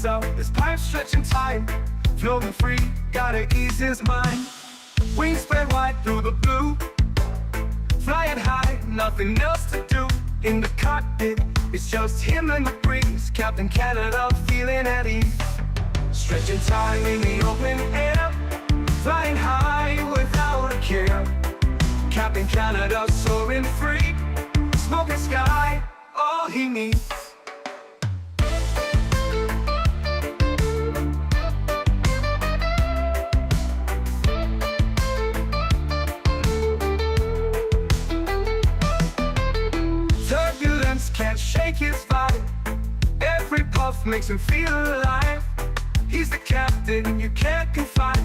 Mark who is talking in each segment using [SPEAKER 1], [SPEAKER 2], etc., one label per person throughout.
[SPEAKER 1] up, his pipe stretching time. Floating free, gotta ease his mind. Wings spread wide through the blue. Flying high, nothing else to do. In the cockpit, it's just him and the breeze. Captain Canada feeling at ease. Stretching time in the open air. Flying high without a care. Captain Canada soaring free. Smoking sky, all he needs. Turbulence can't shake his vibe. Every puff makes him feel alive. He's the captain you can't confide.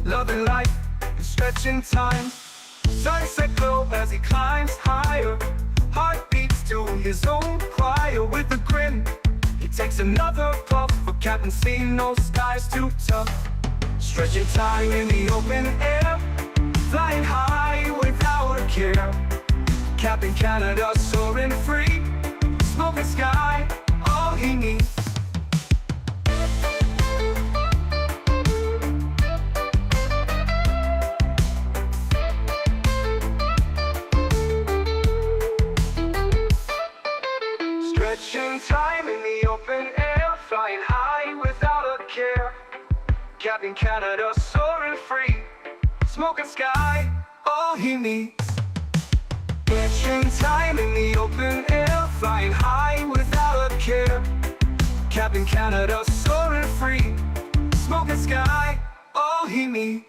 [SPEAKER 1] Loving life and stretching time. Sunset glow as he climbs higher. Heart beats to his own choir. With a grin, he takes another puff. For Captain C, no sky's too tough. Stretching time in the open air. Flying high without a care. Captain Canada soaring free. Smoking sky, all he needs. Stretching time in the open air. Flying high without a care. Captain Canada soaring free. Smoking sky, all he needs. Stretching time in the open air. Flying high without a care. Captain Canada soaring free. Smoking sky, all he needs.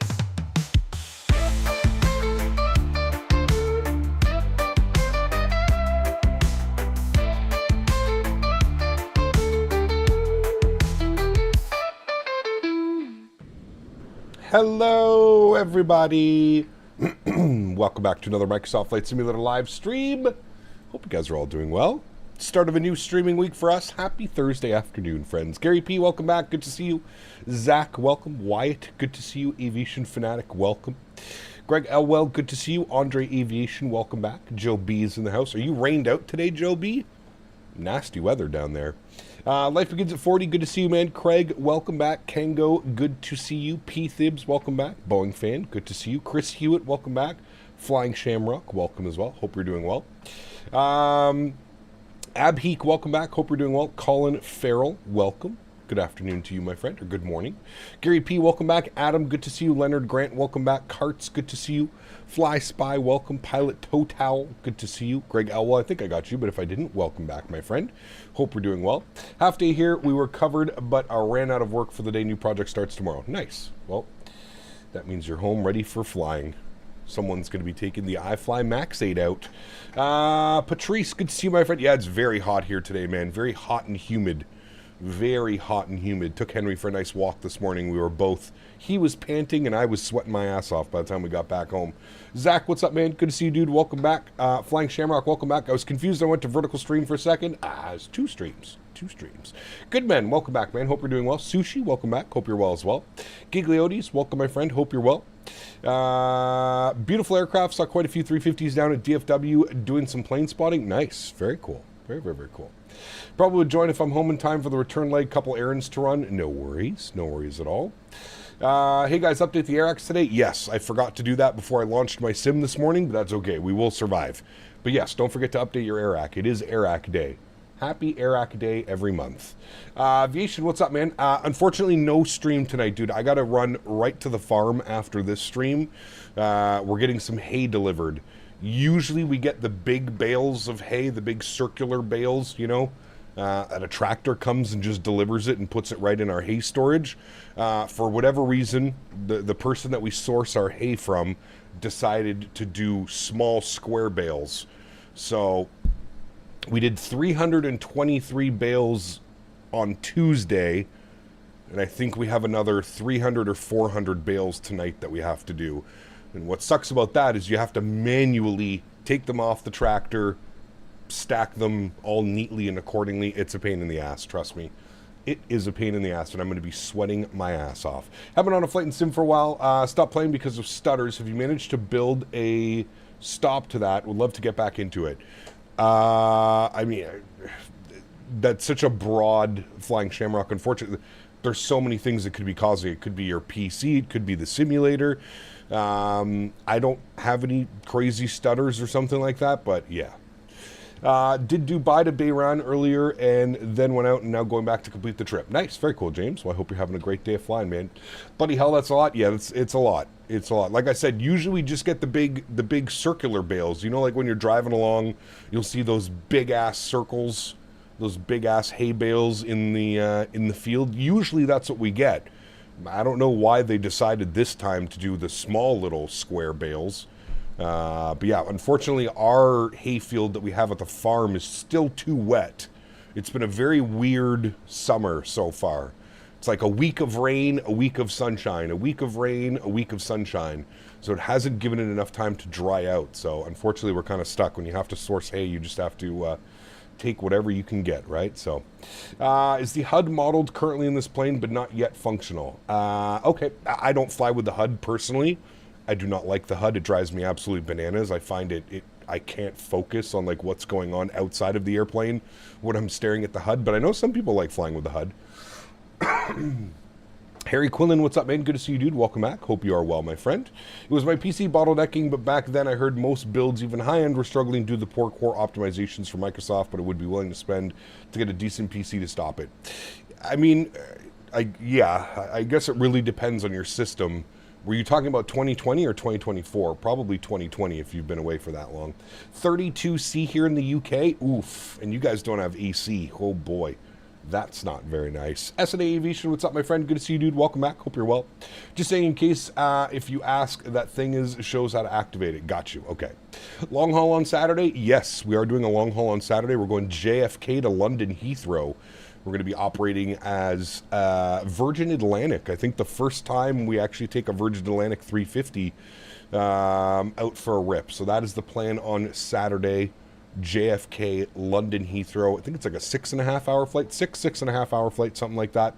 [SPEAKER 2] Hello, everybody. Welcome back to another Microsoft Flight Simulator live stream. Hope you guys are all doing well. Start of a new streaming week for us. Happy Thursday afternoon, friends. Gary P, welcome back. Good to see you. Zach, welcome. Wyatt, good to see you. Aviation Fanatic, welcome. Greg Elwell, good to see you. Andre Aviation, welcome back. Joe B is in the house. Are you rained out today, Joe B? Nasty weather down there. Life Begins at 40, good to see you, man. Craig, welcome back. Kango, good to see you. P. Thibs, welcome back. Boeing fan, good to see you. Chris Hewitt, welcome back. Flying Shamrock, welcome as well. Hope you're doing well. Abheek, welcome back. Hope you're doing well. Colin Farrell, welcome. Good afternoon to you, my friend, or good morning. Gary P, welcome back. Adam, good to see you. Leonard Grant, welcome back. Carts, good to see you. Fly Spy, welcome. Pilot Toe Towel, good to see you. Greg Elwell, I think I got you, but if I didn't, welcome back, my friend. Hope we're doing well. Half day here, we were covered, but I ran out of work for the day. New project starts tomorrow. Nice. Well, that means you're home ready for flying. Someone's going to be taking the iFly Max 8 out. Patrice, good to see you, my friend. Yeah, it's very hot here today, man. Very hot and humid. Very hot and humid. Took Henry for a nice walk this morning. We were both, he was panting and I was sweating my ass off by the time we got back home. Zach, what's up, man? Good to see you, dude. Welcome back. Flying Shamrock, welcome back. I was confused. I went to vertical stream for a second. It's two streams. Good men, welcome back, man. Hope you're doing well. Sushi, welcome back. Hope you're well as well. Gigliotis, welcome, my friend. Hope you're well. Beautiful aircraft. Saw quite a few 350s down at DFW doing some plane spotting. Nice. Very cool. Very cool. Probably would join if I'm home in time for the return leg. Couple errands to run. No worries at all. Hey guys, update the AirAx today. Yes, I forgot to do that before I launched my sim this morning, but that's okay. We will survive. But yes, don't forget to update your AirAx. It is AirAx Day. Happy AirAx Day every month. Aviation, what's up, man? Unfortunately, no stream tonight, dude. I got to run right to the farm after this stream. We're getting some hay delivered. Usually we get the big bales of hay, the big circular bales, you know, and a tractor comes and just delivers it and puts it right in our hay storage. For whatever reason, the person that we source our hay from decided to do small square bales. So we did 323 bales on Tuesday, and I think we have another 300 or 400 bales tonight that we have to do. And what sucks about that is you have to manually take them off the tractor, stack them all neatly and accordingly. It's a pain in the ass, trust me. It is a pain in the ass, and I'm going to be sweating my ass off. Haven't been on a flight and sim for a while. Stopped playing because of stutters. Have you managed to build a stop to that? Would love to get back into it. I mean, that's such a broad flying shamrock. Unfortunately, there's so many things that could be causing it. It could be your PC, it could be the simulator. I don't have any crazy stutters or something like that, but yeah. Did Dubai to Bahrain earlier and then went out and now going back to complete the trip. Nice, very cool, James. Well, I hope you're having a great day of flying, man. Bloody hell, that's a lot. Yeah, it's a lot. It's a lot. Like I said, usually we just get the big circular bales. You know, like when you're driving along, you'll see those big ass circles, those big ass hay bales in the field. Usually that's what we get. I don't know why they decided this time to do the small little square bales. But yeah, unfortunately, our hayfield that we have at the farm is still too wet. It's been a very weird summer so far. It's like a week of rain, a week of sunshine, a week of rain, a week of sunshine. So it hasn't given it enough time to dry out. So unfortunately, we're kind of stuck. When you have to source hay, you just have to take whatever you can get, right? So is the HUD modeled currently in this plane, but not yet functional? Okay, I don't fly with the HUD personally. I do not like the HUD. It drives me absolutely bananas. I find I can't focus on like what's going on outside of the airplane when I'm staring at the HUD, but I know some people like flying with the HUD. Harry Quillen, what's up, man? Good to see you, dude. Welcome back. Hope you are well, my friend. It was my PC bottlenecking, but back then I heard most builds, even high-end, were struggling due to the poor core optimizations for Microsoft, but I would be willing to spend to get a decent PC to stop it. I mean, I guess it really depends on your system. Were you talking about 2020 or 2024? Probably 2020 if you've been away for that long. 32C here in the UK? Oof. And you guys don't have AC. Oh, boy. That's not very nice. S&A Aviation, what's up, my friend? Good to see you, dude. Welcome back. Hope you're well. Just saying in case if you ask, that thing shows how to activate it. Got you. Okay. Long haul on Saturday? Yes, we are doing a long haul on Saturday. We're going JFK to London Heathrow. We're going to be operating as Virgin Atlantic. I think the first time we actually take a Virgin Atlantic 350 out for a rip. So that is the plan on Saturday. JFK, London Heathrow. I think it's like a 6.5 hour flight, 6.5 hour flight, something like that.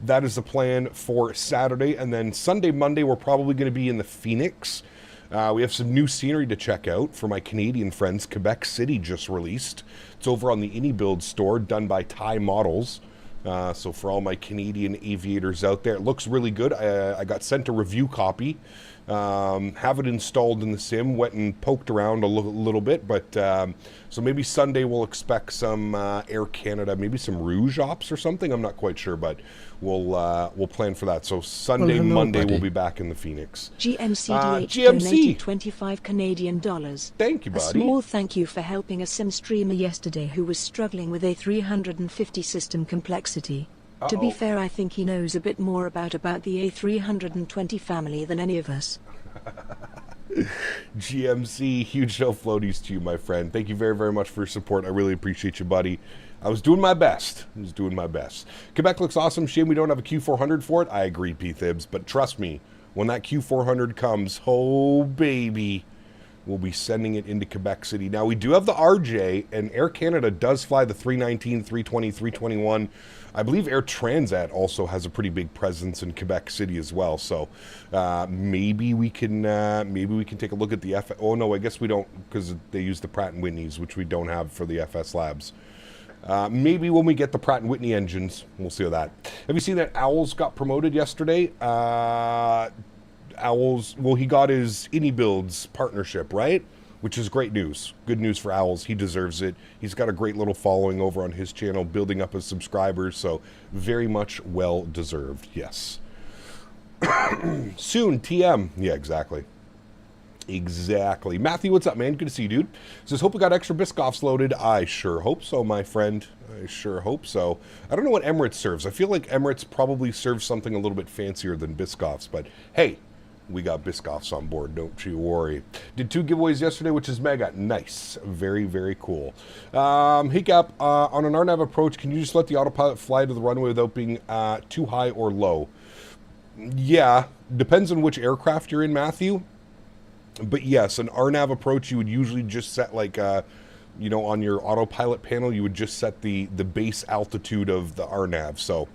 [SPEAKER 2] That is the plan for Saturday. And then Sunday, Monday, we're probably going to be in the Phoenix. We have some new scenery to check out for my Canadian friends. Quebec City just released. It's over on the iniBuilds store, done by Thai Models. So for all my Canadian aviators out there, it looks really good. I got sent a review copy. Have it installed in the sim, went and poked around a little bit, but so maybe Sunday we'll expect some Air Canada, maybe some Rouge ops or something. I'm not quite sure, but we'll plan for that. So Sunday, Monday we'll be back in the Phoenix.
[SPEAKER 3] GMCDH donated 25 Canadian dollars.
[SPEAKER 2] Thank you, buddy.
[SPEAKER 3] A small thank you for helping a sim streamer yesterday who was struggling with A350 system complexity. To be fair, I think he knows a bit more about the A320 family than any of us.
[SPEAKER 2] GMC, huge no floaties to you, my friend. Thank you very, very much for your support. I really appreciate you, buddy. I was doing my best. Quebec looks awesome. Shame we don't have a Q400 for it. I agree, P-Thibs. But trust me, when that Q400 comes, oh, baby, we'll be sending it into Quebec City. Now, we do have the RJ, and Air Canada does fly the 319, 320, 321. I believe Air Transat also has a pretty big presence in Quebec City as well. So maybe we can take a look at the Oh no, I guess we don't, because they use the Pratt & Whitneys, which we don't have for the FS Labs. Maybe when we get the Pratt & Whitney engines, we'll see that. Have you seen that Owls got promoted yesterday? Owls, well, he got his iniBuilds partnership, right? Which is great news. Good news for Owls. He deserves it. He's got a great little following over on his channel, building up his subscribers, so very much well deserved, yes. Soon, TM. Yeah, exactly. Exactly. Matthew, what's up, man? Good to see you, dude. Says, hope we got extra Biscoffs loaded. I sure hope so, my friend. I sure hope so. I don't know what Emirates serves. I feel like Emirates probably serves something a little bit fancier than Biscoffs, but hey, we got Biscoffs on board, don't you worry. Did 2 giveaways yesterday, which is mega. Nice. Very, very cool. Hey, Cap, on an RNAV approach, can you just let the autopilot fly to the runway without being too high or low? Yeah, depends on which aircraft you're in, Matthew. But yes, an RNAV approach, you would usually just set like, you know, on your autopilot panel, you would just set the base altitude of the RNAV. So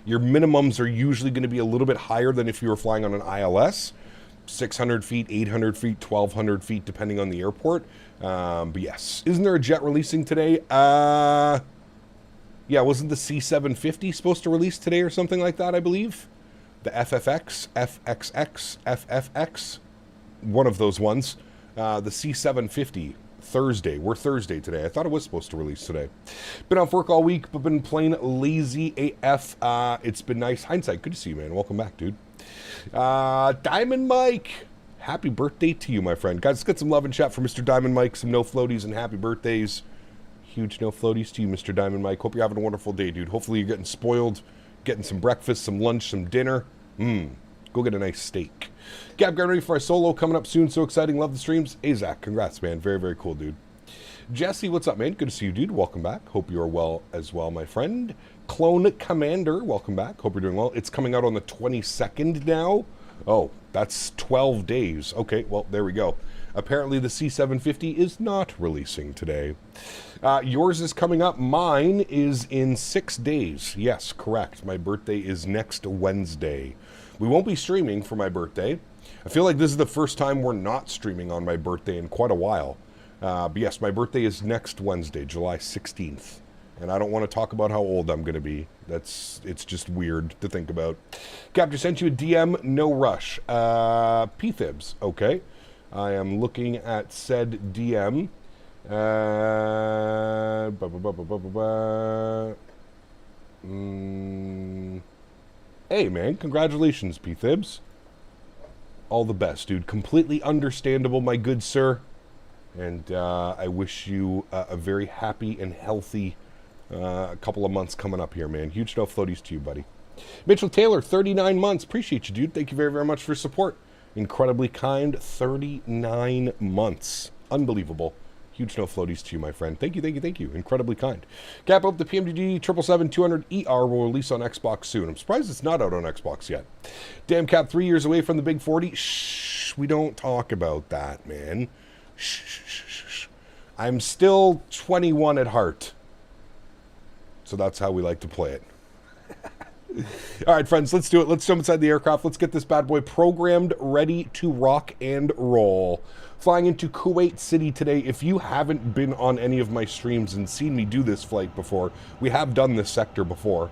[SPEAKER 2] your minimums are usually going to be a little bit higher than if you were flying on an ILS, 600 feet, 800 feet, 1,200 feet, depending on the airport. But yes, isn't there a jet releasing today? Yeah, wasn't the C750 supposed to release today or something like that, I believe? The FFX, FXX, FFX, one of those ones. The C750, Thursday. We're Thursday today. I thought it was supposed to release today. Been off work all week, but been plain lazy AF. It's been nice. Hindsight, good to see you, man. Welcome back, dude. Diamond Mike. Happy birthday to you, my friend. Guys, let's get some love and chat for Mr. Diamond Mike. Some no floaties and happy birthdays. Huge no floaties to you, Mr. Diamond Mike. Hope you're having a wonderful day, dude. Hopefully you're getting spoiled, getting some breakfast, some lunch, some dinner. Go get a nice steak. Gab, getting ready for our solo coming up soon. So exciting. Love the streams. Hey, Zach, congrats, man. Very, very cool, dude. Jesse, what's up, man? Good to see you, dude. Welcome back. Hope you are well as well, my friend. Clone Commander, welcome back. Hope you're doing well. It's coming out on the 22nd now. Oh, that's 12 days. Okay, well, there we go. Apparently the C750 is not releasing today. Yours is coming up. Mine is in 6 days. Yes, correct. My birthday is next Wednesday. We won't be streaming for my birthday. I feel like this is the first time we're not streaming on my birthday in quite a while. But yes, my birthday is next Wednesday, July 16th. And I don't want to talk about how old I'm going to be. It's just weird to think about. Captain sent you a DM, no rush. P-Fibs, okay. I am looking at said DM. Hey, man, congratulations, P-Fibs. All the best, dude. Completely understandable, my good sir. And I wish you a very happy and healthy couple of months coming up here, man. Huge no floaties to you, buddy. Mitchell Taylor, 39 months. Appreciate you, dude. Thank you very, very much for your support. Incredibly kind, 39 months. Unbelievable. Huge no floaties to you, my friend. Thank you, thank you, thank you. Incredibly kind. Cap up the PMDG 777-200ER will release on Xbox soon. I'm surprised it's not out on Xbox yet. Damn, Cap, 3 years away from the big 40. Shh, we don't talk about that, man. Shh, shh, shh, shh. I'm still 21 at heart. So that's how we like to play it. All right, friends, let's do it. Let's jump inside the aircraft. Let's get this bad boy programmed, ready to rock and roll. Flying into Kuwait City today. If you haven't been on any of my streams and seen me do this flight before, we have done this sector before.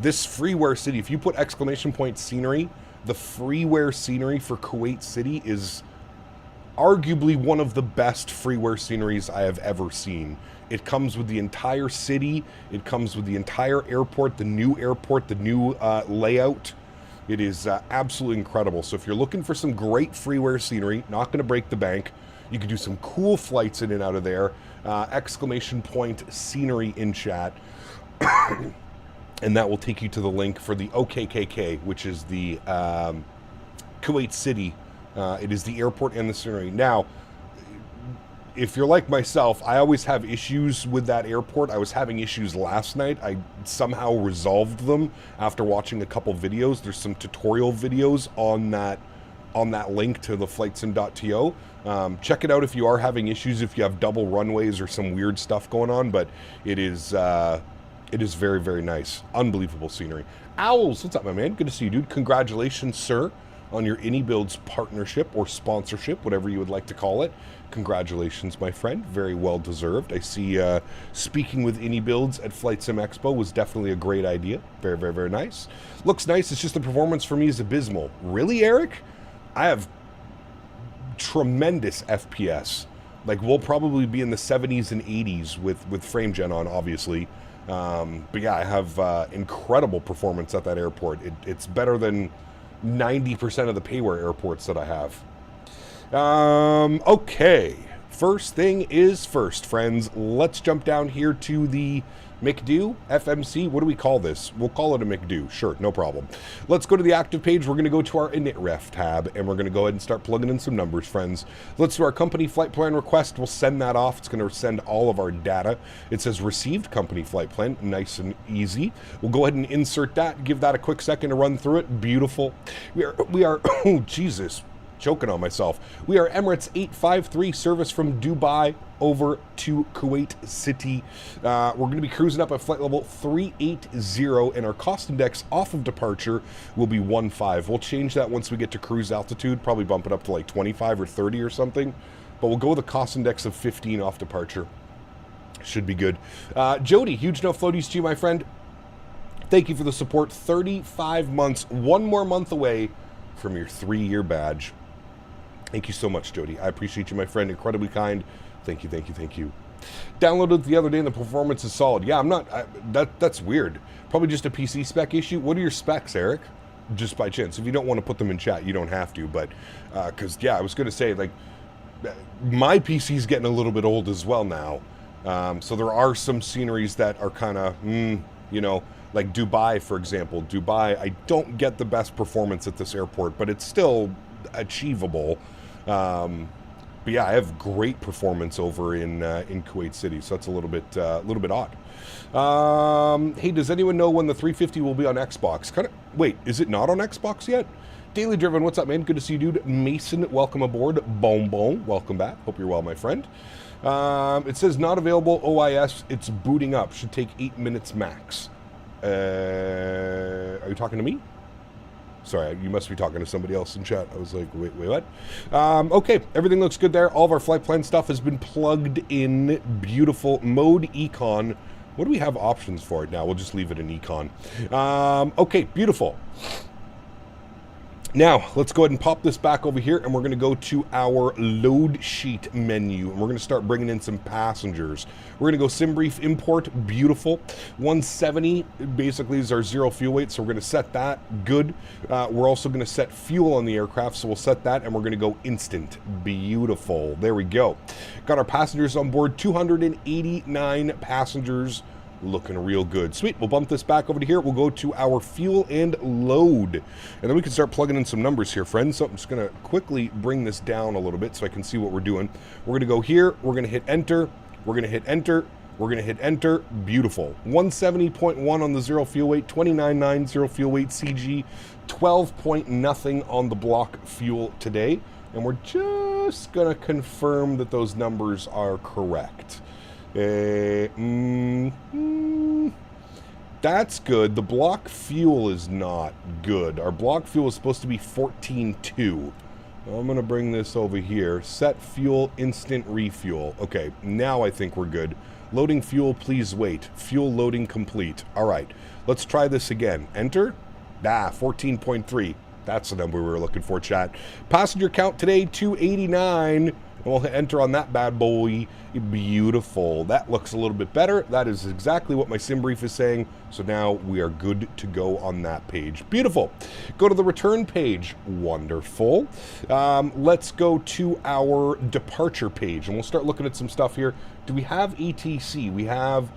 [SPEAKER 2] This freeware city, if you put exclamation point scenery, the freeware scenery for Kuwait City is arguably one of the best freeware sceneries I have ever seen. It comes with the entire city. It comes with the entire airport, the new layout. It is absolutely incredible. So if you're looking for some great freeware scenery, not going to break the bank, you can do some cool flights in and out of there. Exclamation point scenery in chat. And that will take you to the link for the OKKK, which is the Kuwait City. It is the airport and the scenery. Now, if you're like myself, I always have issues with that airport. I was having issues last night. I somehow resolved them after watching a couple videos. There's some tutorial videos on that link to the flightsim.to. Check it out if you are having issues, if you have double runways or some weird stuff going on, but it is very, very nice. Unbelievable scenery. Owls, what's up, my man? Good to see you, dude. Congratulations, sir, on your iniBuilds partnership or sponsorship, whatever you would like to call it. Congratulations, my friend. Very well deserved. I see speaking with iniBuilds at Flight Sim Expo was definitely a great idea. Very, very, very nice. Looks nice. It's just the performance for me is abysmal. Really, Eric? I have tremendous FPS. Like, we'll probably be in the 70s and 80s with frame gen on, obviously. But yeah, I have incredible performance at that airport. It's better than 90% of the payware airports that I have. Okay. First thing is first, friends. Let's jump down here to the McDo, FMC. What do we call this? We'll call it a McDo. Sure, no problem. Let's go to the active page. We're going to go to our initref tab, and we're going to go ahead and start plugging in some numbers, friends. Let's do our company flight plan request. We'll send that off. It's going to send all of our data. It says received company flight plan. Nice and easy. We'll go ahead and insert that. Give that a quick second to run through it. Beautiful. We are oh, Jesus. Choking on myself. We are Emirates 853 service from Dubai over to Kuwait City. We're going to be cruising up at flight level 380, and our cost index off of departure will be 15. We'll change that once we get to cruise altitude, probably bump it up to like 25 or 30 or something, but we'll go with a cost index of 15 off departure. Should be good. Jody, huge no floaties to you, my friend. Thank you for the support. 35 months, one more month away from your 3-year badge. Thank you so much, Jody. I appreciate you, my friend. Incredibly kind. Thank you, thank you, thank you. Downloaded the other day and the performance is solid. Yeah, I'm not... that's weird. Probably just a PC spec issue. What are your specs, Eric? Just by chance. If you don't want to put them in chat, you don't have to. But, because, yeah, I was going to say, like, my PC's getting a little bit old as well now. So there are some sceneries that are kind of, you know, like Dubai, for example. Dubai, I don't get the best performance at this airport, but it's still achievable. But yeah, I have great performance over in Kuwait City, so that's a little bit odd. Hey, does anyone know when the 350 will be on Xbox? Wait, is it not on Xbox yet? Daily Driven, what's up, man? Good to see you, dude. Mason, welcome aboard. Boom, boom, welcome back. Hope you're well, my friend. It says not available OIS. It's booting up. Should take 8 minutes max. Are you talking to me? Sorry, you must be talking to somebody else in chat. I was like, wait, what? Okay, everything looks good there. All of our flight plan stuff has been plugged in. Beautiful. Mode Econ. What do we have options for it now? We'll just leave it in Econ. Okay, beautiful. Now, let's go ahead and pop this back over here, and we're going to go to our load sheet menu, and we're going to start bringing in some passengers. We're going to go sim brief import, beautiful. 170 basically is our zero fuel weight, so we're going to set that, good. We're also going to set fuel on the aircraft, so we'll set that, and we're going to go instant, beautiful. There we go. Got our passengers on board, 289 passengers. Looking real good. Sweet, we'll bump this back over to here. We'll go to our fuel and load. And then we can start plugging in some numbers here, friends. So I'm just going to quickly bring this down a little bit so I can see what we're doing. We're going to go here. We're going to hit enter. We're going to hit enter. We're going to hit enter. Beautiful. 170.1 on the zero fuel weight. 29.9 zero fuel weight CG. 12.0 on the block fuel today. And we're just going to confirm that those numbers are correct. That's good. The block fuel is not good. Our block fuel is supposed to be 14.2. I'm going to bring this over here. Set fuel, instant refuel. Okay, now I think we're good. Loading fuel, please wait. Fuel loading complete. All right, let's try this again. Enter. 14.3. That's the number we were looking for, chat. Passenger count today, 289. We'll hit enter on that bad boy. Beautiful. That looks a little bit better. That is exactly what my sim brief is saying. So now we are good to go on that page. Beautiful. Go to the return page. Wonderful. Let's go to our departure page, and we'll start looking at some stuff here. Do we have ATC? We have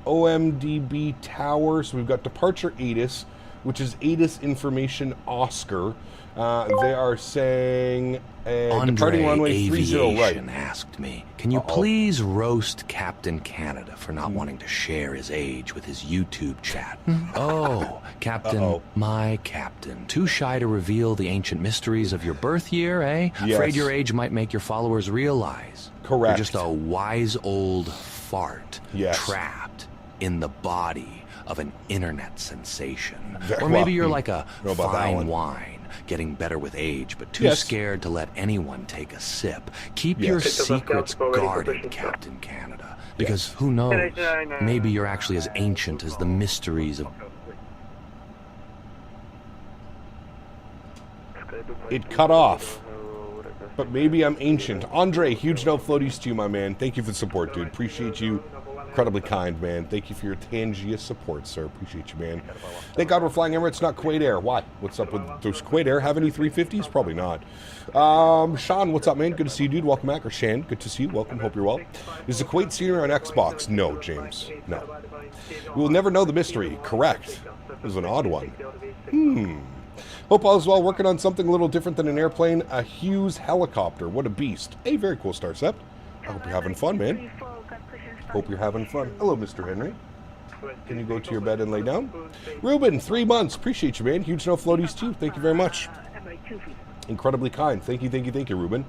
[SPEAKER 2] OMDB Tower. So we've got departure ATIS, which is ATIS Information Oscar. They are saying departing runway 30 right.
[SPEAKER 4] Asked me, can you please roast Captain Canada for not wanting to share his age with his YouTube chat? Oh, Captain, my Captain. Too shy to reveal the ancient mysteries of your birth year, eh?
[SPEAKER 2] Yes.
[SPEAKER 4] Afraid your age might make your followers realize.
[SPEAKER 2] Correct.
[SPEAKER 4] You're just a wise old fart trapped in the body of an internet sensation. Or maybe you're like a fine wine, getting better with age, but too scared to let anyone take a sip. Keep your secrets guarded, Captain Canada, because who knows, maybe you're actually as ancient as the mysteries of...
[SPEAKER 2] It cut off, but maybe I'm ancient. Andre, huge no floaties to you, my man. Thank you for the support, dude. Appreciate you. Incredibly kind, man. Thank you for your Tangia support, sir. Appreciate you, man. Thank God we're flying Emirates, not Kuwait Air. Why? What's up with those Kuwait Air? Have any 350s? Probably not. Sean, what's up, man? Good to see you, dude. Welcome back. Or Shan, good to see you. Welcome. Hope you're well. Is the Kuwait scenery on Xbox? No, James. No. We will never know the mystery. Correct. It was an odd one. Hope all is well. Working on something a little different than an airplane. A Hughes helicopter. What a beast. Hey, very cool, Starcept. I hope you're having fun, man. Hope you're having fun. Hello, Mr. Henry. Can you go to your bed and lay down? Ruben, 3 months. Appreciate you, man. Huge no floaties too. Thank you very much. Incredibly kind. Thank you, Ruben.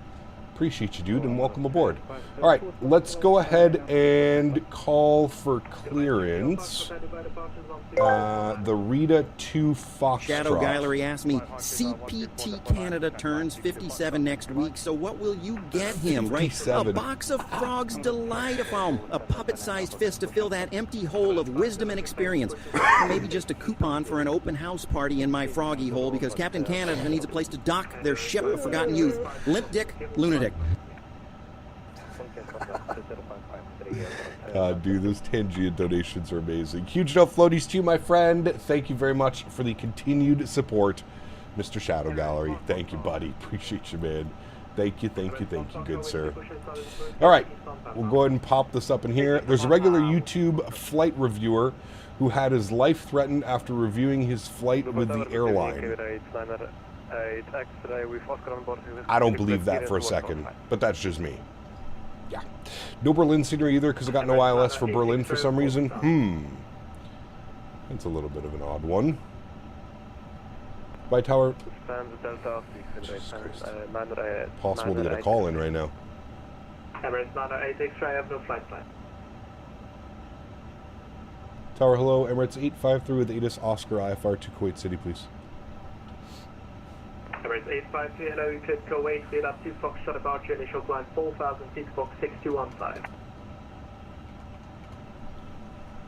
[SPEAKER 2] Appreciate you, dude, and welcome aboard. All right, let's go ahead and call for clearance. The Rita 2 Foxtrot.
[SPEAKER 5] Shadow Gallery asked me, CPT Canada turns 57 next week, so what will you get him, 57. Right? A box of Frog's Delight foam, a puppet-sized fist to fill that empty hole of wisdom and experience. Or maybe just a coupon for an open house party in my froggy hole because Captain Canada needs a place to dock their ship of forgotten youth. Limp Dick, Lunatic.
[SPEAKER 2] Dude, those Tangian donations are amazing. Huge enough floaties to you, my friend. Thank you very much for the continued support, Mr. Shadow Gallery. Thank you, buddy. Appreciate you, man. Thank you, good sir. All right, we'll go ahead and pop this up in here. There's a regular YouTube flight reviewer who had his life threatened after reviewing his flight with the airline. I don't believe that for a second, but that's just me. Yeah. No Berlin scenery either because I got no ILS for Berlin for some reason. That's a little bit of an odd one. Bye, Tower. Possible to get a call in right now.
[SPEAKER 6] Emirates 986, I have no flight plan.
[SPEAKER 2] Tower, hello. Emirates 853 with ATIS Oscar IFR to Kuwait City, please.
[SPEAKER 6] Emirates 853, hello, you could Kuwait, lead up to Foxtrot about your initial climb 4000 feet, box 6215.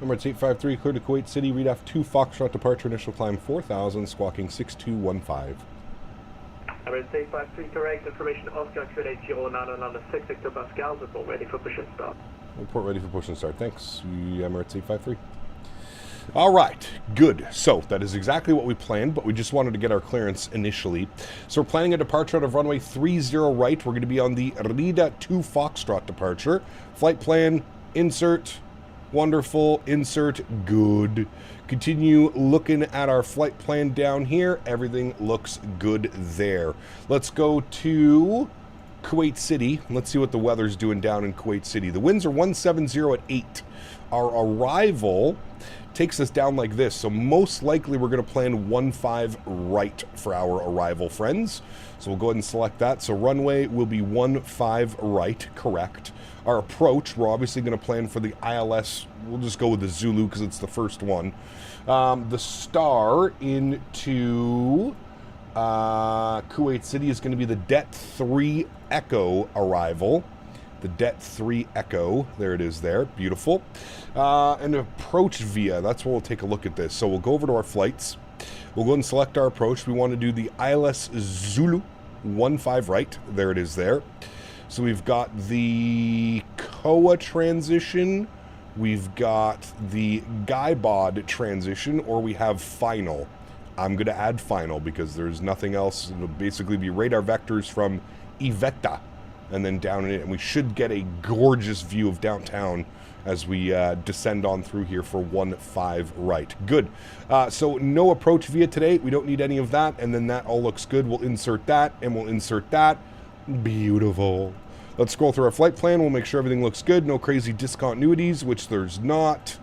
[SPEAKER 2] Emirates 853, clear to Kuwait City, read off 2 Foxtrot departure, initial climb 4000, squawking 6215.
[SPEAKER 6] Emirates 853, correct, information Oscar, Kuwait 09 London 6 Victor Pascal, report ready for push and start.
[SPEAKER 2] Report ready for push and start, thanks, Emirates 853. All right, good. So that is exactly what we planned, but we just wanted to get our clearance initially. So we're planning a departure out of runway 30 right. We're going to be on the Rita 2 Foxtrot departure. Flight plan, insert, wonderful, insert, good. Continue looking at our flight plan down here. Everything looks good there. Let's go to Kuwait City. Let's see what the weather's doing down in Kuwait City. The winds are 170 at 8. Our arrival takes us down like this, so most likely we're going to plan 15 right for our arrival, friends. So we'll go ahead and select that. So runway will be 15 right, correct. Our approach, we're obviously going to plan for the ILS. We'll just go with the Zulu because it's the first one. The star into Kuwait City is going to be the Det 3 Echo arrival. The Det 3 Echo, there it is there, beautiful. And approach via, that's where we'll take a look at this. So we'll go over to our flights. We'll go and select our approach. We want to do the ILS Zulu 15 right, there it is there. So we've got the Koa transition, we've got the Guybod transition, or we have final. I'm going to add final because there's nothing else. It'll basically be radar vectors from Iveta and then down in it, and we should get a gorgeous view of downtown as we descend on through here for 15 right. Good. So no approach via today. We don't need any of that, and then that all looks good. We'll insert that, and we'll insert that. Beautiful. Let's scroll through our flight plan. We'll make sure everything looks good. No crazy discontinuities, which there's not.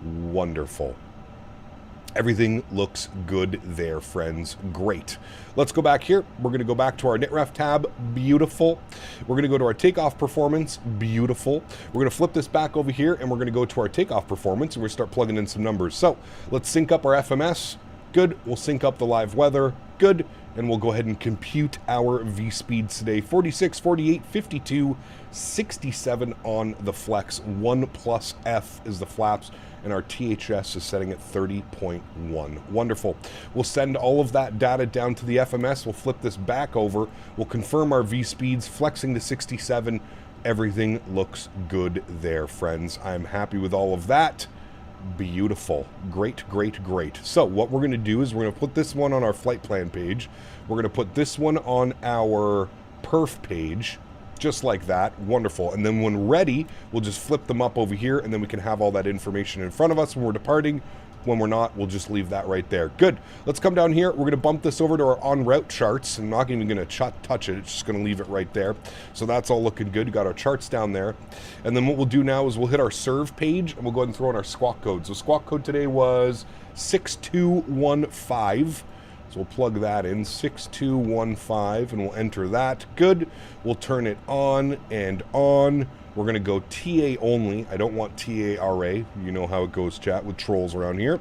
[SPEAKER 2] Wonderful. Everything looks good there, friends. Great. Let's go back here. We're going to go back to our NitRef tab. Beautiful. We're going to go to our takeoff performance. Beautiful. We're going to flip this back over here, and we're going to go to our takeoff performance, and we're going to start plugging in some numbers. So let's sync up our FMS. Good. We'll sync up the live weather. Good. And we'll go ahead and compute our V-speeds today. 46, 48, 52, 67 on the flex. 1 plus F is the flaps. And our THS is setting at 30.1. Wonderful. We'll send all of that data down to the FMS. We'll flip this back over. We'll confirm our V-speeds, flexing to 67. Everything looks good there, friends. I'm happy with all of that. Beautiful. Great, great, great. So what we're going to do is we're going to put this one on our flight plan page. We're going to put this one on our perf page. Just like that. Wonderful. And then when ready, we'll just flip them up over here, and then we can have all that information in front of us when we're departing. When we're not, we'll just leave that right there. Good. Let's come down here. We're going to bump this over to our en route charts. I'm not even going to touch it. It's just going to leave it right there. So that's all looking good. We've got our charts down there. And then what we'll do now is we'll hit our serve page, and we'll go ahead and throw in our squawk code. So squawk code today was 6215. So we'll plug that in, 6215, and we'll enter that. Good. We'll turn it on and on. We're going to go TA only. I don't want TARA. You know how it goes, chat, with trolls around here.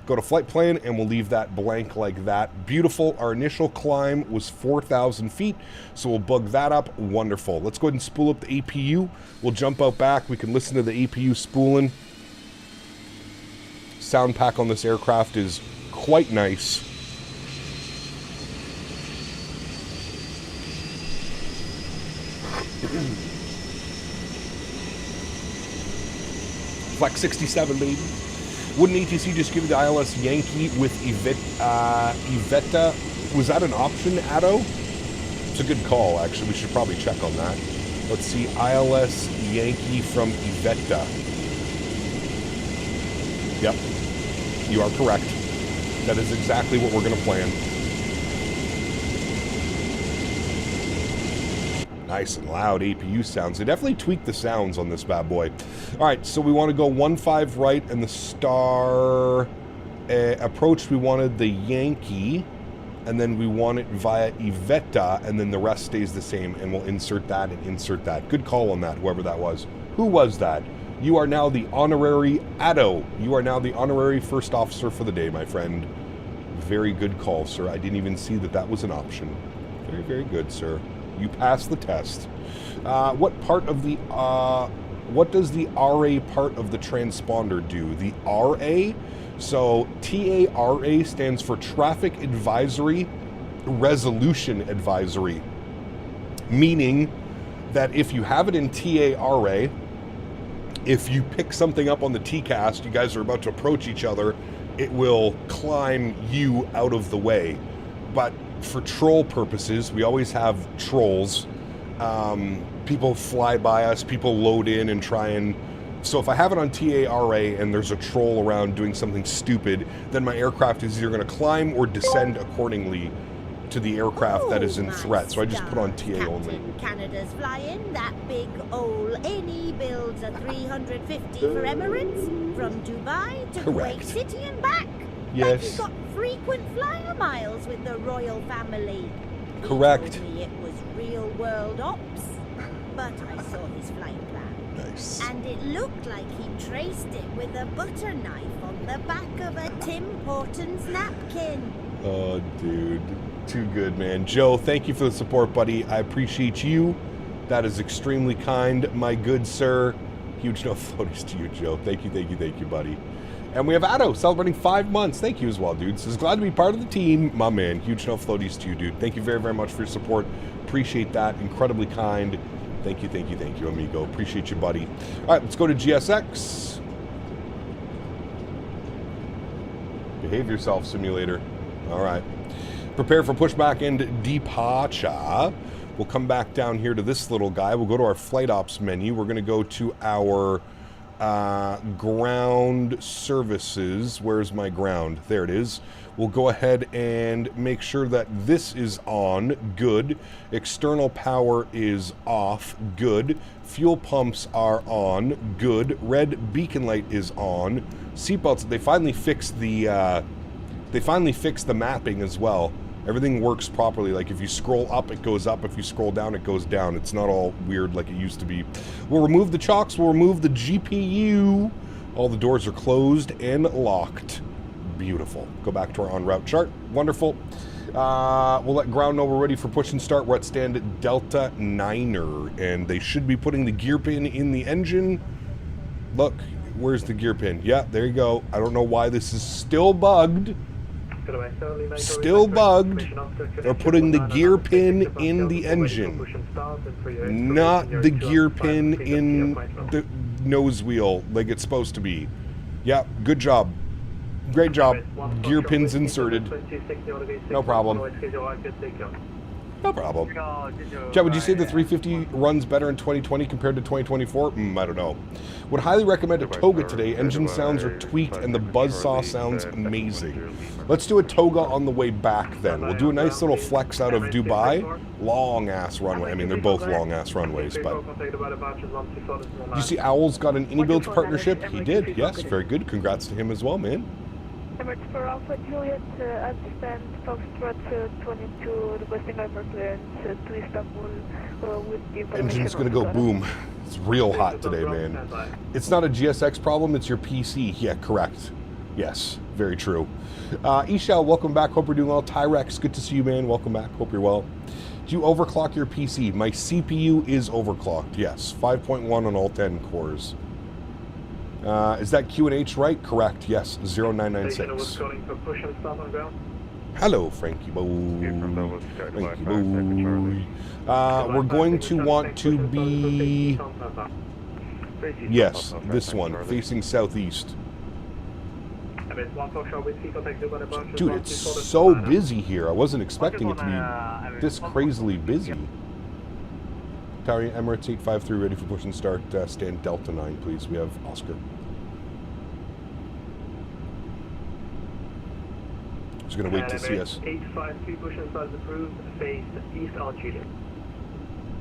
[SPEAKER 2] Go to flight plan, and we'll leave that blank like that. Beautiful. Our initial climb was 4,000 feet, so we'll bug that up. Wonderful. Let's go ahead and spool up the APU. We'll jump out back. We can listen to the APU spooling. Sound pack on this aircraft is quite nice. Flex 67, baby. Wouldn't ETC just give you the ILS Yankee with Iveta? Was that an option, Addo? It's a good call, actually. We should probably check on that. Let's see, ILS Yankee from Iveta. Yep, you are correct. That is exactly what we're going to plan. Nice and loud APU sounds. They definitely tweaked the sounds on this bad boy. All right, so we want to go 1-5 right, and the star approach, we wanted the Yankee, and then we want it via Iveta, and then the rest stays the same, and we'll insert that and insert that. Good call on that, whoever that was. Who was that? You are now the honorary Addo. You are now the honorary first officer for the day, my friend. Very good call, sir. I didn't even see that that was an option. Very, very good, sir. You passed the test. What part of the, what does the RA part of the transponder do? The RA? So TARA stands for Traffic Advisory Resolution Advisory. Meaning that if you have it in TARA, if you pick something up on the TCAS, you guys are about to approach each other, it will climb you out of the way. But for troll purposes, we always have trolls. People fly by us, people load in and try and... So if I have it on TARA and there's a troll around doing something stupid, then my aircraft is either going to climb or descend accordingly to the aircraft that is in threat. So I just put on TA only.
[SPEAKER 7] Canada's flying that big old iniBuilds A350 for Emirates from Dubai to Kuwait City and back.
[SPEAKER 2] Yes.
[SPEAKER 7] Like he got frequent flyer miles with the royal family.
[SPEAKER 2] Correct.
[SPEAKER 7] He told me it was real world ops, but I saw his flight plan.
[SPEAKER 2] Nice.
[SPEAKER 7] And it looked like he traced it with a butter knife on the back of a Tim Hortons napkin.
[SPEAKER 2] Oh, dude. Too good, man. Joe, thank you for the support, buddy. I appreciate you. That is extremely kind, my good sir. Huge no floaties to you, Joe. Thank you, buddy. And we have Addo celebrating 5 months. Thank you as well, dude. Says, glad to be part of the team. My man, huge no floaties to you, dude. Thank you very, very much for your support. Appreciate that. Incredibly kind. Thank you, amigo. Appreciate you, buddy. All right, let's go to GSX. Behave yourself, simulator. All right. Prepare for pushback and departure. We'll come back down here to this little guy. We'll go to our flight ops menu. We're going to go to our ground services. Where's my ground? There it is. We'll go ahead and make sure that this is on. Good. External power is off. Good. Fuel pumps are on. Good. Red beacon light is on. Seatbelts. They finally fixed the mapping as well. Everything works properly. Like if you scroll up, it goes up. If you scroll down, it goes down. It's not all weird like it used to be. We'll remove the chocks. We'll remove the GPU. All the doors are closed and locked. Beautiful. Go back to our en route chart. Wonderful. We'll let ground know we're ready for push and start. We're at stand Delta 9er, and they should be putting the gear pin in the engine. Look, where's the gear pin? Yeah, there you go. I don't know why this is still bugged. Still bugged. They're putting the gear pin in the engine, not the gear pin in the nose wheel like it's supposed to be. Yeah, good job. Great job. Gear pins inserted. No problem. No problem. Chad, would you say the 350 runs better in 2020 compared to 2024? I don't know. Would highly recommend a Toga today. Engine sounds are tweaked and the buzzsaw sounds amazing. Let's do a Toga on the way back then. We'll do a nice little flex out of Dubai. Long ass runway. I mean, they're both long ass runways, but... You see Owl's got an iniBuilds partnership? He did, yes. Very good. Congrats to him as well, man.
[SPEAKER 8] Emirates for Alpha Juliet, understand Foxtrot 22 requesting armor clearance to Istanbul with the information.
[SPEAKER 2] Engine's gonna go boom. It's real hot today, man. It's not a GSX problem, it's your PC. Yeah, correct. Yes, very true. Ishal, welcome back. Hope you're doing well. Tyrex, good to see you, man. Welcome back. Hope you're well. Do you overclock your PC? My CPU is overclocked, yes. 5.1 on all 10 cores. Is that QNH right? Correct, yes. 0996. Hello, Frankie Boy. Frankie Boy. We're going to want to be... Yes, this one, facing southeast. Dude, it's so busy here. I wasn't expecting it to be this crazily busy. Tower Emirates 853 ready for push and start. Stand Delta 9, please. We have Oscar. Just going to wait to see us.
[SPEAKER 6] 853 push and start approved. Face east on Juliet.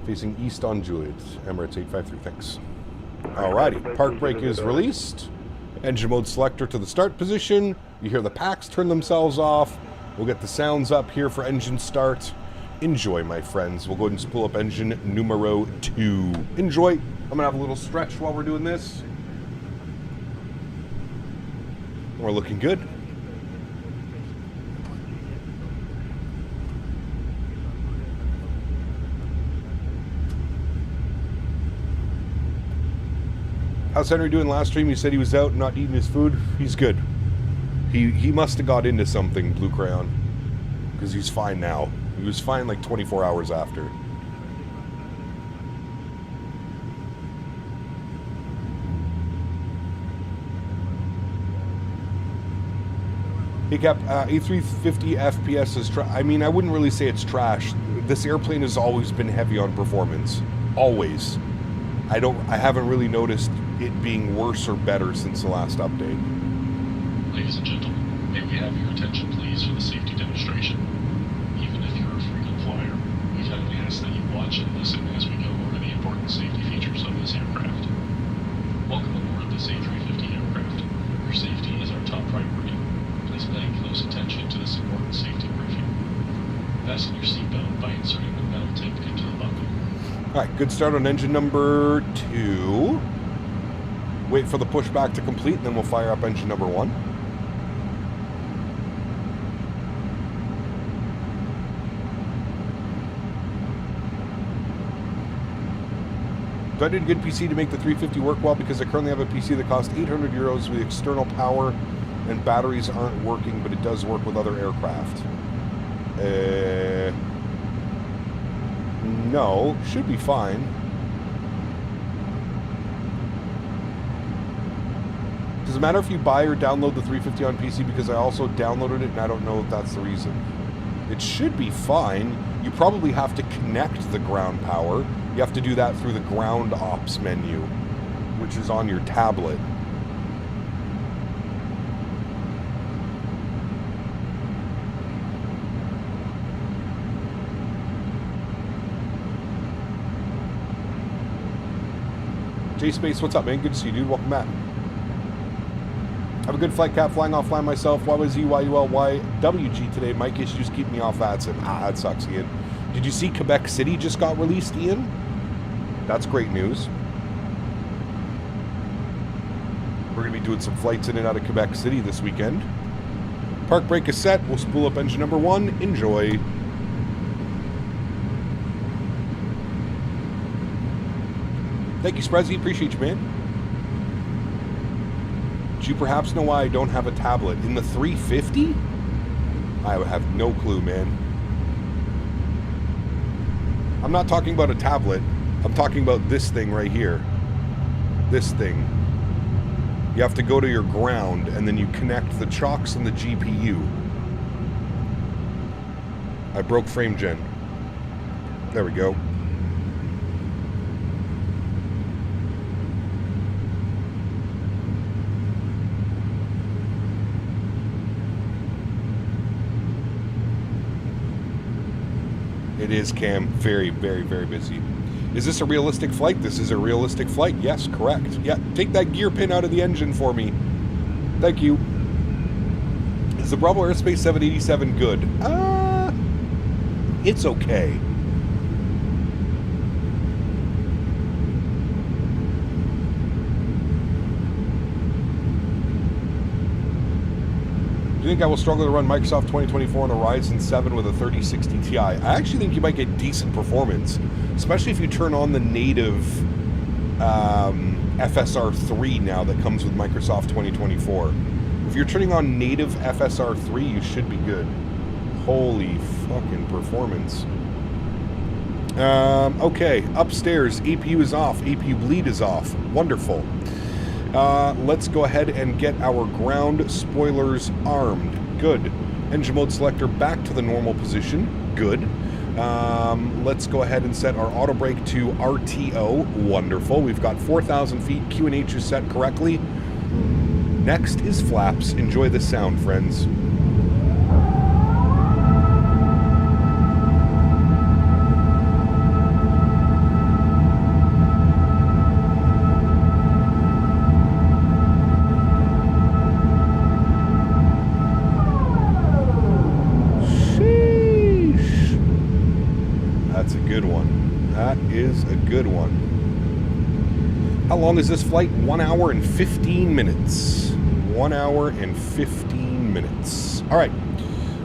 [SPEAKER 2] Facing east on Juliet. Emirates 853, thanks. Alrighty, park brake is released. Engine mode selector to the start position. You hear the packs turn themselves off. We'll get the sounds up here for engine start. Enjoy, my friends. We'll go ahead and spool up engine numero 2. Enjoy. I'm gonna have a little stretch while we're doing this. We're looking good. How's Henry doing last stream? He said he was out not eating his food. He's good. He must have got into something, Blue Crayon. Because he's fine now. He was fine like 24 hours after. Hey Cap, A350 FPS is I mean, I wouldn't really say it's trash. This airplane has always been heavy on performance. Always. I haven't really noticed it being worse or better since the last update.
[SPEAKER 9] Ladies and gentlemen, may we have your attention please for the safety demonstration. Even if you're a frequent flyer, we kindly ask that you watch and listen as we go over the important safety features of this aircraft. Welcome aboard this A350 aircraft. Your safety is our top priority. Please pay close attention to this important safety briefing. Fasten your seatbelt by inserting the metal tip into the buckle.
[SPEAKER 2] Alright, good start on engine number 2. Wait for the pushback to complete, and then we'll fire up engine number 1. So I did a good PC to make the 350 work well because I currently have a PC that costs 800 euros with external power and batteries aren't working, but it does work with other aircraft. No, should be fine. Does it matter if you buy or download the 350 on PC? Because I also downloaded it and I don't know if that's the reason. It should be fine. You probably have to connect the ground power. You have to do that through the ground ops menu, which is on your tablet. J-Space, what's up, man? Good to see you, dude. Welcome back. Have a good flight, Cap. Flying offline myself. YYZYULYWG today. Mic issues keep me off VATSIM. That sucks, Ian. Did you see Quebec City just got released, Ian? That's great news. We're going to be doing some flights in and out of Quebec City this weekend. Park brake is set. We'll spool up engine number 1. Enjoy. Thank you, Sprezzy. Appreciate you, man. Do you perhaps know why I don't have a tablet? In the 350? I have no clue, man. I'm not talking about a tablet. I'm talking about this thing right here. This thing. You have to go to your ground, and then you connect the chocks and the GPU. I broke frame gen. There we go. It is, Cam. Very, very, very busy. Is this a realistic flight? This is a realistic flight. Yes, correct. Yeah, take that gear pin out of the engine for me. Thank you. Is the Bravo Airspace 787 good? It's okay. Do you think I will struggle to run Microsoft 2024 on a Ryzen 7 with a 3060 Ti? I actually think you might get decent performance, especially if you turn on the native FSR 3 now that comes with Microsoft 2024. If you're turning on native FSR 3, you should be good. Holy fucking performance. Okay, upstairs, APU is off, APU bleed is off. Wonderful. Let's go ahead and get our ground spoilers armed. Good. Engine mode selector back to the normal position. Good. Let's go ahead and set our auto brake to RTO. Wonderful. We've got 4,000 feet. QNH is set correctly. Next is flaps. Enjoy the sound, friends. Is a good one. How long is this flight? 1 hour and 15 minutes. 1 hour and 15 minutes. All right,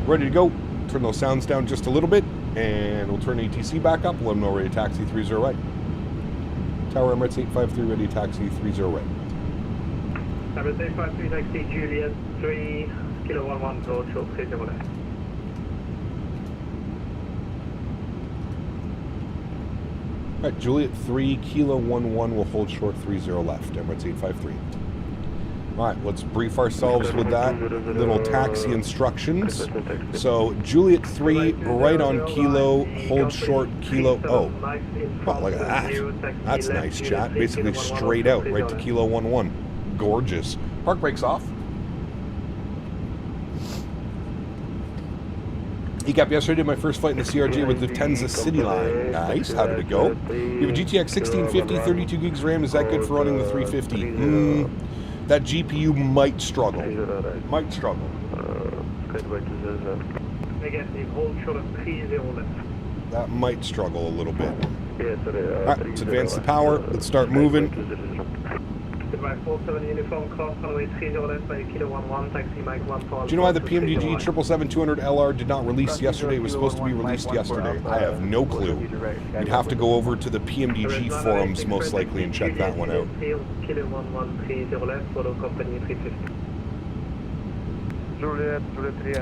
[SPEAKER 2] ready to go. Turn those sounds down just a little bit, and we'll turn ATC back up. Let them know ready to taxi 30 right. Tower Emirates 853 ready to taxi 30 right.
[SPEAKER 6] Emirates 853 taxi Juliet 3 kilo 11 road short 30 left.
[SPEAKER 2] All right, Juliet 3 kilo 11 will hold short 30 left. Emirates 853. All right, let's brief ourselves with that little taxi instructions. So Juliet 3 right on kilo, hold short kilo. Oh, wow, look at that. That's nice, chat. Basically straight out right to kilo 11. Gorgeous. Park brakes off. ECAP yesterday did my first flight in the CRJ with the Tenza City Line. Nice. How did it go? You have a GTX 1650, 32 gigs RAM. Is that good for running the 350? That GPU might struggle. Might struggle. That might struggle a little bit. Alright, let's advance the power. Let's start moving. Do you know why the PMDG 777-200LR did not release yesterday? It was supposed to be released yesterday. I have no clue. You'd have to go over to the PMDG forums most likely and check that one out.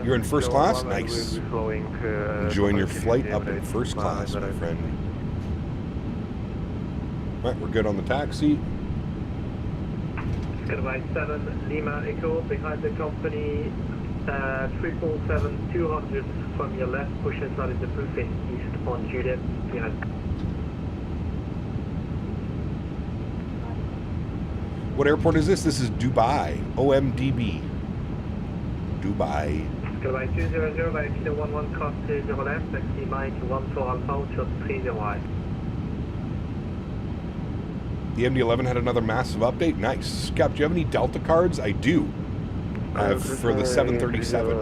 [SPEAKER 2] You're in first class? Nice. Enjoying your flight up in first class, my friend. Alright, we're good on the taxi.
[SPEAKER 6] Goodbye 7 Lima Echo behind the company 777-200 from your left, push inside into Bluefin east on Juliet behind.
[SPEAKER 2] What airport is this? This is Dubai. OMDB. Dubai.
[SPEAKER 6] Goodbye 200 by kilo 11 cross 30 left, taxi Mike 14 Alpha, short 30 right.
[SPEAKER 2] The MD-11 had another massive update. Nice. Cap, do you have any Delta cards? I do. I have for the 737.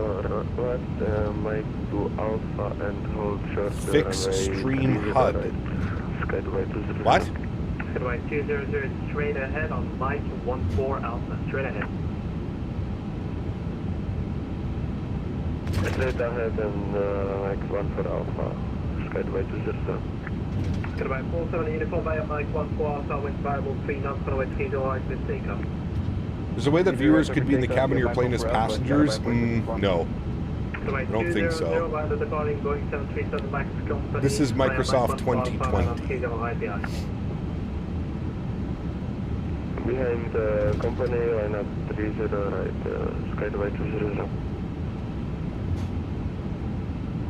[SPEAKER 2] Fixed stream HUD. What?
[SPEAKER 6] Goodbye 200 straight ahead on Mike 14 Alpha. Straight ahead.
[SPEAKER 10] Straight ahead and Mike 14 Alpha. Skyway 200.
[SPEAKER 6] Goodbye 47 uniform via Mike 14 Alpha with variable 3 knots on the way 30 right with Takeoff.
[SPEAKER 2] There's a way that viewers could be in the cabin of your plane as passengers? No. I don't think so. This is Microsoft 2020.
[SPEAKER 10] Behind the company, line up 30 right, Skyway 200.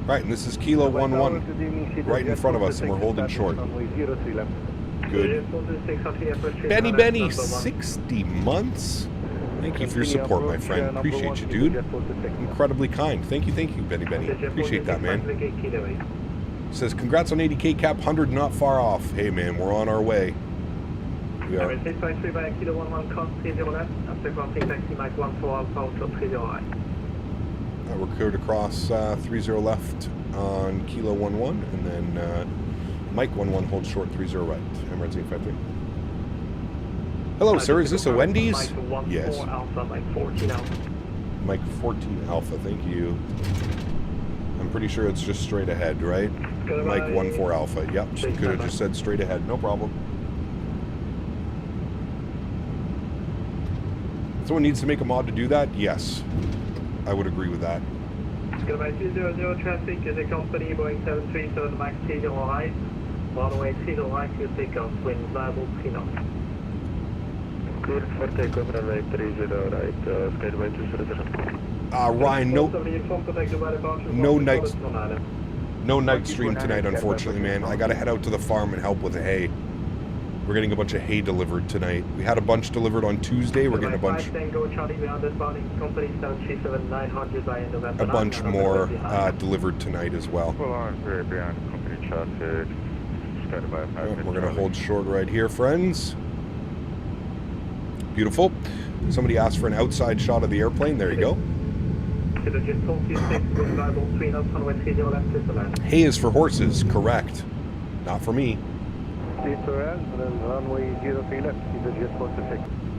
[SPEAKER 2] Right, and this is Kilo 11 right in front of us, and we're holding short. Good. Benny, 60 months? Thank you for your support, my friend. Appreciate you, dude. Incredibly kind. Thank you, Benny. Appreciate that, man. Says, congrats on 80K cap, 100 not far off. Hey, man, we're on our way. We are. We're cleared across 30 left on Kilo 11, and then Mike 11 holds short 30 right. Emirates 853. Hello, sir. Is this a Wendy's? Yes.
[SPEAKER 6] Alpha, Mike 14 Alpha.
[SPEAKER 2] Mike 14 Alpha, thank you. I'm pretty sure it's just straight ahead, right? Mike 14 Alpha. Yep, she could have just said straight ahead. No problem. Someone needs to make a mod to do that? Yes. I would agree with that.
[SPEAKER 6] Goodbye 200 traffic is a company Boeing 737 Max 30 right. Runway 30 right to takeoff, wind variable 3 knots.
[SPEAKER 10] Good for takeoff, runway 30 right, Skyway 200.
[SPEAKER 2] Ryan, no night stream tonight, unfortunately, man. I gotta head out to the farm and help with the hay. We're getting a bunch of hay delivered tonight. We had a bunch delivered on Tuesday. We're getting a bunch more delivered tonight as well.
[SPEAKER 10] We're
[SPEAKER 2] gonna hold short right here, friends. Beautiful. Somebody asked for an outside shot of the airplane. There you go. Hay is for horses, correct. Not for me.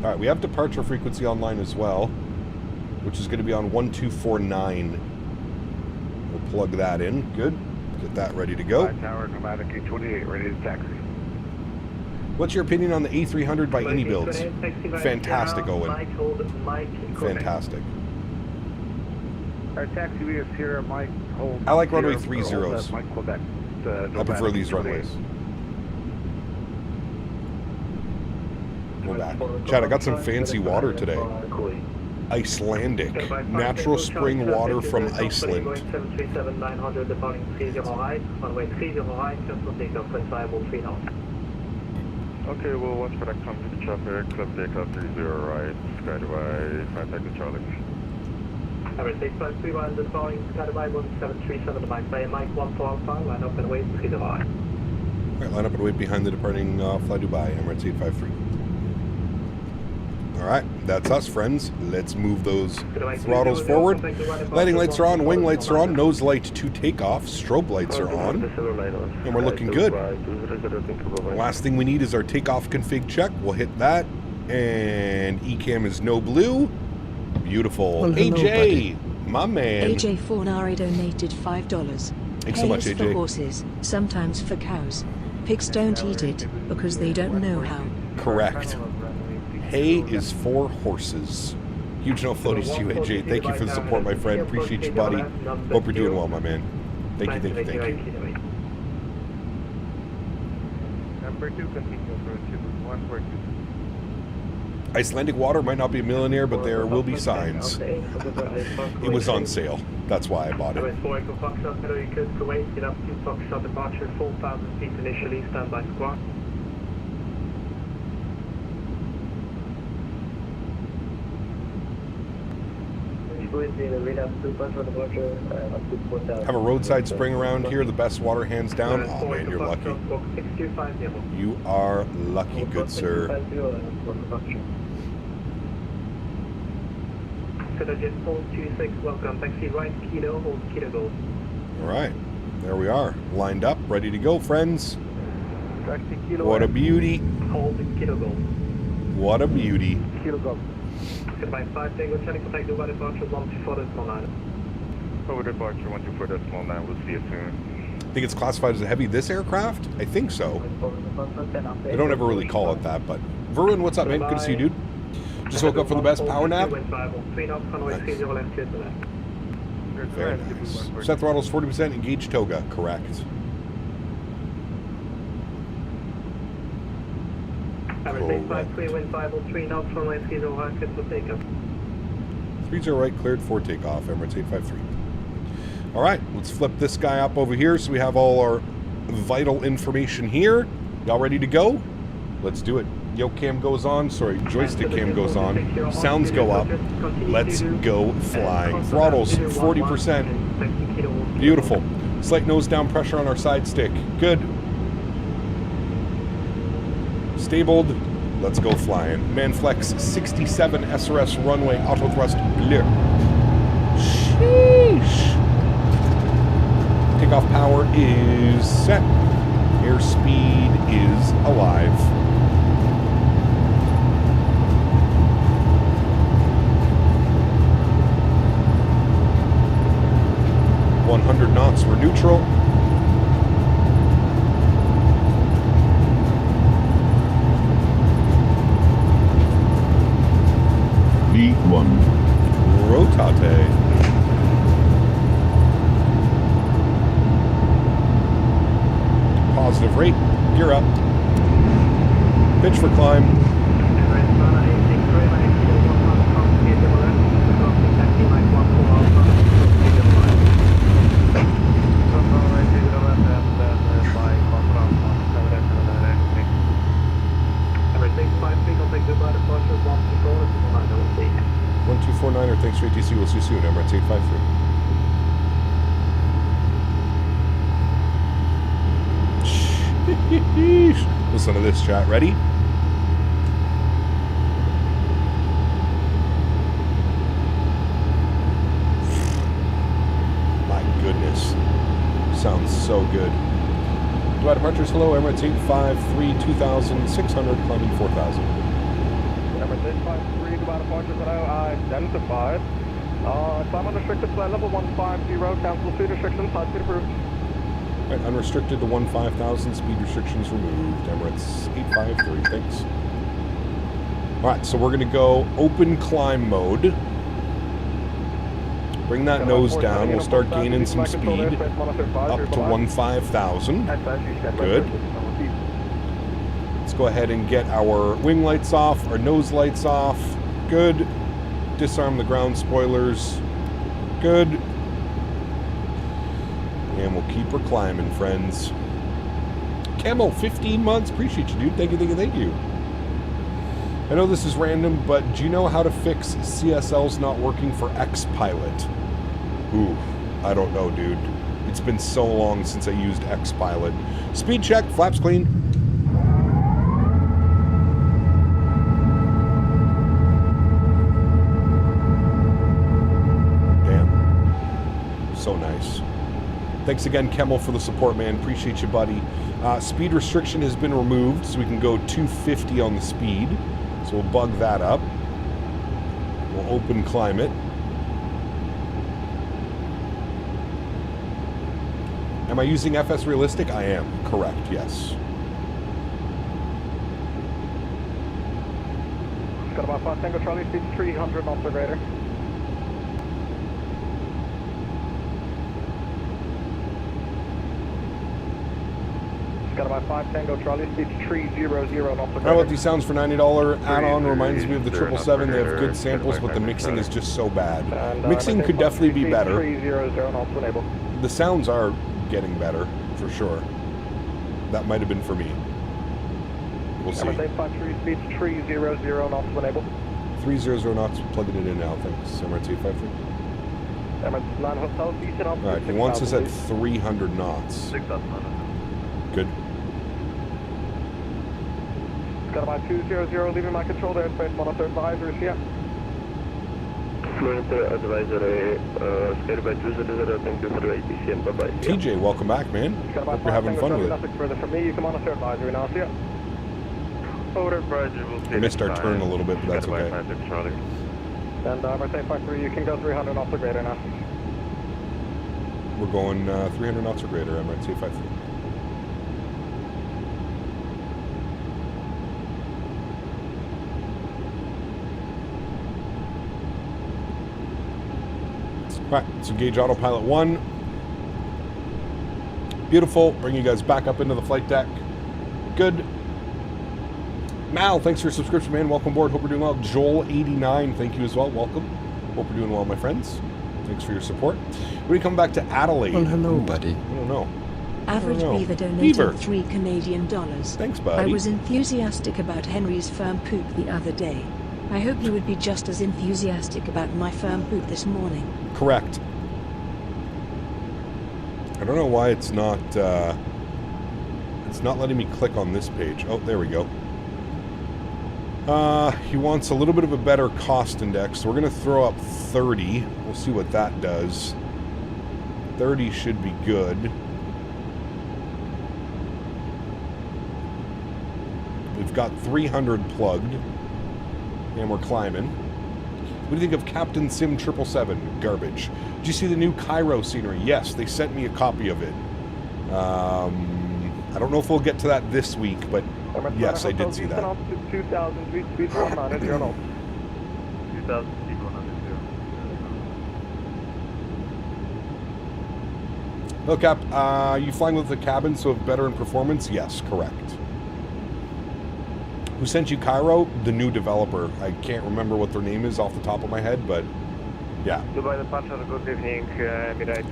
[SPEAKER 2] Alright, we have departure frequency online as well, which is going to be on 1249. We'll plug that in. Good. Get that ready to go.
[SPEAKER 10] Tower, pneumatic 828, ready to taxi.
[SPEAKER 2] What's your opinion on the A300 by iniBuilds? Fantastic, Owen. Fantastic.
[SPEAKER 10] Our taxi is here, Mike.
[SPEAKER 2] I like runway 30s.
[SPEAKER 10] Mike, Quebec.
[SPEAKER 2] I prefer these runways. Go back. Chad, I got some fancy water today. Icelandic. Natural spring water from Iceland.
[SPEAKER 6] Okay,
[SPEAKER 10] well, watch for that come to the chopper, club takeoff 30 right, Skyway, contact the Charlie.
[SPEAKER 6] Emirates 853 the following Skyway 1737 to Mike Bay, Mike 14 line up and wait 3 Dubai.
[SPEAKER 2] Alright, line up and wait behind the departing Fly Dubai, Emirates 853. Alright, that's us, friends. Let's move those throttles forward. Landing lights are on, wing lights are on, nose light to takeoff, strobe lights are on, and we're looking good. Last thing we need is our takeoff config check. We'll hit that, and ECAM is no blue. Beautiful.
[SPEAKER 3] Well, hello,
[SPEAKER 2] AJ,
[SPEAKER 3] buddy.
[SPEAKER 2] my man.
[SPEAKER 3] AJ Fornari donated $5.
[SPEAKER 2] Thanks so much, AJ.
[SPEAKER 3] For horses, sometimes for cows. Pigs don't eat it because they don't know how.
[SPEAKER 2] Correct. Hay is for horses. Huge no floaties to you, AJ. Thank you for the support, my friend. Appreciate you, buddy. Hope you're doing well, my man. Thank you, thank you, thank you.
[SPEAKER 10] Number 2, continue approach 142.
[SPEAKER 2] Icelandic water might not be a millionaire, but there will be signs. It was on sale. That's why I bought it.
[SPEAKER 6] Kuwait, get up to Foxtrot departure, 4,000 feet initially, standby squawk.
[SPEAKER 2] Have a roadside spring around here, the best water hands down. Oh man, you're lucky. You are lucky, good sir.
[SPEAKER 6] Welcome, taxi right, Kilo, hold Kilo Gold.
[SPEAKER 2] Alright, there we are. Lined up, ready to go, friends. What a beauty.
[SPEAKER 6] Hold Kilo Gold.
[SPEAKER 2] What a beauty.
[SPEAKER 10] Kilo Gold.
[SPEAKER 6] Goodbye 5 Tango, Charlie, contact Dubai departure 124.9.
[SPEAKER 10] Over departure 124.9, we'll see you soon.
[SPEAKER 2] I think it's classified as a heavy, this aircraft? I think so. I don't ever really call it that, but... Verwin, what's up, man? Good to see you, dude. Just woke up for the best power nap. Nice. Very nice. Set throttles 40%, engage toga, correct.
[SPEAKER 6] Correct.
[SPEAKER 2] 30 right, cleared for takeoff, Emirates 853. Alright, let's flip this guy up over here so we have all our vital information here. Y'all ready to go? Let's do it. Yo cam goes on, sorry, joystick cam goes on. Sounds go up. Let's go flying. Throttles 40%. Beautiful. Slight nose down pressure on our side stick. Good. Stabled. Let's go flying. Manflex 67 SRS runway auto thrust bleu. Sheesh. Takeoff power is set. Airspeed is alive. .100 knots for neutral.
[SPEAKER 11] V1.
[SPEAKER 2] Rotate. Positive rate. Gear up. Pitch for climb. Niner, thanks for ATC. We'll see you soon. Emirates 853. Listen to this, chat. Ready? My goodness. Sounds so good. Dubai departures, hello. Emirates 853, 2,600, climbing 4,000.
[SPEAKER 10] Emirates 853, Dubai departures, hello. Identified. Climb unrestricted, flight level 150, cancel speed restrictions, high speed approved.
[SPEAKER 2] Right, unrestricted to 15,000, speed restrictions removed. Emirates 853, thanks. Alright, so we're going to go open climb mode. Bring that nose down. We'll start gaining some speed up to 15,000. Good. Let's go ahead and get our wing lights off, our nose lights off. Good. Disarm the ground spoilers. Good. And we'll keep her climbing, friends. Camel, 15 months. Appreciate you, dude. Thank you, thank you, thank you. I know this is random, but do you know how to fix CSLs not working for X-Pilot? Ooh, I don't know, dude. It's been so long since I used X-Pilot. Speed check, flaps clean. Damn. So nice. Thanks again, Kemmel, for the support, man. Appreciate you, buddy. Speed restriction has been removed, so we can go 250 on the speed. So we'll bug that up. We'll open climb it. Am I using FS Realistic? I am. Correct, yes.
[SPEAKER 10] Got about 5 Tango Charlie, speed 300 knots per grader. Got about 5 Tango Charlie, speed 300 knots per grader.
[SPEAKER 2] How about these sounds for $90 add-on? Reminds me of the 777. They have good samples, but the mixing is just so bad. Mixing could definitely be better.
[SPEAKER 10] 300 knots enable.
[SPEAKER 2] The sounds are getting better, for sure. That might have been for me. We'll see.
[SPEAKER 10] Emirates 853, speed 300 knots enable.
[SPEAKER 2] 300 knots, plugging it in now, thanks. Emirates 853.
[SPEAKER 10] Emirates 9 Hotel, decent up.
[SPEAKER 2] Alright, he wants us at 300 knots. Good.
[SPEAKER 10] Got about 200, leaving my control airspace, monitor advisory, yeah.
[SPEAKER 12] Monitor advisory, scared by 200, thank you for the ATC and bye-bye.
[SPEAKER 2] TJ, welcome back, man. Hope you're having fun with it.
[SPEAKER 10] Nothing further from me, you can monitor advisory now, see ya.
[SPEAKER 12] Over advisory, we'll see.
[SPEAKER 2] I missed our turn a little bit, but that's okay.
[SPEAKER 10] And Emirates 853, you can go 300 knots or greater now.
[SPEAKER 2] We're going 300 knots or greater, Emirates 853. Alright, so engage autopilot 1. Beautiful. Bring you guys back up into the flight deck. Good. Mal, thanks for your subscription, man. Welcome aboard. Hope you're doing well. Joel89, thank you as well. Welcome. Hope you're doing well, my friends. Thanks for your support. We're coming back to Adelaide.
[SPEAKER 13] Well, hello, buddy.
[SPEAKER 2] I don't know.
[SPEAKER 3] Average Beaver donated
[SPEAKER 2] Beaver.
[SPEAKER 3] $3 Canadian.
[SPEAKER 2] Thanks, buddy.
[SPEAKER 3] I was enthusiastic about Henry's firm poop the other day. I hope you would be just as enthusiastic about my firm poop this morning.
[SPEAKER 2] Correct. I don't know why it's not letting me click on this page. Oh, there we go. He wants a little bit of a better cost index, so we're going to throw up 30. We'll see what that does. 30 should be good. We've got 300 plugged, and we're climbing. What do you think of Captain Sim 777? Garbage. Did you see the new Cairo scenery? Yes, they sent me a copy of it. I don't know if we'll get to that this week, but yes, I did see that.
[SPEAKER 10] 2,000 feet, speed 190, you're on.
[SPEAKER 6] 2,000 feet, 190.
[SPEAKER 2] Look, Cap, you flying with the cabin, so better in performance? Yes, correct. Who sent you Cairo? The new developer. I can't remember what their name is off the top of my head, but yeah.
[SPEAKER 6] Dubai departure, good evening.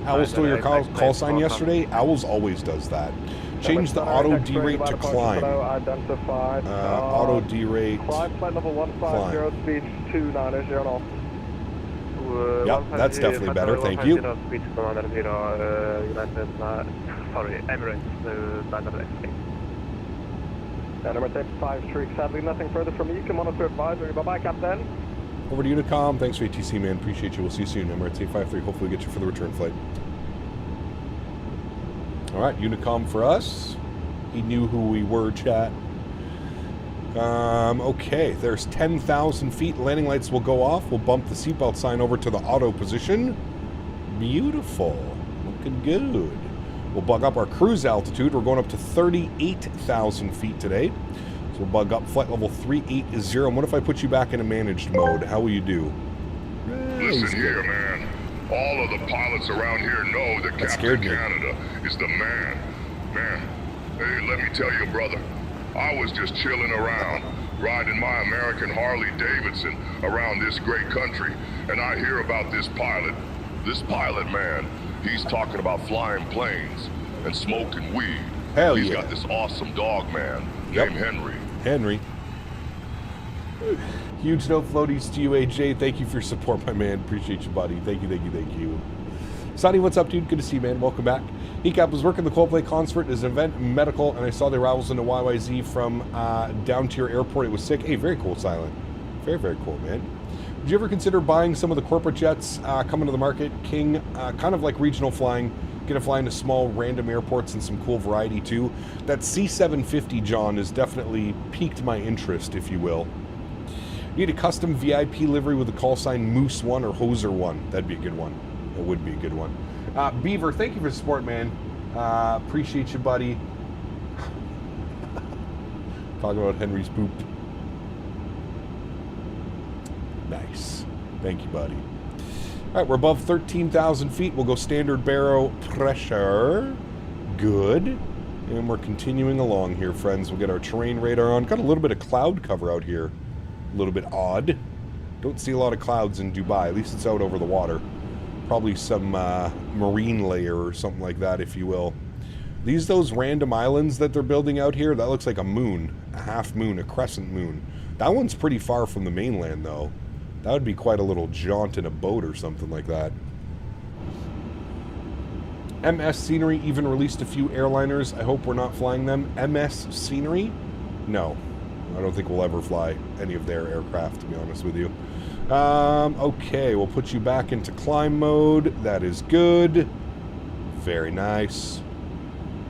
[SPEAKER 2] Owl stole your call sign yesterday? Owls always does that. Change the auto derate to climb. Auto derate.
[SPEAKER 10] Climb, flight level 150, speed 290, you're on.
[SPEAKER 2] Yep, that's definitely better, thank you.
[SPEAKER 6] Speed Commander 0, United, Emirates,
[SPEAKER 10] Emirates 5 streak, sadly nothing further from you. You can monitor advisory. Bye-bye, Captain.
[SPEAKER 2] Over to Unicom. Thanks for ATC, man. Appreciate you. We'll see you soon. Emirates 853. Hopefully get you for the return flight. All right, Unicom for us. He knew who we were, chat. Okay, there's 10,000 feet. Landing lights will go off. We'll bump the seatbelt sign over to the auto position. Beautiful. Looking good. We'll bug up our cruise altitude. We're going up to 38,000 feet today. So we'll bug up flight level 380. And what if I put you back in a managed mode? How will you do?
[SPEAKER 13] Listen here, man. All of the pilots around here know that Captain Canada is the man. Man, hey, let me tell you, brother. I was just chilling around, riding my American Harley Davidson around this great country, and I hear about this pilot. This pilot, man, he's talking about flying planes and smoking weed.
[SPEAKER 2] Hell yeah.
[SPEAKER 13] He's got this awesome dog, man, named Henry.
[SPEAKER 2] Henry. Huge no floaties to you, AJ. Thank you for your support, my man. Appreciate you, buddy. Thank you, thank you, thank you. Sonny, what's up, dude? Good to see you, man. Welcome back. ECAP was working the Coldplay concert as an event medical, and I saw the arrivals into YYZ from down to your airport. It was sick. Hey, very cool, Silent. Very, very cool, man. Did you ever consider buying some of the corporate jets coming to the market? King, kind of like regional flying. Get to fly into small random airports and some cool variety too. That C-750, John, has definitely piqued my interest, if you will. Need a custom VIP livery with a call sign Moose 1 or Hoser 1. That'd be a good one. That would be a good one. Beaver, thank you for the support, man. Appreciate you, buddy. Talking about Henry's poop. Nice. Thank you, buddy. All right, we're above 13,000 feet. We'll go standard barrow pressure. Good. And we're continuing along here, friends. We'll get our terrain radar on. Got a little bit of cloud cover out here. A little bit odd. Don't see a lot of clouds in Dubai. At least it's out over the water. Probably some marine layer or something like that, if you will. Those random islands that they're building out here, that looks like a moon. A half moon, a crescent moon. That one's pretty far from the mainland, though. That would be quite a little jaunt in a boat or something like that. MS Scenery even released a few airliners. I hope we're not flying them. MS Scenery? No. I don't think we'll ever fly any of their aircraft, to be honest with you. Okay, we'll put you back into climb mode. That is good. Very nice.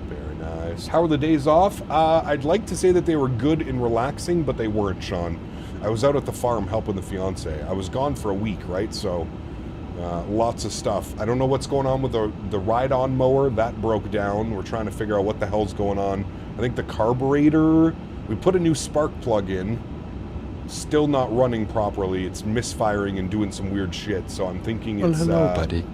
[SPEAKER 2] Very nice. How were the days off? I'd like to say that they were good and relaxing, but they weren't, Sean. I was out at the farm helping the fiance. I was gone for a week, right? So, lots of stuff. I don't know what's going on with the ride-on mower. That broke down. We're trying to figure out what the hell's going on. I think the carburetor... We put a new spark plug in. Still not running properly. It's misfiring and doing some weird shit. So I'm thinking it's...
[SPEAKER 14] hello, buddy.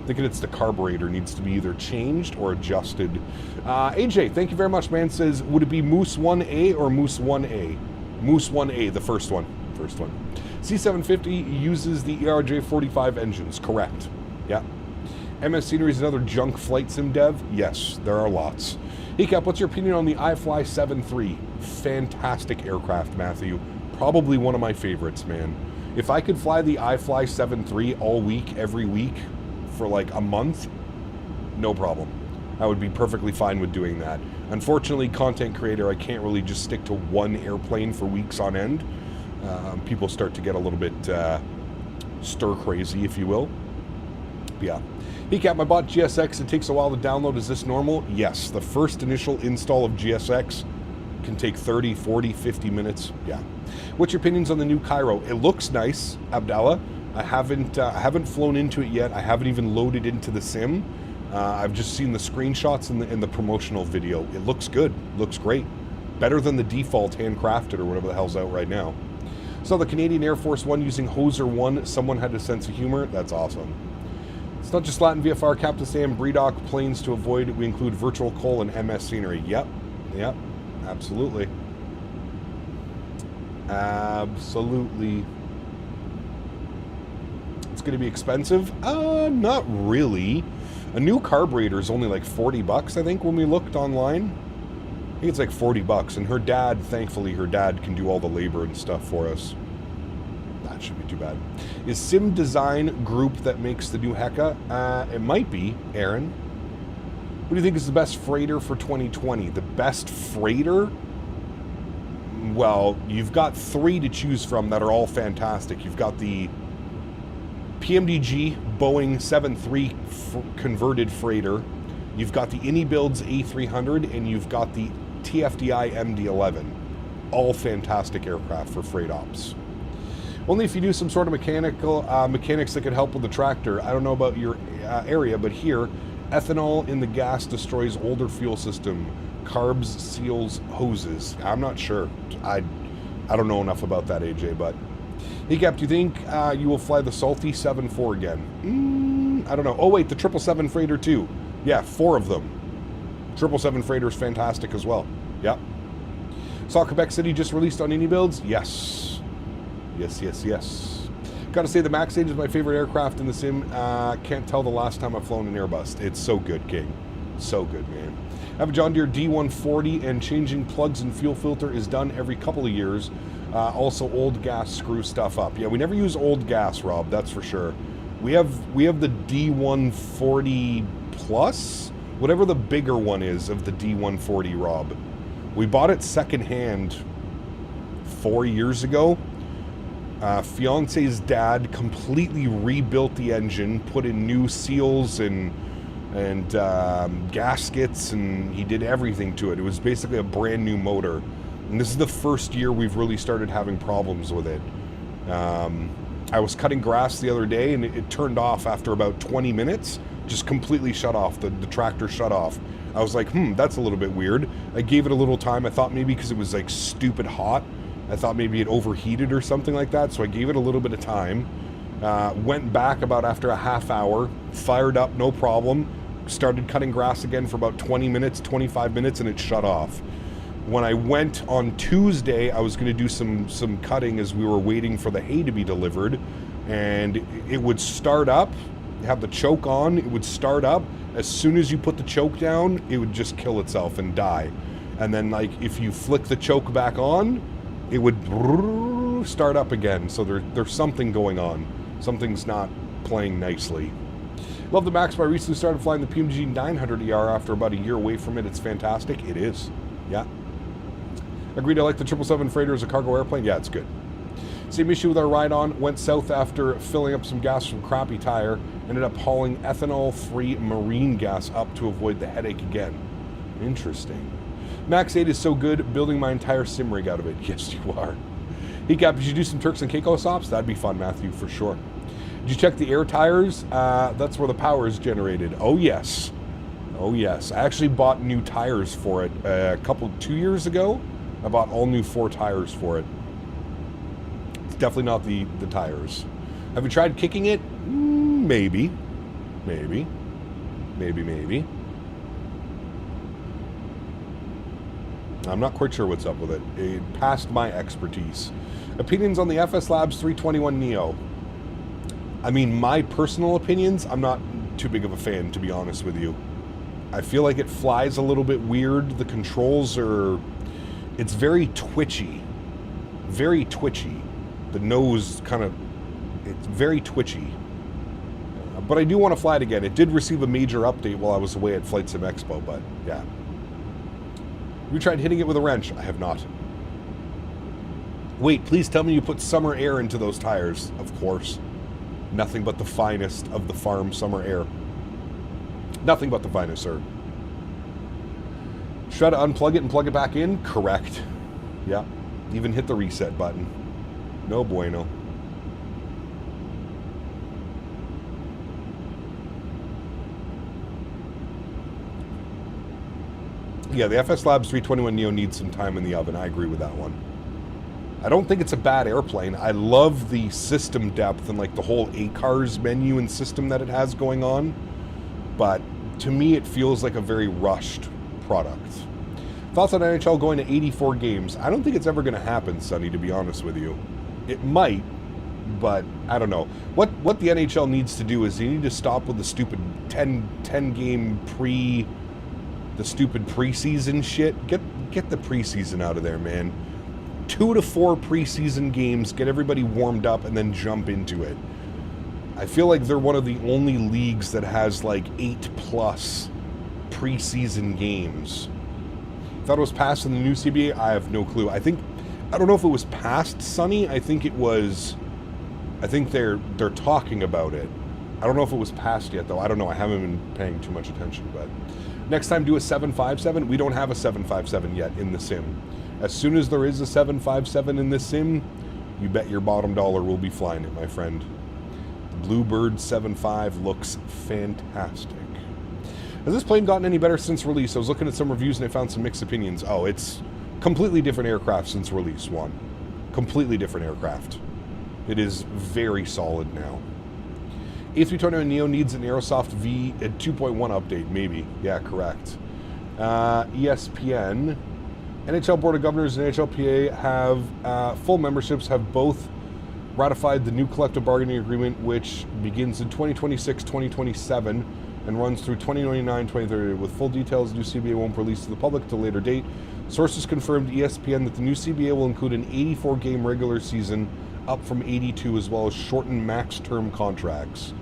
[SPEAKER 2] Thinking it's the carburetor needs to be either changed or adjusted. AJ, thank you very much, man. Says, would it be Moose 1A or Moose 1A? Moose 1A, the first one. First one. C-750 uses the ERJ-45 engines. Correct. Yeah. MS Scenery is another junk flight sim dev? Yes, there are lots. Hey, Cap, what's your opinion on the iFly 7.3? Fantastic aircraft, Matthew. Probably one of my favorites, man. If I could fly the iFly 7.3 all week, every week, for like a month, no problem. I would be perfectly fine with doing that. Unfortunately, content creator, I can't really just stick to one airplane for weeks on end. People start to get a little bit stir crazy, if you will. But yeah. Hey Cap, I bought GSX. It takes a while to download. Is this normal? Yes. The first initial install of GSX can take 30, 40, 50 minutes. Yeah. What's your opinions on the new Cairo? It looks nice, Abdallah. I haven't flown into it yet. I haven't even loaded into the sim. I've just seen the screenshots in the promotional video. It looks good. Looks great. Better than the default handcrafted or whatever the hell's out right now. So the Canadian Air Force One using Hoser 1. Someone had a sense of humor. That's awesome. It's not just Latin VFR, Captain Sam, Bredoc planes to avoid. We include virtual coal and MS scenery. Yep. Yep. Absolutely. Absolutely. It's going to be expensive? Not really. A new carburetor is only like 40 bucks, I think, when we looked online. I think it's like 40 bucks. And her dad, thankfully, her dad can do all the labor and stuff for us. That shouldn't be too bad. Is Sim Design group that makes the new Heka? It might be, Erin. What do you think is the best freighter for 2020? The best freighter? Well, you've got 3 to choose from that are all fantastic. You've got the PMDG Boeing 737 converted freighter. You've got the iniBuilds A300, and you've got the TFDI MD-11. All fantastic aircraft for freight ops. Only if you do some sort of mechanics that could help with the tractor. I don't know about your area, but here, ethanol in the gas destroys older fuel system. Carbs seals hoses. I'm not sure. I don't know enough about that, AJ, but... Hey, Cap, do you think you will fly the Salty 7-4 again? I don't know. Oh, wait, the 777 freighter, too. Yeah, 4 of them. 777 freighter is fantastic as well. Yep. Saw Quebec City just released on iniBuilds? Yes. Yes, yes, yes. Gotta say, the Max 8 is my favorite aircraft in the sim. Can't tell the last time I've flown an Airbus. It's so good, King. So good, man. I have a John Deere D140, and changing plugs and fuel filter is done every couple of years. Also, old gas screws stuff up. Yeah, we never use old gas, Rob, that's for sure. We have the D140 Plus, whatever the bigger one is of the D140, Rob. We bought it secondhand 4 years ago. Fiance's dad completely rebuilt the engine, put in new seals and gaskets, and he did everything to it. It was basically a brand new motor. And this is the first year we've really started having problems with it. I was cutting grass the other day, and it turned off after about 20 minutes. Just completely shut off. The tractor shut off. I was like, that's a little bit weird. I gave it a little time. I thought maybe because it was like stupid hot. I thought maybe it overheated or something like that. So I gave it a little bit of time. Went back about after a half hour. Fired up, no problem. Started cutting grass again for about 20 minutes, 25 minutes, and it shut off. When I went on Tuesday, I was going to do some cutting as we were waiting for the hay to be delivered, and it would start up, have the choke on, it would start up. As soon as you put the choke down, it would just kill itself and die. And then, like, if you flick the choke back on, it would start up again. So there's something going on. Something's not playing nicely. Love the Max, but I recently started flying the PMG 900ER after about a year away from it. It's fantastic. It is. Yeah. Agreed, I like the 777 freighter as a cargo airplane. Yeah, it's good. Same issue with our ride-on. Went south after filling up some gas from crappy tire. Ended up hauling ethanol-free marine gas up to avoid the headache again. Interesting. Max 8 is so good, building my entire sim rig out of it. Yes, you are. Hey, Cap, did you do some Turks and Caicos ops? That'd be fun, Matthew, for sure. Did you check the air tires? That's where the power is generated. Oh, yes. Oh, yes. I actually bought new tires for it 2 years ago. I bought all new 4 tires for it. It's definitely not the tires. Have you tried kicking it? Maybe. Maybe. Maybe. I'm not quite sure what's up with it. It passed my expertise. Opinions on the FS Labs 321 Neo. I mean, my personal opinions, I'm not too big of a fan, to be honest with you. I feel like it flies a little bit weird. The controls are... It's very twitchy. Very twitchy. The nose kind of... It's very twitchy. But I do want to fly it again. It did receive a major update while I was away at Flight Sim Expo, but yeah. Have you tried hitting it with a wrench? I have not. Wait, please tell me you put summer air into those tires. Of course. Nothing but the finest of the farm summer air. Nothing but the finest, sir. Try to unplug it and plug it back in? Correct. Yeah. Even hit the reset button. No bueno. Yeah, the FS Labs 321 Neo needs some time in the oven. I agree with that one. I don't think it's a bad airplane. I love the system depth and like the whole ACARS menu and system that it has going on. But to me, it feels like a very rushed product. Thoughts on NHL going to 84 games? I don't think it's ever going to happen, Sonny, to be honest with you. It might, but I don't know. What the NHL needs to do is they need to stop with the stupid 10 game the stupid preseason shit. Get the preseason out of there, man. 2 to 4 preseason games, get everybody warmed up, and then jump into it. I feel like they're one of the only leagues that has like 8+ preseason games. Thought it was passed in the new CBA? I have no clue. I don't know if it was passed, Sonny. I think they're talking about it. I don't know if it was passed yet, though. I don't know. I haven't been paying too much attention, but next time do a 757. We don't have a 757 yet in the sim. As soon as there is a 757 in this sim, you bet your bottom dollar we'll be flying it, my friend. The Bluebird 75 looks fantastic. Has this plane gotten any better since release? I was looking at some reviews and I found some mixed opinions. Oh, it's completely different aircraft since release 1. Completely different aircraft. It is very solid now. A320 Neo needs an Aerosoft V at 2.1 update, maybe. Yeah, correct. ESPN. NHL Board of Governors and NHLPA have full memberships have both ratified the new collective bargaining agreement, which begins in 2026-2027 and runs through 2029-2030. With full details, the new CBA won't be released to the public at a later date. Sources confirmed to ESPN that the new CBA will include an 84-game regular season, up from 82, as well as shortened max-term contracts.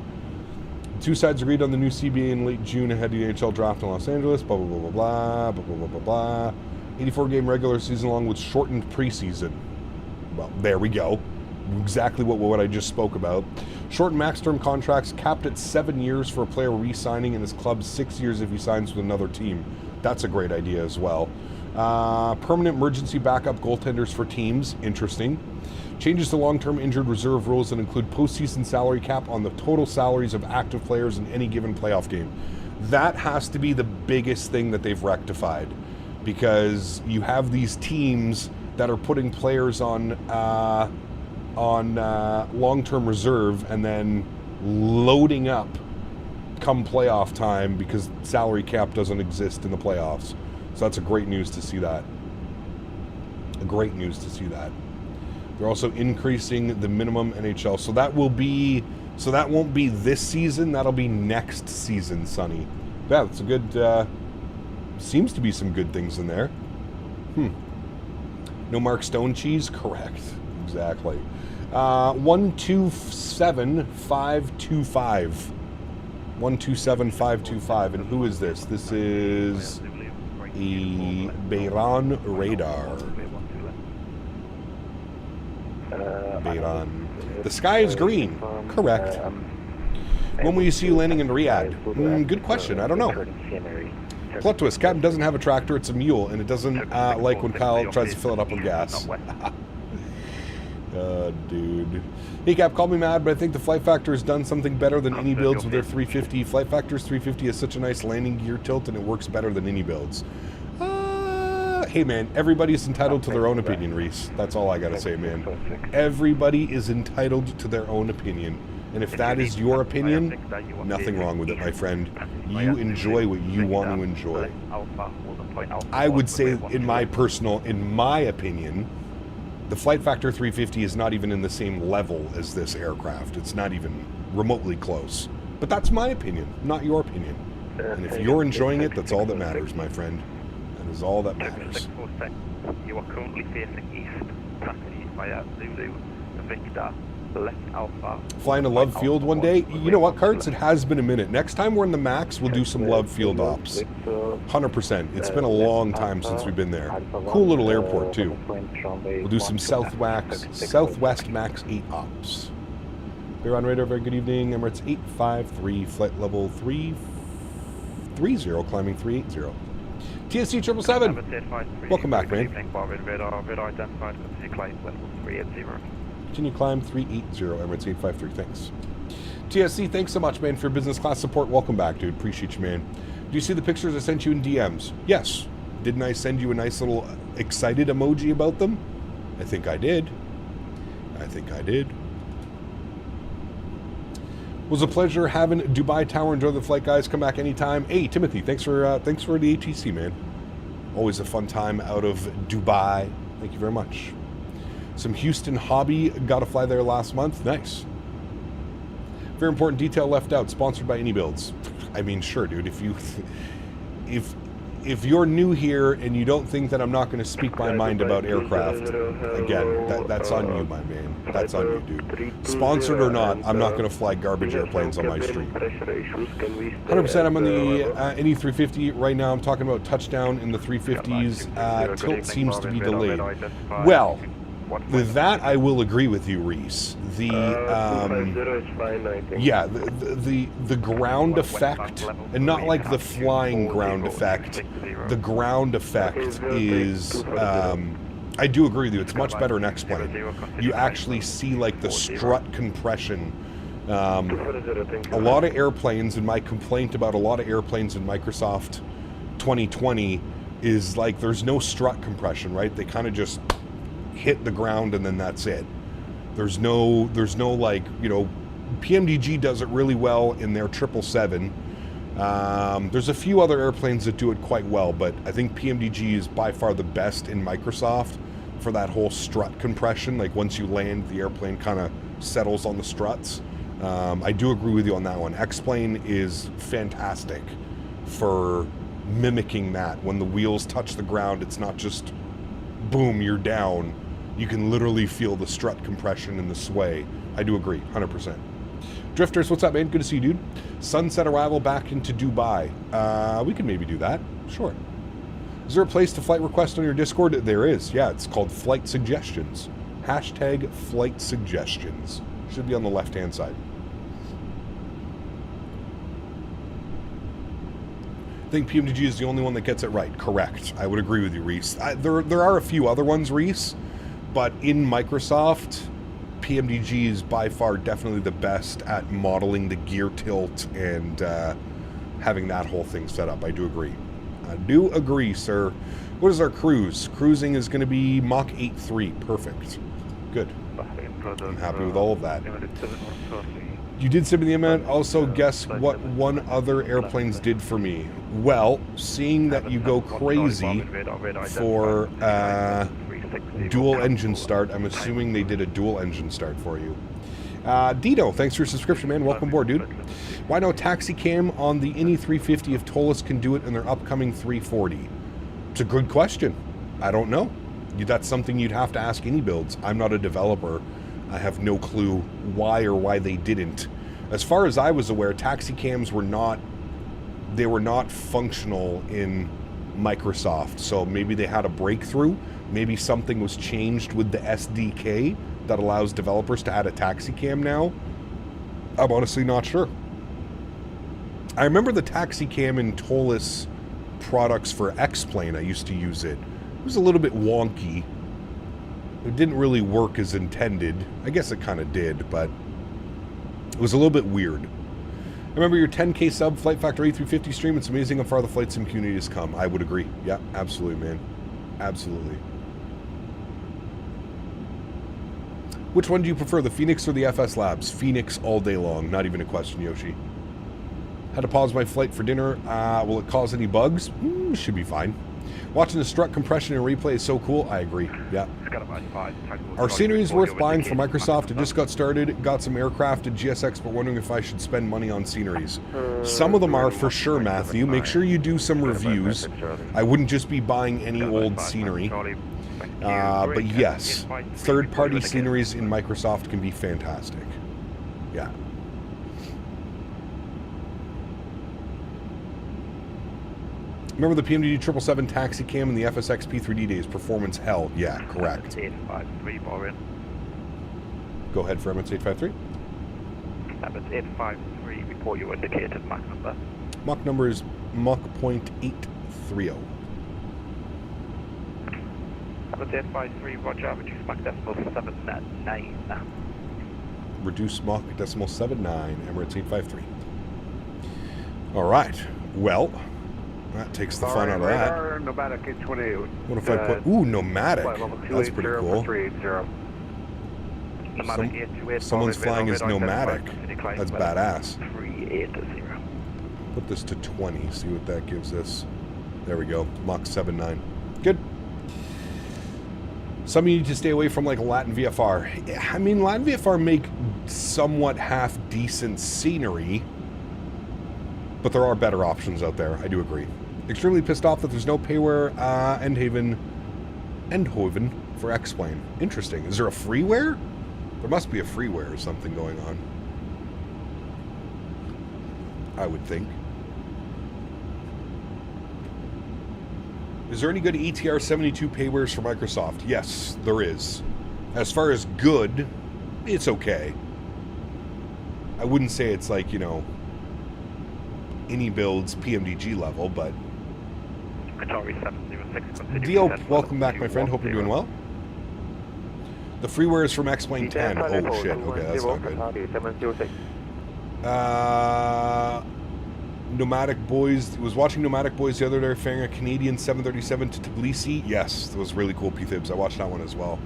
[SPEAKER 2] The two sides agreed on the new CBA in late June ahead of the NHL draft in Los Angeles. Blah, blah, blah, blah, blah, blah, blah, blah, blah. 84-game regular season along with shortened preseason. Well, there we go. Exactly what I just spoke about. Shortened max-term contracts capped at 7 years for a player re-signing in his club, 6 years if he signs with another team. That's a great idea as well. Permanent emergency backup goaltenders for teams. Interesting. Changes to long-term injured reserve rules that include postseason salary cap on the total salaries of active players in any given playoff game. That has to be the biggest thing that they've rectified, because you have these teams that are putting players on long-term reserve and then loading up come playoff time because salary cap doesn't exist in the playoffs. So that's a great news to see that. Great news to see that. They're also increasing the minimum NHL. So that won't be this season. That'll be next season, Sonny. Yeah, that's a good, seems to be some good things in there. No Mark Stone cheese? Correct. Exactly. 127525. 127525. And who is this? This is a Bayron radar. Bayron. The sky is green. Correct. When will you see you landing in Riyadh? Good question. I don't know. Plot twist. Captain doesn't have a tractor. It's a mule, and it doesn't like when Kyle tries to fill it up with gas. Dude. Hey, Cap, call me mad, but I think the Flight Factor has done something better than iniBuilds with their 350. Flight Factor's 350 has such a nice landing gear tilt, and it works better than iniBuilds. Hey, man, everybody's entitled to their own opinion, Reese. That's all I gotta say, man. Everybody is entitled to their own opinion. And if that is your opinion, nothing wrong with it, my friend. You enjoy what you want to enjoy. I would say, in my opinion, the Flight Factor 350 is not even in the same level as this aircraft. It's not even remotely close. But that's my opinion, not your opinion. And if you're enjoying it, that's all that matters, my friend. That is all that matters.
[SPEAKER 14] You are currently facing east, taxi via Zulu, Victor, left Alpha.
[SPEAKER 2] Flying to Love Field one day? You know what, Karts? It has been a minute. Next time we're in the MAX, we'll do some Love Field ops. 100%. It's been a long time since we've been there. Cool little airport, too. We'll do some Southwest MAX 8 ops. We're on radar. Very good evening. Emirates 853, flight level 3. 30, climbing 380. TSC 777. Welcome back, man. Continue climb 380, Emirates 853. Thanks. TSC, thanks so much, man, for your business class support. Welcome back, dude. Appreciate you, man. Do you see the pictures I sent you in DMs? Yes. Didn't I send you a nice little excited emoji about them? I think I did. Was a pleasure having Dubai Tower. Enjoy the flight, guys. Come back anytime. Hey, Timothy, thanks for the ATC, man. Always a fun time out of Dubai. Thank you very much. Some Houston hobby. Got to fly there last month. Nice. Very important detail left out. Sponsored by iniBuilds. I mean, sure, dude. If you're new here and you don't think that I'm not going to speak my mind about aircraft, again, that's on you, my man. That's on you, dude. Sponsored or not, I'm not going to fly garbage airplanes on my street. 100%, I'm on the A350 right now. I'm talking about touchdown in the 350s. Tilt seems to be delayed. Well, with that, I will agree with you, Reese. The ground effect, and not like the flying ground effect. The ground effect is, I do agree with you. It's much better in X-Plane. You actually see like the strut compression. A lot of airplanes, and my complaint about a lot of airplanes in Microsoft 2020 is like there's no strut compression, right? They kind of just hit the ground and then that's it. There's no like, you know, PMDG does it really well in their 777. There's a few other airplanes that do it quite well, but I think PMDG is by far the best in Microsoft for that whole strut compression. Like once you land, the airplane kind of settles on the struts. I do agree with you on that one. X-Plane is fantastic for mimicking that. When the wheels touch the ground, it's not just boom, you're down. You can literally feel the strut compression and the sway. I do agree, 100%. Drifters, what's up, man? Good to see you, dude. Sunset arrival back into Dubai. We could maybe do that. Sure. Is there a place to flight request on your Discord? There is. Yeah, it's called Flight Suggestions. Hashtag Flight Suggestions. Should be on the left-hand side. I think PMDG is the only one that gets it right. Correct. I would agree with you, Reese. There are a few other ones, Reese, but in Microsoft, PMDG is by far definitely the best at modeling the gear tilt and having that whole thing set up. I do agree. I do agree, sir. What is our cruise? Cruising is going to be Mach 8.3. Perfect. Good. I'm happy with all of that. You did send me the amount. Also, guess what one other airplanes did for me? Well, seeing that you go crazy for dual engine start, I'm assuming they did a dual engine start for you. Dino, thanks for your subscription, man. Welcome aboard, dude. Why no taxi cam on the iniDuilds if Tolis can do it in their upcoming 340? It's a good question. I don't know. That's something you'd have to ask iniBuilds. I'm not a developer. I have no clue why they didn't. As far as I was aware, taxi cams were not functional in Microsoft. So maybe they had a breakthrough. Maybe something was changed with the SDK that allows developers to add a taxi cam now. I'm honestly not sure. I remember the taxi cam in Tolis products for X-Plane. I used to use it. It was a little bit wonky. It didn't really work as intended. I guess it kind of did, but it was a little bit weird. I remember your 10K sub Flight Factor A350 stream. It's amazing how far the flight sim community has come. I would agree. Yeah, absolutely, man. Absolutely. Which one do you prefer, the Phoenix or the FS Labs? Phoenix all day long. Not even a question, Yoshi. Had to pause my flight for dinner. Will it cause any bugs? Should be fine. Watching the strut compression and replay is so cool. I agree. Yeah. Our scenery is worth buying for Microsoft. It just got started. Got some aircraft at GSX, but wondering if I should spend money on sceneries. Some of them are for sure, Matthew. Make sure you do some reviews. I wouldn't just be buying any old scenery. But yes, third-party sceneries in Microsoft can be fantastic. Yeah. Remember the PMDG 777 taxi cam in the FSX P3D days? Performance hell. Yeah, correct. Go ahead for Emirates 853.
[SPEAKER 14] Emirates 853, report your indicated Mach number.
[SPEAKER 2] Mach number is Mach 0.830.
[SPEAKER 14] Emirates 853, roger, reduce Mach decimal 79.
[SPEAKER 2] Reduce Mach decimal 79, Emirates 853. All right, well, that takes the fun out of that.
[SPEAKER 10] Nomadic 828.
[SPEAKER 2] What if I put, ooh, nomadic, that's pretty cool. Someone's flying as nomadic, that's badass.
[SPEAKER 14] 380.
[SPEAKER 2] Put this to 20, see what that gives us. There we go, Mach 79. Good. Some of you need to stay away from like Latin VFR. I mean, Latin VFR make somewhat half-decent scenery, but there are better options out there, I do agree. Extremely pissed off that there's no payware Endhoven for X-Plane. Interesting. Is there a freeware? There must be a freeware or something going on. I would think. Is there any good ETR 72 paywares for Microsoft? Yes, there is. As far as good, it's okay. I wouldn't say it's like, you know, iniBuilds PMDG level, but... Dio, welcome back, my friend. Hope you're doing well. The freeware is from X-Plane 10. Oh, shit. Okay, that's not good. Nomadic Boys. Was watching Nomadic Boys the other day, flying a Canadian 737 to Tbilisi. Yes, that was really cool, P-Thibs. I watched that one as well.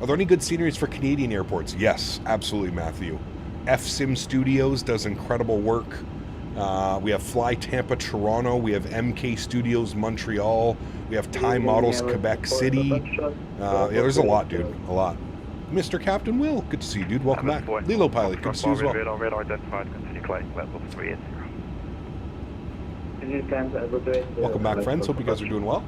[SPEAKER 2] Are there any good sceneries for Canadian airports? Yes, absolutely, Matthew. FSim Studios does incredible work. We have Fly Tampa, Toronto. We have MK Studios, Montreal. We have Thai Models, Quebec City. Yeah, there's a lot, dude. A lot. Mr. Captain Will, good to see you, dude. Welcome back. Lilo Pilot, good to see you as well. Welcome back, friends. Hope you guys are doing well.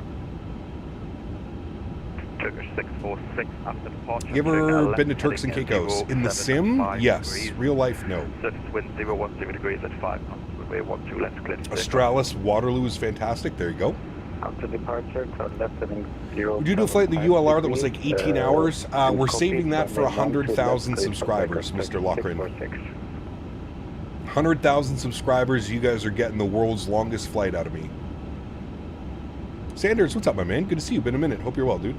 [SPEAKER 2] You ever been to Turks and Caicos? In the sim? Yes. Real life, no. Australis, Waterloo is fantastic. There you go.
[SPEAKER 10] After departure,
[SPEAKER 2] Would you do a flight in the ULR that was like 18 hours? We're saving that for 100,000 subscribers, Mr. Lochran. 100,000 subscribers, you guys are getting the world's longest flight out of me. Sanders, what's up, my man? Good to see you. Been a minute. Hope you're well, dude.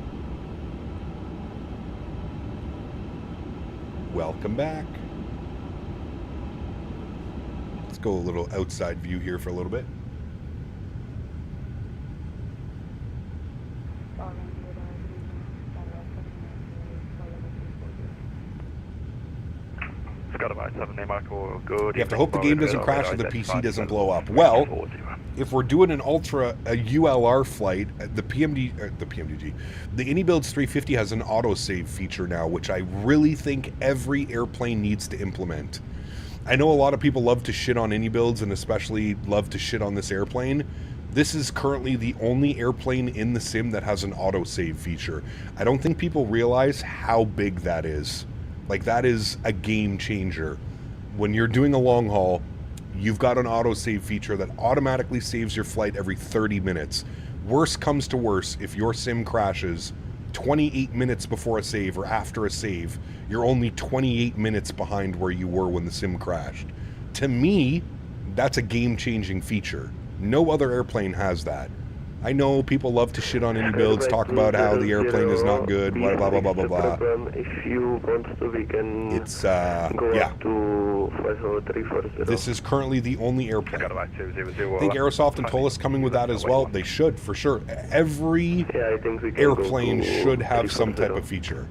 [SPEAKER 2] Welcome back. Let's go a little outside view here for a little bit. You have to hope the game doesn't crash or the PC doesn't blow up. Well, if we're doing a ULR flight, the iniBuilds 350 has an autosave feature now, which I really think every airplane needs to implement. I know a lot of people love to shit on iniBuilds and especially love to shit on this airplane. This is currently the only airplane in the sim that has an autosave feature. I don't think people realize how big that is. Like, that is a game changer. When you're doing a long haul, you've got an autosave feature that automatically saves your flight every 30 minutes. Worst comes to worst, if your sim crashes 28 minutes before a save or after a save, you're only 28 minutes behind where you were when the sim crashed. To me, that's a game-changing feature. No other airplane has that. I know people love to shit on iniBuilds, talk about how the airplane is not good, blah, blah, blah, blah, blah, blah.
[SPEAKER 12] If you want to, we can
[SPEAKER 2] it's,
[SPEAKER 12] go
[SPEAKER 2] yeah.
[SPEAKER 12] up to 50340.
[SPEAKER 2] This is currently the only airplane. I think Aerosoft and Tolis coming with that as well. They should, for sure. Every airplane should have some type of feature.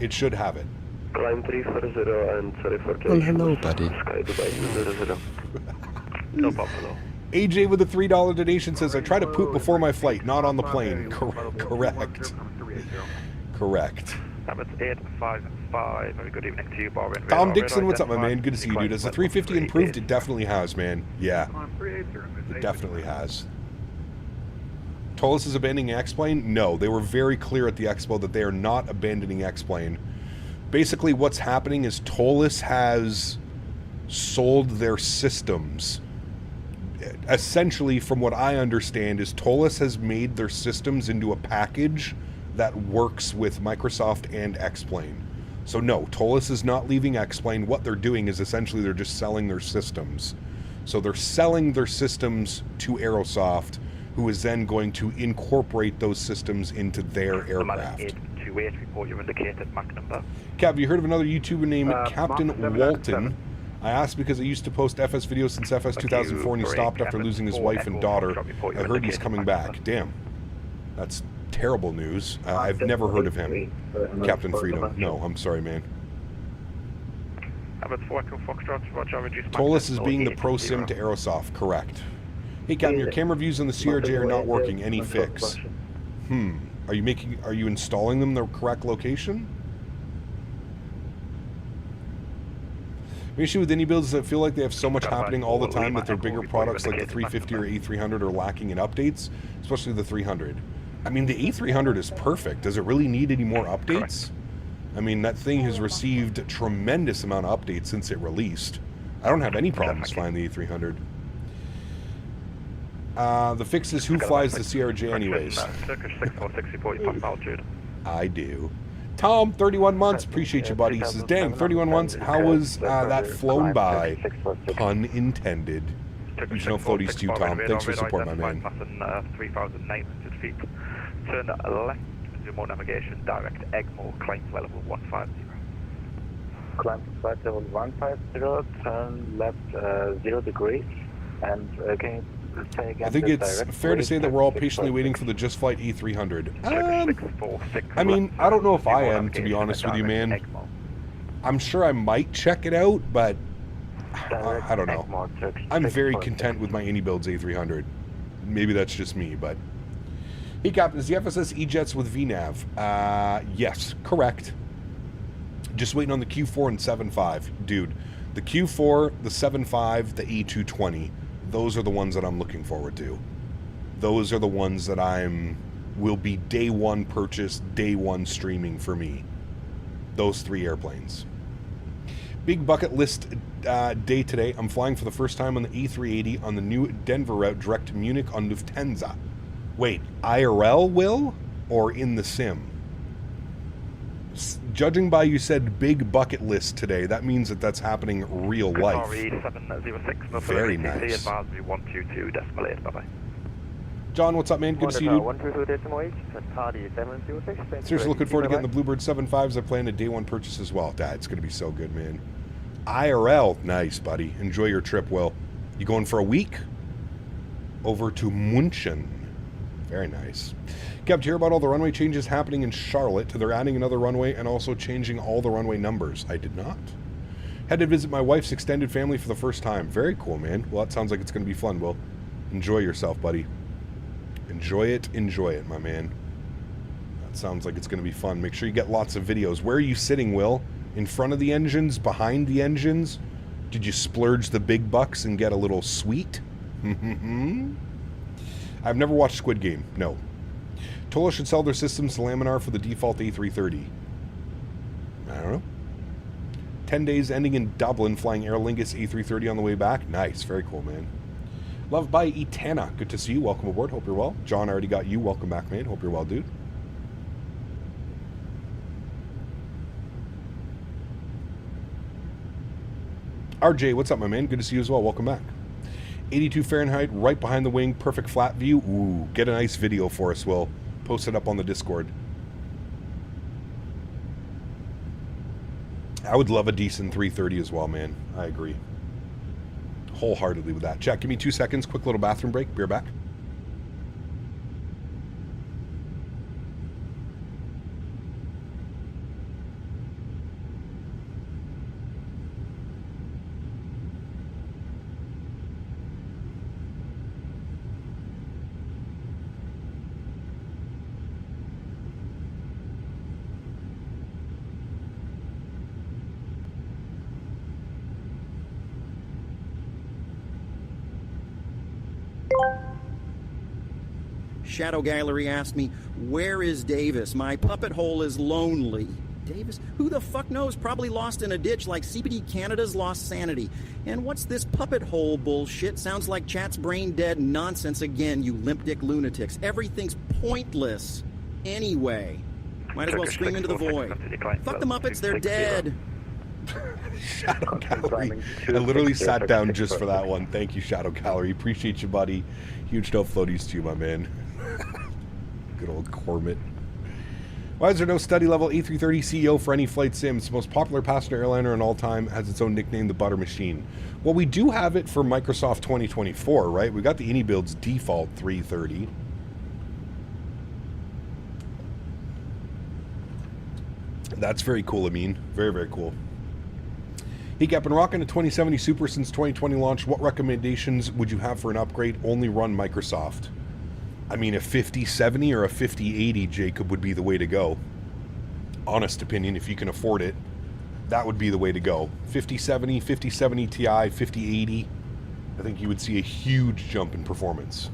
[SPEAKER 2] It should have it.
[SPEAKER 12] Climb 340 and sorry for
[SPEAKER 15] well, hello, buddy.
[SPEAKER 12] Sky Dubai 00.
[SPEAKER 14] No problem.
[SPEAKER 2] AJ with a $3 donation says, I try to poop before my flight, not on the plane. Correct. Correct.
[SPEAKER 14] Number 855. Very good evening to you, Bob.
[SPEAKER 2] Tom Dixon, what's up, my man? Good to see you, dude. Has the 350 improved? It definitely has, man. Yeah. It definitely has. Tolis is abandoning X-Plane? No, they were very clear at the expo that they are not abandoning X-Plane. Basically, what's happening is Tolis has sold their systems. Essentially, from what I understand, is Tolis has made their systems into a package that works with Microsoft and X-Plane. So no, Tolis is not leaving. I explained what they're doing is essentially they're just selling their systems. So they're selling their systems to Aerosoft, who is then going to incorporate those systems into their aircraft.
[SPEAKER 14] 828, report your indicated Mach number.
[SPEAKER 2] Cap, have you heard of another YouTuber named Captain Walton? I asked because I used to post FS videos since FS 2004 and he stopped after losing his wife and daughter. I heard he's coming back. Damn. That's terrible news. I've never heard of him. Captain Freedom. No, I'm sorry, man. Tolis is being the pro sim to Aerosoft. Correct. Hey, Captain, your camera views on the CRJ are not working. Any fix? Are you installing them in the correct location? The issue with iniBuilds is I feel like they have so much happening all the time that their bigger products like the 350 or A300 are lacking in updates, especially the 300. I mean, the A300 is perfect. Does it really need any more updates? I mean, that thing has received a tremendous amount of updates since it released. I don't have any problems flying the A300. The fix is who flies the CRJ anyways? I do. Tom, 31 months. Appreciate you, buddy. He says, dang, 31 months. How was that flown by? Pun intended. You should know floaties too, Tom. Thanks for support, my man.
[SPEAKER 14] 3,900 feet. Turn left, remote navigation, direct Egmore, climb to level 150.
[SPEAKER 15] Climb to flight level 150, turn left 0 degrees, and can you say again?
[SPEAKER 2] I think it's fair to say that we're all patiently waiting for the Just Flight A300. I mean, I don't know if I am, to be honest with you, man. I'm sure I might check it out, but I don't know. I'm very content with my iniBuilds A300. Maybe that's just me, but... Hey, Captain, is the FSS E-Jets with VNAV? Yes, correct. Just waiting on the Q4 and 7.5. Dude, the Q4, the 7.5, the E220, those are the ones that I'm looking forward to. Those are the ones that will be day one purchase, day one streaming for me. Those 3 airplanes. Big bucket list day today. I'm flying for the first time on the A380 on the new Denver route direct to Munich on Lufthansa. Wait, IRL will? Or in the sim? Judging by you said big bucket list today, that means that that's happening real life. Very nice. John, what's up, man? Good to see you, dude. Seriously looking forward to getting the Bluebird 7.5s. I plan a day one purchase as well. It's going to be so good, man. IRL, nice, buddy. Enjoy your trip, Will. You going for a week? Over to München. Very nice. Kept hear about all the runway changes happening in Charlotte. They're adding another runway and also changing all the runway numbers. I did not. Had to visit my wife's extended family for the first time. Very cool, man. Well, that sounds like it's going to be fun, Will. Enjoy yourself, buddy. Enjoy it, my man. That sounds like it's going to be fun. Make sure you get lots of videos. Where are you sitting, Will? In front of the engines? Behind the engines? Did you splurge the big bucks and get a little sweet? I've never watched Squid Game. No. Tola should sell their systems to Laminar for the default A330. I don't know. 10 days ending in Dublin, flying Aer Lingus A330 on the way back. Nice. Very cool, man. Love by Etana. Good to see you. Welcome aboard. Hope you're well. John, I already got you. Welcome back, man. Hope you're well, dude. RJ, what's up, my man? Good to see you as well. Welcome back. 82 Fahrenheit, right behind the wing. Perfect flat view. Ooh, get a nice video for us, Will. Post it up on the Discord. I would love a decent 330 as well, man. I agree. Wholeheartedly with that. Chat, give me 2 seconds. Quick little bathroom break. Be right back.
[SPEAKER 5] Shadow Gallery asked me, where is Davis? My puppet hole is lonely. Davis? Who the fuck knows? Probably lost in a ditch like CPT Canada's lost sanity. And what's this puppet hole bullshit? Sounds like chat's brain dead nonsense again, you limp dick lunatics. Everything's pointless. Anyway. Might as well scream into the void. Fuck the Muppets, they're dead.
[SPEAKER 2] Shadow Gallery. I literally sat down just for that one. Thank you, Shadow Gallery. Appreciate you, buddy. Huge no floaties to you, my man. Good old Corbett. Why is there no study level A330 CEO for any flight sim? It's the most popular passenger airliner in all time. Has its own nickname, the Butter Machine. Well, we do have it for Microsoft 2024, right? We got the iniBuilds default 330. That's very cool, Amin. Very, very cool. He kept been rocking a 2070 Super since 2020 launch. What recommendations would you have for an upgrade? Only run Microsoft. I mean, a 5070 or a 5080, Jacob, would be the way to go. Honest opinion, if you can afford it, that would be the way to go. 5070, 5070 Ti, 5080. I think you would see a huge jump in performance.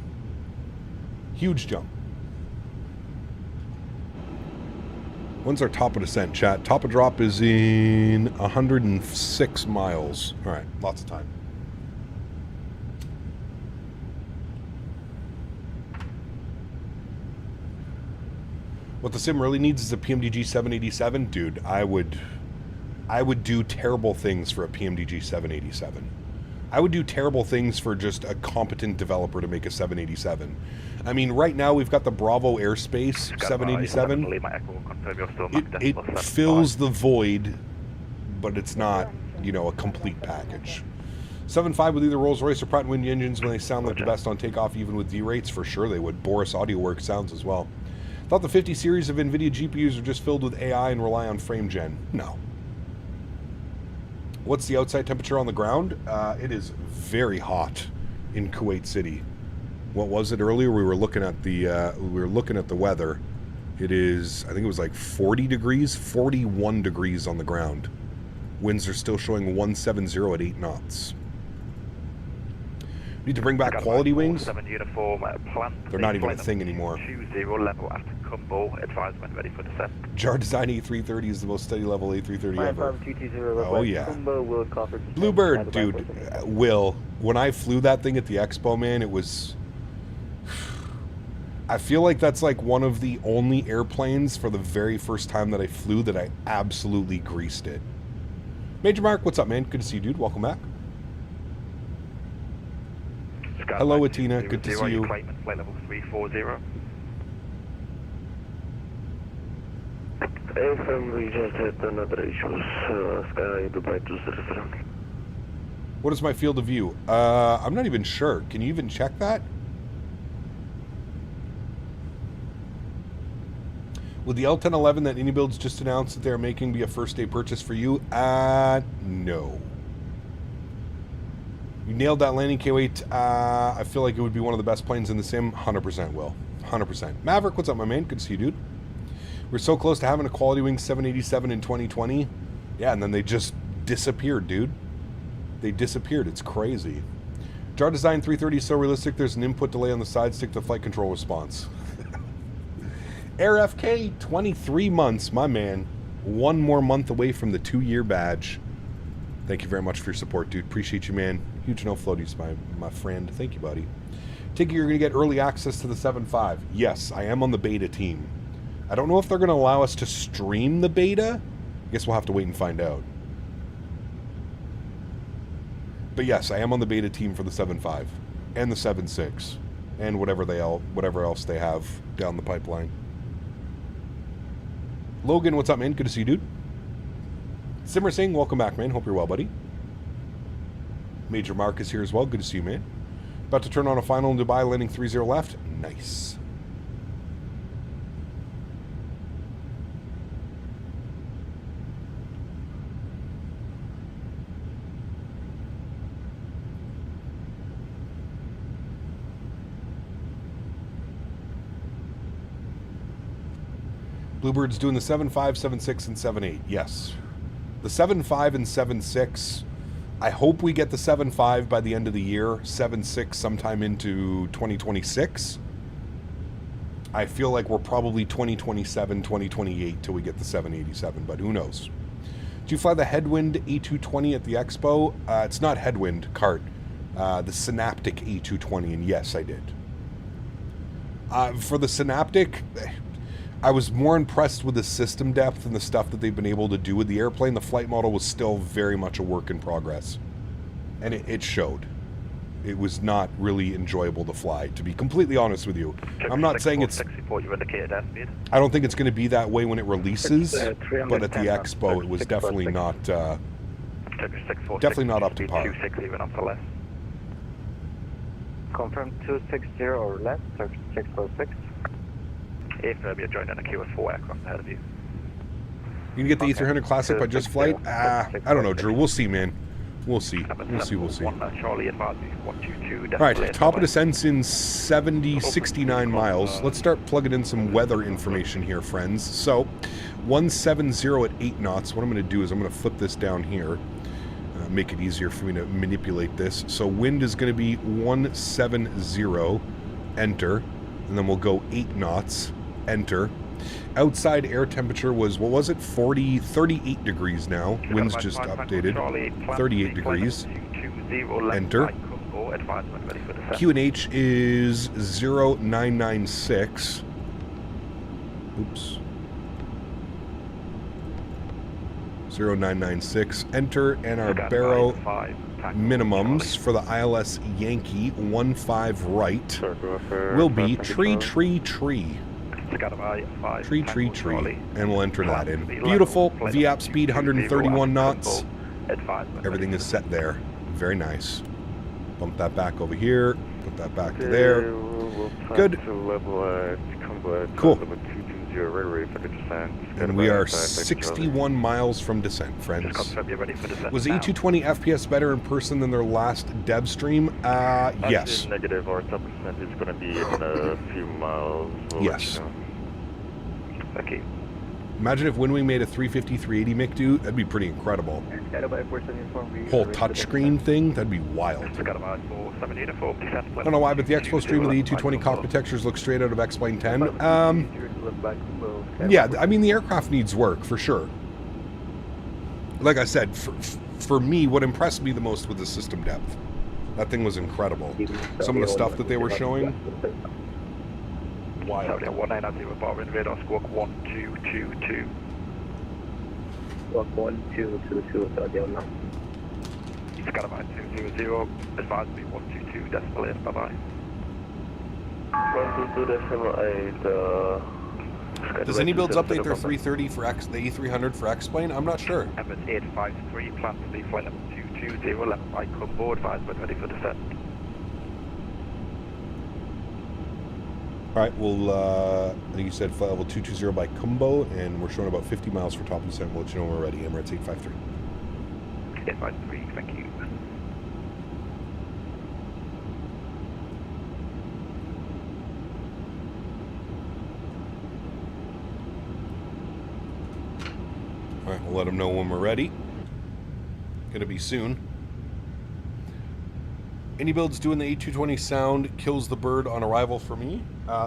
[SPEAKER 2] Huge jump. When's our top of descent, chat? Top of drop is in 106 miles. All right, lots of time. What the sim really needs is a PMDG 787. Dude, I would do terrible things for a PMDG 787. I would do terrible things for just a competent developer to make a 787. I mean, right now we've got the Bravo Airspace 787. It fills the void, but it's not, you know, a complete package. 7.5 with either Rolls-Royce or Pratt & Whitney engines when they sound like the best on takeoff, even with D-rates. For sure they would. Boris Audio Works sounds as well. Thought the 50 series of NVIDIA GPUs are just filled with AI and rely on frame gen. No. What's the outside temperature on the ground? It is very hot in Kuwait City. What was it earlier? We were looking at the weather. It is, I think it was like 40 degrees, 41 degrees on the ground. Winds are still showing 170 at 8 knots. Need to bring back quality wings. They're not even a thing anymore. Jar Design A330 is the most steady level A330 ever. Oh yeah. Bluebird, dude. Will, when I flew that thing at the expo, man, it was... I feel like that's like one of the only airplanes for the very first time that I flew that I absolutely greased it. Major Mark, what's up, man? Good to see you, dude. Welcome back. Hello, Atina. Good to see you.
[SPEAKER 14] Flight level 340.
[SPEAKER 12] FM, we just had another issues. Sky Dubai 207.
[SPEAKER 2] What is my field of view? I'm not even sure. Can you even check that? Would the L1011 that iniBuilds just announced that they're making be a first day purchase for you? No. You nailed that landing, Kuwait. I feel like it would be one of the best planes in the sim. 100% will. 100%. Maverick, what's up, my man? Good to see you, dude. We're so close to having a Quality Wing 787 in 2020. Yeah, and then they just disappeared, dude. They disappeared. It's crazy. Jar Design 330 is so realistic, there's an input delay on the side stick to flight control response. Air FK, 23 months, my man. One more month away from the 2-year badge. Thank you very much for your support, dude. Appreciate you, man. Huge no floaties, my friend. Thank you, buddy. Take it you're going to get early access to the 7.5. Yes, I am on the beta team. I don't know if they're going to allow us to stream the beta. I guess we'll have to wait and find out. But yes, I am on the beta team for the 7.5 and the 7.6 and whatever else they have down the pipeline. Logan, what's up, man? Good to see you, dude. Simmer Singh, welcome back, man. Hope you're well, buddy. Major Mark is here as well. Good to see you, man. About to turn on a final in Dubai, landing 30 left. Nice. Bluebird's doing the 7.5, 7.6, and 7.8. Yes. The 7.5 and 7.6, I hope we get the 7.5 by the end of the year, 7.6 sometime into 2026. I feel like we're probably 2027, 2028 till we get the 787, but who knows. Did you fly the Headwind A220 at the Expo? It's not Headwind, Cart. The Synaptic A220, and yes, I did. For the Synaptic... I was more impressed with the system depth and the stuff that they've been able to do with the airplane. The flight model was still very much a work in progress. And it showed. It was not really enjoyable to fly, to be completely honest with you. I'm not saying it's... I don't think it's going to be that way when it releases, but at the Expo it was definitely not... definitely not up to par.
[SPEAKER 15] Confirm 260 or less, 646.
[SPEAKER 14] If you're joining a queue with 4 aircraft ahead of you.
[SPEAKER 2] You can get the A300 Classic by just flight? I don't know, Drew. We'll see, man. We'll see. We'll see. Alright, top of descent's in 69 miles. Let's start plugging in some weather information here, friends. So, 170 at 8 knots. What I'm going to do is I'm going to flip this down here. Make it easier for me to manipulate this. So, wind is going to be 170. Enter. And then we'll go 8 knots. Enter. Outside air temperature was, what was it, 38 degrees now. Wind's just updated, 38 degrees. Enter. QNH is 0996. Oops. 0996. Enter, and our Barrow minimums for the ILS Yankee 15 right will be tree. Tree. And we'll enter that in. Beautiful. VAP speed 131 knots. Everything is set there. Very nice. Bump that back over here. Put that back to there. Good. Cool. And we are 61 miles from descent, friends. Was E220 FPS better in person than their last dev stream? Yes.
[SPEAKER 15] Negative or 10% is going to be in a few miles.
[SPEAKER 2] Yes.
[SPEAKER 14] Okay.
[SPEAKER 2] Imagine if when we made a 350, 380 MIC, dude, that'd be pretty incredible. Whole touchscreen thing, that'd be wild. I don't know why, but the Expo stream of the E220 cockpit textures look straight out of X-Plane 10. Yeah, I mean, the aircraft needs work, for sure. Like I said, for me, what impressed me the most was the system depth. That thing was incredible. Some of the stuff that they were showing... Wild.
[SPEAKER 14] 1990 Boeing radar squawk 1222.
[SPEAKER 15] Squawk 1222, Saudi now.
[SPEAKER 14] It's got about 200, advise me 122 decimal 8, bye-bye.
[SPEAKER 15] 122 decimal 8,
[SPEAKER 2] Does iniBuilds update their 330 for the E300 for X-Plane? I'm not sure.
[SPEAKER 14] Emirates 853, plan to be flight number 220, left by combo, advisement ready for descent.
[SPEAKER 2] Alright, well, I think you said flight level 220 by Kumbo, and we're showing about 50 miles for top of descent. We'll let you know when we're ready. Emirates 853.
[SPEAKER 14] 853, thank you.
[SPEAKER 2] Alright, we'll let them know when we're ready. Gonna be soon. iniBuilds doing the A220 sound kills the bird on arrival for me.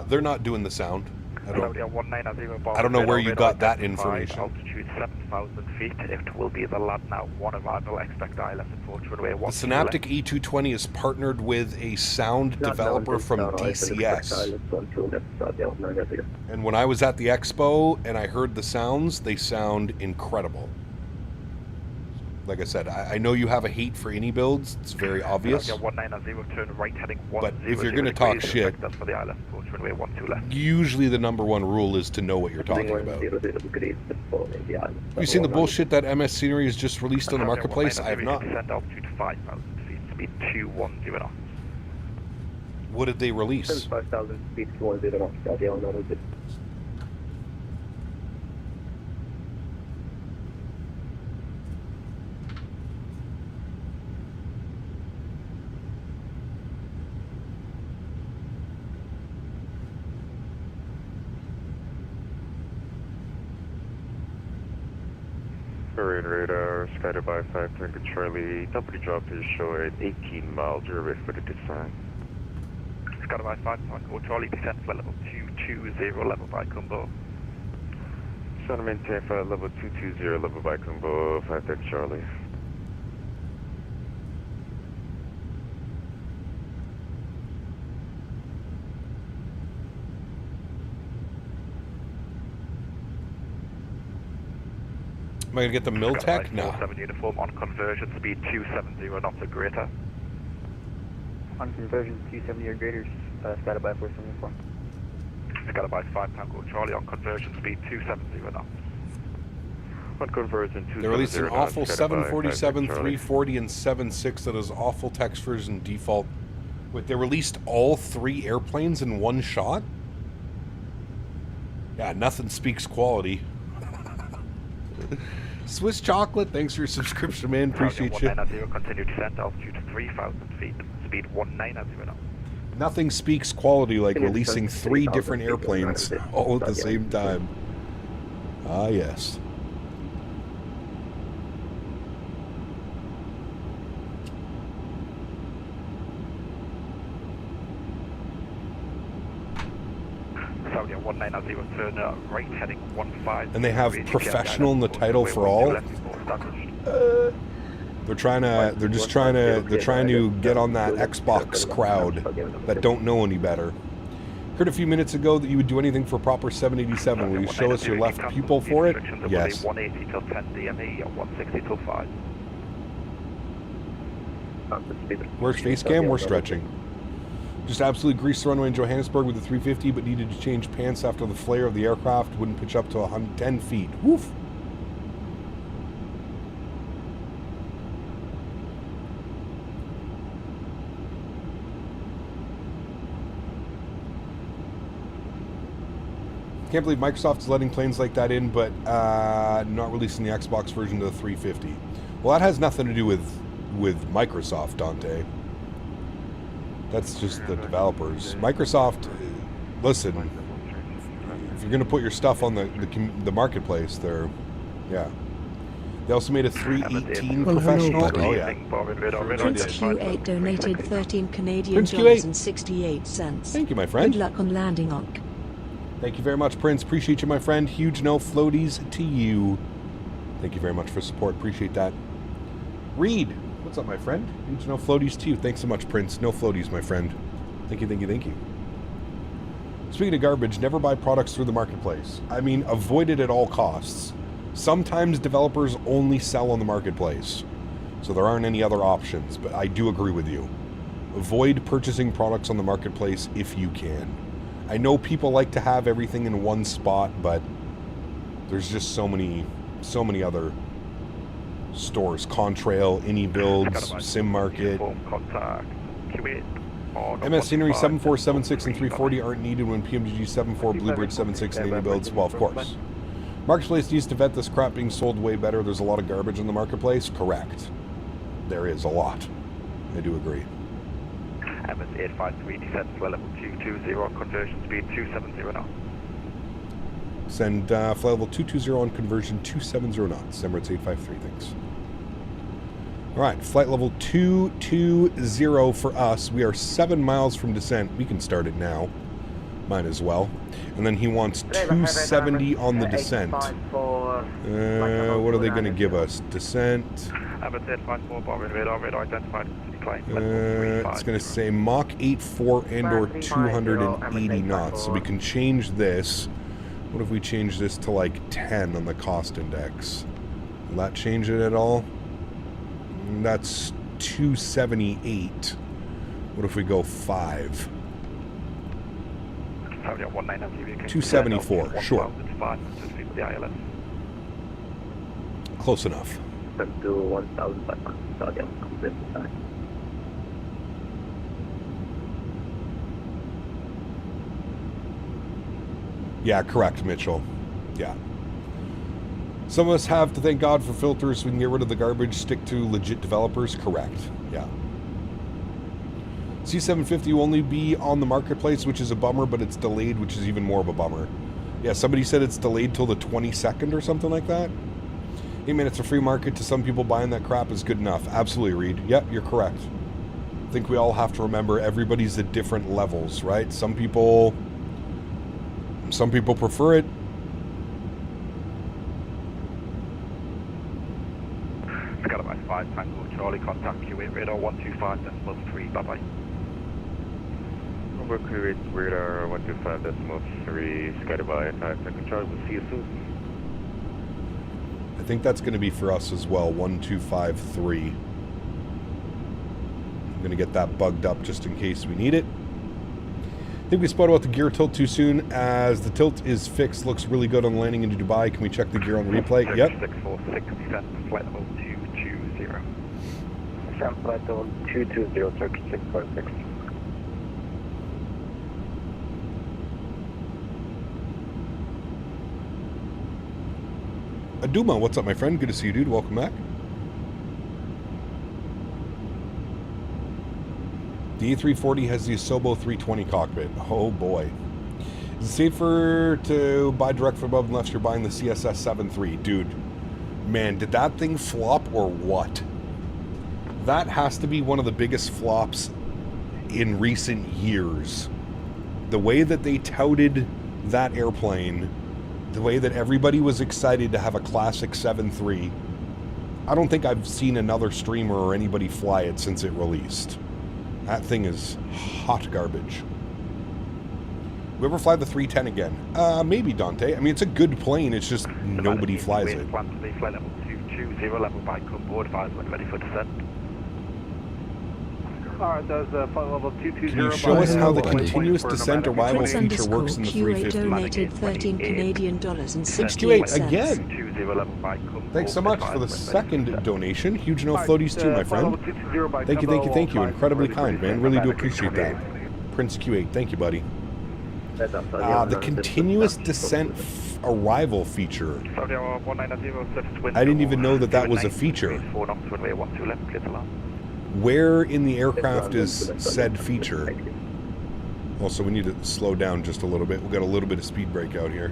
[SPEAKER 2] They're not doing the sound. I don't know where you got that information.
[SPEAKER 14] Altitude 7,000 feet. It will be the land now. One arrival. Expect ILS approach runway 1.
[SPEAKER 2] The Synaptic E220 is partnered with a sound developer from DCS. And when I was at the Expo and I heard the sounds, they sound incredible. Like I said, I know you have a hate for iniBuilds. It's very obvious. But if you're going to talk shit, usually the #1 rule is to know what you're talking about. You seen the bullshit that MS Scenery has just released on the marketplace? I have not. What did they release?
[SPEAKER 15] 5,000 feet, 210 knots,
[SPEAKER 16] Radar, Skyder by 5 Tango Charlie, company drop is show at 18 miles, you're ready for the descent.
[SPEAKER 14] Skyder by 5 Tango Charlie, descent for level 220, level by Kumbo.
[SPEAKER 16] Center maintain for level 220, level by Kumbo, 5 Tango Charlie.
[SPEAKER 2] Am I going to get the Miltech? No.
[SPEAKER 14] 47 uniform on conversion, speed 270 knots or greater.
[SPEAKER 15] On conversion, 270 or greater, scattered by 47 uniform.
[SPEAKER 14] Scattered by 5 Tango Charlie on conversion, speed 270 knots. On conversion, 270
[SPEAKER 2] They released an awful
[SPEAKER 14] knots,
[SPEAKER 2] 747, 340, and 76 that is awful text version default. Wait, they released all 3 airplanes in one shot? Yeah, nothing speaks quality. Swiss Chocolate, thanks for your subscription, man. Appreciate you.
[SPEAKER 14] 190, continue descent altitude 3,000 feet, speed 190 knots.
[SPEAKER 2] Nothing speaks quality like releasing 3 different airplanes all at the same time. Ah, yes.
[SPEAKER 14] Saudi 190, turn right heading 15.
[SPEAKER 2] And they have professional in the title for all. They're trying to get on that Xbox crowd that don't know any better. Heard a few minutes ago that you would do anything for proper 787. Will you show us your left pupil for it? Yes.
[SPEAKER 14] 180 till 10 DME, 160 till 5.
[SPEAKER 2] Where's face cam? We're stretching. Just absolutely greased the runway in Johannesburg with the 350, but needed to change pants after the flare of the aircraft wouldn't pitch up to 110 feet. Woof. Can't believe Microsoft is letting planes like that in, but not releasing the Xbox version of the 350. Well, that has nothing to do with Microsoft, Dante. That's just the developers. Microsoft, listen, if you're going to put your stuff on the marketplace, yeah. They also made a 318 professional. Oh, yeah.
[SPEAKER 3] Prince Q8 donated 13 Canadian dollars and 68 cents.
[SPEAKER 2] Thank you, my friend.
[SPEAKER 3] Good luck on landing, Onk.
[SPEAKER 2] Thank you very much, Prince. Appreciate you, my friend. Huge no floaties to you. Thank you very much for support. Appreciate that. Reed, what's up, my friend? Huge no floaties to you. Thanks so much, Prince. No floaties, my friend. Thank you, thank you, thank you. Speaking of garbage, never buy products through the marketplace. I mean, avoid it at all costs. Sometimes developers only sell on the marketplace, so there aren't any other options, but I do agree with you. Avoid purchasing products on the marketplace if you can. I know people like to have everything in one spot, but there's just so many other stores. Contrail, iniBuilds, Sim Market. MS Scenery 74, 76, and 340 aren't needed when PMGG 74, Bluebird 76, and iniBuilds. Well, of course. Marketplace needs to vet this crap being sold way better. There's a lot of garbage in the marketplace. Correct. There is a lot. I do agree.
[SPEAKER 14] MS 853 descent to level 220, conversion speed 270 knots.
[SPEAKER 2] Send flight level 220 on conversion 270 knots. Emirates 853, thanks. Alright, flight level 220 for us. We are 7 miles from descent. We can start it now. Might as well. And then he wants 270 on the descent. What are they going to give us? Descent. It's going to say Mach 84 and or 280 knots. So we can change this. What if we change this to like 10 on the cost index? Will that change it at all? That's 278. What if we go 5? 274, sure. Close enough. Yeah, correct, Mitchell. Yeah. Some of us have to thank God for filters so we can get rid of the garbage, stick to legit developers. Correct. Yeah. C750 will only be on the marketplace, which is a bummer, but it's delayed, which is even more of a bummer. Yeah, somebody said it's delayed till the 22nd or something like that. Hey man, it's a free market. To some people, buying that crap is good enough. Absolutely, Reed. Yep, you're correct. I think we all have to remember everybody's at different levels, right? Some people prefer it.
[SPEAKER 14] Skydive 5 Tango Charlie, contact Kuwait radar 125.3. Bye bye.
[SPEAKER 16] Over Kuwait radar 125.3. Skydive 5 Tango Charlie. We'll see you soon.
[SPEAKER 2] I think that's going to be for us as well, 1253. I'm going to get that bugged up just in case we need it. I think we spotted out the gear tilt too soon, as the tilt is fixed, looks really good on landing into Dubai. Can we check the gear on replay? Yep.
[SPEAKER 14] 646, descend flight level 220.
[SPEAKER 15] Descend flight level 220, circuit 646.
[SPEAKER 2] Aduma, what's up, my friend? Good to see you, dude. Welcome back. The A340 has the Asobo 320 cockpit. Oh boy. Is it safer to buy direct from above unless you're buying the CSS 7.3? Dude, man, did that thing flop or what? That has to be one of the biggest flops in recent years. The way that they touted that airplane, the way that everybody was excited to have a classic 7.3, I don't think I've seen another streamer or anybody fly it since it released. That thing is hot garbage. We ever fly the 310 again? Maybe, Dante. I mean, it's a good plane, it's just nobody flies it.
[SPEAKER 14] Plan to leave flight level 220, level by come board, advise when ready for descent.
[SPEAKER 10] Alright, there's flight level 220.
[SPEAKER 2] Can you show us how the continuous descent arrival feature works in the 350?
[SPEAKER 3] Donated $13 Canadian and
[SPEAKER 2] 68 again. Thanks so much for the second donation. Huge no floaties too, my friend. Thank you, thank you, thank you. Incredibly kind, man. Really do appreciate that. Prince Q8, thank you, buddy. The continuous descent arrival feature. I didn't even know that that was a feature. Where in the aircraft is said feature? Also, we need to slow down just a little bit. We've got a little bit of speed brake out here.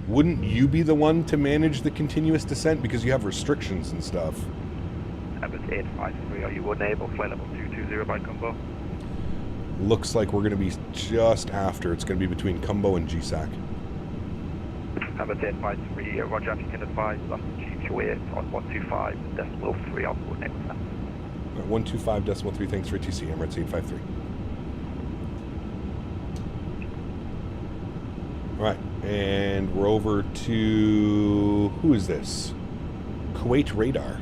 [SPEAKER 2] Wouldn't you be the one to manage the continuous descent because you have restrictions and stuff?
[SPEAKER 14] Emirates 853, are you unable? Flight level 220 by combo.
[SPEAKER 2] Looks like we're going to be just after. It's going to be between combo and GSAC.
[SPEAKER 14] Emirates 853, roger, if you can advise us Kuwait on 125.3 on coordinate with that.
[SPEAKER 2] 125.3, thanks for TC, Emirates 853. Alright, and we're over to, who is this? Kuwait Radar.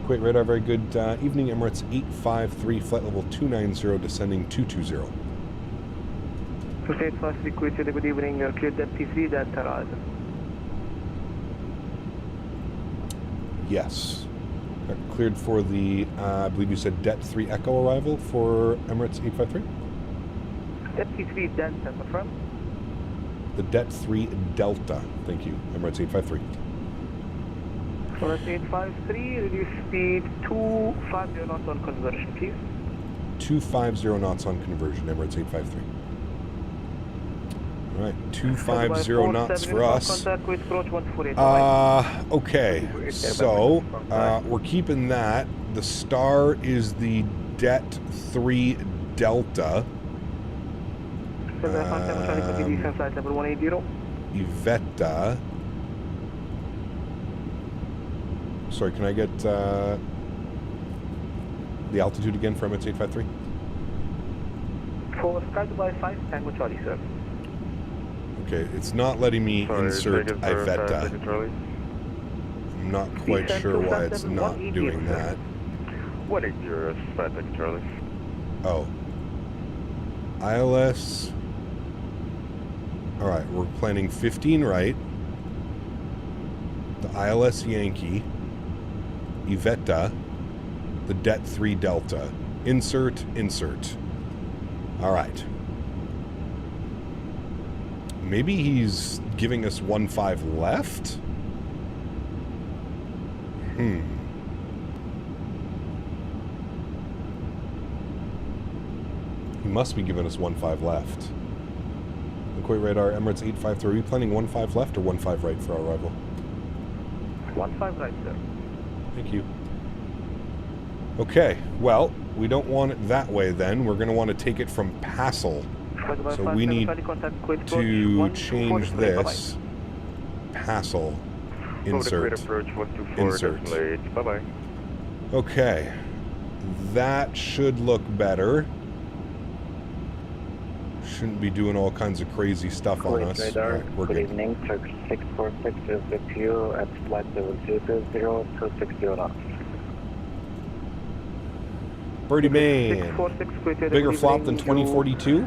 [SPEAKER 2] Kuwait Radar, very good evening, Emirates 853, flight level 290, descending 220.
[SPEAKER 10] Kuwait 853, Kuwait, good evening, you're cleared MT3, that's horizon.
[SPEAKER 2] Yes. Got cleared for the, I believe you said Det 3 Echo arrival for Emirates 853?
[SPEAKER 10] MT3 Delta, confirm?
[SPEAKER 2] The Det 3 Delta. Thank you, Emirates 853.
[SPEAKER 10] Emirates 853, reduce speed 250 knots on conversion, please.
[SPEAKER 2] 250 knots on conversion, Emirates 853. All right, 250 knots for us. Okay, so we're keeping that. The star is the Det 3 Delta. Iveta. Sorry, can I get the altitude again for Emirates 853?
[SPEAKER 10] For Sky Dubai 5, Tango Charlie, sir.
[SPEAKER 2] Okay, it's not letting me insert Iveta. I'm not quite sure why it's not doing that.
[SPEAKER 16] 180, Faten, Charlie.
[SPEAKER 2] Oh. ILS. Alright, we're planning 15 right. The ILS Yankee. Iveta. The Det 3 Delta. Insert, insert. Alright. Maybe he's giving us 1.5 left? He must be giving us 1.5 left. Kuwait Radar, Emirates 853. Are we planning 1.5 left or 1.5 right for our arrival?
[SPEAKER 10] 1.5 right, sir.
[SPEAKER 2] Thank you. Okay, well, we don't want it that way then. We're going to want to take it from Passel. So we need to change this. Passel. Insert. Insert.
[SPEAKER 16] Bye-bye.
[SPEAKER 2] Okay. That should look better. shouldn't be doing all kinds of crazy stuff on us.
[SPEAKER 15] Radar,
[SPEAKER 2] Right, we're
[SPEAKER 15] good
[SPEAKER 2] good.
[SPEAKER 15] evening, Turk 646 is with you at flight level 220-260 knots.
[SPEAKER 2] Birdie Man. Bigger flop than 2042?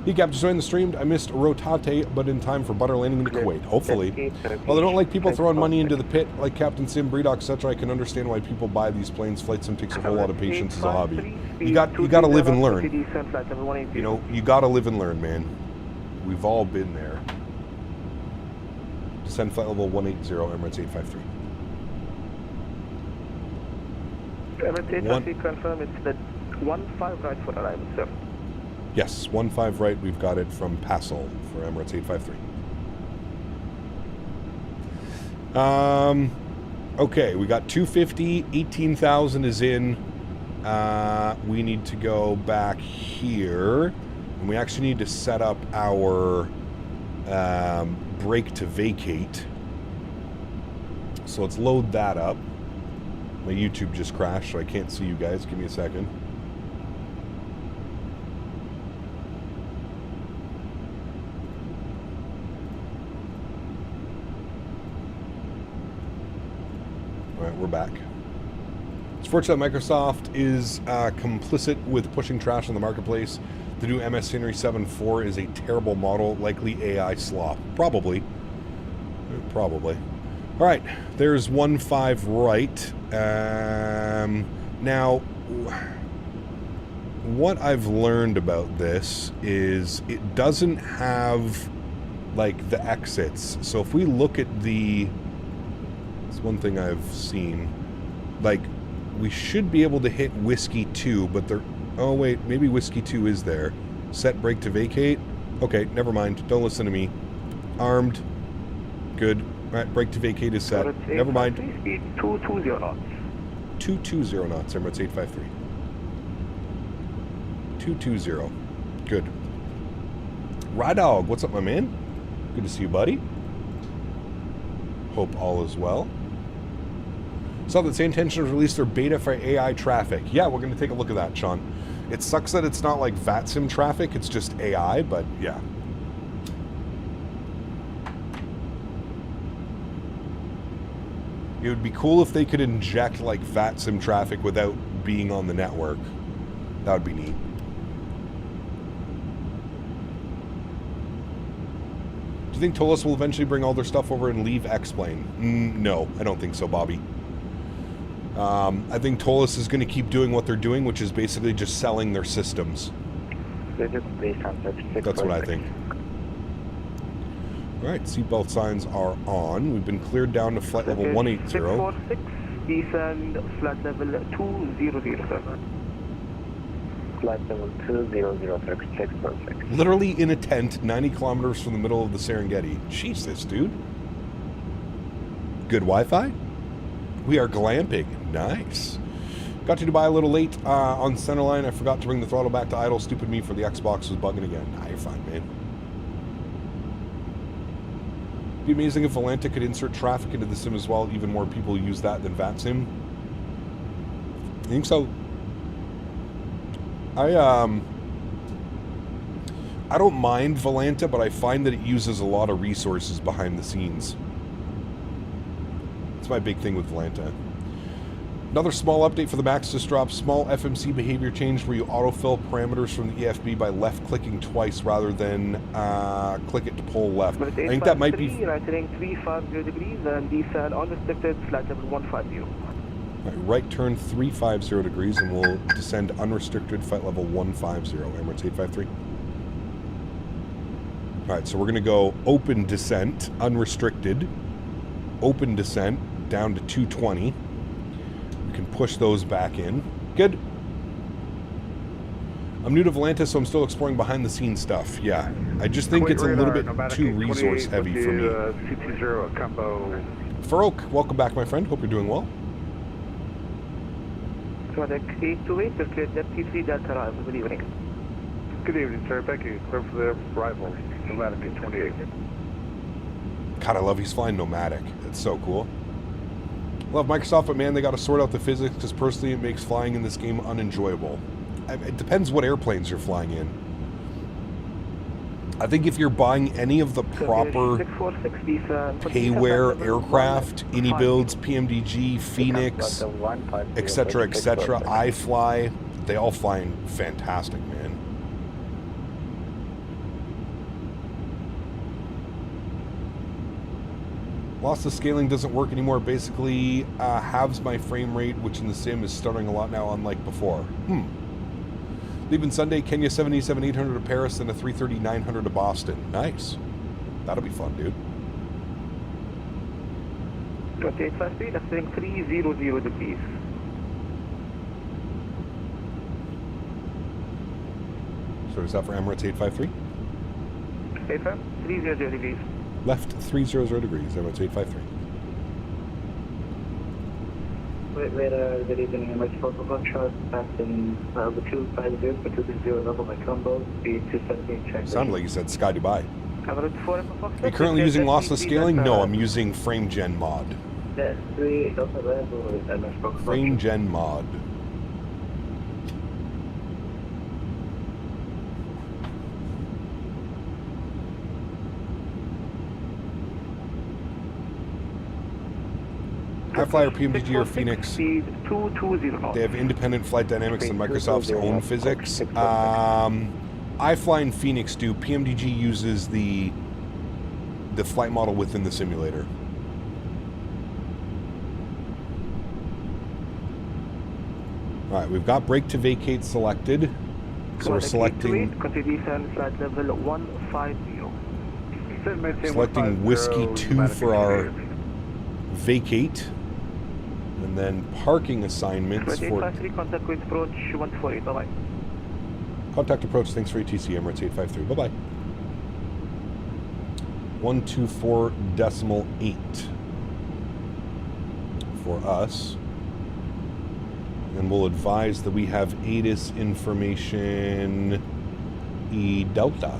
[SPEAKER 2] He kept joining the stream. I missed Rotate, but in time for butter landing into Kuwait. Hopefully. Well, I don't like people throwing money into the pit like Captain Sim, Breedock, etc. I can understand why people buy these planes. Flight sim takes a whole lot of patience as a hobby. You got to live and learn. You know, you got to live and learn, man. We've all been there. Descend flight level 180, Emirates 853.
[SPEAKER 10] Emirates 853, confirm it's the 15 right for arrival, sir.
[SPEAKER 2] Yes, 15 right. We've got it from Passel for Emirates 853. Okay, we got 250, 18,000 is in. We need to go back here, and we actually need to set up our brake to vacate. So let's load that up. My YouTube just crashed, so I can't see you guys. Give me a second. All right, we're back. It's fortunate that Microsoft is complicit with pushing trash on the marketplace. The new MS Henry 7.4 is a terrible model, likely AI slop. Probably. Probably. All right, there's 15 right. Now, what I've learned about this is it doesn't have, like, the exits. So if we look at the... It's one thing I've seen. Like, we should be able to hit Whiskey 2, but there... Oh, wait, maybe Whiskey 2 is there. Set brake to vacate. Okay, never mind. Don't listen to me. Armed. Good. All right, brake to vacate is set. Never mind.
[SPEAKER 10] Speed 220 knots.
[SPEAKER 2] 220 knots, Emirates 853. 220. Good. Ride Dog, what's up, my man? Good to see you, buddy. Hope all is well. Saw that same intention to release their beta for AI traffic. Yeah, we're going to take a look at that, Sean. It sucks that it's not like VATSIM traffic, it's just AI, but yeah. It would be cool if they could inject like VATSIM traffic without being on the network. That would be neat. Do you think Tolos will eventually bring all their stuff over and leave X-Plane? No, I don't think so, Bobby. I think Tolos is going to keep doing what they're doing, which is basically just selling their systems. That's what I think. All right, seatbelt signs are on. We've been cleared down to flight level 180.
[SPEAKER 10] 646, descend flight level 200.
[SPEAKER 15] Flight level 200,
[SPEAKER 2] Literally in a tent, 90 kilometers from the middle of the Serengeti. Jesus, dude. Good Wi-Fi? We are glamping. Nice. Got to Dubai a little late on centerline. I forgot to bring the throttle back to idle. Stupid me for the Xbox was bugging again. Nah, you're fine, man. It'd be amazing if Volanta could insert traffic into the sim as well. Even more people use that than VATSIM. I think so. I don't mind Volanta, but I find that it uses a lot of resources behind the scenes. That's my big thing with Volanta. Another small update for the Max just dropped. Small FMC behavior change where you autofill parameters from the EFB by left-clicking twice rather than click it to pull left. I think that might be...
[SPEAKER 10] Right heading 350 degrees and descend unrestricted flight level 150.
[SPEAKER 2] Right turn 350 degrees and we'll descend unrestricted flight level 150, Emirates 853. Alright, so we're going to go open descent, unrestricted, open descent, down to 220. We can push those back in. Good. I'm new to Volanta, so I'm still exploring behind the scenes stuff. Yeah, I just think it's a little bit too resource heavy for me. Farouk, welcome back, my friend. Hope you're doing well.
[SPEAKER 10] Quebec 828, just cleared Depth 3 Delta arrival. Good evening.
[SPEAKER 16] Good evening, sir. Thank you. Clear for the arrival. Nomadic 28.
[SPEAKER 2] God, I love he's flying Nomadic. It's so cool. Love Microsoft, but man, they got to sort out the physics because personally it makes flying in this game unenjoyable. It depends what airplanes you're flying in. I think if you're buying any of the proper payware aircraft, iniBuilds, PMDG, Phoenix, etc., etc., iFly, they all fly fantastic, man. Loss of scaling doesn't work anymore. Basically, halves my frame rate, which in the sim is stuttering a lot now, unlike before. Leaving Sunday, Kenya 77-800 to Paris, and a 330-900 to Boston. Nice. That'll be fun, dude.
[SPEAKER 6] 2853, that's saying 300 degrees.
[SPEAKER 2] So is that for Emirates 853?
[SPEAKER 6] 300 degrees.
[SPEAKER 2] Left 300 degrees, Emirates 853.
[SPEAKER 15] Radar, good evening, Emirates Focal Contrast, passing the 250 for 260 level by combo, speed 270 check.
[SPEAKER 2] Sounded like you said Sky Dubai. Are you currently using lossless scaling? No, I'm using Frame Gen Mod. Frame Gen Mod. iFly or PMDG or Phoenix, they have independent flight dynamics and Microsoft's own physics. iFly and Phoenix do. PMDG uses the flight model within the simulator. Alright, we've got brake to vacate selected. So we're selecting Whiskey 2 for our vacate. And then parking assignments for... Contact approach, thanks for ATC, Emirates 853. Bye-bye. 124.8 for us. And we'll advise that we have ATIS information E Delta.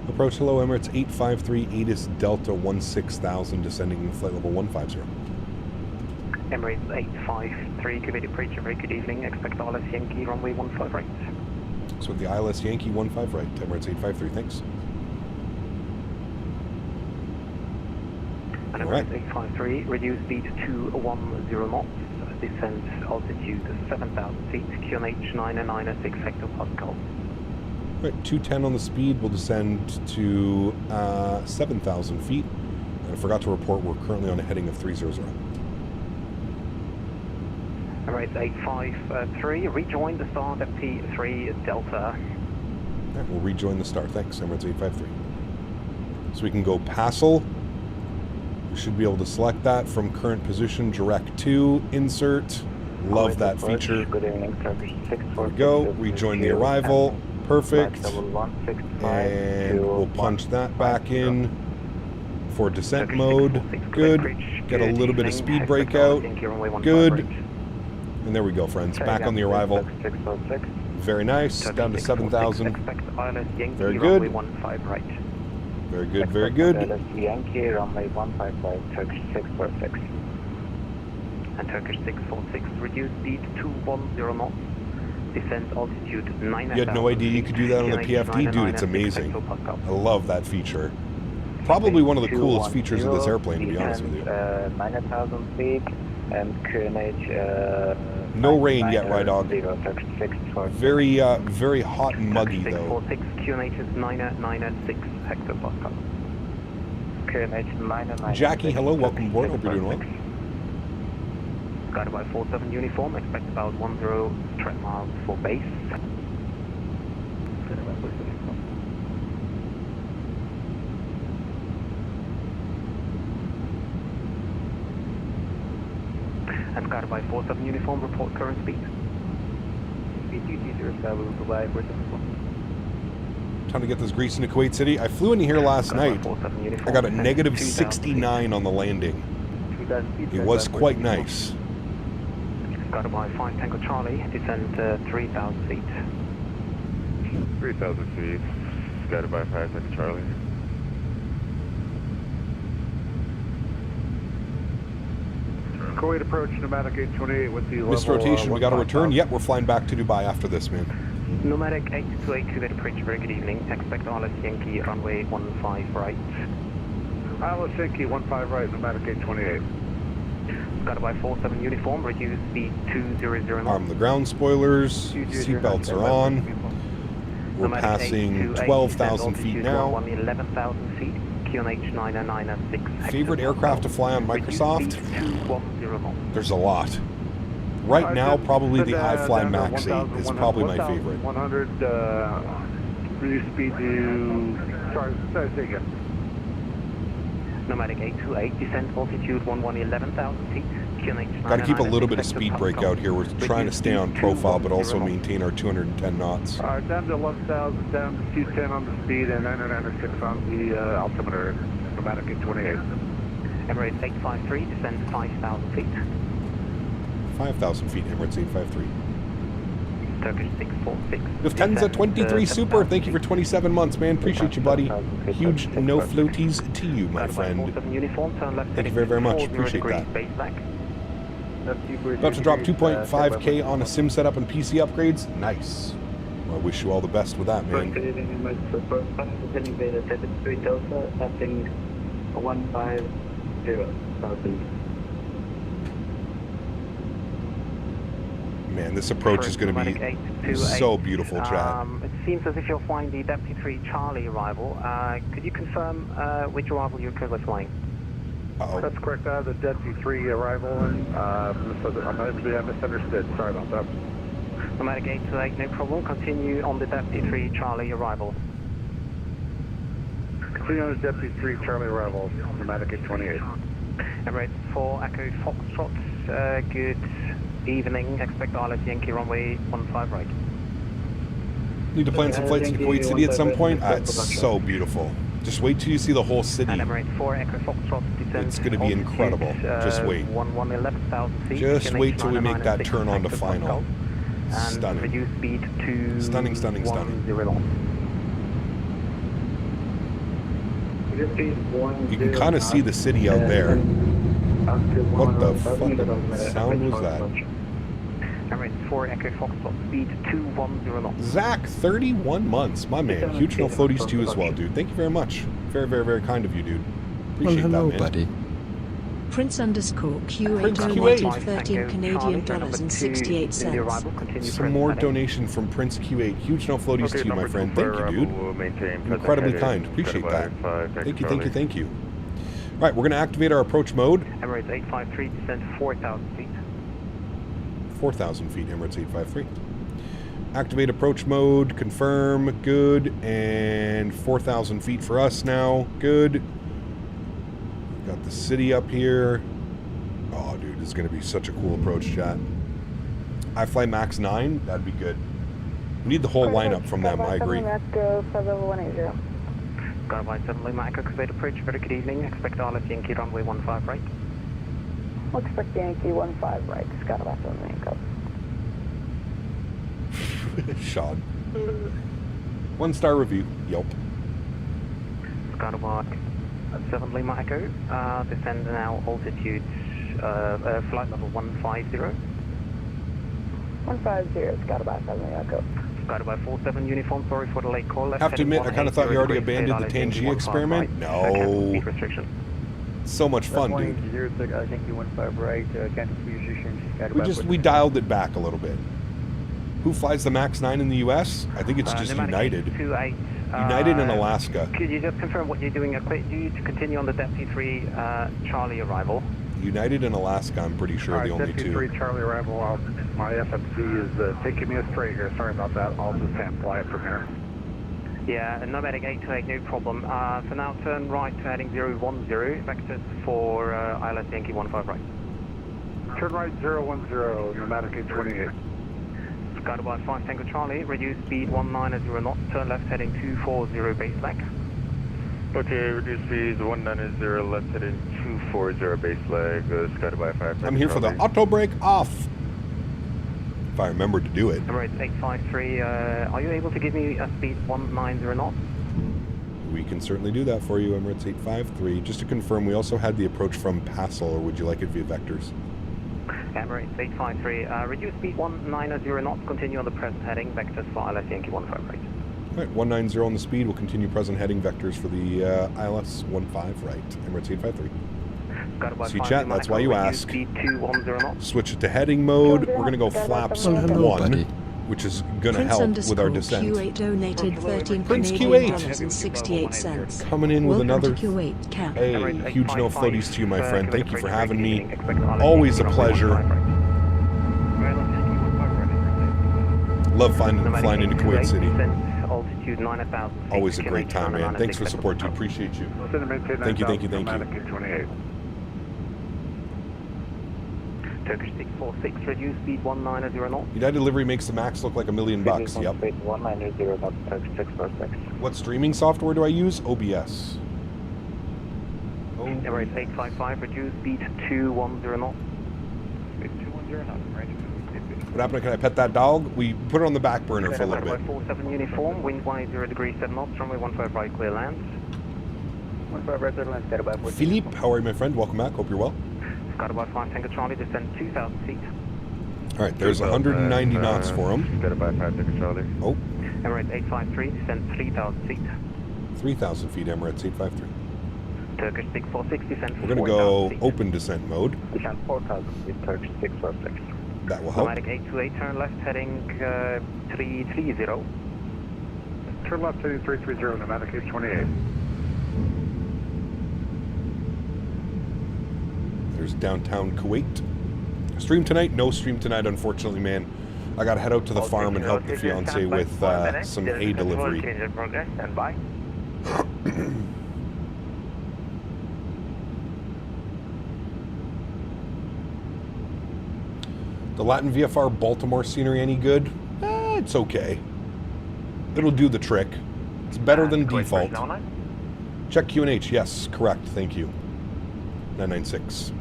[SPEAKER 2] Approach hello Emirates 853 ATIS Delta 16000 descending in flight level 150.
[SPEAKER 17] Emirates 853 Kuwait approach, very good evening, expect ILS Yankee runway 15 right.
[SPEAKER 2] So with the ILS Yankee 15 right, Emirates 853, thanks.
[SPEAKER 17] And Emirates 853, reduce speed to 10 knots, descent altitude 7,000 feet, QNH 996 hectopascal.
[SPEAKER 2] Right, 210 on the speed, we'll descend to 7,000 feet. And I forgot to report we're currently on a heading of 300.
[SPEAKER 17] Emirates 853, rejoin the star at P3 Delta.
[SPEAKER 2] Right, we'll rejoin the star, thanks, Emirates 853. So we can go PASL. We should be able to select that from current position, direct to, insert. Love that feature. There we go, rejoin the arrival. Perfect. And we'll punch that back in for descent mode. Good. Get a little bit of speed breakout. Good. And there we go, friends. Back on the arrival. Very nice. Down to 7,000. Very good. Very good, very good.
[SPEAKER 15] Yankee, runway 15 right, Turkish 646.
[SPEAKER 17] And Turkish 646, reduce speed to 10 knots. Descent altitude 9,000.
[SPEAKER 2] You had no idea you could do that on the PFD? Dude, it's amazing. I love that feature. Probably one of the coolest features of this airplane, to be honest with you.
[SPEAKER 15] 9,000 feet and QNH...
[SPEAKER 2] no rain yet, right, dog. Very, very hot and muggy, though.
[SPEAKER 17] 646, QNH is 996 hectopascal.
[SPEAKER 15] QNH 996.
[SPEAKER 2] Jackie, hello, welcome aboard. Hope you're doing well.
[SPEAKER 17] Guided by 47 uniform, expect about 10 trek miles for base. And guided by 47 uniform, report current speed.
[SPEAKER 2] Time to get this grease into Kuwait City. I flew into here last night. I got a negative 69 on the landing. It was quite nice.
[SPEAKER 17] Guided by 5 Tango Charlie, descend 3,000 feet.
[SPEAKER 16] 3,000 feet, guided by 5 Tango Charlie.
[SPEAKER 10] Kuwait approach, pneumatic 828 with the
[SPEAKER 2] Missed rotation, we got to return. Yep, we're flying back to Dubai after this, man.
[SPEAKER 17] Nomadic 828 Kuwait approach, very good evening. Expect Alice Yankee, runway 15 right.
[SPEAKER 10] Alice Yankee, 15 right, pneumatic 828.
[SPEAKER 17] Got by 47 uniform, reduce speed 200 knots.
[SPEAKER 2] Arm the ground spoilers, seatbelts are on. We're passing 12,000 feet now.
[SPEAKER 17] 11,000 feet, QNH 996.
[SPEAKER 2] Favorite aircraft to fly on Microsoft? There's a lot. Right now, probably the iFly Max 8 is probably my favorite.
[SPEAKER 10] 100, reduce speed to, sorry, say again.
[SPEAKER 17] Nomadic 828, descent altitude 11,000 feet.
[SPEAKER 2] Got to keep a little bit of speed break out here. We're trying to stay on profile, but also maintain our 210 knots.
[SPEAKER 10] All right, down to 11,000, down to 210 on the speed, and 996 on the altimeter, pneumatic 828.
[SPEAKER 17] Emirates 853, descend 5,000 feet.
[SPEAKER 2] 5,000 feet, Emirates 853.
[SPEAKER 17] Turkish 646.
[SPEAKER 2] Lufthansa 23 Super, thank you for 27 months, man. Appreciate you, buddy. Huge no floaties to you, my friend. Thank you very, very much. Appreciate that. About to drop 2.5K on a sim setup and PC upgrades. Nice. Well, I wish you all the best with that, man. Man, this approach is going to be so beautiful, Chad.
[SPEAKER 17] It seems as if you're flying the Deputy 3 Charlie arrival. Could you confirm which arrival you're currently flying?
[SPEAKER 10] That's correct. The Deputy 3 arrival, and I misunderstood. Sorry about that.
[SPEAKER 17] Nomadic 828, no problem. Continue on the Deputy 3 Charlie arrival.
[SPEAKER 10] Continue on the Deputy 3 Charlie arrival, Nomadic 828.
[SPEAKER 17] Emirates 4 Echo Foxtrot, good evening. Expect Alice Yankee, runway 15 right.
[SPEAKER 2] Need to plan some flights to Kuwait City at some point? It's so beautiful. Just wait till you see the whole city. It's going to be incredible. Just wait. Just wait till we make that turn on to final. Stunning. Stunning, stunning, stunning. You can kind of see the city out there. What the fucking sound was that?
[SPEAKER 17] Emirates 4 Echo Foxtrot, speed 210 knots.
[SPEAKER 2] Zach, 31 months, my man. Huge no floaties to you as well, dude. Thank you very much. Very, very, very kind of you, dude. Appreciate
[SPEAKER 18] hello,
[SPEAKER 2] that, man.
[SPEAKER 18] buddy.
[SPEAKER 3] Prince_Q8 donated 13 Canadian dollars and 68 cents.
[SPEAKER 2] Some more donation from Prince Q8. Huge no floaties to you, my friend. Thank you, dude. Incredibly kind. Appreciate that. Thank you, thank you, thank you. All right, we're going to activate our approach mode.
[SPEAKER 17] Emirates 853, descend 4,000 feet.
[SPEAKER 2] 4,000 feet, Emirates 853. Activate approach mode, confirm, good, and 4,000 feet for us now, good. Got the city up here. Oh, dude, this is going to be such a cool approach, chat. iFly Max 9, that'd be good. We need the whole lineup from them, I agree.
[SPEAKER 17] Got by 7 Lima Echo Kuwait approach, very good evening. Expect Alice Yankee, runway 15 right.
[SPEAKER 8] We'll expect Yankee 15 right. Got about 7 Echo.
[SPEAKER 2] Sean. 1-star review. Yelp.
[SPEAKER 17] Skywark 7 Lima Echo. Descend now altitude flight level 150.
[SPEAKER 8] 150. Got about 7 Echo.
[SPEAKER 17] Got about 47 uniform. Sorry for the late call.
[SPEAKER 2] Have to admit, I kind of thought you already abandoned the Tangier experiment. No. So much fun, dude.
[SPEAKER 19] I think you went 5 right.
[SPEAKER 2] We dialed it back a little bit. Who flies the Max 9 in the U.S.? I think it's just United. United and Alaska.
[SPEAKER 17] Could you just confirm what you're doing? Do you to continue on the Deputy 3 Charlie arrival?
[SPEAKER 2] United and Alaska, I'm pretty sure, are the only two.
[SPEAKER 10] Deputy 3 Charlie arrival. My FMC is taking me astray here. Sorry about that. I'll just hand fly it from here.
[SPEAKER 17] Yeah, Nomadic 828, no problem. So now turn right to heading 010, vectors for Island Yankee 15 right.
[SPEAKER 10] Turn right 010, Nomadic 828.
[SPEAKER 17] Guided by 5 Tango Charlie, reduce speed 190 knots, turn left heading 240 base leg.
[SPEAKER 16] Okay, reduce speed 190 left heading 240 base leg, guided by 5
[SPEAKER 2] I'm here for the auto brake off. If I remember to do it.
[SPEAKER 17] Emirates 853, are you able to give me a speed 190 knots?
[SPEAKER 2] We can certainly do that for you, Emirates 853. Just to confirm, we also had the approach from Passel, or would you like it via vectors?
[SPEAKER 17] Emirates 853, reduce speed 190 knots, continue on the present heading, vectors for ILS Yankee 15 right.
[SPEAKER 2] All right, 190 on the speed. We'll continue present heading vectors for the ILS 15 right. Emirates 853. See, chat, that's why you ask. Switch it to heading mode. We're going to go flaps 1, which is going to help with our descent.
[SPEAKER 3] Kuwait donated 13
[SPEAKER 2] Prince
[SPEAKER 3] Canadian
[SPEAKER 2] Kuwait.
[SPEAKER 3] dollars and 68 cents.
[SPEAKER 2] Coming in with
[SPEAKER 3] Welcome
[SPEAKER 2] another.
[SPEAKER 3] to Kuwait, Cap.
[SPEAKER 2] Hey, huge no floaties to you, my friend. Thank you for having me. Always a pleasure. Love flying into Kuwait City. Always a great time, man. Thanks for support, dude. Appreciate you. Thank you.
[SPEAKER 17] Turkish 646, reduce speed 190 knots.
[SPEAKER 2] United Delivery makes the Max look like $1 million bucks. Yep.
[SPEAKER 19] 190 knots, Turkish 646.
[SPEAKER 2] What streaming software do I use? OBS.
[SPEAKER 17] Emirates 855, reduce speed 210 knots. Speed 210 knots, right.
[SPEAKER 2] What happened? Can I pet that dog? We put it on the back burner for a little bit.
[SPEAKER 17] 47 uniform, wind 10 degrees 7 knots, runway 15 right, clear land.
[SPEAKER 19] 15 right, clear land, Statewi.
[SPEAKER 2] Philippe, how are you, my friend? Welcome back. Hope you're well.
[SPEAKER 17] Skydive 5 Tango Charlie, descend 2,000 feet.
[SPEAKER 2] All right, there's 190 knots for him.
[SPEAKER 16] Skydive 5 Tango Charlie.
[SPEAKER 2] Oh.
[SPEAKER 17] Emirates 853, descend 3,000 feet.
[SPEAKER 2] 3,000 feet, Emirates 853.
[SPEAKER 17] Turkish 646, descend 4,000
[SPEAKER 2] We're going to go open descent mode.
[SPEAKER 19] Descend 4,000 feet, Turkish 646.
[SPEAKER 2] That will help.
[SPEAKER 17] Nomadic 828, turn left, heading 330.
[SPEAKER 10] Turn left, heading 330, Nomadic 828.
[SPEAKER 2] There's downtown Kuwait. Stream tonight? No stream tonight, unfortunately, man. I got to head out to the farm and help the fiance with some hay delivery.
[SPEAKER 17] Stand by.
[SPEAKER 2] The Latin VFR Baltimore scenery any good? It's okay. It'll do the trick. It's better than default. Check QNH. Yes, correct. Thank you. 996.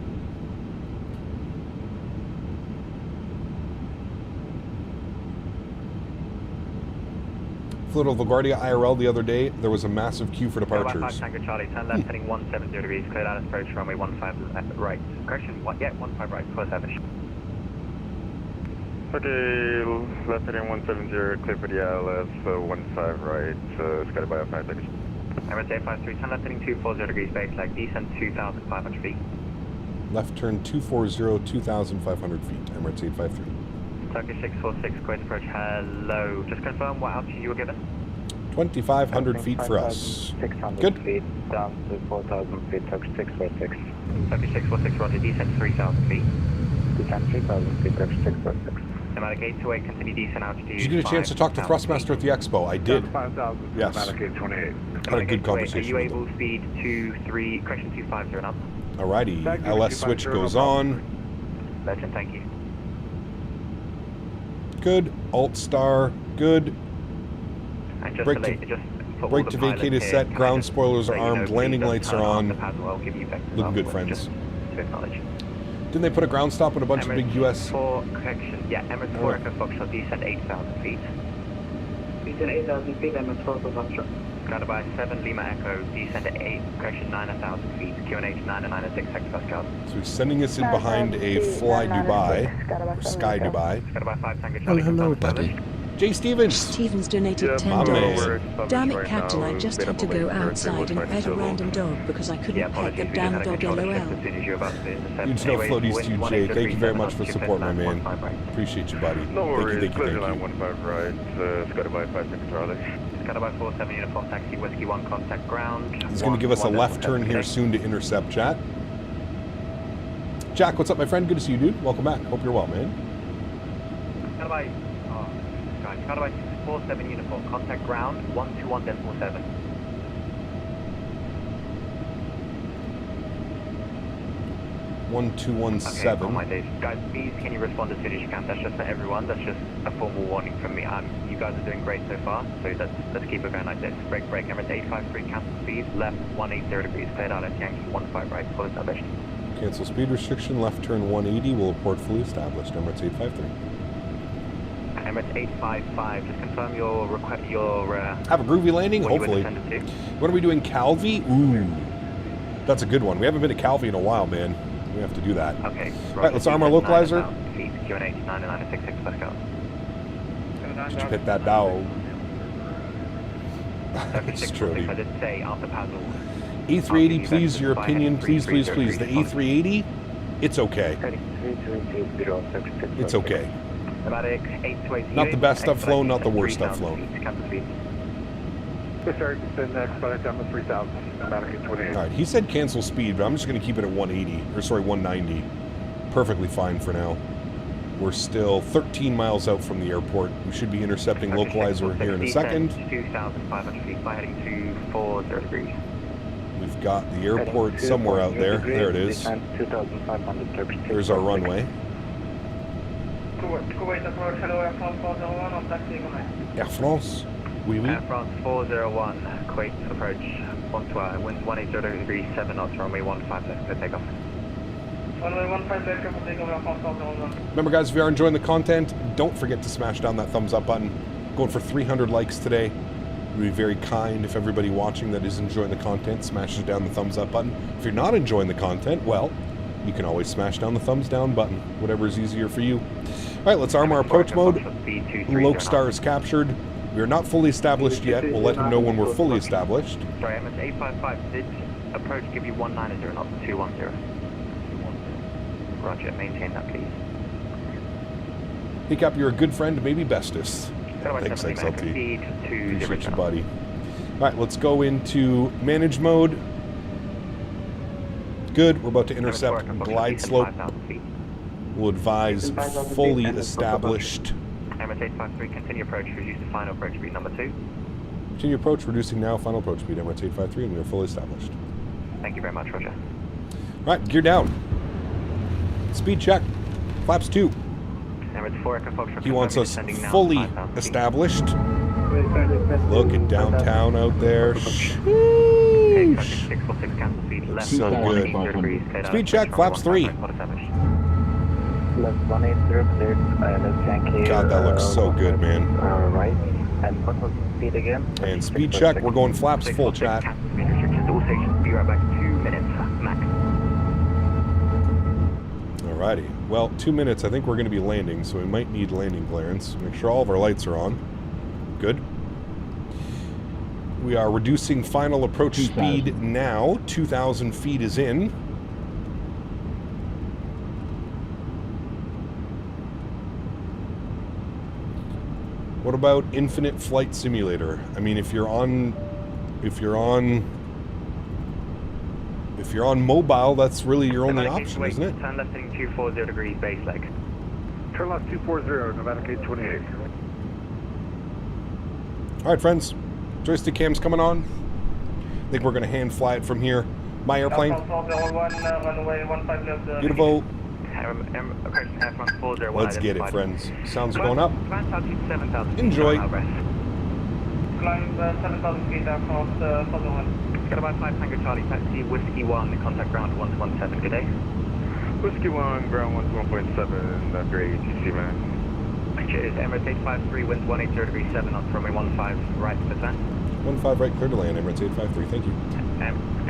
[SPEAKER 2] Flew to LaGuardia IRL the other day. There was a massive queue for departures.
[SPEAKER 17] 5 Tango Charlie, turn left, heading 170 degrees, clear out approach, runway 15 right. Correction, 15 right, close average.
[SPEAKER 16] Okay, left heading 170, clear for the ILS 15 right, Skydive 5 Tango.
[SPEAKER 17] Emirates 853, turn left heading 240 degrees, base leg, descend 2,500 feet.
[SPEAKER 2] Left turn 240, 2,500 feet, Emirates 853.
[SPEAKER 17] Turkish 646, Kuwait approach, hello. Just confirm what altitude you were given.
[SPEAKER 2] 2,500 feet for us.
[SPEAKER 19] 600
[SPEAKER 2] Good.
[SPEAKER 19] feet, down to 4,000 feet, Turkish 646.
[SPEAKER 17] Turkish 646, roger, descend 3,000 feet.
[SPEAKER 19] Descend 3,000 feet, Turkish 646.
[SPEAKER 17] Nomadic 828, continue descent altitude.
[SPEAKER 2] Did you get a chance to talk to Thrustmaster at the expo? I did.
[SPEAKER 10] 5,000.
[SPEAKER 2] Yes.
[SPEAKER 10] Nomadic 828.
[SPEAKER 2] Had a good conversation.
[SPEAKER 17] Are you able to speed 23, correction 250 and up?
[SPEAKER 2] Alrighty, LS switch goes on.
[SPEAKER 17] Legend, thank you.
[SPEAKER 2] Good. Alt star. Good.
[SPEAKER 17] And just
[SPEAKER 2] brake to vacate is set. Ground spoilers are armed. Landing lights are on. Looking good, friends. Didn't they put a ground stop on a bunch of big US?
[SPEAKER 17] Correction. Yeah, Emirates 4 Echo Foxtrot, descend 8,000 feet.
[SPEAKER 15] Descend 8,000 feet, Emirates 4 Foxtrot.
[SPEAKER 17] Skydive 7 Lima Echo, descend 9,000 feet. QNH 996 hectopascal.
[SPEAKER 2] So he's sending us in behind a Fly Dubai, or Sky Dubai.
[SPEAKER 17] Skydive 5 Tango Charlie.
[SPEAKER 2] Hello, buddy. Jay Stevens.
[SPEAKER 3] Stevens donated $10. Damn it, Captain, I just had to go outside and pet a random dog because I couldn't pet the damn dog, LOL.
[SPEAKER 2] Huge no floaties to you, Jay. Thank you very much for the support, my man. Appreciate you, buddy.
[SPEAKER 16] No worries,
[SPEAKER 2] thank you.
[SPEAKER 16] line 15 right, Skydive 5 Tango Charlie.
[SPEAKER 17] Skydive 47 uniform taxi, whiskey 1 contact ground.
[SPEAKER 2] He's going to give us a left turn here soon to intercept, chat. Jack, what's up, my friend? Good to see you, dude. Welcome back. Hope you're well, man.
[SPEAKER 17] Skydive 47 uniform contact ground 121.7.
[SPEAKER 2] 1217.
[SPEAKER 17] Okay, my days. Guys, please can you respond as soon as you can? That's just for everyone. That's just a formal warning from me. You guys are doing great so far, so let's keep it going like this. Break, Emirates 853, cancel speed, left 180 degrees, cleared out at Yankee 15 right, full established.
[SPEAKER 2] Cancel speed restriction, left turn 180, will report fully established, Emirates 853.
[SPEAKER 17] Emirates 855, just confirm your
[SPEAKER 2] have a groovy landing, hopefully. What are we doing, Calvi? Ooh, that's a good one. We haven't been to Calvi in a while, man. We have to do that.
[SPEAKER 17] Okay.
[SPEAKER 2] All right, let's arm our localizer.
[SPEAKER 17] QN89 and 966, let's go.
[SPEAKER 2] Just hit that dog. It's true.
[SPEAKER 17] I did say after paddle.
[SPEAKER 2] A380, please, your opinion, please, please, please. The A380, it's okay. It's okay. Not the best I've flown, not the worst I've flown. Alright, he said cancel speed, but I'm just going to keep it at 180, or sorry, 190. Perfectly fine for now. We're still 13 miles out from the airport. We should be intercepting localizer here in a second.
[SPEAKER 17] 2,500 feet by heading to 40 degrees.
[SPEAKER 2] We've got the airport somewhere out there. There it is. There's our runway.
[SPEAKER 6] Kuwait approach, hello, Air France 401 on taxi,
[SPEAKER 2] Air France. Oui, oui.
[SPEAKER 17] Air France 401, Kuwait approach, bonsoir, wind 180 degrees, 7 knots, runway 15 left for takeoff.
[SPEAKER 6] Runway 15 left for takeoff, Air France 401.
[SPEAKER 2] Remember guys, if you are enjoying the content, don't forget to smash down that thumbs up button. Going for 300 likes today. It would be very kind if everybody watching that is enjoying the content smashes down the thumbs up button. If you're not enjoying the content, well, you can always smash down the thumbs down button, whatever is easier for you. All right, let's arm our approach mode. Lokestar is captured. We are not fully established yet. We'll let him know when we're fully established.
[SPEAKER 17] Sorry, MS 855, did approach give you 190, not 210? Roger, maintain that, please.
[SPEAKER 2] Hey Cap, you're a good friend, maybe bestest. Thanks, XLT. Appreciate you, buddy. All right, let's go into manage mode. Good, we're about to intercept glide slope. We'll advise fully established.
[SPEAKER 17] MS 853, continue approach, reduce the final approach speed number 2.
[SPEAKER 2] Continue approach, reducing now final approach speed, Emirates 853, and we are fully established.
[SPEAKER 17] Thank you very much, Roger.
[SPEAKER 2] All right, gear down. Speed check. Flaps 2. He wants us fully established. Look at downtown out there. So good. Speed check, flaps 3. God, that looks so good, man.
[SPEAKER 19] Right. And what was the speed again?
[SPEAKER 2] And speed check, we're going flaps full, chat. Alrighty. Well, 2 minutes. I think we're going to be landing, so we might need landing clearance. Make sure all of our lights are on. Good. We are reducing final approach speed now. 2,000 feet is in. What about Infinite Flight Simulator? I mean, if you're on mobile, that's really your only option, isn't it?
[SPEAKER 17] Turn left heading 240 degrees base leg.
[SPEAKER 10] Turn left 240, Nevada K28.
[SPEAKER 2] All right, friends. Joystick cam's coming on. I think we're going to hand fly it from here. My airplane. Beautiful. Let's get it, friends. Sounds are going up. Enjoy.
[SPEAKER 6] Climb 7,000 feet across Southern.
[SPEAKER 17] Got about 500 Charlie Taxi, Whiskey 1, contact ground 117, good day.
[SPEAKER 16] Whiskey 1, ground 121.7, grade GC man.
[SPEAKER 17] Cheers, Emirates 853, wind 180 degrees 7 knots, runway 15 right for turn.
[SPEAKER 2] 15 right, clear to land, Emirates 853, thank you.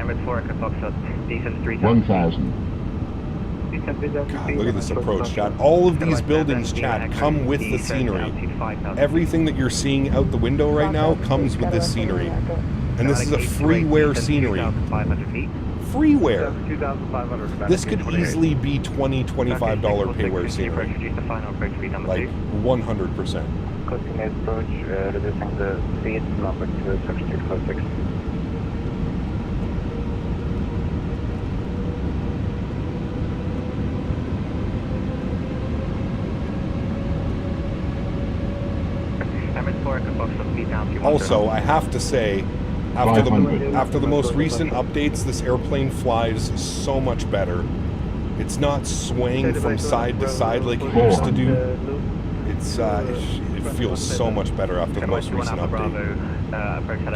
[SPEAKER 17] Emirates 4, Echo Foxtrot, descent 3000.
[SPEAKER 11] 1,000.
[SPEAKER 2] God, look at this approach, chat. All of these buildings, chat, come with the scenery. Everything that you're seeing out the window right now comes with this scenery. And this is a freeware scenery. Freeware. This could easily be $20, $25 payware scenery. Like 100%.
[SPEAKER 19] Continue approach, reducing the speed number to 3606.
[SPEAKER 2] Also, I have to say, after the most recent updates, this airplane flies so much better. It's not swaying from side to side like it used to do. It's it feels so much better after the most recent update.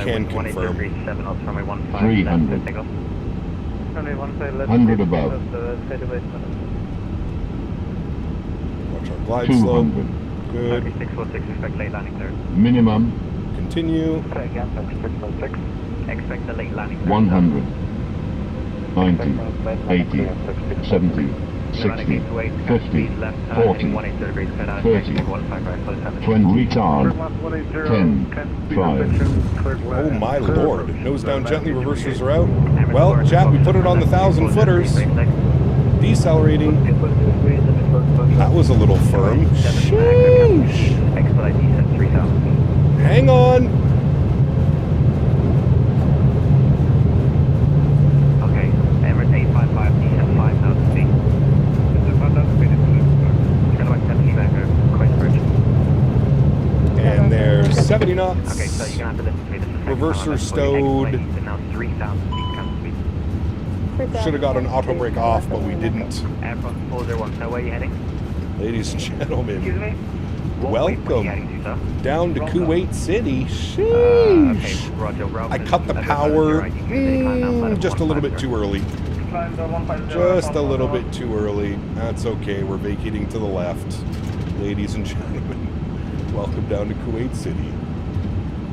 [SPEAKER 2] Can confirm.
[SPEAKER 11] 300. 100 above.
[SPEAKER 2] Watch our glide slope. Good.
[SPEAKER 11] Minimum.
[SPEAKER 2] Continue.
[SPEAKER 17] Expect the late landing.
[SPEAKER 11] 100. 90, 80, 70, 60, 50, 40, 30, 20, retard, 10, 5.
[SPEAKER 2] Oh my lord. Nose down gently, reversers are out. Well, chat, we put it on the 1,000 footers. Decelerating. That was a little firm. Sheesh. Hang on.
[SPEAKER 17] Okay, Emirates 855 at 5,000 feet.
[SPEAKER 2] And there's 70 knots.
[SPEAKER 17] Okay, so you're going to have to listen to me. This is
[SPEAKER 2] Reverser stowed.
[SPEAKER 17] Now 3,000 feet, cancel speed.
[SPEAKER 2] Should have got an auto brake off, but we didn't.
[SPEAKER 17] Air France 401, know where you're heading?
[SPEAKER 2] Ladies and gentlemen,
[SPEAKER 17] Excuse me?
[SPEAKER 2] welcome down to Kuwait City. Sheesh.
[SPEAKER 17] Okay, Roger,
[SPEAKER 2] I cut the power just a little bit too early. Just a little bit too early. That's okay. We're vacating to the left. Ladies and gentlemen, welcome down to Kuwait City.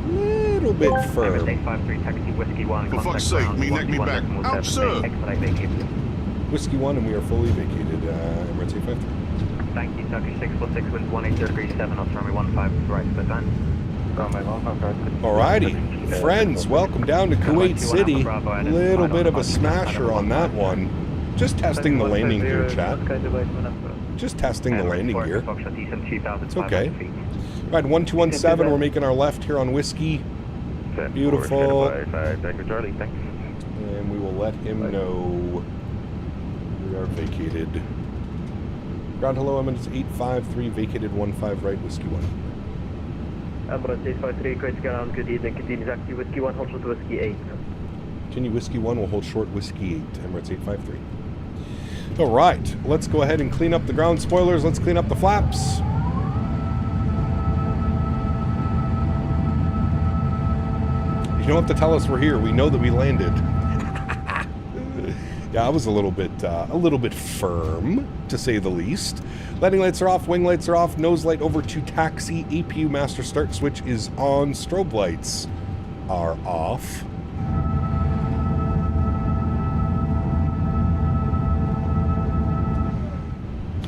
[SPEAKER 2] Little bit firm.
[SPEAKER 13] For fuck's sake, me neck me back. Out, sir.
[SPEAKER 2] Whiskey 1, and we are fully vacated. Emirates 853.
[SPEAKER 17] Thank you, Turkish 646, wind 180 degrees 7 knots, runway 15, right for the time.
[SPEAKER 2] Alrighty, friends, welcome down to Kuwait City. Little bit of a smasher on that one. Just testing the landing gear, chat. Just testing the landing gear. It's okay. Right, 1217, we're making our left here on Whiskey. Beautiful. And we will let him know we are vacated. Ground hello, Emirates 853, vacated 15 right, Whiskey 1.
[SPEAKER 6] Emirates 853, great ground, good evening. Continue taxi, Whiskey 1, hold short to Whiskey 8.
[SPEAKER 2] Continue Whiskey 1, will hold short Whiskey 8, Emirates 853. Alright, let's go ahead and clean up the ground spoilers, let's clean up the flaps. You don't have to tell us we're here, we know that we landed. Yeah, I was a little bit firm, to say the least. Landing lights are off, wing lights are off, nose light over to taxi, APU master start switch is on, strobe lights are off.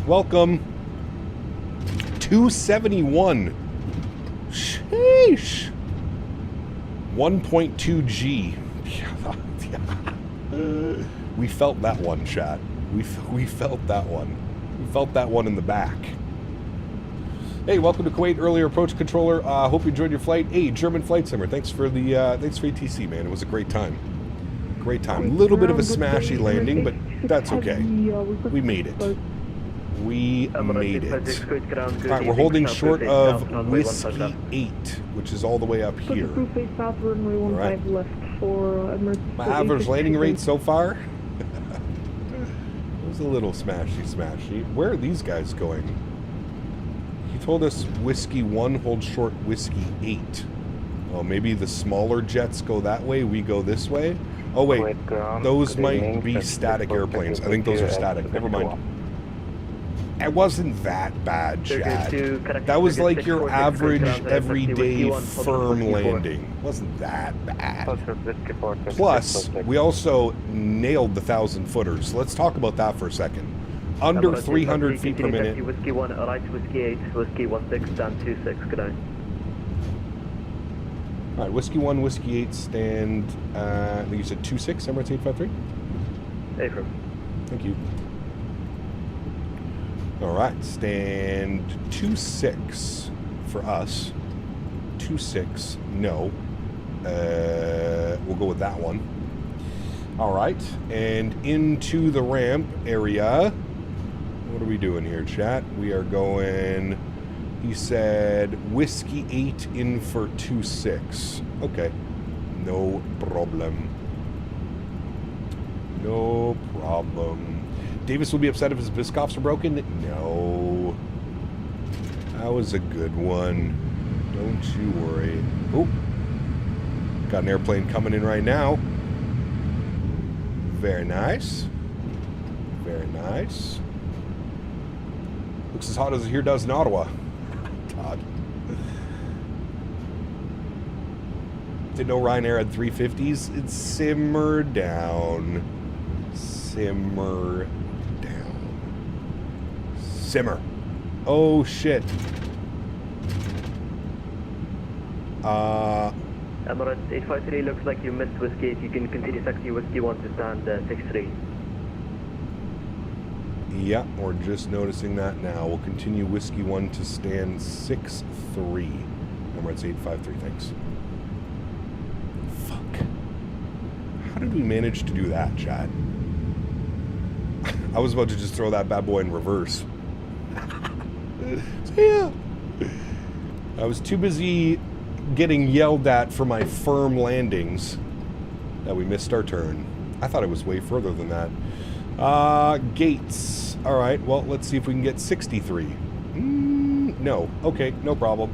[SPEAKER 2] Welcome. 271. Sheesh. 1.2 G. We felt that one, chat. We felt that one. We felt that one in the back. Hey, welcome to Kuwait. Earlier approach controller. Hope you enjoyed your flight. Hey, German flight simmer. Thanks for the ATC, man. It was a great time. Great time. A little bit of a smashy landing, but that's okay. We made it. We made it. Alright, we're holding short of Whiskey 8, which is all the way up here. Alright. My average landing rate so far? It was a little smashy. Where are these guys going? He told us Whiskey 1 holds short Whiskey 8. Oh, maybe the smaller jets go that way, we go this way? Oh wait, those might be static airplanes. I think those are static. Never mind. It wasn't that bad, Chad. That was like your average, everyday, firm landing. It wasn't that bad. Plus, we also nailed the 1,000 footers. Let's talk about that for a second. Under 300 feet per minute.
[SPEAKER 6] Whiskey 1, right, Whiskey 8, Whiskey 16, stand 26, good night.
[SPEAKER 2] Alright, Whiskey 1, Whiskey 8, stand, I think you said 26, Emirates 853?
[SPEAKER 6] Affirm.
[SPEAKER 2] Thank you. Alright, stand 26 for us. 26, no. We'll go with that one. Alright, and into the ramp area. What are we doing here, chat? We are going, he said, Whiskey 8 in for 26. Okay, no problem. No problem. Davis will be upset if his Biscoffs are broken? No. That was a good one. Don't you worry. Oh. Got an airplane coming in right now. Very nice. Very nice. Looks as hot as it here does in Ottawa. God. Didn't know Ryanair had 350s. It simmered down. Simmer down. Simmer. Oh, shit.
[SPEAKER 18] Emirates 853, looks like you missed Whiskey 8. You can continue taxi Whiskey 1 to stand 6-3.
[SPEAKER 2] Yeah, we're just noticing that now. We'll continue Whiskey 1 to stand 6-3. Emirates 853, thanks. Fuck. How did we manage to do that, Chad? I was about to just throw that bad boy in reverse. So yeah. I was too busy getting yelled at for my firm landings that we missed our turn. I thought it was way further than that. Gates. All right, well, let's see if we can get 63. No. Okay, no problem.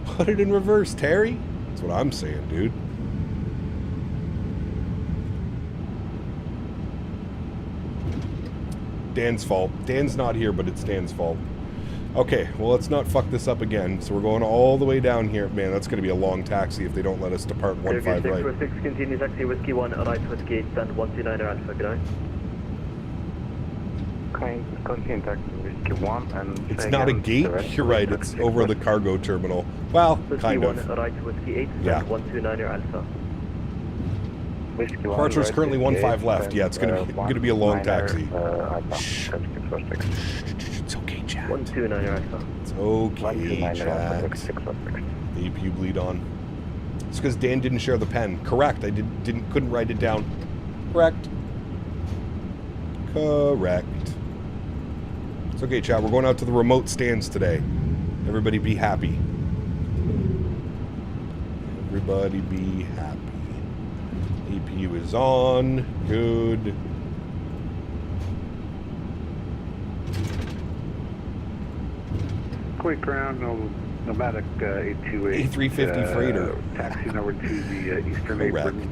[SPEAKER 2] Put it in reverse, Terry. That's what I'm saying, dude. Dan's fault. Dan's not here, but it's Dan's fault. Okay, well, let's not fuck this up again. So we're going all the way down here. Man, that's going to be a long taxi if they don't let us depart 15 right.
[SPEAKER 18] 646, continue taxi Whiskey 1, right Whiskey 8, stand 129 Alpha, good night.
[SPEAKER 19] Continue taxi Whiskey 1 and...
[SPEAKER 2] It's not a gate? You're right, it's over the cargo terminal. Well, kind of.
[SPEAKER 18] Whiskey 1, right Whiskey 8, stand 129 Alpha.
[SPEAKER 2] Departure is currently 15 left. Yeah, it's going to be a long taxi. It's okay, Chad.
[SPEAKER 18] 129 Alpha.
[SPEAKER 2] It's okay, Chad. The APU bleed on. It's because Dan didn't share the pen. Correct. I couldn't write it down. Correct. It's okay, Chad. We're going out to the remote stands today. Everybody be happy. Everybody be happy. APU is on. Good.
[SPEAKER 19] Quick ground, nomadic 828.
[SPEAKER 2] A350 freighter.
[SPEAKER 19] Taxiing over to the Eastern Apron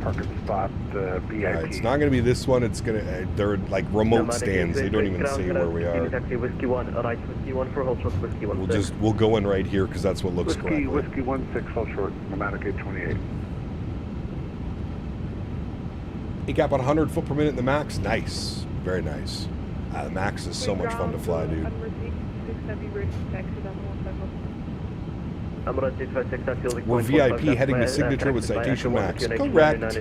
[SPEAKER 19] parking spot, BIP.
[SPEAKER 2] It's not going to be this one. It's going to. They're like remote stands. They don't even say where we are.
[SPEAKER 18] Taxi Whiskey 1, right Whiskey 1 for hold short Whiskey 1.
[SPEAKER 2] We'll go in right here because that's what looks correct.
[SPEAKER 19] Whiskey 16 hold short, nomadic 828.
[SPEAKER 2] ACAP on 100 foot per minute in the max. Nice. Very nice. The max is so much fun to fly, dude. We're VIP heading to Signature with Citation Max. Correct.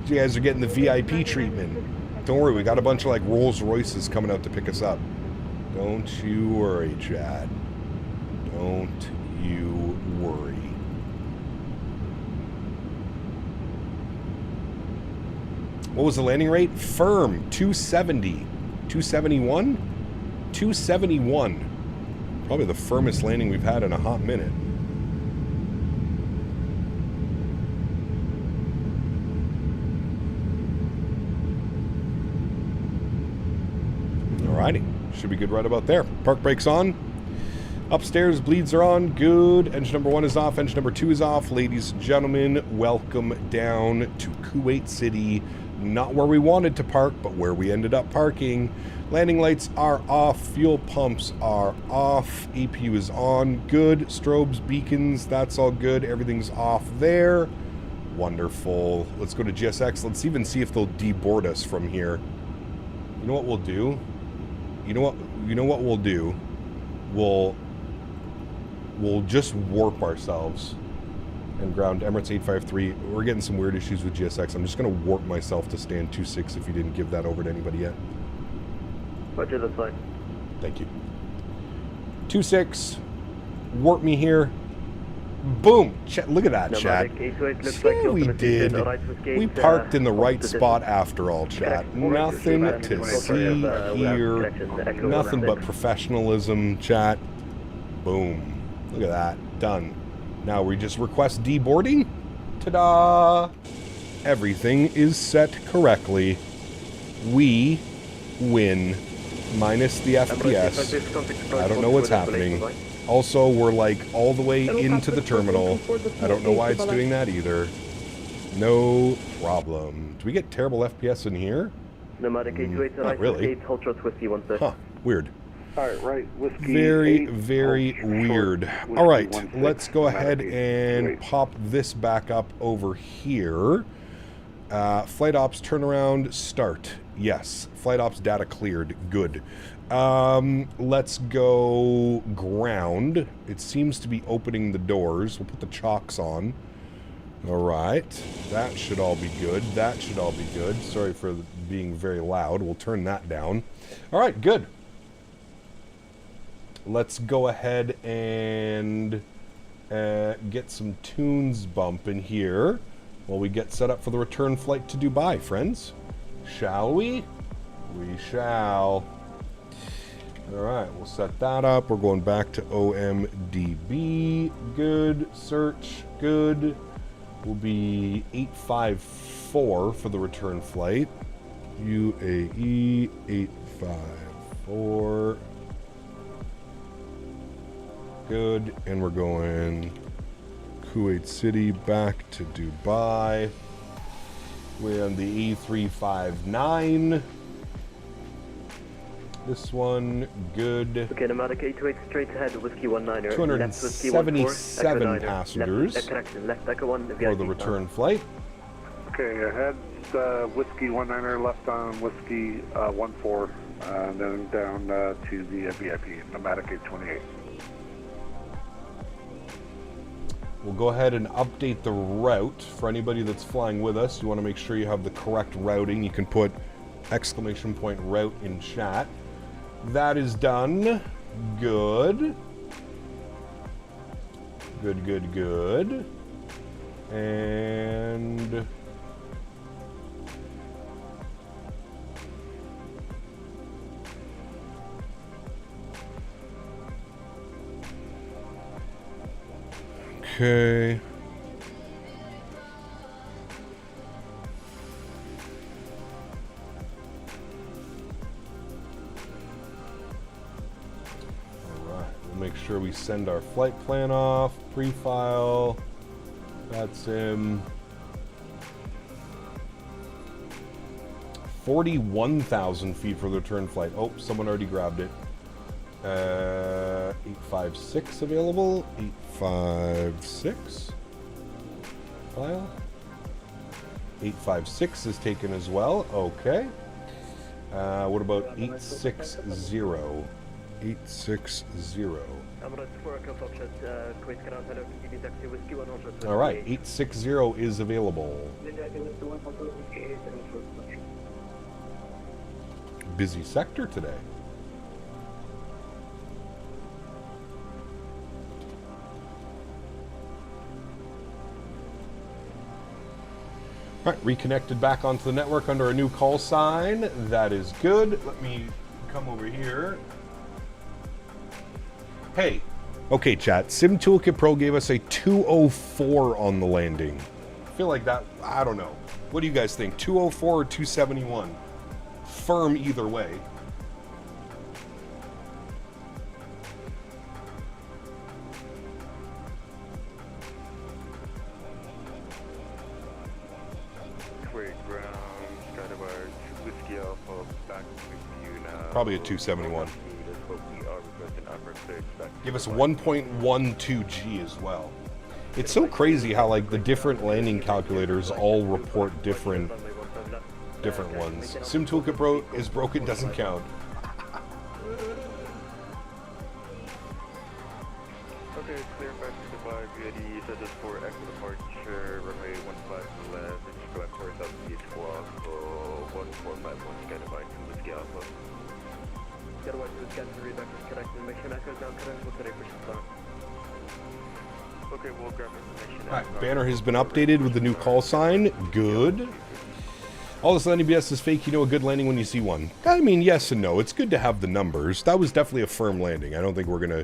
[SPEAKER 2] You guys are getting the VIP treatment. Don't worry, we got a bunch of like Rolls Royces coming out to pick us up. Don't you worry, Chad. Don't you worry. What was the landing rate? Firm, 270. 271? 271. Probably the firmest landing we've had in a hot minute. Alrighty. Should be good right about there. Park brakes on. Upstairs, bleeds are on. Good. Engine number 1 is off. Engine number 2 is off. Ladies and gentlemen, welcome down to Kuwait City. Not where we wanted to park, but where we ended up parking. Landing lights are off. Fuel pumps are off. APU is on. Good. Strobes, beacons, that's all good. Everything's off there. Wonderful. Let's go to GSX. Let's even see if they'll deboard us from here. You know what we'll do? You know what we'll do? We'll just warp ourselves and ground Emirates 853. We're getting some weird issues with GSX. I'm just going to warp myself to stand 26 if you didn't give that over to anybody yet.
[SPEAKER 18] Roger, that's fine.
[SPEAKER 2] Thank you. 26. Warp me here. Boom. Look at that, Chad. See, we did. We parked in the right spot after all, Chad. Nothing to see here. Nothing but professionalism, chat. Boom. Look at that. Done. Now we just request deboarding. Ta-da! Everything is set correctly. We win. Minus the FPS. I don't know what's happening. Also, we're like all the way into the terminal. I don't know why it's doing that either. No problem. Do we get terrible FPS in here?
[SPEAKER 18] Not
[SPEAKER 2] really. Huh, weird.
[SPEAKER 19] All right, whiskey.
[SPEAKER 2] Very, very weird. All right, let's go ahead and pop this back up over here. Flight ops, turnaround, start. Yes, flight ops data cleared. Good. Let's go ground. It seems to be opening the doors. We'll put the chocks on. All right, that should all be good. That should all be good. Sorry for being very loud. We'll turn that down. All right, good. Let's go ahead and get some tunes bumping here while we get set up for the return flight to Dubai, friends. Shall we? We shall. All right, we'll set that up. We're going back to OMDB. Good. Search. Good. Will be 854 for the return flight. UAE 854. Good. And we're going Kuwait City back to Dubai. We're on the A359. This one, good.
[SPEAKER 18] Okay, nomadic 828 straight ahead, whiskey 19er.
[SPEAKER 2] 277 passengers
[SPEAKER 18] left echo 1
[SPEAKER 2] for the return flight.
[SPEAKER 19] Okay, ahead, whiskey 19er, left on whiskey 14, and then down to the VIP, nomadic 828.
[SPEAKER 2] We'll go ahead and update the route for anybody that's flying with us. You want to make sure you have the correct routing. You can put ! route in chat. That is done. Good. Good, good, good. And okay. Make sure we send our flight plan off, pre-file, that's him. 41,000 feet for the return flight. Oh, someone already grabbed it. 856 available, 856, file. 856 is taken as well, okay. What about 860? 860. All right, 860 is available. Busy sector today. All right, reconnected back onto the network under a new call sign. That is good. Let me come over here. Hey, okay, chat. Sim Toolkit Pro gave us a 204 on the landing. I feel like that, I don't know. What do you guys think? 204 or 271? Firm either way. Probably a 271. Give us 1.12 G as well. It's so crazy how like the different landing calculators all report different ones. Sim Toolkit Pro is broken, doesn't count.
[SPEAKER 16] Okay, clear back to Dubai, ready, set for exit departure, runway 15 left, and just go back towards Southeast Squawk, 1451, Dubai to Whiskey Alpha. Get away to the scan to read back to connected, make sure that goes down, connect with today for some time. Okay, we'll grab information.
[SPEAKER 2] Alright, banner has been updated with the new call sign. Good. All this landing BS is fake. You know a good landing when you see one. I mean, yes and no. It's good to have the numbers. That was definitely a firm landing. I don't think we're gonna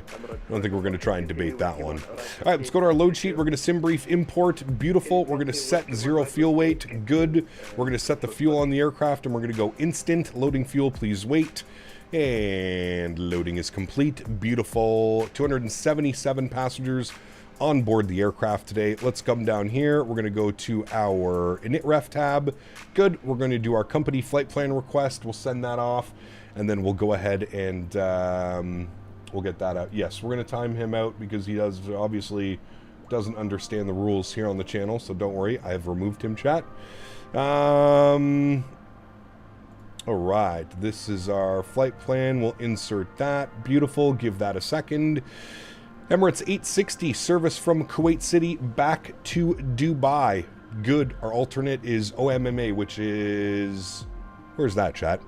[SPEAKER 2] try and debate that one. All right, let's go to our load sheet. We're gonna sim brief import. Beautiful. We're gonna set 0 fuel weight. Good. We're gonna set the fuel on the aircraft, and we're gonna go instant loading fuel. Please wait. And loading is complete. Beautiful. 277 passengers on board the aircraft today. Let's come down here. We're going to go to our iniRef tab. Good. We're going to do our company flight plan request. We'll send that off, and then we'll go ahead and we'll get that out. Yes, we're going to time him out because he obviously doesn't understand the rules here on the channel, so don't worry. I have removed him, chat. All right, this is our flight plan. We'll insert that. Beautiful. Give that a second. Emirates 860 service from Kuwait City back to Dubai. Good. Our alternate is OMMA, which is... Where's that, chat?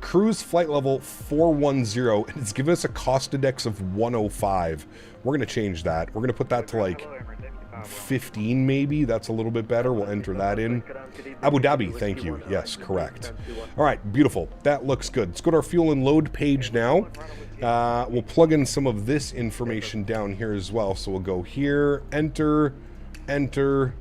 [SPEAKER 2] Cruise flight level 410, and it's given us a cost index of 105. We're going to change that. We're going to put that to like 15 maybe. That's a little bit better. We'll enter that in. Abu Dhabi, thank you. Yes, correct. All right, beautiful. That looks good. Let's go to our fuel and load page now. We'll plug in some of this information down here as well. So we'll go here, enter, enter,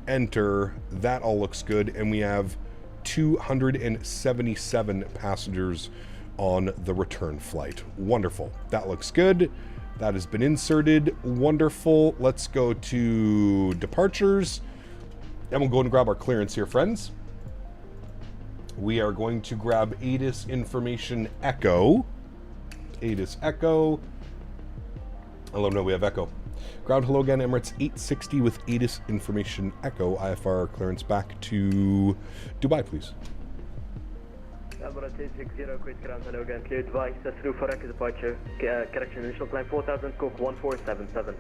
[SPEAKER 2] enter. That all looks good. And we have 277 passengers on the return flight. Wonderful. That looks good. That has been inserted. Wonderful. Let's go to departures. And we'll go and grab our clearance here, friends. We are going to grab ATIS information echo. ATIS echo. Oh no, we have echo. Ground hello again, Emirates 860 with ATIS information echo. IFR clearance back to Dubai, please.
[SPEAKER 18] Emirates 860, quick ground hello again. Clear Dubai. That's through for record departure. Correction, initial climb 4000, Koch 1477.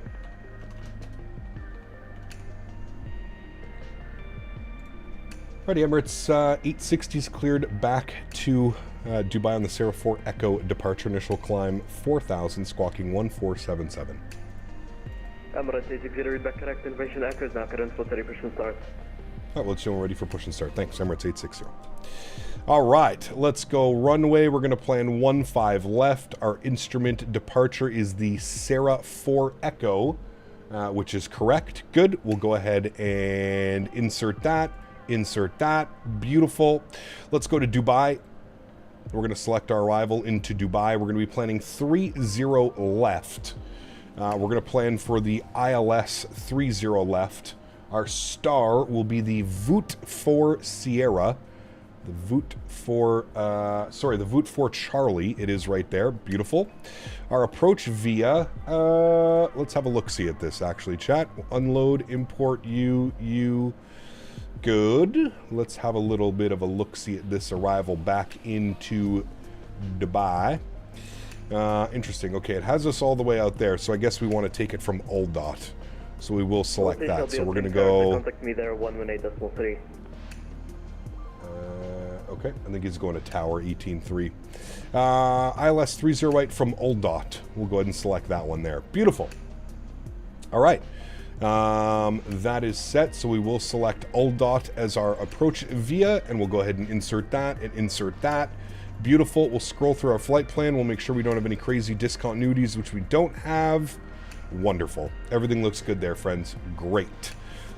[SPEAKER 2] Alrighty, Emirates 860 is cleared back to Dubai on the Sarah 4 Echo departure. Initial climb 4000, squawking 1477.
[SPEAKER 18] Emirates 860, read back correct. Information echo is now current for 30% start.
[SPEAKER 2] Alright, well, it's showing ready for push and start. Thanks, Emirates 860. Alright, let's go runway. We're going to plan 15 left. Our instrument departure is the Sarah 4 Echo, which is correct. Good. We'll go ahead and insert that. Insert that. Beautiful. Let's go to Dubai. We're going to select our arrival into Dubai. We're going to be planning 30 left. We're going to plan for the ILS 30 left. Our star will be the Voot 4 Sierra. The Voot 4, the Voot 4 Charlie. It is right there. Beautiful. Our approach via, let's have a look-see at this, actually, chat. Unload, import, you. Good. Let's have a little bit of a look-see at this arrival back into Dubai. Interesting. Okay, it has us all the way out there, so I guess we want to take it from AlDOT. So we will select that. So we're going to go...
[SPEAKER 18] Contact me there, 118.3.
[SPEAKER 2] Okay, I think he's going to Tower 18.3. ILS 308 from AlDOT. We'll go ahead and select that one there. Beautiful. All right. That is set, so we will select AlDOT as our approach via, and we'll go ahead and insert that and insert that. Beautiful. We'll scroll through our flight plan. We'll make sure we don't have any crazy discontinuities, which we don't have. Wonderful. Everything looks good there, friends. Great.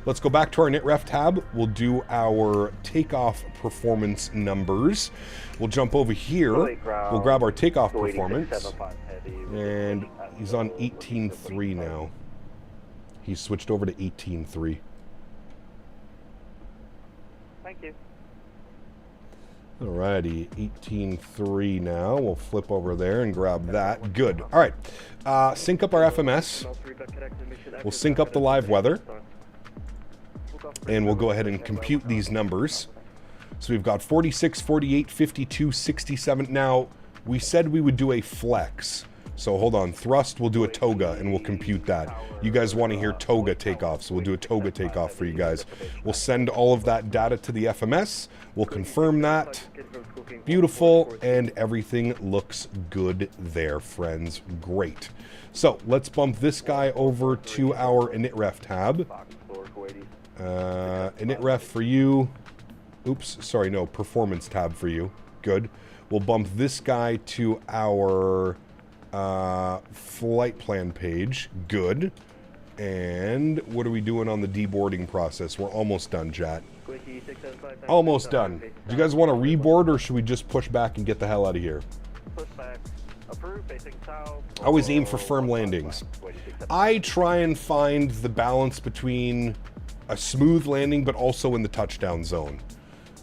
[SPEAKER 2] Let's go back to our iniRef tab. We'll do our takeoff performance numbers. We'll jump over here. We'll grab our takeoff performance. And he's on 18.3 now. He's switched over to 18.3.
[SPEAKER 18] Thank you.
[SPEAKER 2] Alrighty, 18.3 now. We'll flip over there and grab that. Good. All right. Sync up our FMS. We'll sync up the live weather. And we'll go ahead and compute these numbers. So we've got 46, 48, 52, 67. Now, we said we would do a flex. So hold on. Thrust, we'll do a toga, and we'll compute that. You guys want to hear toga takeoff, so we'll do a toga takeoff for you guys. We'll send all of that data to the FMS. We'll confirm that. Beautiful, and everything looks good there, friends. Great. So let's bump this guy over to our iniRef tab. Initref for you. Oops, sorry, no, performance tab for you. Good. We'll bump this guy to our flight plan page. Good. And what are we doing on the deboarding process? We're almost done, chat. Almost done. Do you guys want to reboard, or should we just push back and get the hell out of here?
[SPEAKER 16] Push back. Approved.
[SPEAKER 2] I always aim for firm landings. I try and find the balance between a smooth landing, but also in the touchdown zone.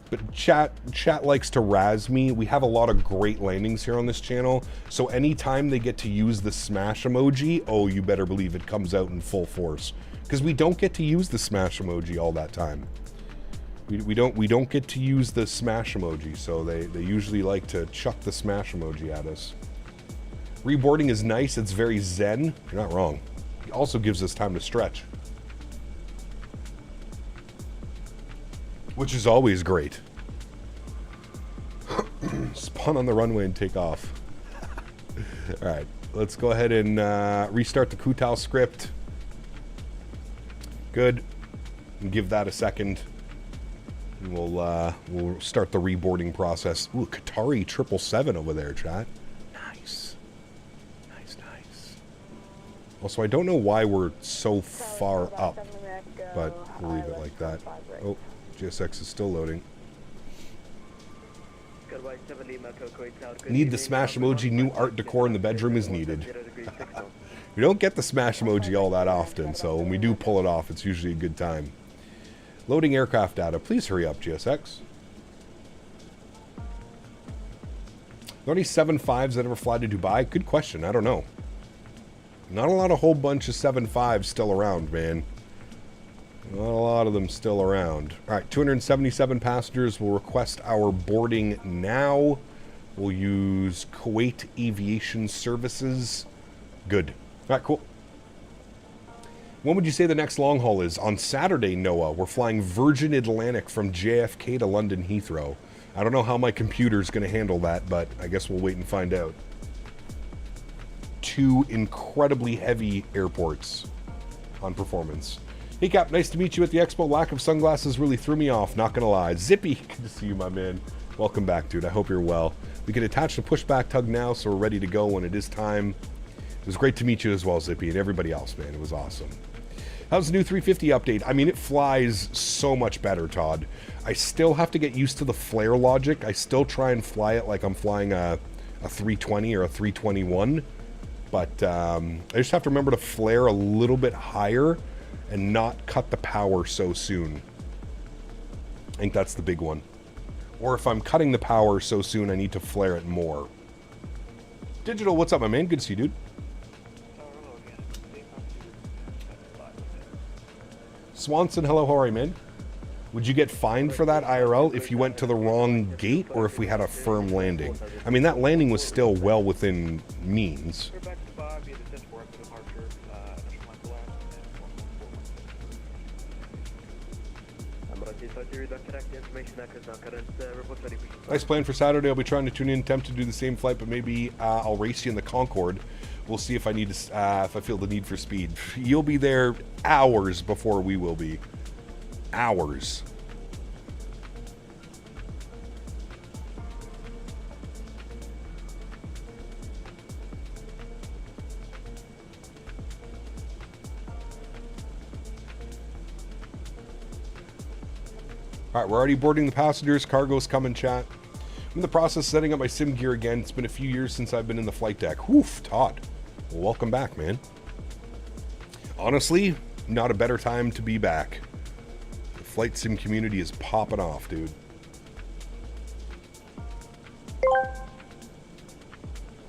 [SPEAKER 2] But chat likes to razz me. We have a lot of great landings here on this channel, so anytime they get to use the smash emoji, oh, you better believe it comes out in full force. Because we don't get to use the smash emoji all that time. We don't get to use the smash emoji, so they usually like to chuck the smash emoji at us. Reboarding is nice, it's very zen. You're not wrong. It also gives us time to stretch, which is always great. Spawn on the runway and take off. Alright, let's go ahead and restart the Kutal script. Good. And give that a second. And we'll start the reboarding process. Ooh, Qatari 777 over there, chat. Nice. Nice. Also, I don't know why we're so far up, but we'll leave it like that. Oh, GSX is still loading. Need the smash emoji. New art decor in the bedroom is needed. We don't get the smash emoji all that often, so when we do pull it off, it's usually a good time. Loading aircraft data. Please hurry up, GSX. Are there any 7.5s that ever fly to Dubai? Good question. I don't know. Not a whole bunch of 7.5s still around, man. Not a lot of them still around. All right, 277 passengers will request our boarding now. We'll use Kuwait Aviation Services. Good. All right, cool. When would you say the next long haul is? On Saturday, Noah. We're flying Virgin Atlantic from JFK to London Heathrow. I don't know how my computer's going to handle that, but I guess we'll wait and find out. 2 incredibly heavy airports on performance. Hey, Cap, nice to meet you at the expo. Lack of sunglasses really threw me off, not going to lie. Zippy, good to see you, my man. Welcome back, dude. I hope you're well. We can attach the pushback tug now, so we're ready to go when it is time. It was great to meet you as well, Zippy, and everybody else, man. It was awesome. How's the new 350 update? I mean, it flies so much better, Todd. I still have to get used to the flare logic. I still try and fly it like I'm flying a 320 or a 321. But I just have to remember to flare a little bit higher and not cut the power so soon. I think that's the big one. Or if I'm cutting the power so soon, I need to flare it more. Digital, what's up, my man? Good to see you, dude. Swanson, hello, how are you, man? Would you get fined for that IRL if you went to the wrong gate or if we had a firm landing? I mean, that landing was still well within means. Nice plan for Saturday. I'll be trying to tune in, attempt to do the same flight, but maybe I'll race you in the Concorde. We'll see if I need to, if I feel the need for speed. You'll be there hours before we will be. Hours. All right, we're already boarding the passengers. Cargo's coming, chat. I'm in the process of setting up my sim gear again. It's been a few years since I've been in the flight deck. Woof, Todd. Well, welcome back, man. Honestly, not a better time to be back. The flight sim community is popping off, dude.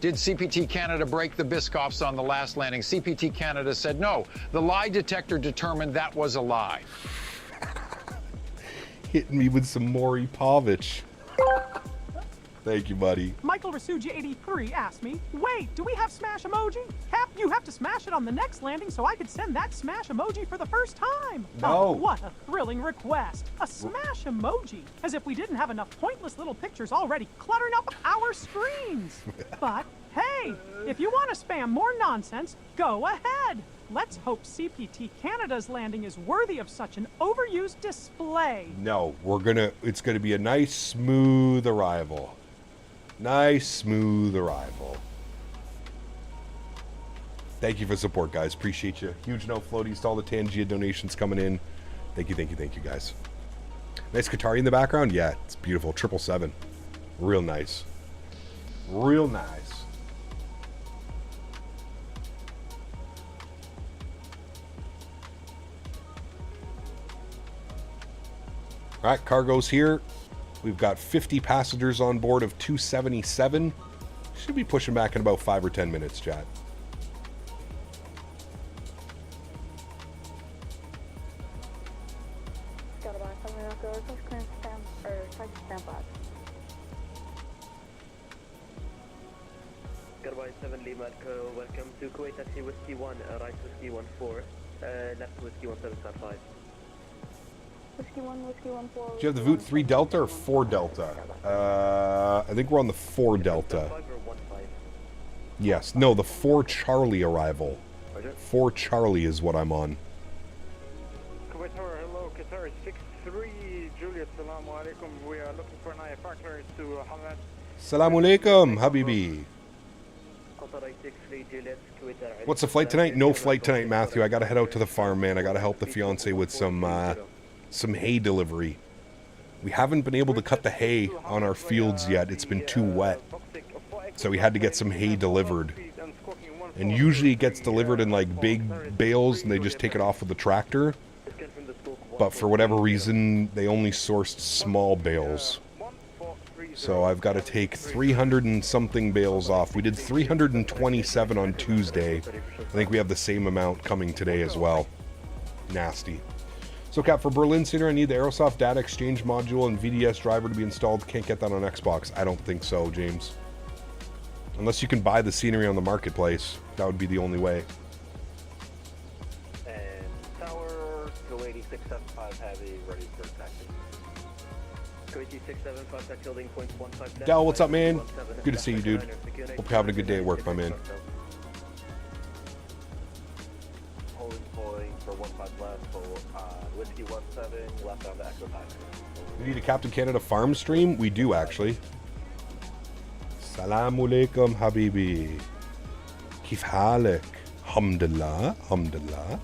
[SPEAKER 20] Did CPT Canada break the Biscoffs on the last landing? CPT Canada said no. The lie detector determined that was a lie.
[SPEAKER 2] Hitting me with some Maury Povich. Thank you, buddy.
[SPEAKER 21] Michael Rasuja 83 asked me, wait, do we have smash emoji? Cap, you have to smash it on the next landing so I could send that smash emoji for the first time.
[SPEAKER 2] No.
[SPEAKER 21] Oh, what a thrilling request. A smash emoji. As if we didn't have enough pointless little pictures already cluttering up our screens. But, hey, if you want to spam more nonsense, go ahead. Let's hope CPT Canada's landing is worthy of such an overused display.
[SPEAKER 2] No, it's gonna be a nice, smooth arrival. Nice, smooth arrival. Thank you for the support, guys. Appreciate you. Huge no floaties to all the Tangia donations coming in. Thank you, guys. Nice Qatari in the background? Yeah, it's beautiful. 777. Real nice. Real nice. All right, cargo's here. We've got 50 passengers on board of 277. Should be pushing back in about 5 or 10 minutes, chat.
[SPEAKER 18] Goodbye 7 Lima Echo, welcome to Kuwait Taxi Whiskey 1, right Whiskey 14, left Whiskey 1755.
[SPEAKER 8] Whiskey 1, Whiskey 1, 4.
[SPEAKER 2] Do you have the Voot 3 Delta or 4 Delta? I think we're on the 4 Delta. Yes, no, the 4 Charlie arrival. 4 Charlie is what I'm on.
[SPEAKER 10] Kuwait Tower, hello, Qatar 6-3, Juliet, salamu alaikum. We are looking for an IFR carrier to Hamad.
[SPEAKER 2] Salamu alaikum, Habibi. What's the flight tonight? No flight tonight, Matthew. I gotta head out to the farm, man. I gotta help the fiance with some hay delivery. We haven't been able to cut the hay on our fields yet. It's been too wet. So we had to get some hay delivered. And usually it gets delivered in like big bales and they just take it off with the tractor. But for whatever reason, they only sourced small bales. So I've got to take 300 and something bales off. We did 327 on Tuesday. I think we have the same amount coming today as well. Nasty. So Cap, for Berlin Center, I need the Aerosoft data exchange module and VDS driver to be installed. Can't get that on Xbox. I don't think so, James. Unless you can buy the scenery on the marketplace. That would be the only way.
[SPEAKER 16] And Tower, go 8675 heavy, ready for taxi.
[SPEAKER 18] Go 8675, taxi holding points 15 left.
[SPEAKER 2] Dal, what's up, man? Good to see you, dude. Hope you're having a good day at work, my man.
[SPEAKER 16] Holding point for 15 left, so Whiskey 17, left on the Echo Tiger.
[SPEAKER 2] We need a Captain Canada farm stream? We do, actually. Assalamu alaikum, Habibi. Kif halik? Alhamdulillah, alhamdulillah.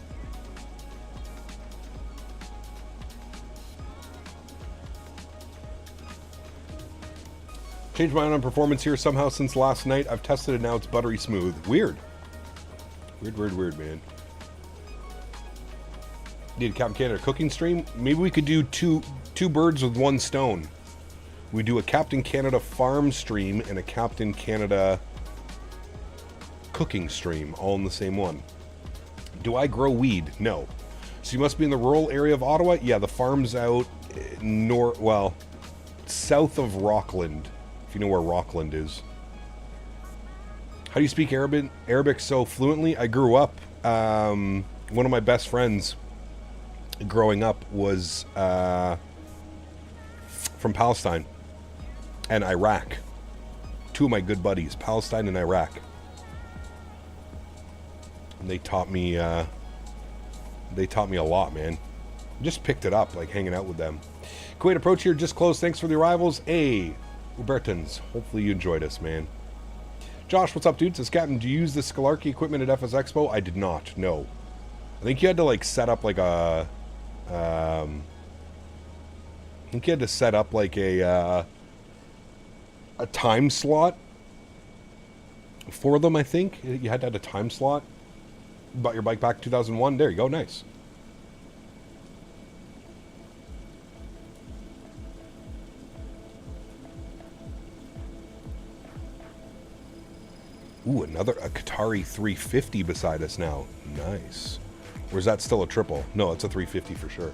[SPEAKER 2] Changed my mind on performance here somehow since last night. I've tested it now. It's buttery smooth. Weird. Weird, man. Need a Captain Canada cooking stream? Maybe we could do two birds with one stone. We do a Captain Canada farm stream and a Captain Canada cooking stream, all in the same one. Do I grow weed? No. So you must be in the rural area of Ottawa? Yeah, the farm's out south of Rockland, if you know where Rockland is. How do you speak Arabic so fluently? I grew up, one of my best friends growing up was from Palestine and Iraq. Two of my good buddies, Palestine and Iraq. And they taught me a lot, man. Just picked it up, like hanging out with them. Kuwait approach here, just close. Thanks for the arrivals. Hey, Ubertans. Hopefully you enjoyed us, man. Josh, what's up, dude? Says, Captain, do you use the Sólríkt equipment at FS Expo? I did not, no. I think you had to, like, set up, like, a time slot for them, I think. You had to have a time slot. You bought your bike back in 2001. There you go. Nice. Ooh, a Qatari 350 beside us now. Nice. Or is that still a triple? No, it's a 350 for sure.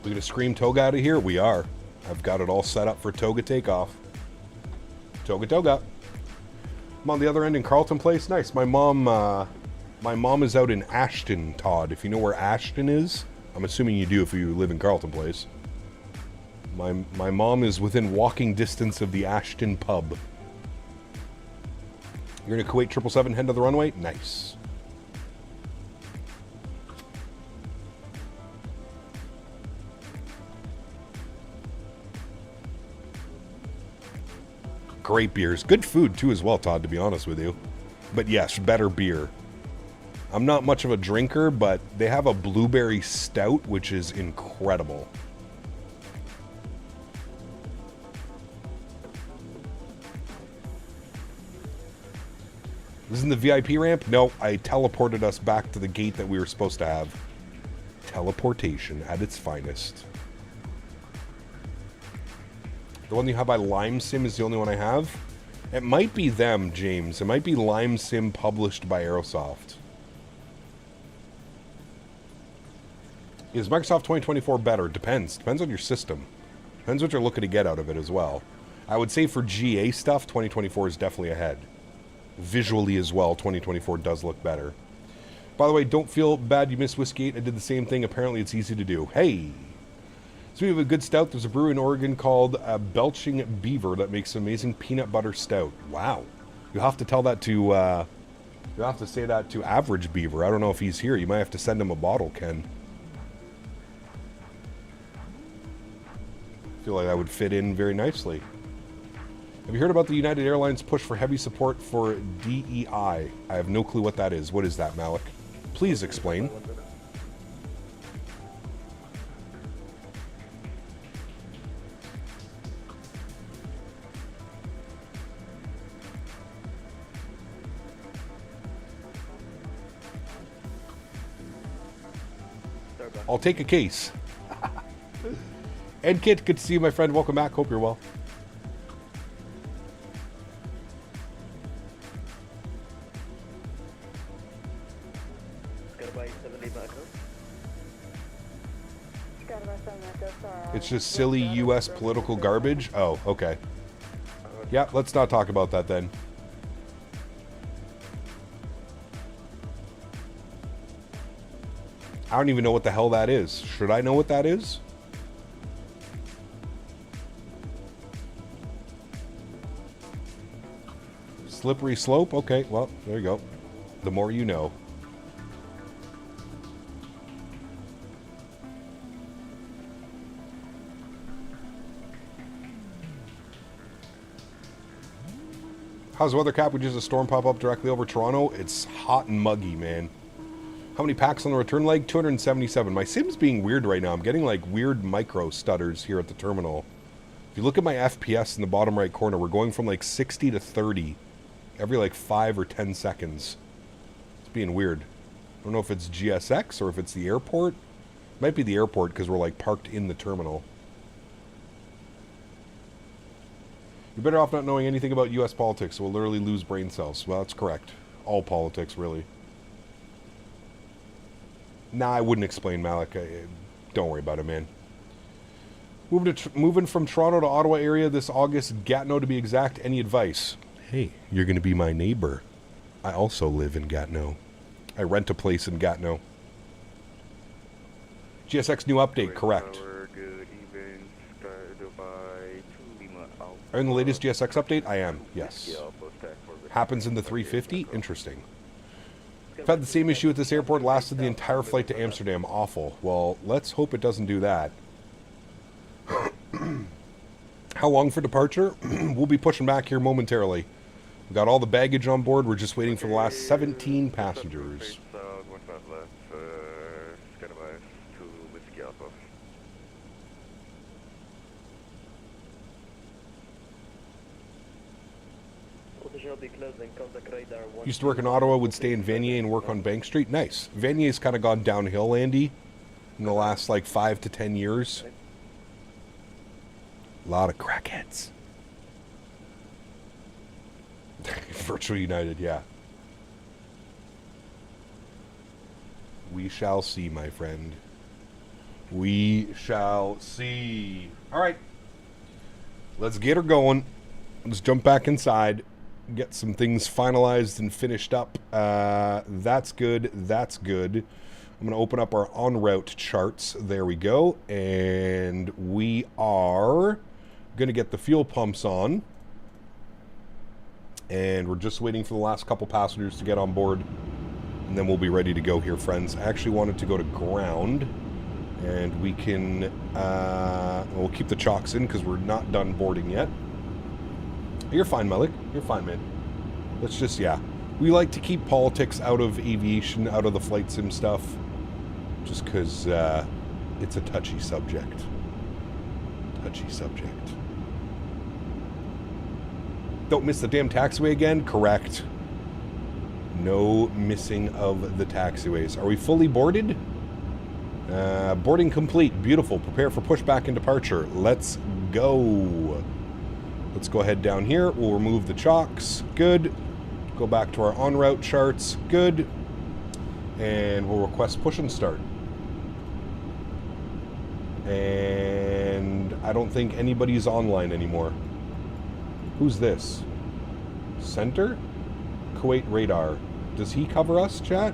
[SPEAKER 2] We gonna scream Toga out of here? We are. I've got it all set up for Toga takeoff. Toga. I'm on the other end in Carleton Place. Nice. My mom is out in Ashton, Todd. If you know where Ashton is, I'm assuming you do if you live in Carleton Place. My mom is within walking distance of the Ashton pub. You're in a Kuwait 777, head to the runway? Nice. Great beers. Good food, too, as well, Todd, to be honest with you. But yes, better beer. I'm not much of a drinker, but they have a blueberry stout, which is incredible. Isn't the VIP ramp? No, I teleported us back to the gate that we were supposed to have. Teleportation at its finest. The one you have by Lime Sim is the only one I have. It might be them, James. It might be Lime Sim published by Aerosoft. Is Microsoft 2024 better? Depends. Depends on your system. Depends what you're looking to get out of it as well. I would say for GA stuff, 2024 is definitely ahead. Visually as well, 2024 does look better. By the way, don't feel bad you missed Whiskey 8. I did the same thing. Apparently it's easy to do. Hey! So we have a good stout. There's a brewery in Oregon called Belching Beaver that makes an amazing peanut butter stout. Wow. You'll have to tell that to, you'll have to say that to Average Beaver. I don't know if he's here. You might have to send him a bottle, Ken. I feel like that would fit in very nicely. Have you heard about the United Airlines push for heavy support for DEI? I have no clue what that is. What is that, Malik? Please explain. I'll take a case. Ed Kit, good to see you, my friend. Welcome back. Hope you're well. It's just silly U.S. political garbage? Oh, okay. Yeah, let's not talk about that then. I don't even know what the hell that is. Should I know what that is? Slippery slope? Okay, well, there you go. The more you know. How's the weather, Cap? We just had a storm pop up directly over Toronto. It's hot and muggy, man. How many packs on the return leg? 277. My sim's being weird right now. I'm getting like weird micro stutters here at the terminal. If you look at my FPS in the bottom right corner, we're going from like 60 to 30 every like 5 or 10 seconds. It's being weird. I don't know if it's GSX or if it's the airport. It might be the airport because we're like parked in the terminal. You're better off not knowing anything about U.S. politics. We'll literally lose brain cells. Well, that's correct. All politics, really. Nah, I wouldn't explain, Malik. Don't worry about it, man. Moving from Toronto to Ottawa area this August, Gatineau to be exact. Any advice? Hey, you're going to be my neighbor. I also live in Gatineau. I rent a place in Gatineau. GSX new update, correct. Are you in the latest GSX update? I am, yes. Happens in the 350? Interesting. I've had the same issue at this airport, lasted the entire flight to Amsterdam. Awful. Well, let's hope it doesn't do that. How long for departure? We'll be pushing back here momentarily. We've got all the baggage on board. We're just waiting for the last 17 passengers. Used to work in Ottawa, would stay in Vanier and work on Bank Street. Nice. Vanier's kind of gone downhill, Andy, in the last like 5 to 10 years. A lot of crackheads. Virtual United, yeah. We shall see, my friend. We shall see. All right. Let's get her going. Let's jump back inside. Get some things finalized and finished up. That's good. That's good. I'm going to open up our en route charts. There we go. And we are going to get the fuel pumps on. And we're just waiting for the last couple passengers to get on board. And then we'll be ready to go here, friends. I actually wanted to go to ground. And we can... we'll keep the chocks in because we're not done boarding yet. You're fine, Malik. You're fine, man. Let's just, yeah. We like to keep politics out of aviation, out of the flight sim stuff. Just because it's a touchy subject. Touchy subject. Don't miss the damn taxiway again? Correct. No missing of the taxiways. Are we fully boarded? Boarding complete. Beautiful. Prepare for pushback and departure. Let's go. Let's go ahead down here. We'll remove the chocks. Good. Go back to our en route charts. Good. And we'll request push and start. And I don't think anybody's online anymore. Who's this? Center? Kuwait radar. Does he cover us, chat?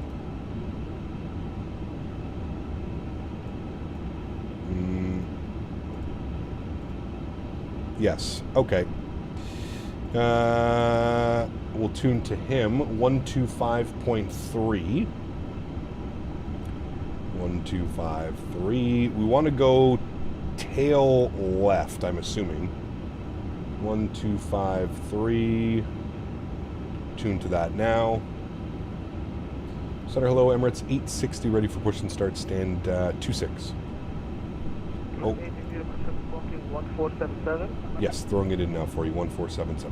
[SPEAKER 2] Yes. Okay. We'll tune to him. 125.3. 1253. We want to go tail left, I'm assuming. 1253. Tune to that now. Center, hello, Emirates 860, ready for push and start, stand 26. Oh.
[SPEAKER 10] 1477.
[SPEAKER 2] Yes, throwing it in now for you, 1477.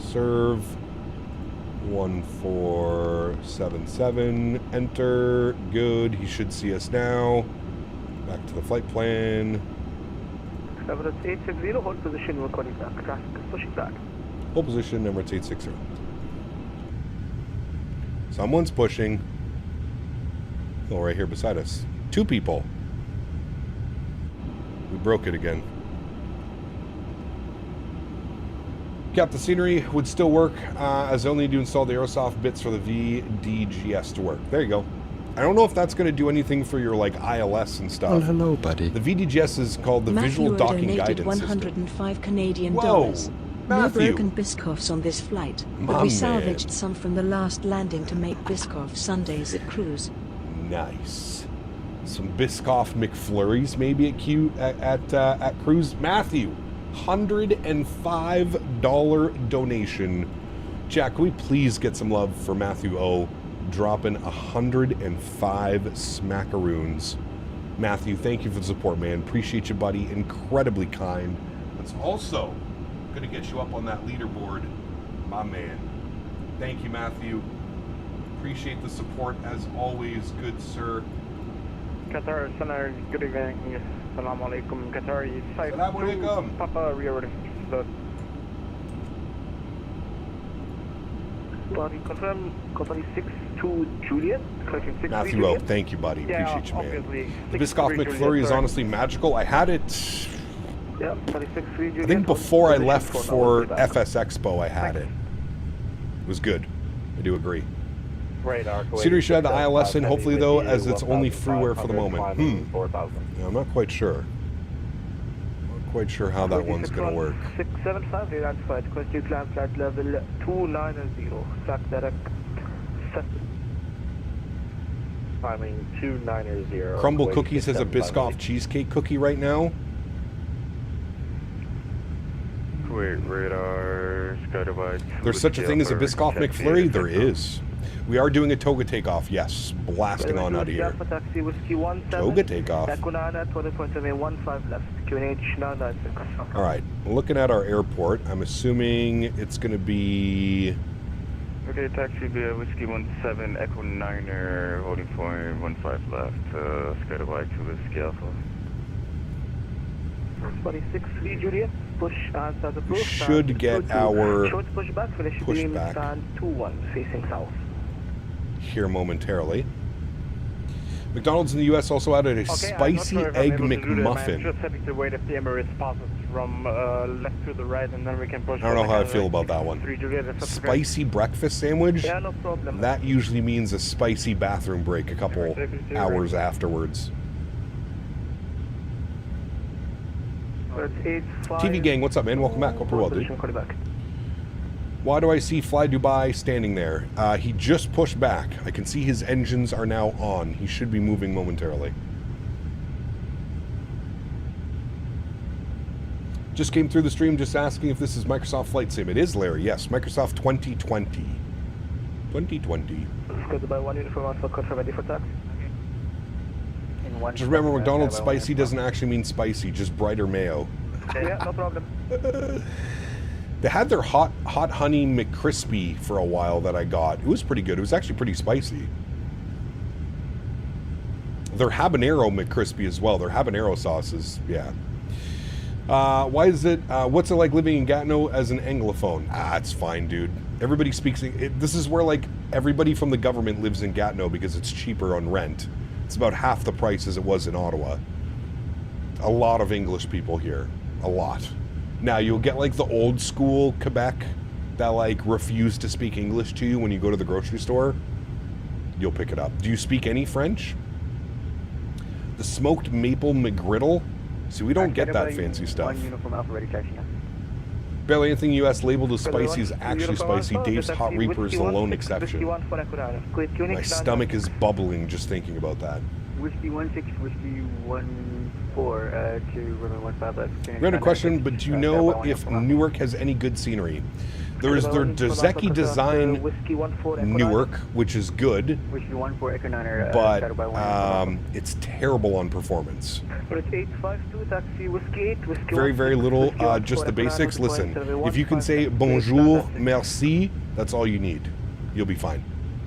[SPEAKER 2] Serve 1477. Enter. Good. He should see us now. Back to the flight plan.
[SPEAKER 10] Emirates 860, hold position, we're calling back. Traffic is pushing back.
[SPEAKER 2] Hold position, Emirates 860. Someone's pushing. Oh, right here beside us. Two people. We broke it again. Cap, the scenery would still work as I only need to install the Aerosoft bits for the VDGS to work. There you go. I don't know if that's going to do anything for your like ILS and stuff.
[SPEAKER 1] Oh, hello, buddy.
[SPEAKER 2] The VDGS is called the
[SPEAKER 3] Matthew
[SPEAKER 2] Visual Docking
[SPEAKER 3] donated
[SPEAKER 2] Guidance
[SPEAKER 3] 105
[SPEAKER 2] System.
[SPEAKER 3] Canadian
[SPEAKER 2] Whoa,
[SPEAKER 3] dollars. No
[SPEAKER 2] Matthew.
[SPEAKER 3] broken Biscoffs on this flight, but
[SPEAKER 2] My
[SPEAKER 3] we
[SPEAKER 2] man.
[SPEAKER 3] salvaged some from the last landing to make Biscoff Sundays at cruise.
[SPEAKER 2] Nice. Some Biscoff McFlurries maybe at cruise. Matthew, $105 donation. Jack, can we please get some love for Matthew O? Dropping 105 smackaroons. Matthew, thank you for the support, man. Appreciate you, buddy. Incredibly kind. That's also going to get you up on that leaderboard, my man. Thank you, Matthew. Appreciate the support as always, good sir.
[SPEAKER 10] Qatar, Sonar, good evening. Assalamu alaikum. Qatar, side
[SPEAKER 2] Assalamu alaikum.
[SPEAKER 10] Papa, rear flood. Body confirm, Qatar 6-2 Juliet.
[SPEAKER 2] Matthew O, thank you, buddy. Appreciate you, man. The Biscoff McFlurry is honestly magical. I had it,
[SPEAKER 10] Yeah, 36
[SPEAKER 2] I think before I left for FS Expo, I had it. It was good. I do agree. Scenery should have the ILS in, hopefully, though, as it's only freeware for the moment. Yeah, I'm not quite sure. Not quite sure how that one's going to work.
[SPEAKER 10] 675, they identified. Request you climb flight level 290. Flight direct.
[SPEAKER 16] Climbing 290.
[SPEAKER 2] Crumble Cookies has a Biscoff cheesecake cookie right now.
[SPEAKER 16] Kuwait radar, Skydive.
[SPEAKER 2] There's such a thing as a Biscoff McFlurry? There is. We are doing a toga takeoff, yes. Blasting on out of here. Toga takeoff. Alright, looking at our airport, I'm assuming it's going to be...
[SPEAKER 16] Okay, taxi via Whiskey 17, Echo 9er, holding point 15 left, Skydive to Whiskey Alpha.
[SPEAKER 10] 46 Juliet, push answer the
[SPEAKER 2] We should get our
[SPEAKER 10] short pushback, finish beam stand 2-1, facing south.
[SPEAKER 2] Here momentarily. McDonald's in the US also added a spicy egg McMuffin.
[SPEAKER 10] Just having to wait if the Emirates passes from left to the right, and then we can push.
[SPEAKER 2] I don't know how I feel about that one. Spicy breakfast sandwich?
[SPEAKER 10] Yeah, no problem.
[SPEAKER 2] That usually means a spicy bathroom break a couple hours afterwards. TV gang, what's up, man? Welcome back. Hope you're well, dude. Why do I see Fly Dubai standing there? He just pushed back. I can see his engines are now on. He should be moving momentarily. Just came through the stream just asking if this is Microsoft Flight Sim. It is, Larry. Yes, Microsoft 2020. 2020. Just remember, McDonald's spicy doesn't actually mean spicy, just brighter mayo.
[SPEAKER 10] Yeah, no problem.
[SPEAKER 2] They had their hot honey McCrispy for a while that I got. It was pretty good. It was actually pretty spicy. Their habanero McCrispy as well. Their habanero sauces, yeah. Why is it, what's it like living in Gatineau as an Anglophone? It's fine, dude. Everybody speaks, this is where, like, everybody from the government lives in Gatineau because it's cheaper on rent. It's about half the price as it was in Ottawa. A lot of English people here. A lot. Now, you'll get, like, the old school Quebec that, like, refuse to speak English to you when you go to the grocery store. You'll pick it up. Do you speak any French? The smoked maple McGriddle? See, we don't get that fancy stuff. Barely anything U.S. labeled as spicy is actually spicy. Dave's Hot Reaper is the lone exception. My stomach is bubbling just thinking about that.
[SPEAKER 15] Whiskey 16, Whiskey 14 to 15.
[SPEAKER 2] Random question, but do you know if Newark has any good scenery? There is their Dozeki Design Newark, which is good, but it's terrible on performance. Very, very little, just the basics. Listen, if you can say bonjour, merci, that's all you need. You'll be fine.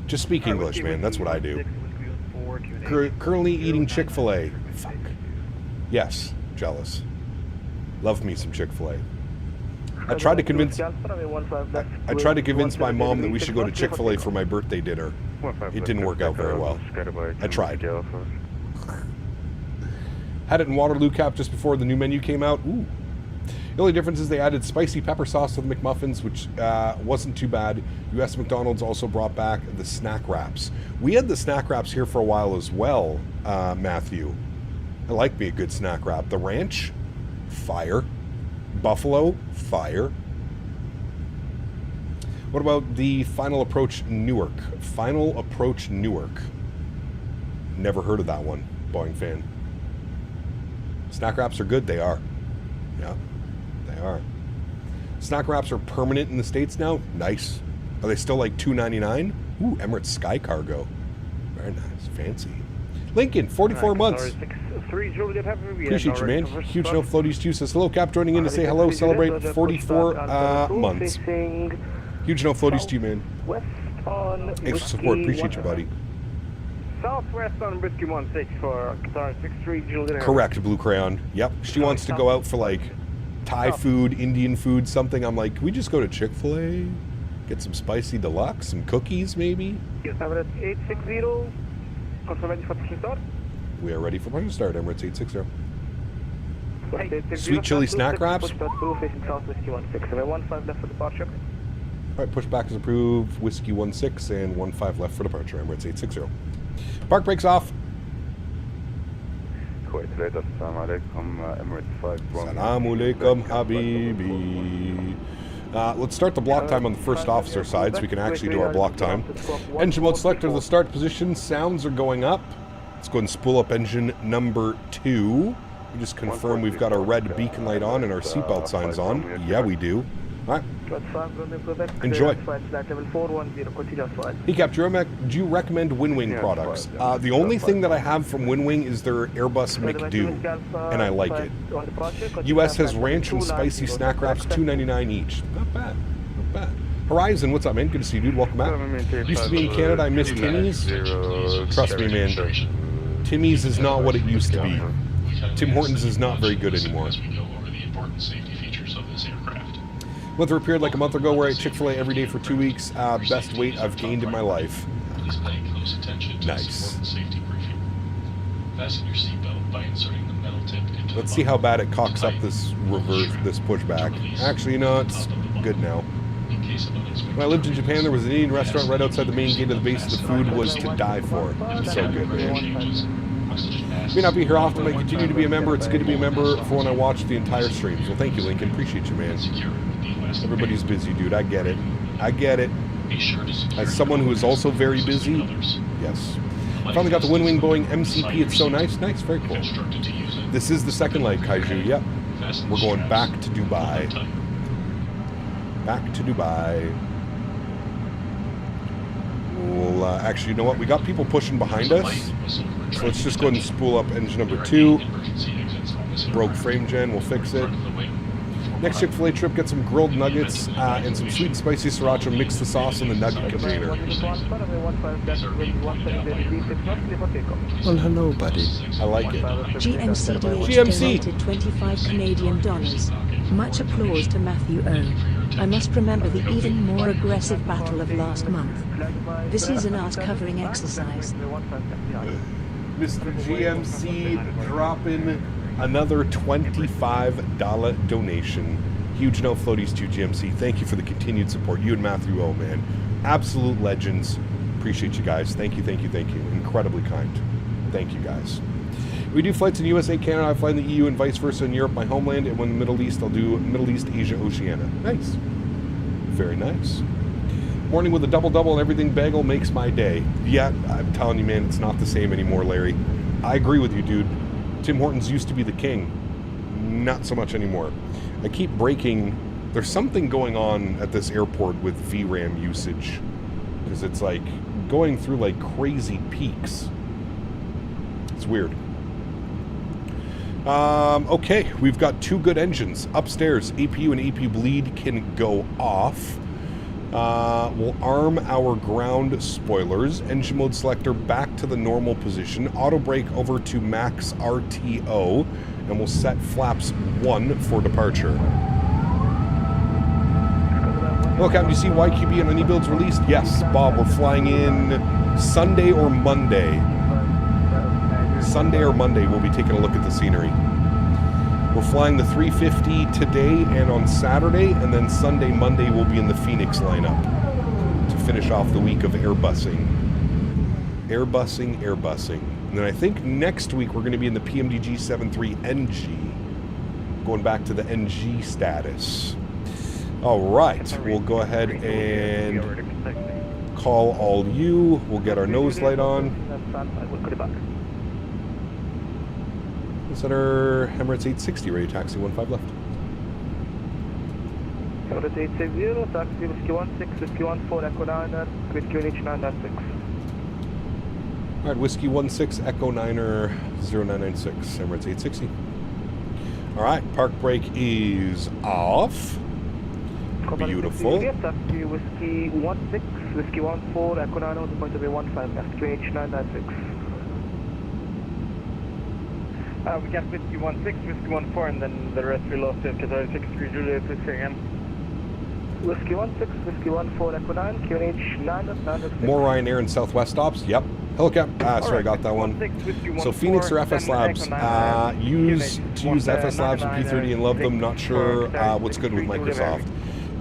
[SPEAKER 2] Just speak English, man. That's what I do. Currently eating Chick-fil-A. Fuck. Yes, jealous. Love me some Chick-fil-A. I tried to convince my mom that we should go to Chick-fil-A for my birthday dinner. It didn't work out very well. I tried. Had it in Waterloo Cap just before the new menu came out. Ooh. The only difference is they added spicy pepper sauce to the McMuffins, which wasn't too bad. U.S. McDonald's also brought back the snack wraps. We had the snack wraps here for a while as well, Matthew. I like me a good snack wrap. The ranch, fire. Buffalo, fire. What about the Final Approach Newark? Final Approach Newark. Never heard of that one, Boeing fan. Snack wraps are good, they are. Yeah, they are. Snack wraps are permanent in the States now. Nice. Are they still like $2.99? Ooh, Emirates Sky Cargo. Very nice, fancy. Lincoln, 44 months. Appreciate you, man. Huge no floaties too. Says hello, Cap, joining in to say hello. Celebrate 44 months. Huge no floaties to you, man. Thanks for support. Appreciate you, buddy.
[SPEAKER 10] Southwest on Whiskey 16 for Qatar 63 Juliet.
[SPEAKER 2] Correct, Blue Crayon. Yep. She wants to go out for like Thai food, Indian food, something. I'm like, can we just go to Chick-fil-A? Get some spicy deluxe, some cookies, maybe?
[SPEAKER 10] Emirates 860. Confirm for pushing start.
[SPEAKER 2] We are ready for pushing start, Emirates 860. Sweet chili snack wraps. Alright, pushback is approved. Whiskey 16 and 15 left for departure, Emirates 860. Park brakes off.
[SPEAKER 16] Kuwait, assalamu alaikum, Emirates 5.
[SPEAKER 2] Assalamu alaikum, habibi. Let's start the block time on the first officer side so we can actually do our block time. Engine mode selector to the start position. Sounds are going up. Let's go and spool up engine number 2. We just confirm we've got our red beacon light on and our seatbelt signs on. Yeah, we do. All right. Enjoy. Hey, Cap, do you recommend WinWing products? The only thing that I have from WinWing is their Airbus McDo, and I like it. US has ranch and spicy snack wraps, $2.99 each. Not bad. Not bad. Horizon, what's up, man? Good to see you, dude. Welcome back. Used to be in Canada. I miss Timmy's. Trust me, man. Timmy's is not what it used to be. Tim Hortons is not very good anymore. Went through a period like a month ago where I ate Chick-fil-A every day for 2 weeks. Best weight I've gained in my life. Nice. Let's see how bad it cocks up this pushback. Actually, you know, it's good now. When I lived in Japan, there was an Indian restaurant right outside the main gate of the base. The food was to die for. It's so good, man. May not be here often, but I continue to be a member. It's good to be a member for when I watch the entire streams. Well, thank you, Lincoln. Appreciate you, man. Everybody's busy, dude. I get it. I get it. As someone who is also very busy, yes. Finally got the WinWing Boeing MCP. It's so nice. Nice. Very cool. This is the second leg, Kaiju. Yep. We're going back to Dubai. Back to Dubai. Well, actually, you know what? We got people pushing behind us. So let's just go ahead and spool up engine number 2. Broke frame gen. We'll fix it. Next Chick-fil-A trip, get some grilled nuggets and some sweet and spicy sriracha. Mix the sauce in the nugget container.
[SPEAKER 1] Well, hello, buddy.
[SPEAKER 2] I like it.
[SPEAKER 3] GMC donated $25 Canadian. Much applause to Matthew O. I must remember the even more aggressive battle of last month. This is an ass-covering exercise.
[SPEAKER 2] Mr. GMC dropping another $25 donation. Huge no floaties to GMC. Thank you for the continued support. You and Matthew O, man. Absolute legends. Appreciate you guys. Thank you, thank you, thank you. Incredibly kind. Thank you, guys. We do flights in USA, Canada. I fly in the EU and vice versa in Europe, my homeland. And when the Middle East, I'll do Middle East, Asia, Oceania. Nice. Very nice. Morning with a double-double and everything bagel makes my day. Yeah, I'm telling you, man, it's not the same anymore, Larry. I agree with you, dude. Tim Hortons used to be the king. Not so much anymore. I keep breaking. There's something going on at this airport with VRAM usage. Because it's like going through like crazy peaks. It's weird. Okay, we've got 2 good engines. Upstairs, APU and AP bleed can go off. We'll arm our ground spoilers. Engine mode selector back to the normal position. Auto brake over to max RTO. And we'll set flaps 1 for departure. Hello, Captain. Do you see YQB and iniBuilds released? Yes, Bob. We're flying in Sunday or Monday. Sunday or Monday, we'll be taking a look at the scenery. We're flying the 350 today and on Saturday, and then Sunday, Monday, we'll be in the Phoenix lineup to finish off the week of airbusing. Airbusing. And then I think next week we're going to be in the PMDG 73 NG, going back to the NG status. All right, we'll go ahead and call all you. We'll get our nose light on. Center Emirates 860, ready taxi 15 left.
[SPEAKER 10] Emirates 860, taxi whiskey 16, whiskey 14, Echo 9, whiskey H 996.
[SPEAKER 2] All right, whiskey 16, Echo 9er 0996, Emirates 860. All right, park brake is off. Beautiful.
[SPEAKER 10] Taxi whiskey 16, whiskey 14, Echo 9 on the point of 15, whiskey H 996. We got whiskey 16, whiskey 14, and then the rest we lost it because I was 63 Juliet, please say again. Whiskey 16, whiskey 14, Echo 9, QNH 996.
[SPEAKER 2] More Ryanair and Southwest stops. Yep. Helicap. Sorry, I got that one. So Phoenix or FS Labs. Use FS Labs and P30 and love them. Not sure what's good with Microsoft.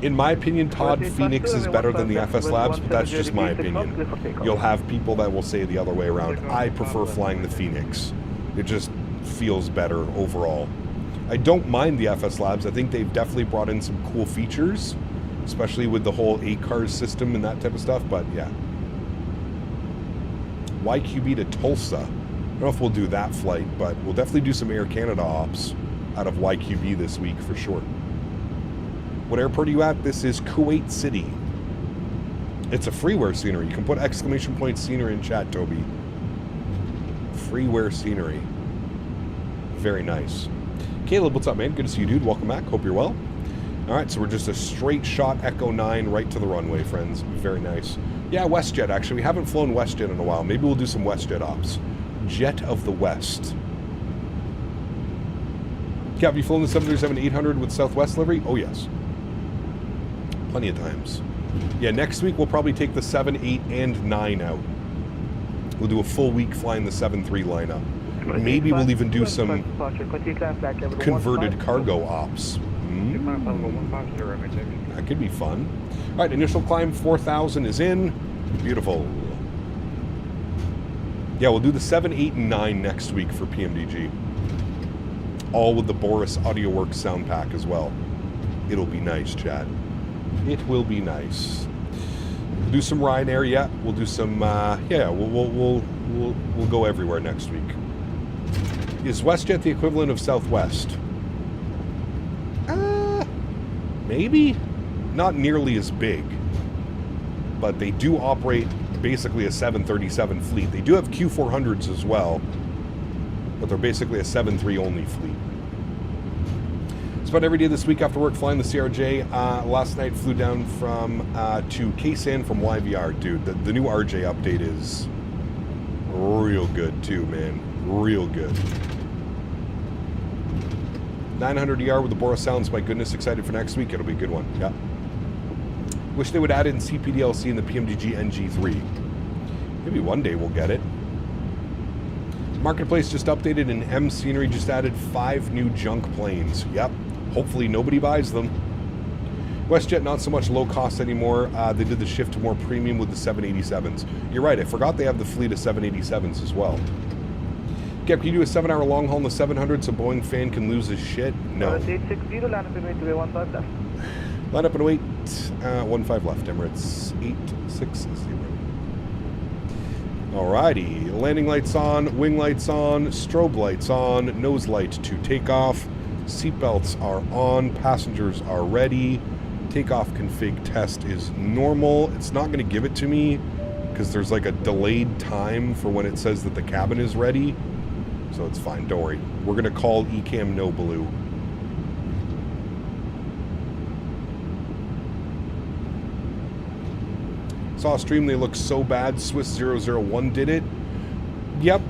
[SPEAKER 2] In my opinion, Todd, Phoenix is better than the FS Labs, but that's just my opinion. You'll have people that will say the other way around. I prefer flying the Phoenix. It just feels better overall. I don't mind the FS Labs. I think they've definitely brought in some cool features, especially with the whole ACARS system and that type of stuff, but yeah. YQB to Tulsa. I don't know if we'll do that flight, but we'll definitely do some Air Canada ops out of YQB this week for sure. What airport are you at? This is Kuwait City. It's a freeware scenery. You can put exclamation point scenery in chat, Toby. Freeware scenery. Very nice. Caleb, what's up, man? Good to see you, dude. Welcome back. Hope you're well. All right, so we're just a straight shot Echo 9 right to the runway, friends. Very nice. Yeah, WestJet, actually. We haven't flown WestJet in a while. Maybe we'll do some WestJet ops. Jet of the West. Yeah, have you flown the 737-800 with Southwest livery? Oh, yes. Plenty of times. Yeah, next week we'll probably take the 7, 8, and 9 out. We'll do a full week flying the 7-3 lineup. Maybe we'll even do some converted cargo ops. That could be fun. All right, initial climb 4,000 is in. Beautiful. Yeah, we'll do the 7, 8, and 9 next week for PMDG. All with the Boris AudioWorks sound pack as well. It'll be nice, Chad. It will be nice. We'll do some Ryanair, yeah. We'll do some, we'll go everywhere next week. Is WestJet the equivalent of Southwest? Maybe. Not nearly as big. But they do operate basically a 737 fleet. They do have Q400s as well. But they're basically a 7-3 only fleet. Spent every day this week after work flying the CRJ. Last night flew down to Ksan from YVR. Dude, the new RJ update is real good too, man. Real good. 900 ER with the Bora sounds. My goodness, excited for next week. It'll be a good one. Yeah. Wish they would add in CPDLC in the PMDG NG3. Maybe one day we'll get it. Marketplace just updated, and M Scenery just added 5 new junk planes. Yep. Hopefully nobody buys them. WestJet, not so much low cost anymore. They did the shift to more premium with the 787s. You're right, I forgot they have the fleet of 787s as well. Gep, can you do a 7-hour long haul in the 700 so Boeing fan can lose his shit? No.
[SPEAKER 10] 860, land up and wait to 15 left.
[SPEAKER 2] Line up and wait. 15 left, Emirates 860. Alrighty. Landing lights on, wing lights on, strobe lights on, nose light to takeoff. Seatbelts are on, passengers are ready. Takeoff config test is normal. It's not going to give it to me because there's like a delayed time for when it says that the cabin is ready. So it's fine, don't worry. We're going to call ECAM no blue. Saw a stream, they look so bad. Swiss 001 did it. Yep,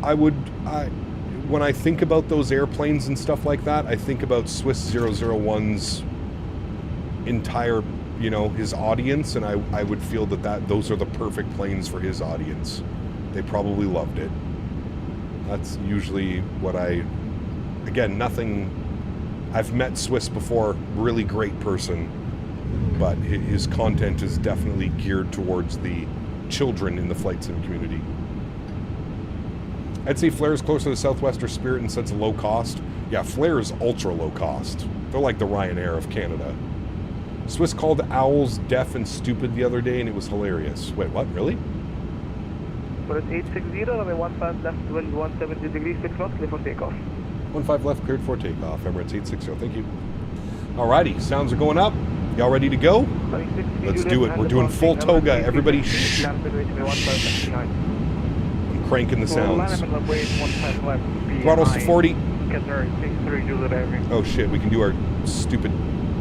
[SPEAKER 2] when I think about those airplanes and stuff like that, I think about Swiss 001's entire, his audience, and I would feel that those are the perfect planes for his audience. They probably loved it. That's usually what again, nothing, I've met Swiss before, really great person, but his content is definitely geared towards the children in the flight sim community. I'd say Flair is closer to Southwest or Spirit in sense of low cost. Yeah, Flair is ultra low cost. They're like the Ryanair of Canada. Swiss called owls deaf and stupid the other day, and it was hilarious. Wait, what? Really?
[SPEAKER 10] But it's 860, runway 15 left, wind 170 degrees, 6 knots, clear for takeoff.
[SPEAKER 2] 15 left, cleared for takeoff. Emirates 860, thank you. Alrighty, sounds are going up. Y'all ready to go? Let's do it. We're doing full toga. Everybody shh. I'm cranking the sounds. Throttles to 40. Oh shit, we can do our stupid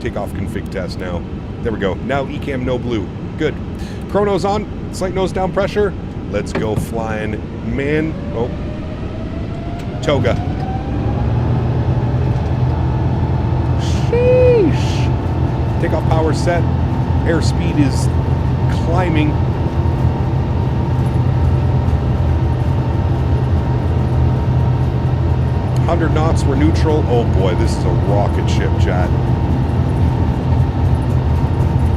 [SPEAKER 2] takeoff config test now. There we go. Now ECAM no blue. Good. Chrono's on. Slight nose down pressure. Let's go flying. Man. Oh. Toga. Sheesh. Takeoff power set. Airspeed is climbing. $100 knots, we're neutral. Oh boy, this is a rocket ship, chat.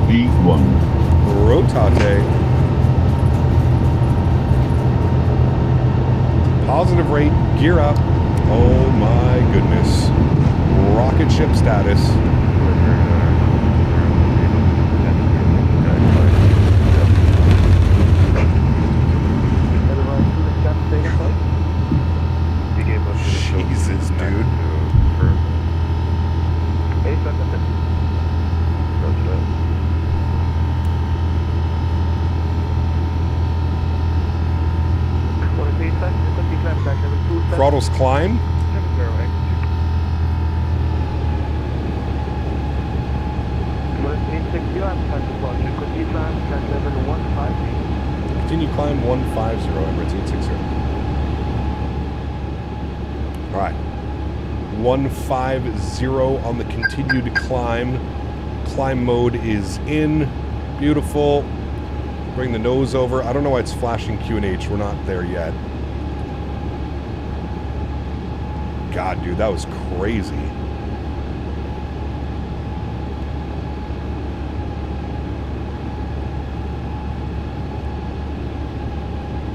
[SPEAKER 11] V1.
[SPEAKER 2] Rotate. Positive rate, gear up. Oh my goodness. Rocket ship status. Jesus, dude. Throttles climb. Continue climb 150, Emirates 860. Alright. 150 on the continued climb. Climb mode is in. Beautiful. Bring the nose over. I don't know why it's flashing QNH. We're not there yet. God, dude, that was crazy.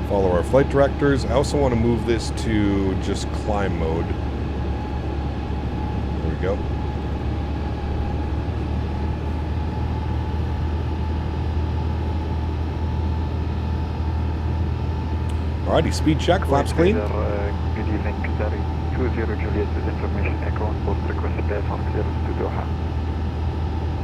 [SPEAKER 2] Follow our flight directors. I also want to move this to just climb mode. There we go. Alrighty, speed check, flaps clean.
[SPEAKER 14] Good evening, Qatari 20 Juliet with information echo on board request platform clearance to Doha.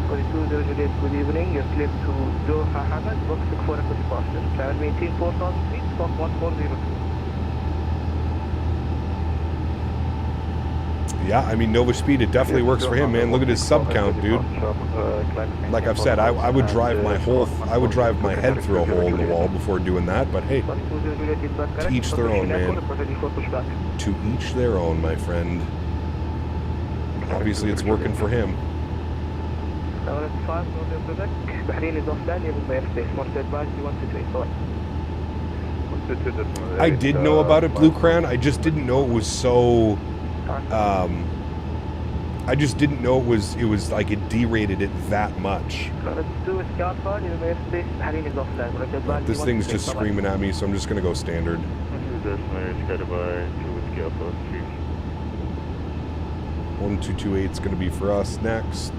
[SPEAKER 10] 42 Juliet, good evening. You're clear to Doha Hamad, box 64 echo departure. Climb maintain 4,000 feet, Fox 1402.
[SPEAKER 2] Yeah, I mean, Nova Speed, it definitely works for him, man. Look at his sub count, dude. Like I've said, I would drive my head through a hole in the wall before doing that, but hey, to each their own, man. To each their own, my friend. Obviously, it's working for him. I did know about it, Blue Crown. I just didn't know it was so. I just didn't know it was like it derated it that much. This thing's just screaming at me, so I'm just gonna go standard. 1228 is gonna be for us next.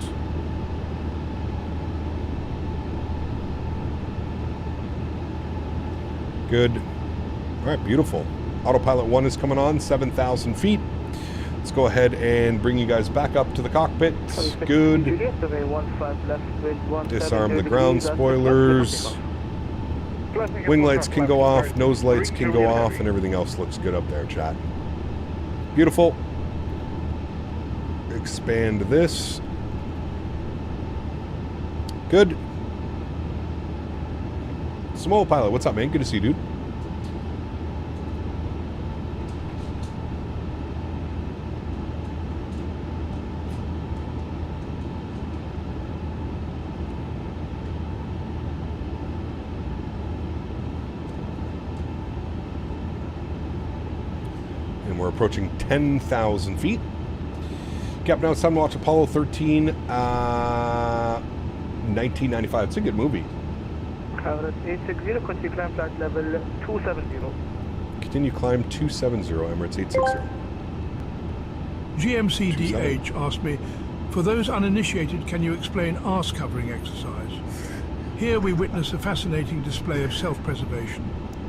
[SPEAKER 2] Good. All right, beautiful. Autopilot 1 is coming on, 7,000 feet. Let's go ahead and bring you guys back up to the cockpit. Good. Disarm the ground spoilers. Wing lights can go off, nose lights can go off, and everything else looks good up there, chat. Beautiful. Expand this. Good. Small pilot, what's up, man? Good to see you, dude. And we're approaching 10,000 feet. Captain, now it's time to watch Apollo 13, 1995. It's a good movie.
[SPEAKER 10] 860, continue climb flight level 270.
[SPEAKER 2] Continue climb 270, Emirates 860.
[SPEAKER 1] GMCDH asked me, for those uninitiated, can you explain arse covering exercise? Here we witness a fascinating display of self-preservation.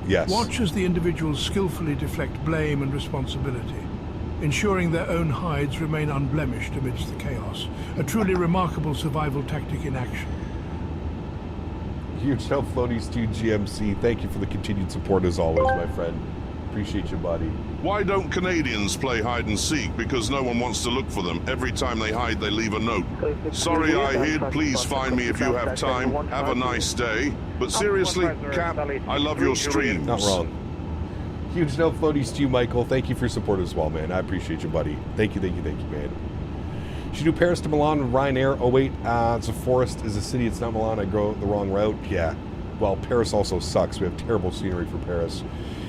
[SPEAKER 2] Yes.
[SPEAKER 1] Watch as the individuals skillfully deflect blame and responsibility, ensuring their own hides remain unblemished amidst the chaos. A truly remarkable survival tactic in action.
[SPEAKER 2] Huge help, Floaties to GMC. Thank you for the continued support as always, my friend. Appreciate you, buddy.
[SPEAKER 13] Why don't Canadians play hide and seek? Because no one wants to look for them. Every time they hide, they leave a note. Sorry I hid, please find me if you have time. Have a nice day. But seriously, Cap, I love your streams.
[SPEAKER 2] Not wrong. Huge help, Floaties to you, Michael. Thank you for your support as well, man. I appreciate you, buddy. Thank you, man. Should do Paris to Milan with Ryanair. Oh wait, it's a forest, is a city, it's not Milan, I go the wrong route. Yeah, well, Paris also sucks. We have terrible scenery for Paris.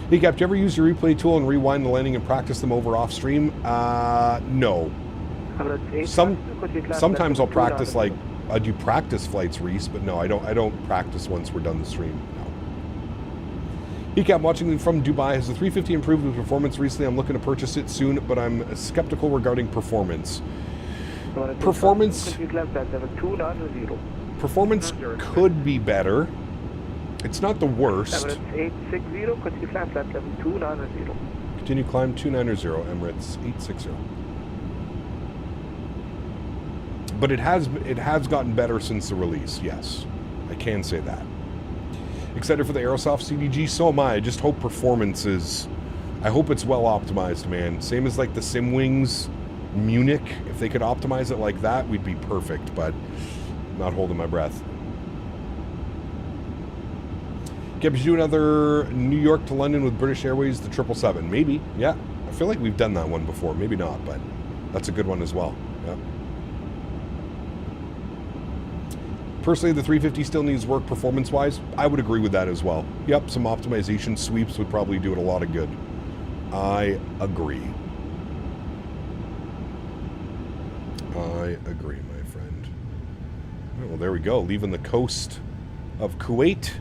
[SPEAKER 2] Hey Cap, do you ever use your replay tool and rewind the landing and practice them over off stream? No. Sometimes I'll practice, like, I do practice flights, Reese, but no, I don't practice once we're done the stream. No. Hey Cap, watching from Dubai. Has the 350 improved with performance recently? I'm looking to purchase it soon, but I'm skeptical regarding performance. Performance could be better. It's not the worst. Continue climb 290, Emirates 860. But it has gotten better since the release, yes. I can say that. Excited for the Aerosoft CDG? So am I. I just hope performance is... I hope it's well optimized, man. Same as like the SimWings Munich. If they could optimize it like that, we'd be perfect, but I'm not holding my breath. Can you do another New York to London with British Airways, the 777? Maybe, yeah. I feel like we've done that one before. Maybe not, but that's a good one as well. Yeah. Personally, the 350 still needs work performance-wise. I would agree with that as well. Yep, some optimization sweeps would probably do it a lot of good. I agree. I agree, my friend. Right, well, there we go. Leaving the coast of Kuwait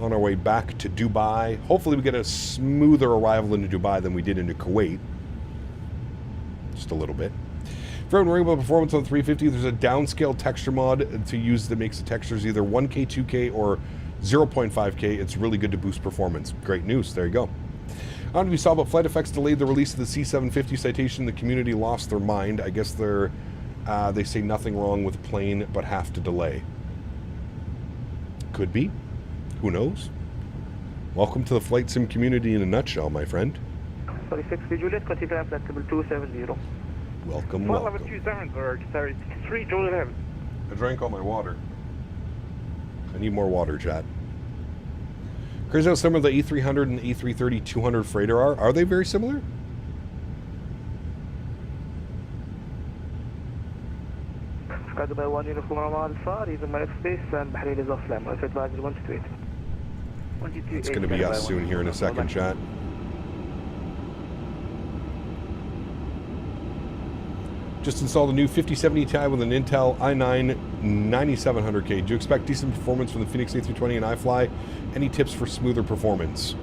[SPEAKER 2] on our way back to Dubai. Hopefully we get a smoother arrival into Dubai than we did into Kuwait. Just a little bit. For everyone worrying about performance on the 350, there's a downscale texture mod to use that makes the textures either 1K, 2K, or 0.5K. It's really good to boost performance. Great news. There you go. I don't know if you saw, but Flight Effects delayed the release of the C750 citation. The community lost their mind. I guess they say nothing wrong with plane, but have to delay. Could be. Who knows? Welcome to the flight sim community in a nutshell, my friend.
[SPEAKER 10] 46 Juliet, continue flight level 270.
[SPEAKER 2] Welcome,
[SPEAKER 10] Flight
[SPEAKER 2] welcome.
[SPEAKER 10] 1127, or sorry, 3 Julie 11.
[SPEAKER 2] I drank all my water. I need more water, chat. Crazy how similar the A300 and A330-200 freighter are. Are they very similar?
[SPEAKER 10] Squad by 1 uniform on far, even my space, and Bahrain is off lamb. Let's advise 128.
[SPEAKER 2] It's going to be us soon here in a second, chat. Just installed a new 5070 Ti with an Intel i9 9700K. Do you expect decent performance from the Phoenix A320 and iFly? Any tips for smoother performance?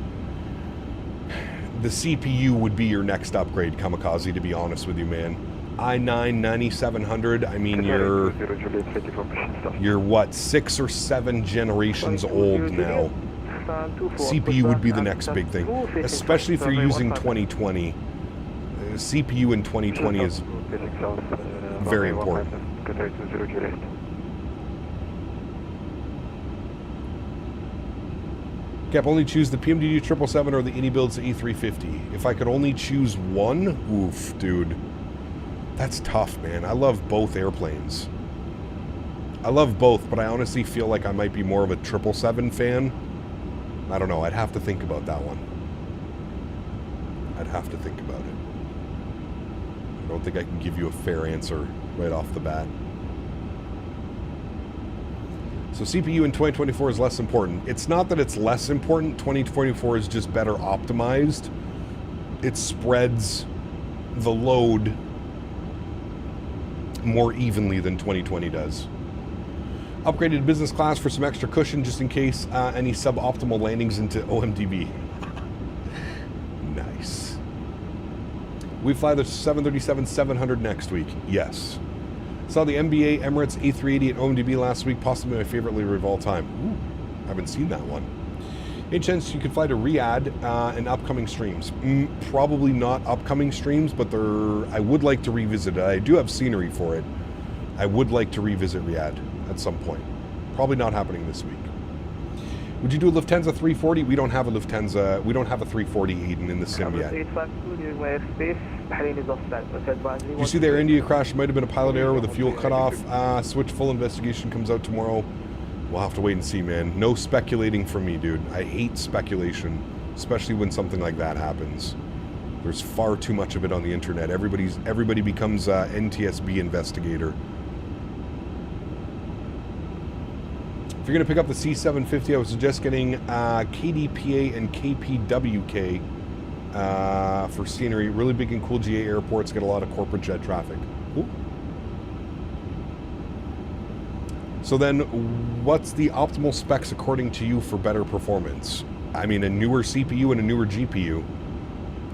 [SPEAKER 2] The CPU would be your next upgrade, Kamikaze, to be honest with you, man. i9 9700, I mean, you're what, 6 or 7 generations old now. CPU would be the next big thing, especially if you're using 2020. CPU in 2020 is very important. Cap, only choose the PMDD 777 or the iniBuilds A350. If I could only choose one, oof, dude. That's tough, man. I love both airplanes. I love both, but I honestly feel like I might be more of a 777 fan. I don't know. I'd have to think about that one. I'd have to think about it. I don't think I can give you a fair answer right off the bat. So CPU in 2024 is less important. It's not that it's less important. 2024 is just better optimized. It spreads the load more evenly than 2020 does. Upgraded business class for some extra cushion just in case any suboptimal landings into OMDB. Nice. We fly the 737-700 next week. Yes. Saw the MBA Emirates A380 at OMDB last week, possibly my favorite layer of all time. Ooh, haven't seen that one. Any chance you could fly to Riyadh in upcoming streams? Probably not upcoming streams, but I would like to revisit it. I do have scenery for it. I would like to revisit Riyadh at some point. Probably not happening this week. Would you do a Lufthansa 340? We don't have a Lufthansa. We don't have a 340 Aiden in the sim yet. You see the Air India crash might have been a pilot error with a fuel cutoff. Switch full investigation comes out tomorrow. We'll have to wait and see, man. No speculating from me, dude. I hate speculation, especially when something like that happens. There's far too much of it on the internet. Everybody becomes NTSB investigator. If you're going to pick up the C750, I would suggest getting KDPA and KPWK for scenery. Really big and cool GA airports, get a lot of corporate jet traffic. Cool. So then, what's the optimal specs according to you for better performance? I mean, a newer CPU and a newer GPU.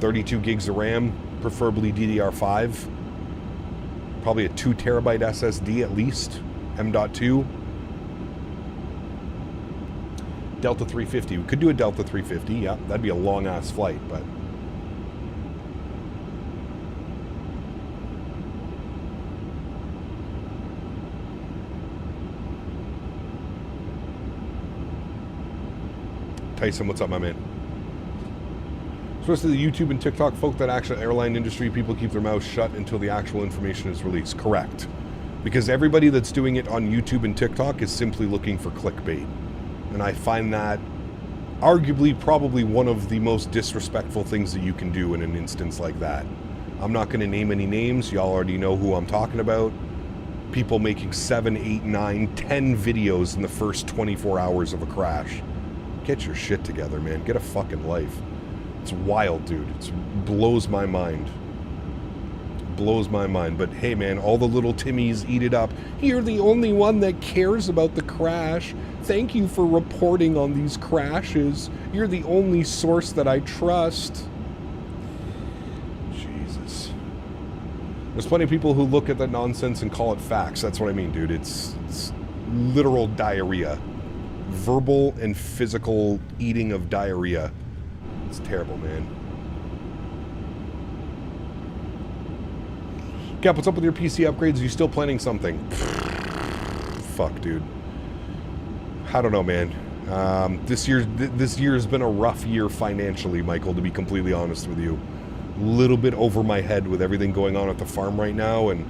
[SPEAKER 2] 32 gigs of RAM, preferably DDR5. Probably a 2 terabyte SSD at least, M.2. Delta 350. We could do a Delta 350, yeah. That'd be a long-ass flight, but... Tyson, what's up, my man? Especially the YouTube and TikTok folk, that actual airline industry, people keep their mouths shut until the actual information is released. Correct. Because everybody that's doing it on YouTube and TikTok is simply looking for clickbait. And I find that arguably probably one of the most disrespectful things that you can do in an instance like that. I'm not going to name any names. Y'all already know who I'm talking about. People making 7, 8, 9, 10 videos in the first 24 hours of a crash. Get your shit together, man. Get a fucking life. It's wild, dude. It blows my mind. Blows my mind. But hey, man, all the little Timmies eat it up. You're the only one that cares about the crash. Thank you for reporting on these crashes. You're the only source that I trust. Jesus. There's plenty of people who look at that nonsense and call it facts. That's what I mean, dude. It's literal diarrhea. Verbal and physical eating of diarrhea. It's terrible, man. Cap, what's up with your PC upgrades? Are you still planning something? Fuck, dude. I don't know, man. This year has been a rough year financially, Michael, to be completely honest with you. little bit over my head with everything going on at the farm right now, and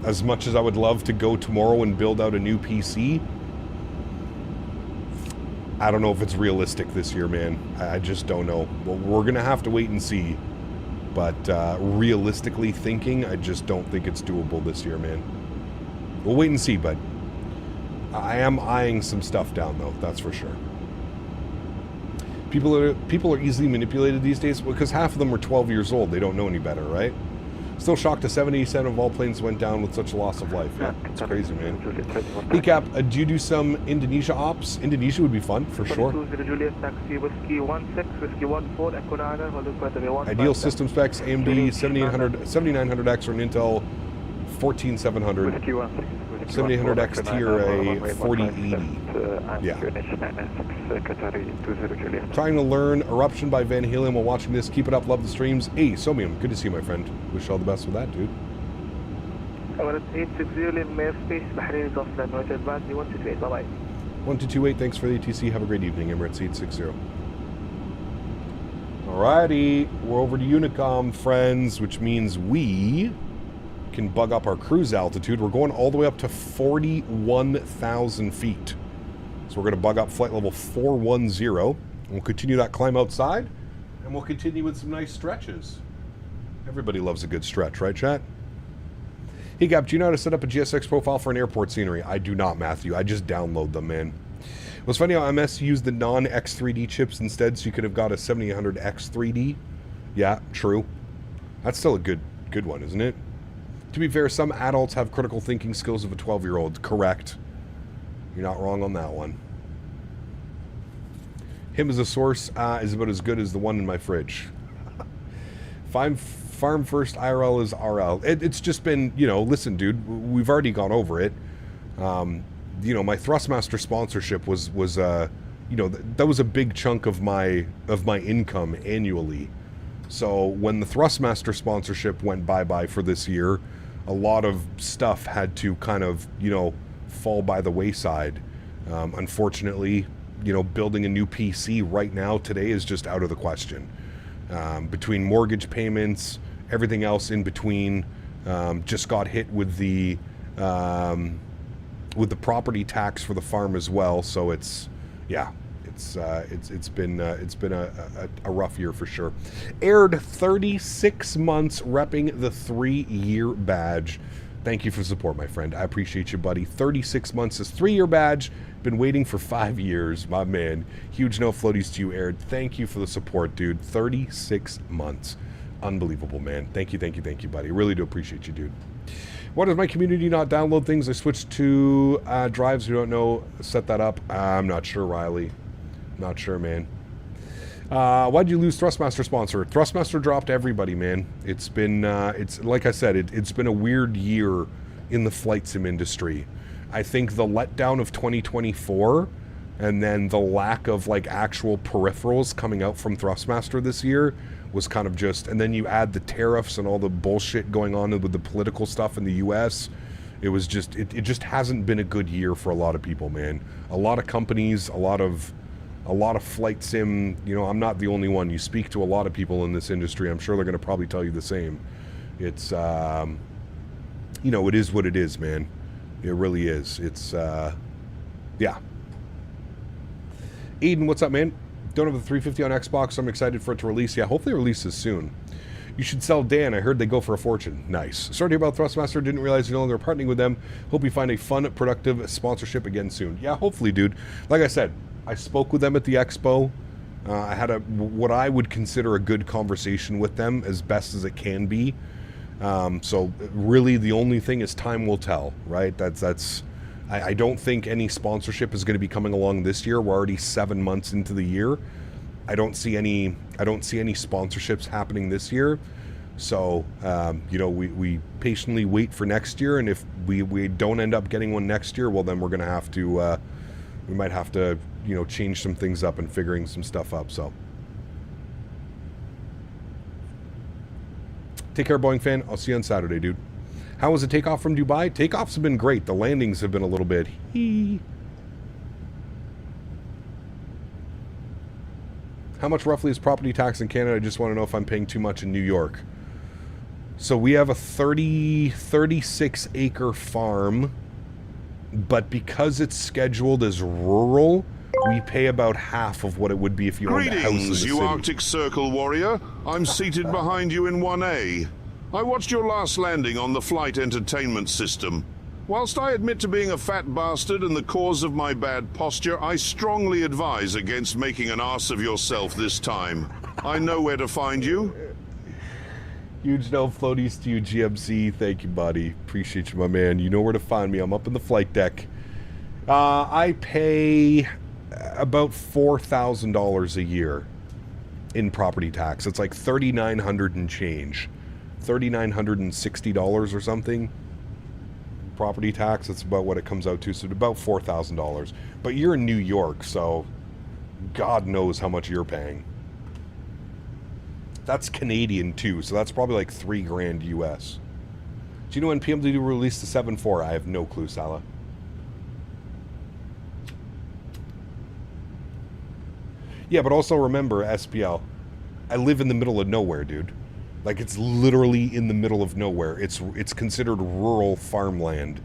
[SPEAKER 2] as much as I would love to go tomorrow and build out a new PC, I don't know if it's realistic this year, man. I just don't know. Well, we're going to have to wait and see. But realistically thinking, I just don't think it's doable this year, man. We'll wait and see, but I am eyeing some stuff down, though. That's for sure. People are easily manipulated these days because half of them are 12 years old. They don't know any better, right? Still shocked to 70% of all planes went down with such a loss of life. Yeah, it's crazy, man. Hey, Cap, do you do some Indonesia ops? Indonesia would be fun, for sure. Ideal system specs, AMD 7900X or an Intel 14700. 7800XT or a 4080. Yeah. Trying to learn Eruption by Van Halen while watching this. Keep it up. Love the streams. Hey, Somium. Good to see you, my friend. Wish you all the best with that, dude. 1228. Thanks for the ATC. Have a great evening. Emirates 860. Alrighty. We're over to Unicom, friends, which means we can bug up our cruise altitude. We're going all the way up to 41,000 feet. So we're going to bug up flight level 410. And we'll continue that climb outside. And we'll continue with some nice stretches. Everybody loves a good stretch, right, chat? Hey, Gap, do you know how to set up a GSX profile for an airport scenery? I do not, Matthew. I just download them, man. It was funny how MS used the non-X3D chips instead, so you could have got a 7800X3D. Yeah, true. That's still a good one, isn't it? To be fair, some adults have critical thinking skills of a 12-year-old. Correct. You're not wrong on that one. Him as a source is about as good as the one in my fridge. Farm first IRL is RL. It's just been, you know, listen, dude, we've already gone over it. You know, my Thrustmaster sponsorship was you know, that was a big chunk of my income annually. So when the Thrustmaster sponsorship went bye-bye for this year, a lot of stuff had to kind of, you know, fall by the wayside. Unfortunately, you know, building a new PC right now today is just out of the question. Between mortgage payments, everything else in between, just got hit with the property tax for the farm as well. So it's, yeah. It's been a rough year for sure. Aired 36 months repping the 3-year badge. Thank you for support, my friend. I appreciate you, buddy. 36 months is 3-year badge. Been waiting for 5 years, my man. Huge no floaties to you, Aired. Thank you for the support, dude. 36 months. Unbelievable, man. Thank you, buddy. Really do appreciate you, dude. Why does my community not download things? I switched to drives. Who don't know, set that up. I'm not sure, Riley. Not sure, man. Why'd you lose Thrustmaster sponsor? Thrustmaster dropped everybody, man. It's been, it's like I said, it's been a weird year in the flight sim industry. I think the letdown of 2024 and then the lack of like actual peripherals coming out from Thrustmaster this year was kind of just, and then you add the tariffs and all the bullshit going on with the political stuff in the US. It was just, it just hasn't been a good year for a lot of people, man. A lot of companies, a lot of flight sim, you know, I'm not the only one. You speak to a lot of people in this industry, I'm sure they're going to probably tell you the same. It's, you know, it is what it is, man. It really is. It's, yeah. Aiden, what's up, man? Don't have the 350 on Xbox, so I'm excited for it to release. Yeah, hopefully it releases soon. You should sell Dan. I heard they go for a fortune. Nice. Sorry to hear about Thrustmaster. Didn't realize you're no longer partnering with them. Hope you find a fun, productive sponsorship again soon. Yeah, hopefully, dude. Like I said, I spoke with them at the expo. I had what I would consider a good conversation with them, as best as it can be. So really, the only thing is time will tell, right? I don't think any sponsorship is going to be coming along this year. We're already 7 months into the year. I don't see any sponsorships happening this year. So, you know, we patiently wait for next year, and if we don't end up getting one next year, well, then we're going to have to, we might have to, you know, change some things up and figuring some stuff up. So, take care, Boeing fan. I'll see you on Saturday, dude. How was the takeoff from Dubai? Takeoffs have been great. The landings have been a little bit How much roughly is property tax in Canada? I just want to know if I'm paying too much in New York. So we have a 36 acre farm, but because it's scheduled as rural, we pay about half of what it would be if you owned a house in the
[SPEAKER 13] Greetings, you
[SPEAKER 2] city.
[SPEAKER 13] Arctic Circle warrior. I'm seated behind you in 1A. I watched your last landing on the Flite entertainment system. Whilst I admit to being a fat bastard and the cause of my bad posture, I strongly advise against making an arse of yourself this time. I know where to find you.
[SPEAKER 2] Huge no floaties to you, GMC. Thank you, buddy. Appreciate you, my man. You know where to find me. I'm up in the flight deck. I pay about $4,000 a year in property tax. It's like $3,900 and change. $3,960 or something. Property tax, that's about what it comes out to, so about $4,000. But you're in New York, so God knows how much you're paying. That's Canadian too, so that's probably like $3,000 US. Do you know when PMW released the 7.4? I have no clue, Salah. Yeah, but also remember, SPL, I live in the middle of nowhere, dude. Like, it's literally in the middle of nowhere. It's considered rural farmland.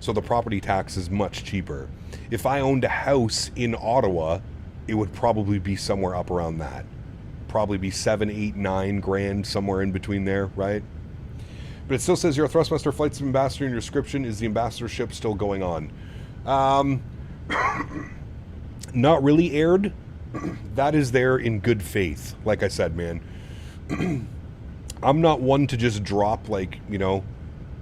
[SPEAKER 2] So the property tax is much cheaper. If I owned a house in Ottawa, it would probably be somewhere up around that. Probably be 7, 8, 9 grand, somewhere in between there, right? But it still says you're a Thrustmaster Flight Ambassador in your description. Is the ambassadorship still going on? Not really aired. That is there in good faith. Like I said, man. I'm not one to just drop, like, you know,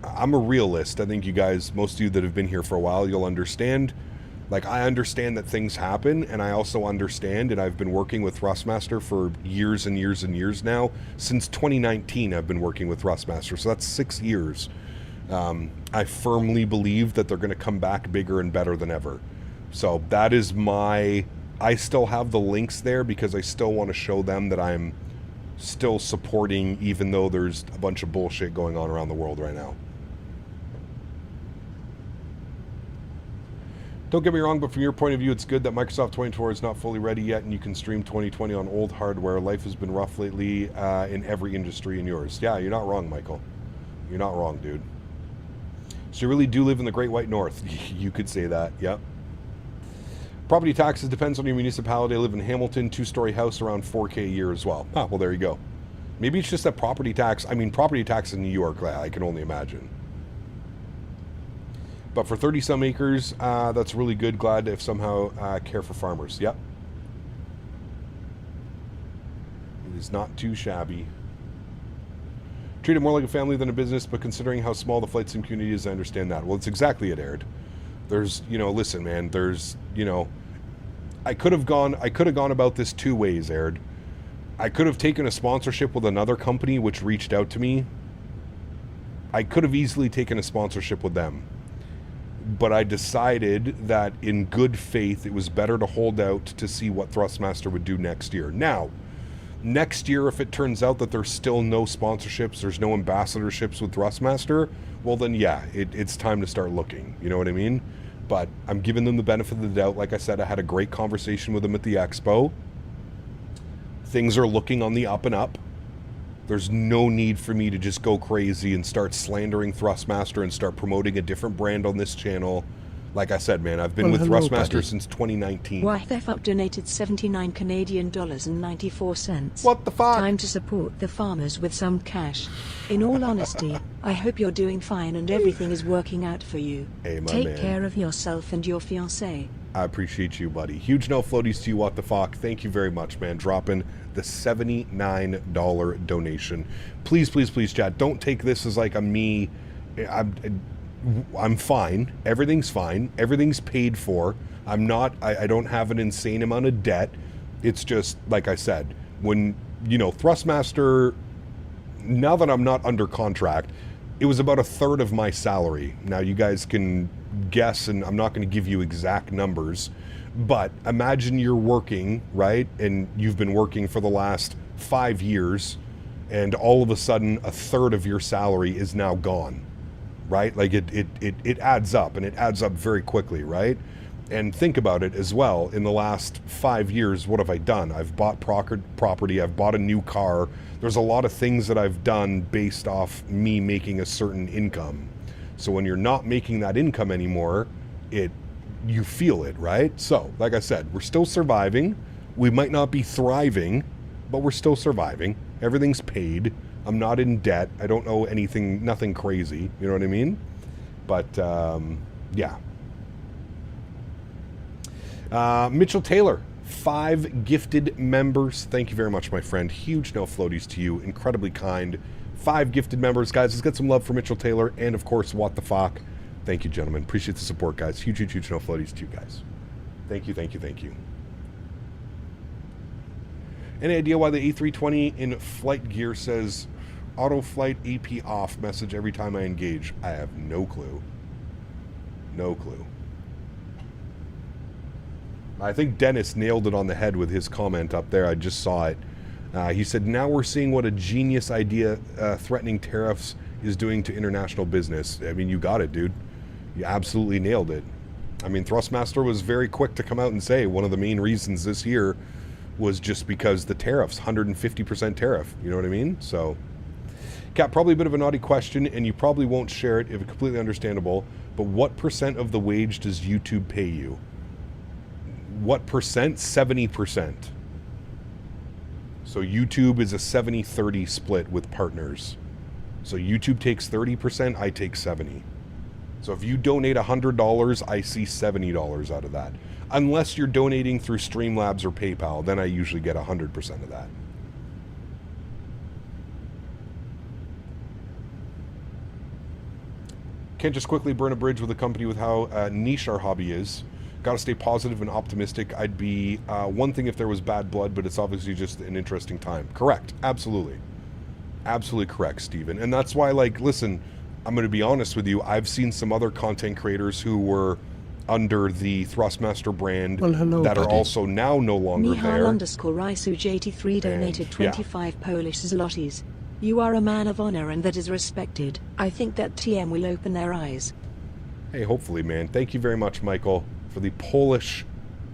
[SPEAKER 2] I'm a realist. I think you guys, most of you that have been here for a while, you'll understand. Like, I understand that things happen, and I also understand, and I've been working with Thrustmaster for years and years and years now. Since 2019, I've been working with Thrustmaster, so that's 6 years. I firmly believe that they're going to come back bigger and better than ever. So that is my... I still have the links there because I still want to show them that I'm still supporting, even though there's a bunch of bullshit going on around the world right now. Don't get me wrong, but from your point of view, it's good that Microsoft 2024 is not fully ready yet and you can stream 2020 on old hardware. Life has been rough lately in every industry in yours. Yeah, you're not wrong, Michael. You're not wrong, dude. So you really do live in the Great White North. You could say that, yep. Property taxes depends on your municipality. I live in Hamilton, 2-story house, around $4K a year as well. Ah, well, there you go. Maybe it's just that property tax. I mean, property tax in New York, I can only imagine. But for 30-some acres, that's really good. Glad if somehow care for farmers. Yep. It is not too shabby. Treat it more like a family than a business, but considering how small the flight sim community is, I understand that. Well, it's exactly it, Aired. There's, you know, listen, man, there's, you know, I could have gone about this 2 ways, Aired. I could have taken a sponsorship with another company which reached out to me. I could have easily taken a sponsorship with them. But I decided that in good faith, it was better to hold out to see what Thrustmaster would do next year. Now, next year, if it turns out that there's still no sponsorships, there's no ambassadorships with Thrustmaster, well then yeah, it's time to start looking. You know what I mean? But I'm giving them the benefit of the doubt. Like I said, I had a great conversation with them at the expo. Things are looking on the up and up. There's no need for me to just go crazy and start slandering Thrustmaster and start promoting a different brand on this channel. Like I said, man, I've been with Thrustmaster since 2019.
[SPEAKER 3] YFF donated 79 Canadian dollars and 94 cents.
[SPEAKER 2] What the fuck?
[SPEAKER 3] Time to support the farmers with some cash. In all honesty, I hope you're doing fine and everything is working out for you.
[SPEAKER 2] Hey, my
[SPEAKER 3] Take
[SPEAKER 2] man.
[SPEAKER 3] care of yourself and your fiancé.
[SPEAKER 2] I appreciate you, buddy. Huge no floaties to you, what the fuck. Thank you very much, man. Dropping the $79 donation. Please, please, please, chat. Don't take this as like a me. I'm fine. Everything's fine. Everything's paid for. I don't have an insane amount of debt. It's just, like I said, when, you know, Thrustmaster, now that I'm not under contract, it was about 1/3 of my salary. Now you guys can guess, and I'm not going to give you exact numbers, but imagine you're working, right? And you've been working for the last 5 years, and all of a sudden 1/3 of your salary is now gone. Right? Like it adds up, and it adds up very quickly, right? And think about it as well. In the last 5 years, what have I done? I've bought property. I've bought a new car. There's a lot of things that I've done based off me making a certain income. So when you're not making that income anymore, you feel it, right? So, like I said, we're still surviving. We might not be thriving, but we're still surviving. Everything's paid. I'm not in debt. I don't owe anything, nothing crazy. You know what I mean? But, yeah. Mitchell Taylor, 5 gifted members. Thank you very much, my friend. Huge no floaties to you. Incredibly kind. 5 gifted members. Guys, let's get some love for Mitchell Taylor. And, of course, What the Fuck. Thank you, gentlemen. Appreciate the support, guys. Huge, huge, huge no floaties to you guys. Thank you, thank you, thank you. Any idea why the A320 in flight gear says auto flight AP off message every time I engage? I have no clue. No clue. I think Denis nailed it on the head with his comment up there. I just saw it. He said, now we're seeing what a genius idea threatening tariffs is doing to international business. I mean, you got it, dude. You absolutely nailed it. I mean, Thrustmaster was very quick to come out and say one of the main reasons this year was just because the tariffs, 150% tariff. You know what I mean? So, Kat, probably a bit of a naughty question, and you probably won't share it if it's completely understandable, but what percent of the wage does YouTube pay you? What percent? 70%. So YouTube is a 70-30 split with partners. So YouTube takes 30%, I take 70. So if you donate $100, I see $70 out of that. Unless you're donating through Streamlabs or PayPal, then I usually get 100% of that. Can't just quickly burn a bridge with a company with how niche our hobby is. Got to stay positive and optimistic. I'd be one thing if there was bad blood, but it's obviously just an interesting time. Correct. Absolutely. Absolutely correct, Steven. And that's why, like, listen, I'm going to be honest with you. I've seen some other content creators who were under the Thrustmaster brand that are also now no longer there.
[SPEAKER 3] Michal_Rysuj83 donated 25 Polish zlotys. You are a man of honor and that is respected. I think that TM will open their eyes.
[SPEAKER 2] Hey, hopefully, man. Thank you very much, Michael, for the Polish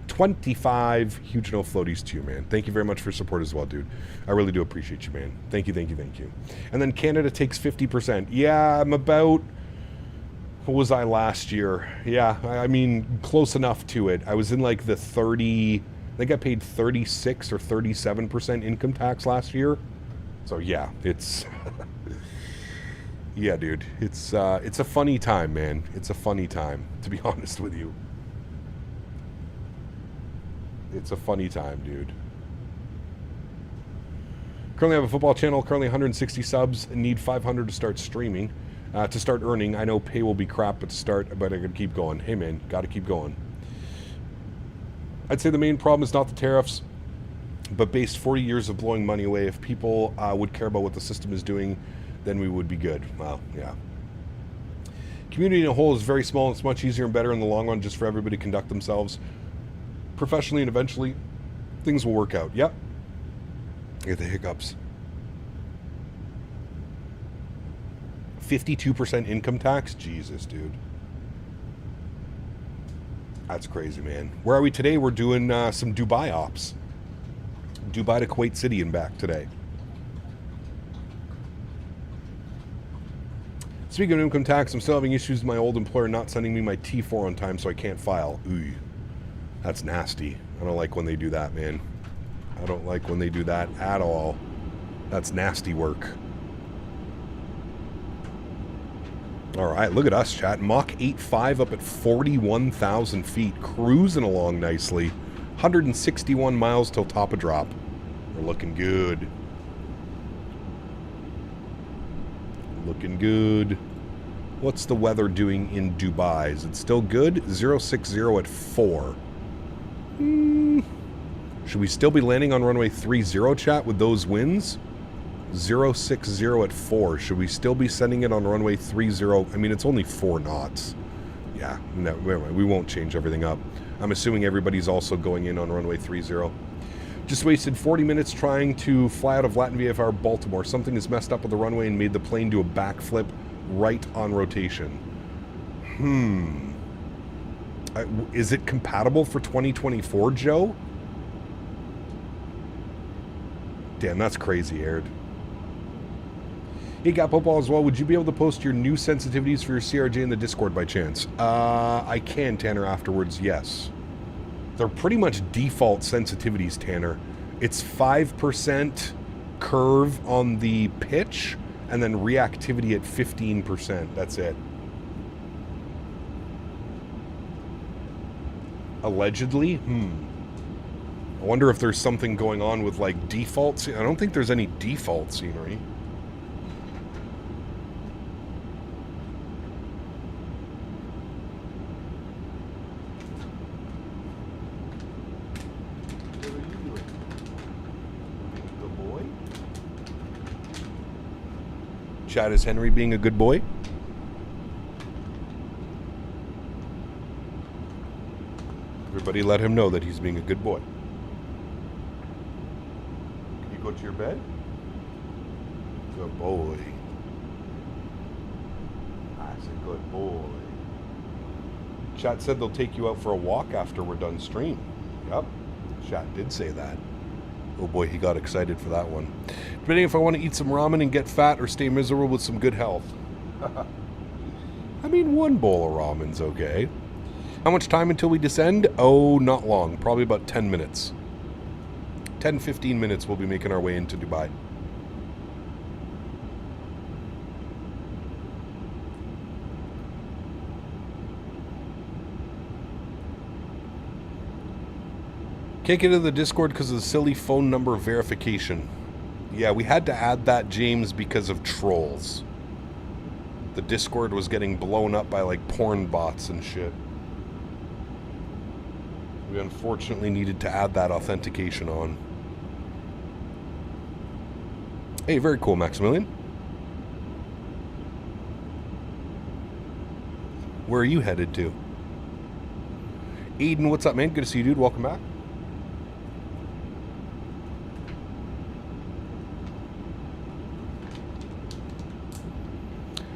[SPEAKER 2] 25 huge no floaties to you, man. Thank you very much for your support as well, dude. I really do appreciate you, man. Thank you, thank you, thank you. And then Canada takes 50%. Yeah, I'm about... What was I last year? Yeah, I mean, close enough to it. I was in like the 30... I think I paid 36 or 37% income tax last year. So yeah, it's... yeah, dude. It's a funny time, man. It's a funny time, to be honest with you. It's a funny time, dude. Currently have a football channel, currently 160 subs, and need 500 to start streaming. To start earning. I know pay will be crap, but I gotta keep going. Hey man, gotta keep going. I'd say the main problem is not the tariffs, but based 40 years of blowing money away. If people would care about what the system is doing, then we would be good. Well, yeah. Community in a whole is very small, and it's much easier and better in the long run just for everybody to conduct themselves professionally, and eventually things will work out. Yep. I get the hiccups. 52% income tax? Jesus, dude. That's crazy, man. Where are we today? We're doing some Dubai ops. Dubai to Kuwait City and back today. Speaking of income tax, I'm still having issues with my old employer not sending me my T4 on time, so I can't file. Ooh, that's nasty. I don't like when they do that, man. I don't like when they do that at all. That's nasty work. All right, look at us, chat. Mach 8.5 up at 41,000 feet. Cruising along nicely. 161 miles till top of drop. We're looking good. Looking good. What's the weather doing in Dubai? Is it still good? 060 at 4. Should we still be landing on runway 30, chat, with those winds? 060 at 4. Should we still be sending it on runway 30? I mean, it's only 4 knots. Yeah, no, we won't change everything up. I'm assuming everybody's also going in on runway 30. Just wasted 40 minutes trying to fly out of Latin VFR Baltimore. Something is messed up with the runway and made the plane do a backflip right on rotation. Is it compatible for 2024, Joe? Damn, that's crazy, Erin. Hey, Gap Football as well. Would you be able to post your new sensitivities for your CRJ in the Discord by chance? I can, Tanner, afterwards, yes. They're pretty much default sensitivities, Tanner. It's 5% curve on the pitch, and then reactivity at 15%. That's it. Allegedly? I wonder if there's something going on with, like, default. I don't think there's any default scenery. Good boy? Chat, is Henry being a good boy? Everybody let him know that he's being a good boy. Can you go to your bed? Good boy. That's a good boy. Chat said they'll take you out for a walk after we're done stream. Yep. Chat did say that. Oh boy, he got excited for that one. Depending if I want to eat some ramen and get fat or stay miserable with some good health. I mean, one bowl of ramen's okay. How much time until we descend? Oh, not long. Probably about 10 minutes. 10-15 minutes we'll be making our way into Dubai. Can't get into the Discord because of the silly phone number verification. Yeah, we had to add that, James, because of trolls. The Discord was getting blown up by, like, porn bots and shit. We unfortunately needed to add that authentication on. Hey, very cool, Maximilian. Where are you headed to? Aiden, what's up, man? Good to see you, dude. Welcome back.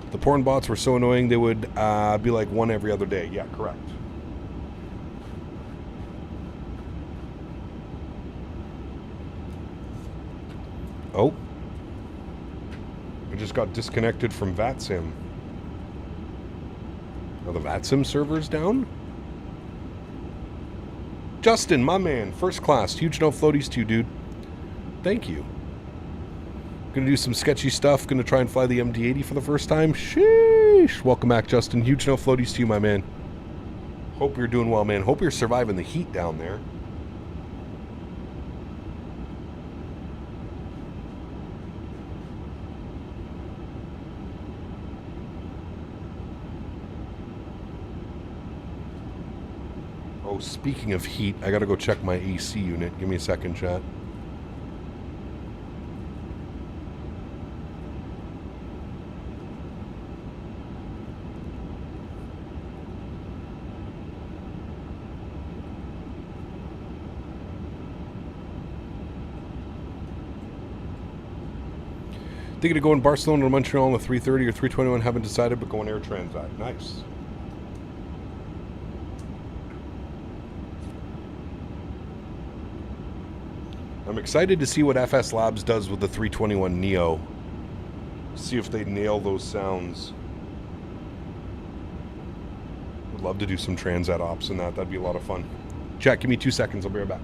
[SPEAKER 2] The porn bots were so annoying they would be like one every other day. Yeah, correct. Oh. I just got disconnected from VATSIM. Are the VATSIM servers down? Justin, my man, first class. Huge no floaties to you, dude. Thank you. Gonna do some sketchy stuff. Gonna try and fly the MD-80 for the first time. Sheesh. Welcome back, Justin. Huge no floaties to you, my man. Hope you're doing well, man. Hope you're surviving the heat down there. Oh, speaking of heat, I gotta go check my AC unit. Give me a second, chat. Thinking of going Barcelona to Montreal on the 330 or 321, haven't decided, but going Air Transat. Nice. I'm excited to see what FS Labs does with the 321 Neo. See if they nail those sounds. Would love to do some Transat ops in that. That'd be a lot of fun. Chat, give me 2 seconds. I'll be right back.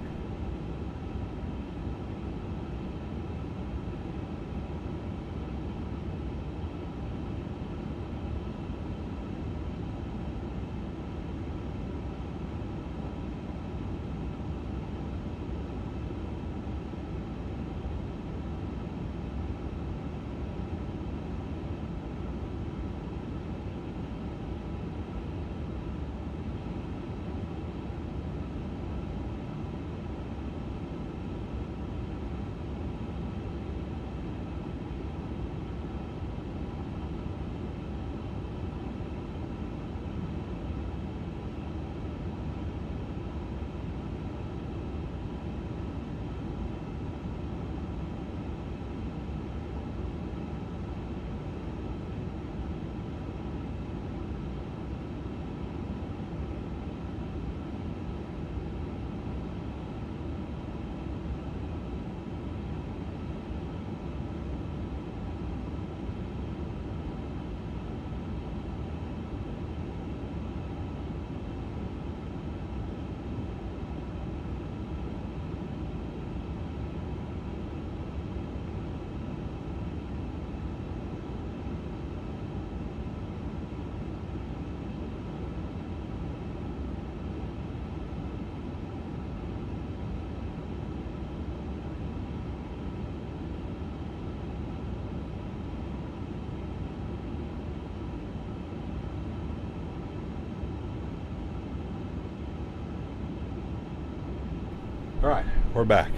[SPEAKER 2] We're back.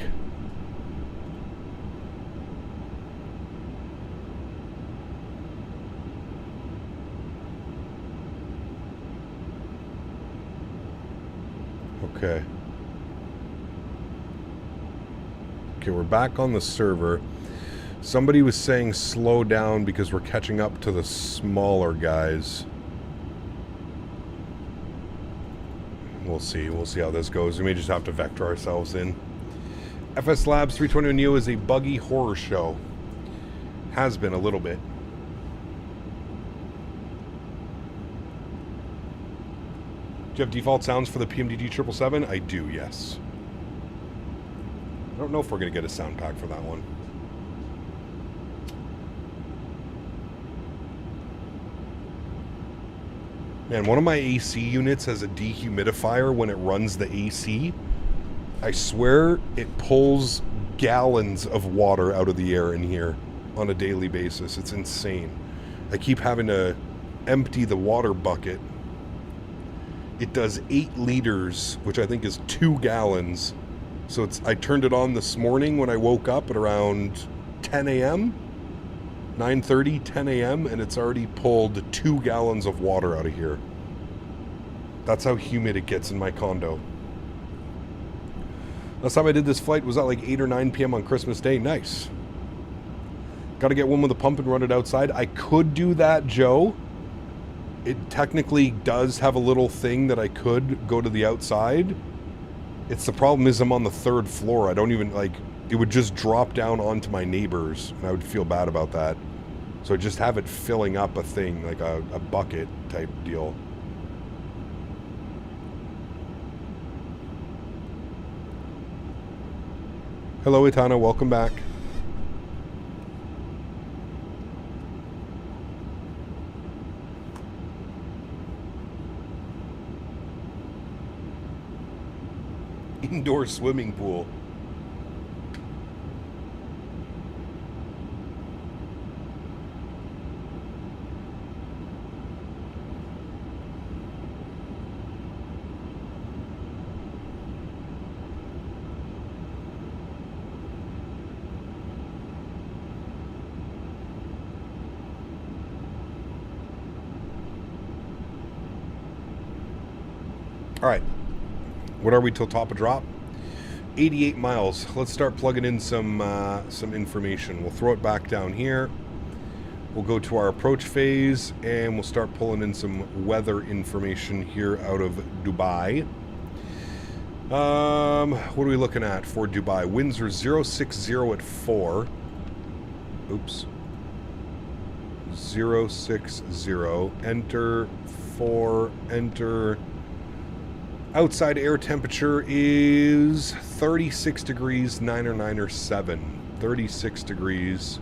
[SPEAKER 2] Okay. Okay, we're back on the server. Somebody was saying slow down because we're catching up to the smaller guys. We'll see. We'll see how this goes. We may just have to vector ourselves in. FS Labs 320 Neo is a buggy horror show. Has been a little bit. Do you have default sounds for the PMDG 777? I do, yes. I don't know if we're going to get a sound pack for that one. Man, one of my AC units has a dehumidifier when it runs the AC. I swear it pulls gallons of water out of the air in here on a daily basis. It's insane. I keep having to empty the water bucket. It does 8 liters, which I think is 2 gallons. So I turned it on this morning when I woke up at around 10 a.m. 9:30, 10 a.m. and it's already pulled 2 gallons of water out of here. That's how humid it gets in my condo. Last time I did this flight was at like 8 or 9 p.m. on Christmas Day. Nice. Got to get one with a pump and run it outside. I could do that, Joe. It technically does have a little thing that I could go to the outside. It's the problem is I'm on the 3rd floor. I don't even like, it would just drop down onto my neighbors and I would feel bad about that. So I just have it filling up a thing, like a bucket type deal. Hello, Itana. Welcome back. Indoor swimming pool. All right. What are we till top of drop? 88 miles. Let's start plugging in some information. We'll throw it back down here. We'll go to our approach phase and we'll start pulling in some weather information here out of Dubai. What are we looking at for Dubai? Winds are 060 at 4. Oops. 060. Enter 4. Enter. Outside air temperature is 36 degrees, 9 or 9 or 7. 36 degrees,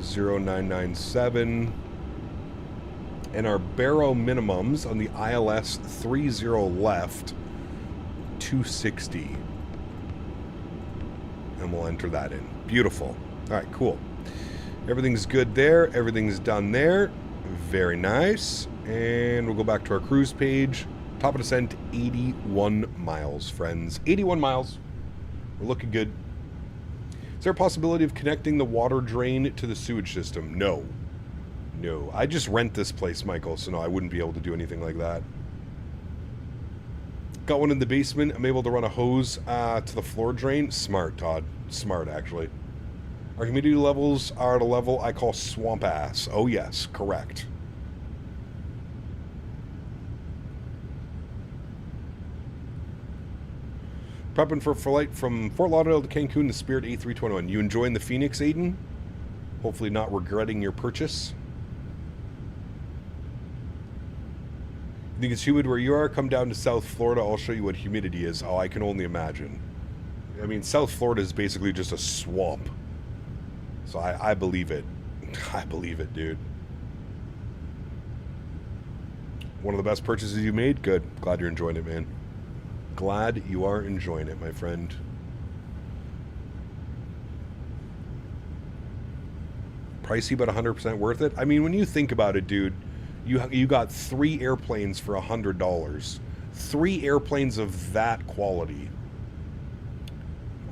[SPEAKER 2] 0997. And our baro minimums on the ILS 30 left, 260. And we'll enter that in. Beautiful. All right, cool. Everything's good there. Everything's done there. Very nice. And we'll go back to our cruise page. Top of descent, 81 miles, friends. 81 miles. We're looking good. Is there a possibility of connecting the water drain to the sewage system? No. No. I just rent this place, Michael, so no, I wouldn't be able to do anything like that. Got one in the basement. I'm able to run a hose to the floor drain. Smart, Todd. Smart, actually. Our humidity levels are at a level I call swamp ass. Oh, yes. Correct. Prepping for flight from Fort Lauderdale to Cancun, the Spirit A321. You enjoying the Phoenix, Aiden? Hopefully not regretting your purchase. You think it's humid where you are? Come down to South Florida. I'll show you what humidity is. Oh, I can only imagine. I mean, South Florida is basically just a swamp. So I believe it. I believe it, dude. One of the best purchases you made? Good. Glad you're enjoying it, man. Glad you are enjoying it, my friend. Pricey, but 100% worth it. I mean, when you think about it, dude, you got 3 airplanes for $100. 3 airplanes of that quality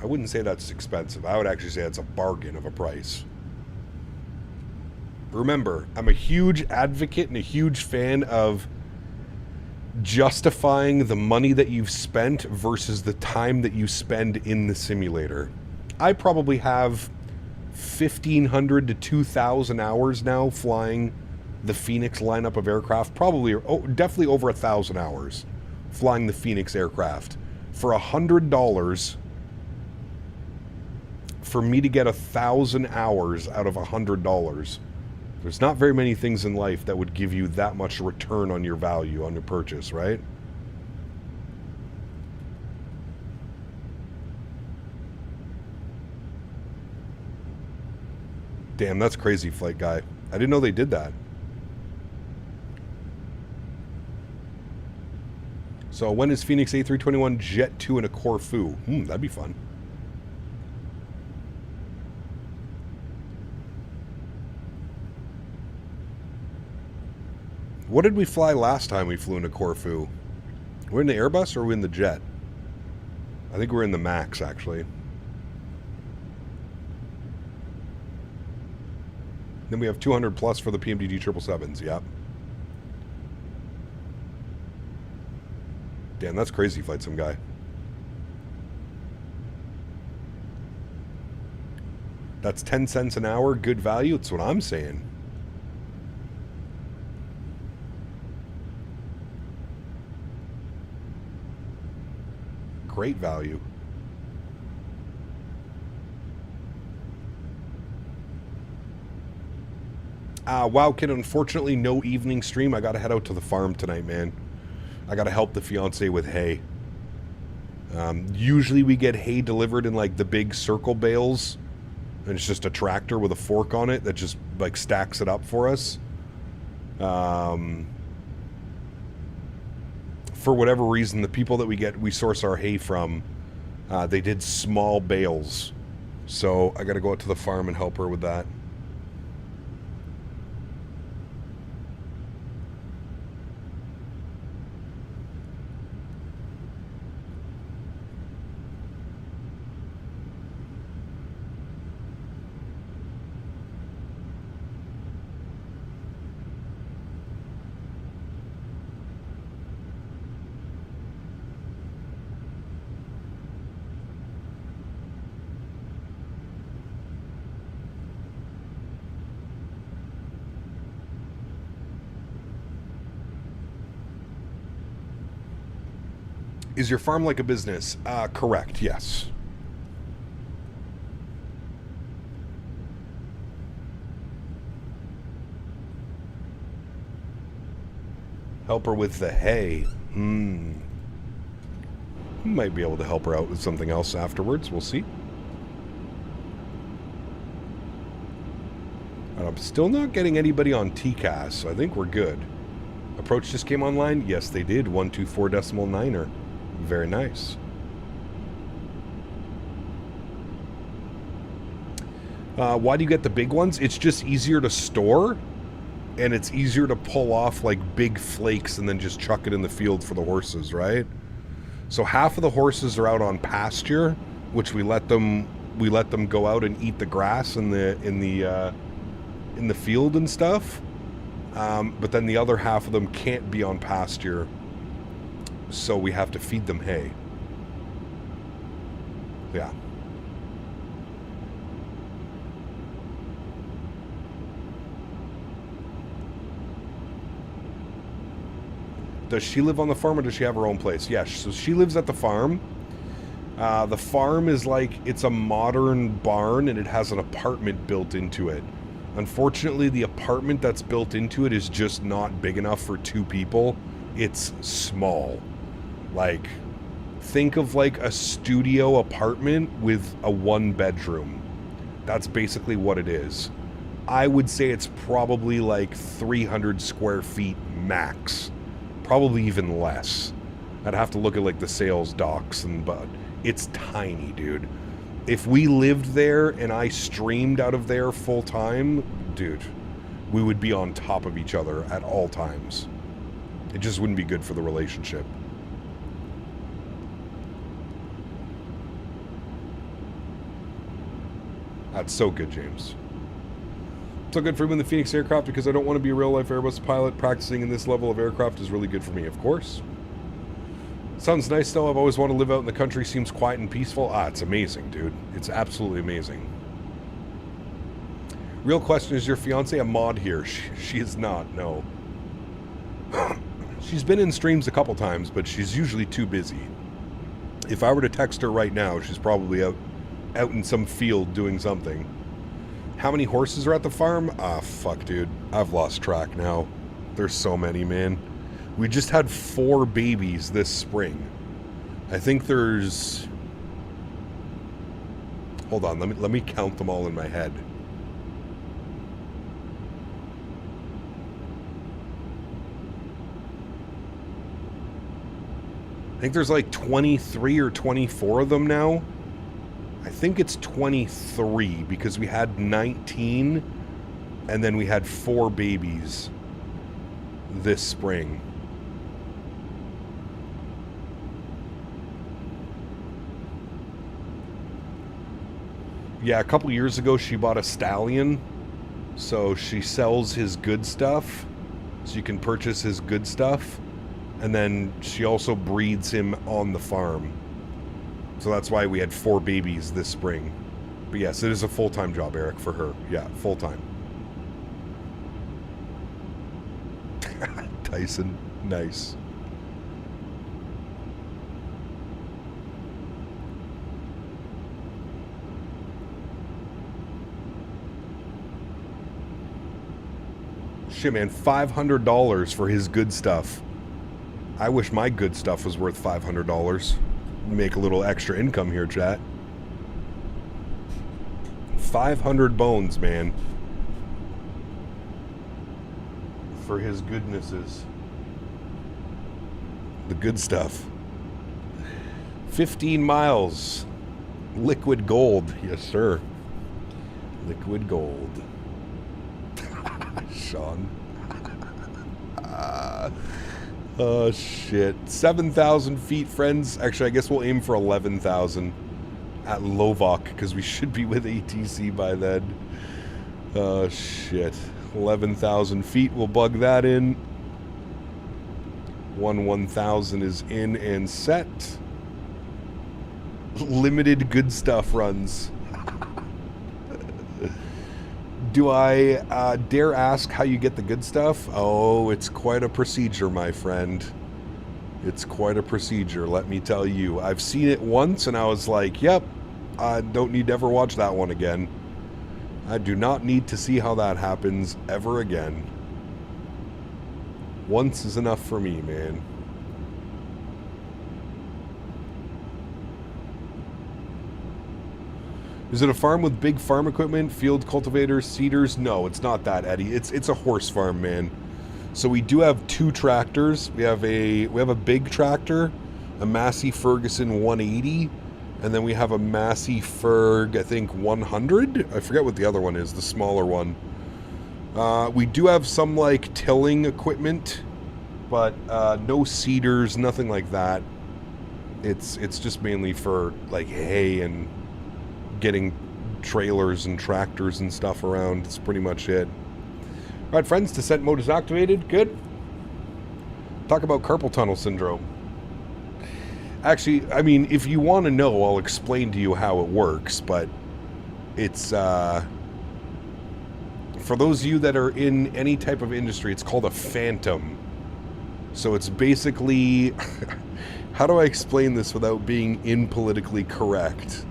[SPEAKER 2] I wouldn't say that's expensive. I would actually say it's a bargain of a price. Remember, I'm a huge advocate and a huge fan of justifying the money that you've spent versus the time that you spend in the simulator. I probably have 1,500 to 2,000 hours now flying the Phoenix lineup of aircraft. Probably, definitely over 1,000 hours flying the Phoenix aircraft. For $100, for me to get 1,000 hours out of $100, there's not very many things in life that would give you that much return on your value on your purchase, right? Damn, that's crazy, Flight Guy. I didn't know they did that. So when is Phoenix A321 Jet 2 in a Corfu? That'd be fun. What did we fly last time we flew in a Corfu? We're in the Airbus or are we in the Jet? I think we're in the Max, actually. Then we have 200 plus for the PMDG 777s, yep. Damn, that's crazy, Flight Sim Guy. That's 10 cents an hour, good value, that's what I'm saying. Great value. Wow, kid, unfortunately no evening stream. I gotta head out to the farm tonight, man. I gotta help the fiance with hay. Usually we get hay delivered in like the big circle bales, and it's just a tractor with a fork on it that just like stacks it up for us. For whatever reason, the people that we source our hay from, they did small bales. So I gotta go out to the farm and help her with that. Is your farm like a business? Correct, yes. Help her with the hay. Might be able to help her out with something else afterwards. We'll see. And I'm still not getting anybody on TCAS, so I think we're good. Approach just came online? Yes, they did. 124.9er. Very nice. Why do you get the big ones? It's just easier to store, and it's easier to pull off like big flakes and then just chuck it in the field for the horses, right? So half of the horses are out on pasture, which we let them go out and eat the grass in the field and stuff. But then the other half of them can't be on pasture, so we have to feed them hay. Yeah. Does she live on the farm or does she have her own place? Yes, so she lives at the farm. The farm is like, it's a modern barn and it has an apartment built into it. Unfortunately, the apartment that's built into it is just not big enough for 2 people. It's small. Like, think of like a studio apartment with a 1-bedroom. That's basically what it is. I would say it's probably like 300 square feet max. Probably even less. I'd have to look at like the sales docs, but it's tiny, dude. If we lived there and I streamed out of there full time, dude, we would be on top of each other at all times. It just wouldn't be good for the relationship. That's so good, James. So good for him in the Phoenix aircraft because I don't want to be a real-life Airbus pilot. Practicing in this level of aircraft is really good for me, of course. Sounds nice, though. I've always wanted to live out in the country. Seems quiet and peaceful. It's amazing, dude. It's absolutely amazing. Real question, is your fiance a mod here? She is not, no. She's been in streams a couple times, but she's usually too busy. If I were to text her right now, she's probably out in some field doing something. How many horses are at the farm? Fuck, dude. I've lost track now. There's so many, man. We just had 4 babies this spring. I think there's... Hold on, let me count them all in my head. I think there's like 23 or 24 of them now. I think it's 23 because we had 19 and then we had 4 babies this spring. Yeah, a couple years ago she bought a stallion, so she sells his good stuff, so you can purchase his good stuff, and then she also breeds him on the farm. So that's why we had 4 babies this spring. But yes, it is a full-time job, Eric, for her. Yeah, full-time. Tyson, nice. Shit, man, $500 for his good stuff. I wish my good stuff was worth $500. Make a little extra income here, chat. 500 bones, man. For his goodnesses. The good stuff. 15 miles. Liquid gold. Yes, sir. Liquid gold. Sean. Oh, shit. 7,000 feet, friends. Actually, I guess we'll aim for 11,000 at Lovok, because we should be with ATC by then. Oh, shit. 11,000 feet. We'll bug that in. 1,000 is in and set. Limited good stuff runs. Do I dare ask how you get the good stuff? Oh, it's quite a procedure, my friend. It's quite a procedure, let me tell you. I've seen it once and I was like, yep, I don't need to ever watch that one again. I do not need to see how that happens ever again. Once is enough for me, man. Is it a farm with big farm equipment, field cultivators, seeders? No, it's not that, Eddie. It's a horse farm, man. So we do have 2 tractors. We have a big tractor, a Massey Ferguson 180, and then we have a Massey Ferg, I think 100. I forget what the other one is, the smaller one. We do have some like tilling equipment, but no seeders, nothing like that. It's just mainly for like hay and getting trailers and tractors and stuff around. That's pretty much it. All right, friends, descent mode is activated. Good. Talk about carpal tunnel syndrome. Actually, I mean, if you want to know, I'll explain to you how it works, but it's for those of you that are in any type of industry, it's called a phantom. So it's basically how do I explain this without being impolitically correct?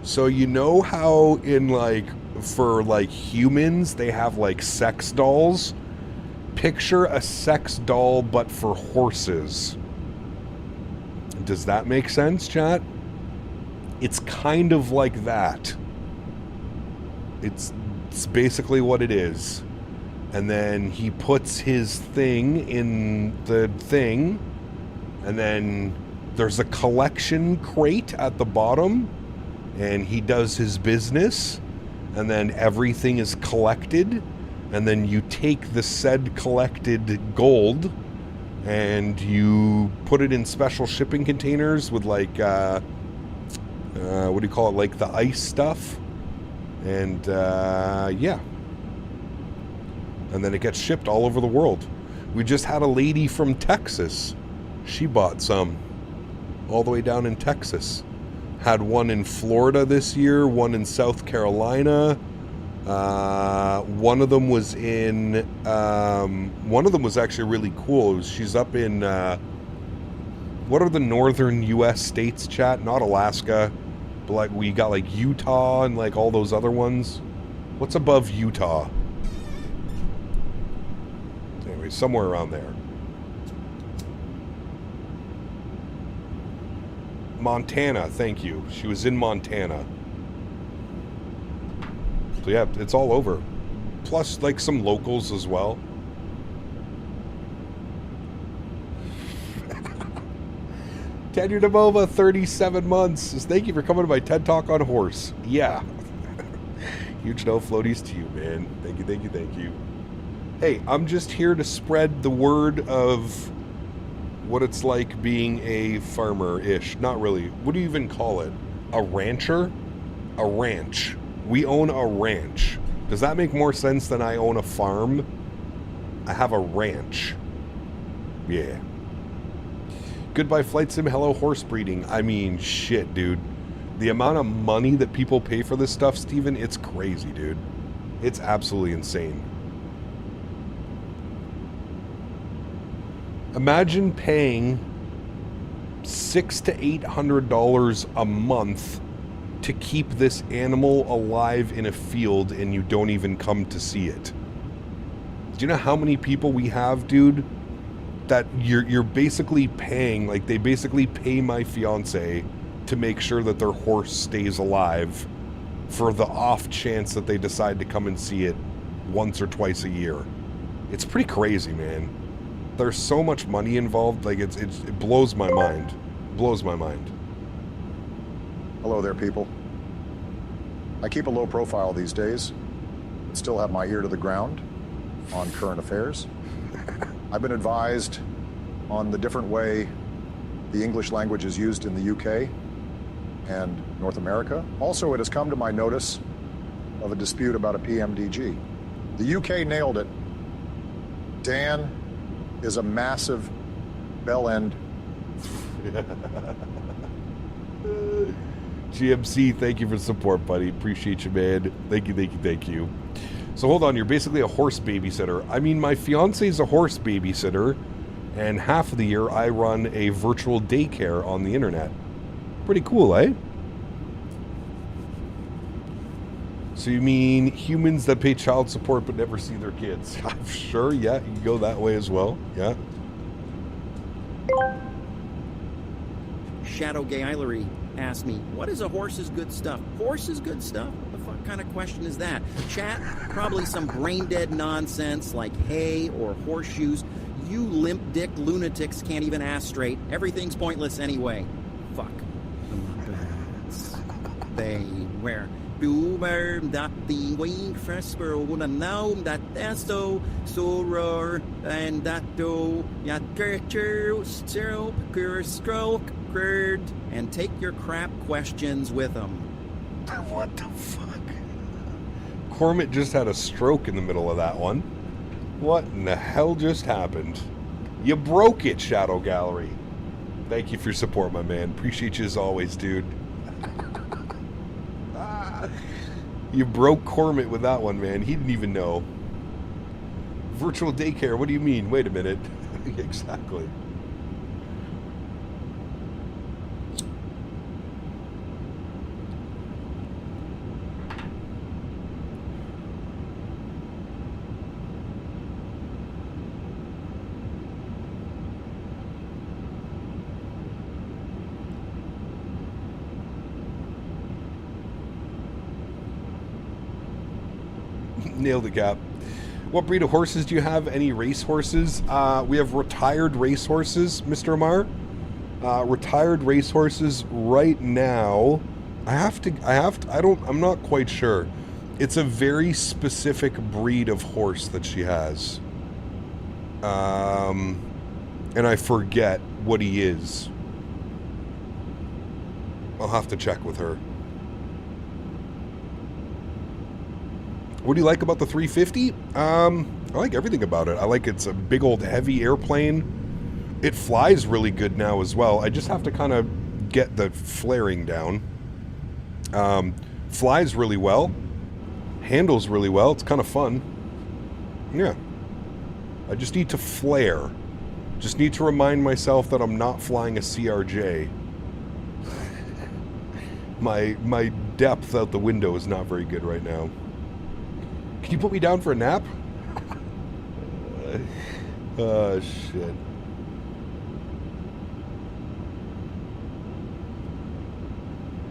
[SPEAKER 2] So you know how in like, for like humans, they have like sex dolls? Picture a sex doll, but for horses. Does that make sense, chat? It's kind of like that. It's basically what it is. And then he puts his thing in the thing, and then there's a collection crate at the bottom, and he does his business, and then everything is collected, and then you take the said collected gold and you put it in special shipping containers with like what do you call it, like the ice stuff, And, yeah. And then it gets shipped all over the world. We just had a lady from Texas. She bought some all the way down in Texas. Had one in Florida this year, one in South Carolina. One of them was in, one of them was actually really cool. She's up in, what are the northern U.S. states, chat? Not Alaska, but like we got like Utah and like all those other ones. What's above Utah? Anyway, somewhere around there. Montana, thank you. She was in Montana. So yeah, it's all over. Plus, like, some locals as well. Tenure Demova, 37 months. Says, thank you for coming to my TED Talk on horse. Yeah. Huge no floaties to you, man. Thank you, thank you, thank you. Hey, I'm just here to spread the word of what it's like being a farmer-ish. Not really. What do you even call it? A rancher? A ranch. We own a ranch. Does that make more sense than I own a farm? I have a ranch. Yeah. Goodbye Flight Sim, hello horse breeding. I mean, shit, dude. The amount of money that people pay for this stuff, Steven, it's crazy, dude. It's absolutely insane. Imagine paying $600 to $800 a month to keep this animal alive in a field and you don't even come to see it. Do you know how many people we have, dude, that you're basically paying, like they basically pay my fiance to make sure that their horse stays alive for the off chance that they decide to come and see it once or twice a year. It's pretty crazy, man. There's so much money involved, like it blows my mind. It blows my mind.
[SPEAKER 4] Hello there, people. I keep a low profile these days, but still have my ear to the ground on current affairs. I've been advised on the different way the English language is used in the UK and North America. Also, it has come to my notice of a dispute about a PMDG. The UK nailed it. Dan is a massive bell end.
[SPEAKER 2] GMC, thank you for the support, buddy. Appreciate you, man. Thank you, thank you, thank you. So hold on, you're basically a horse babysitter. I mean, my fiance's a horse babysitter, and half of the year I run a virtual daycare on the internet. Pretty cool, eh? So you mean humans that pay child support but never see their kids? I'm sure, yeah, you can go that way as well, yeah.
[SPEAKER 5] Shadow Gay Eilery asked me, what is a horse's good stuff? Horse is good stuff? What the fuck kind of question is that? Chat, probably some brain-dead nonsense like hay or horseshoes. You limp dick lunatics can't even ask straight. Everything's pointless anyway. Fuck. They were that the wing fresper wanna know that so soror and that do ya stroke and take your crap questions with them.
[SPEAKER 2] What the fuck? Cormit just had a stroke in the middle of that one. What in the hell just happened? You broke it, Shadow Gallery. Thank you for your support, my man. Appreciate you as always, dude. You broke Cormit with that one, man. He didn't even know. Virtual daycare, what do you mean? Wait a minute. Exactly. Nailed it, Cap. What breed of horses do you have? Any race horses? We have retired race horses, Mr. Amar. Retired race horses right now. I'm not quite sure. It's a very specific breed of horse that she has. And I forget what he is. I'll have to check with her. What do you like about the 350? I like everything about it. I like it's a big old heavy airplane. It flies really good now as well. I just have to kind of get the flaring down. Flies really well. Handles really well. It's kind of fun. Yeah. I just need to flare. Just need to remind myself that I'm not flying a CRJ. My depth out the window is not very good right now. Can you put me down for a nap? Oh, shit.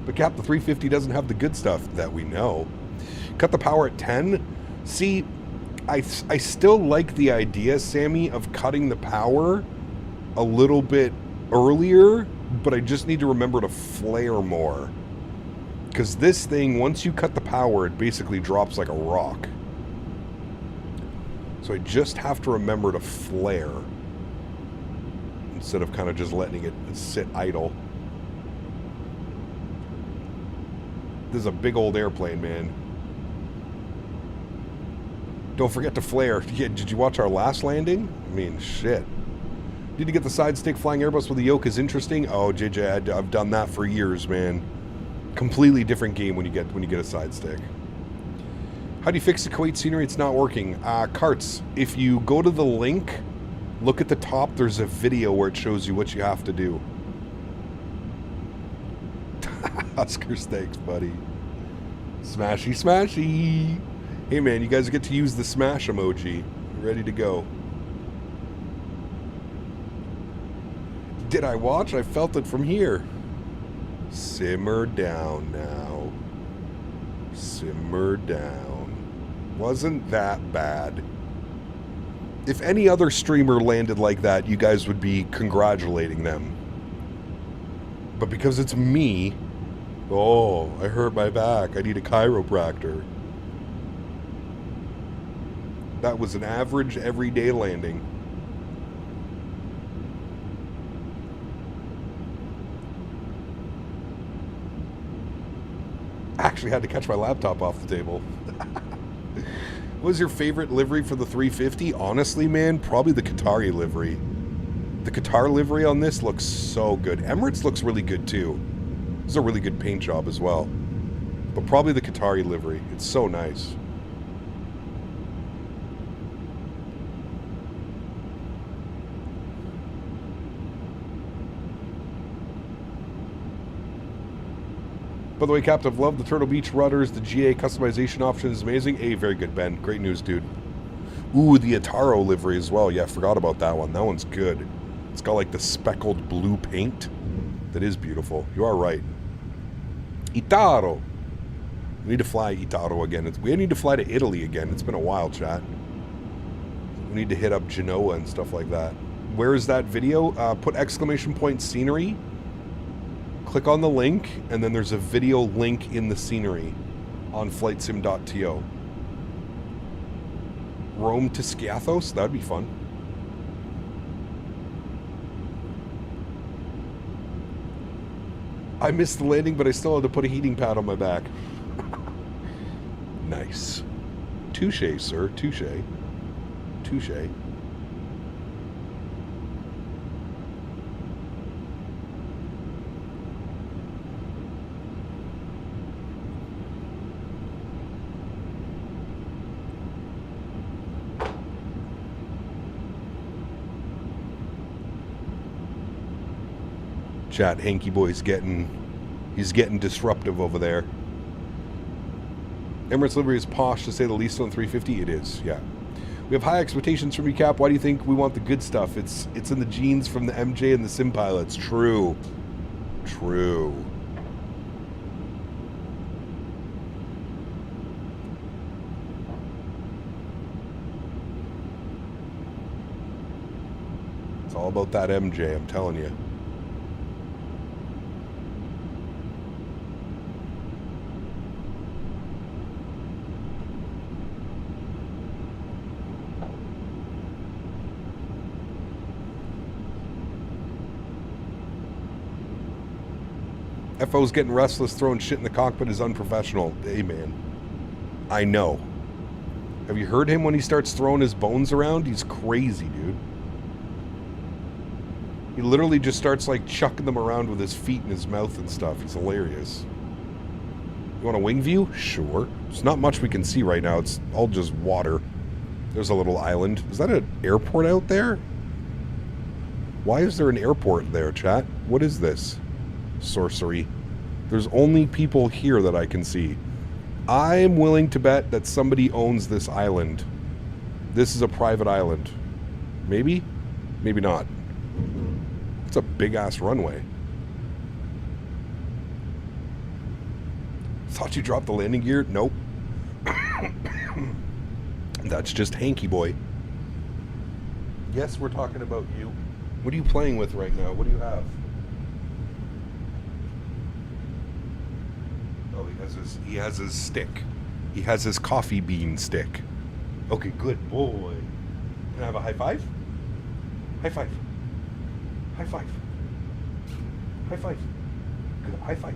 [SPEAKER 2] But Cap, the 350 doesn't have the good stuff that we know. Cut the power at 10. See, I still like the idea, Sammy, of cutting the power a little bit earlier, but I just need to remember to flare more. Because this thing, once you cut the power, it basically drops like a rock. So I just have to remember to flare instead of kind of just letting it sit idle. This is a big old airplane, man. Don't forget to flare. Yeah, did you watch our last landing? I mean, shit. Need to get the side stick. Flying Airbus with a yoke is interesting. Oh, JJ, I've done that for years, man. Completely different game when you get a side stick. How do you fix the Kuwait scenery? It's not working. Carts, if you go to the link, look at the top, there's a video where it shows you what you have to do. Oscar steaks, buddy. Smashy, smashy. Hey, man, you guys get to use the smash emoji. Ready to go. Did I watch? I felt it from here. Simmer down now. Simmer down. Wasn't that bad. If any other streamer landed like that, you guys would be congratulating them. But because it's me, oh, I hurt my back. I need a chiropractor. That was an average everyday landing. Actually had to catch my laptop off the table. What was your favorite livery for the 350? Honestly, man, probably the Qatari livery. The Qatar livery on this looks so good. Emirates looks really good too. This is a really good paint job as well. But probably the Qatari livery. It's so nice. By the way, Captain, I've loved the Turtle Beach rudders. The GA customization option is amazing. Hey, very good, Ben. Great news, dude. Ooh, the Ataro livery as well. Yeah, forgot about that one. That one's good. It's got like the speckled blue paint. That is beautiful. You are right. Itaro. We need to fly Itaro again. We need to fly to Italy again. It's been a while, chat. We need to hit up Genoa and stuff like that. Where is that video? Put exclamation point scenery. Click on the link, and then there's a video link in the scenery on flightsim.to. Rome to Skiathos? That'd be fun. I missed the landing, but I still had to put a heating pad on my back. Nice. Touché, sir. Touché. Touché. Chat, Hanky Boy's he's getting disruptive over there. Emirates livery is posh to say the least on 350. It is, yeah. We have high expectations from you, Cap. Why do you think we want the good stuff? It's in the genes from the MJ and the Sim pilots. True. True. It's all about that MJ, I'm telling you. FO's getting restless, throwing shit in the cockpit is unprofessional. Hey, man. I know. Have you heard him when he starts throwing his bones around? He's crazy, dude. He literally just starts like chucking them around with his feet and his mouth and stuff. He's hilarious. You want a wing view? Sure. There's not much we can see right now. It's all just water. There's a little island. Is that an airport out there? Why is there an airport there, chat? What is this? Sorcery. There's only people here that I can see. I'm willing to bet that somebody owns this island. This is a private island. Maybe? Maybe not. It's a big-ass runway. Thought you dropped the landing gear? Nope. That's just hanky boy. Yes, we're talking about you. What are you playing with right now? What do you have? Oh, he has his stick. He has his coffee bean stick. Okay, good boy. Can I have a high five? High five. High five. High five. Good. High five.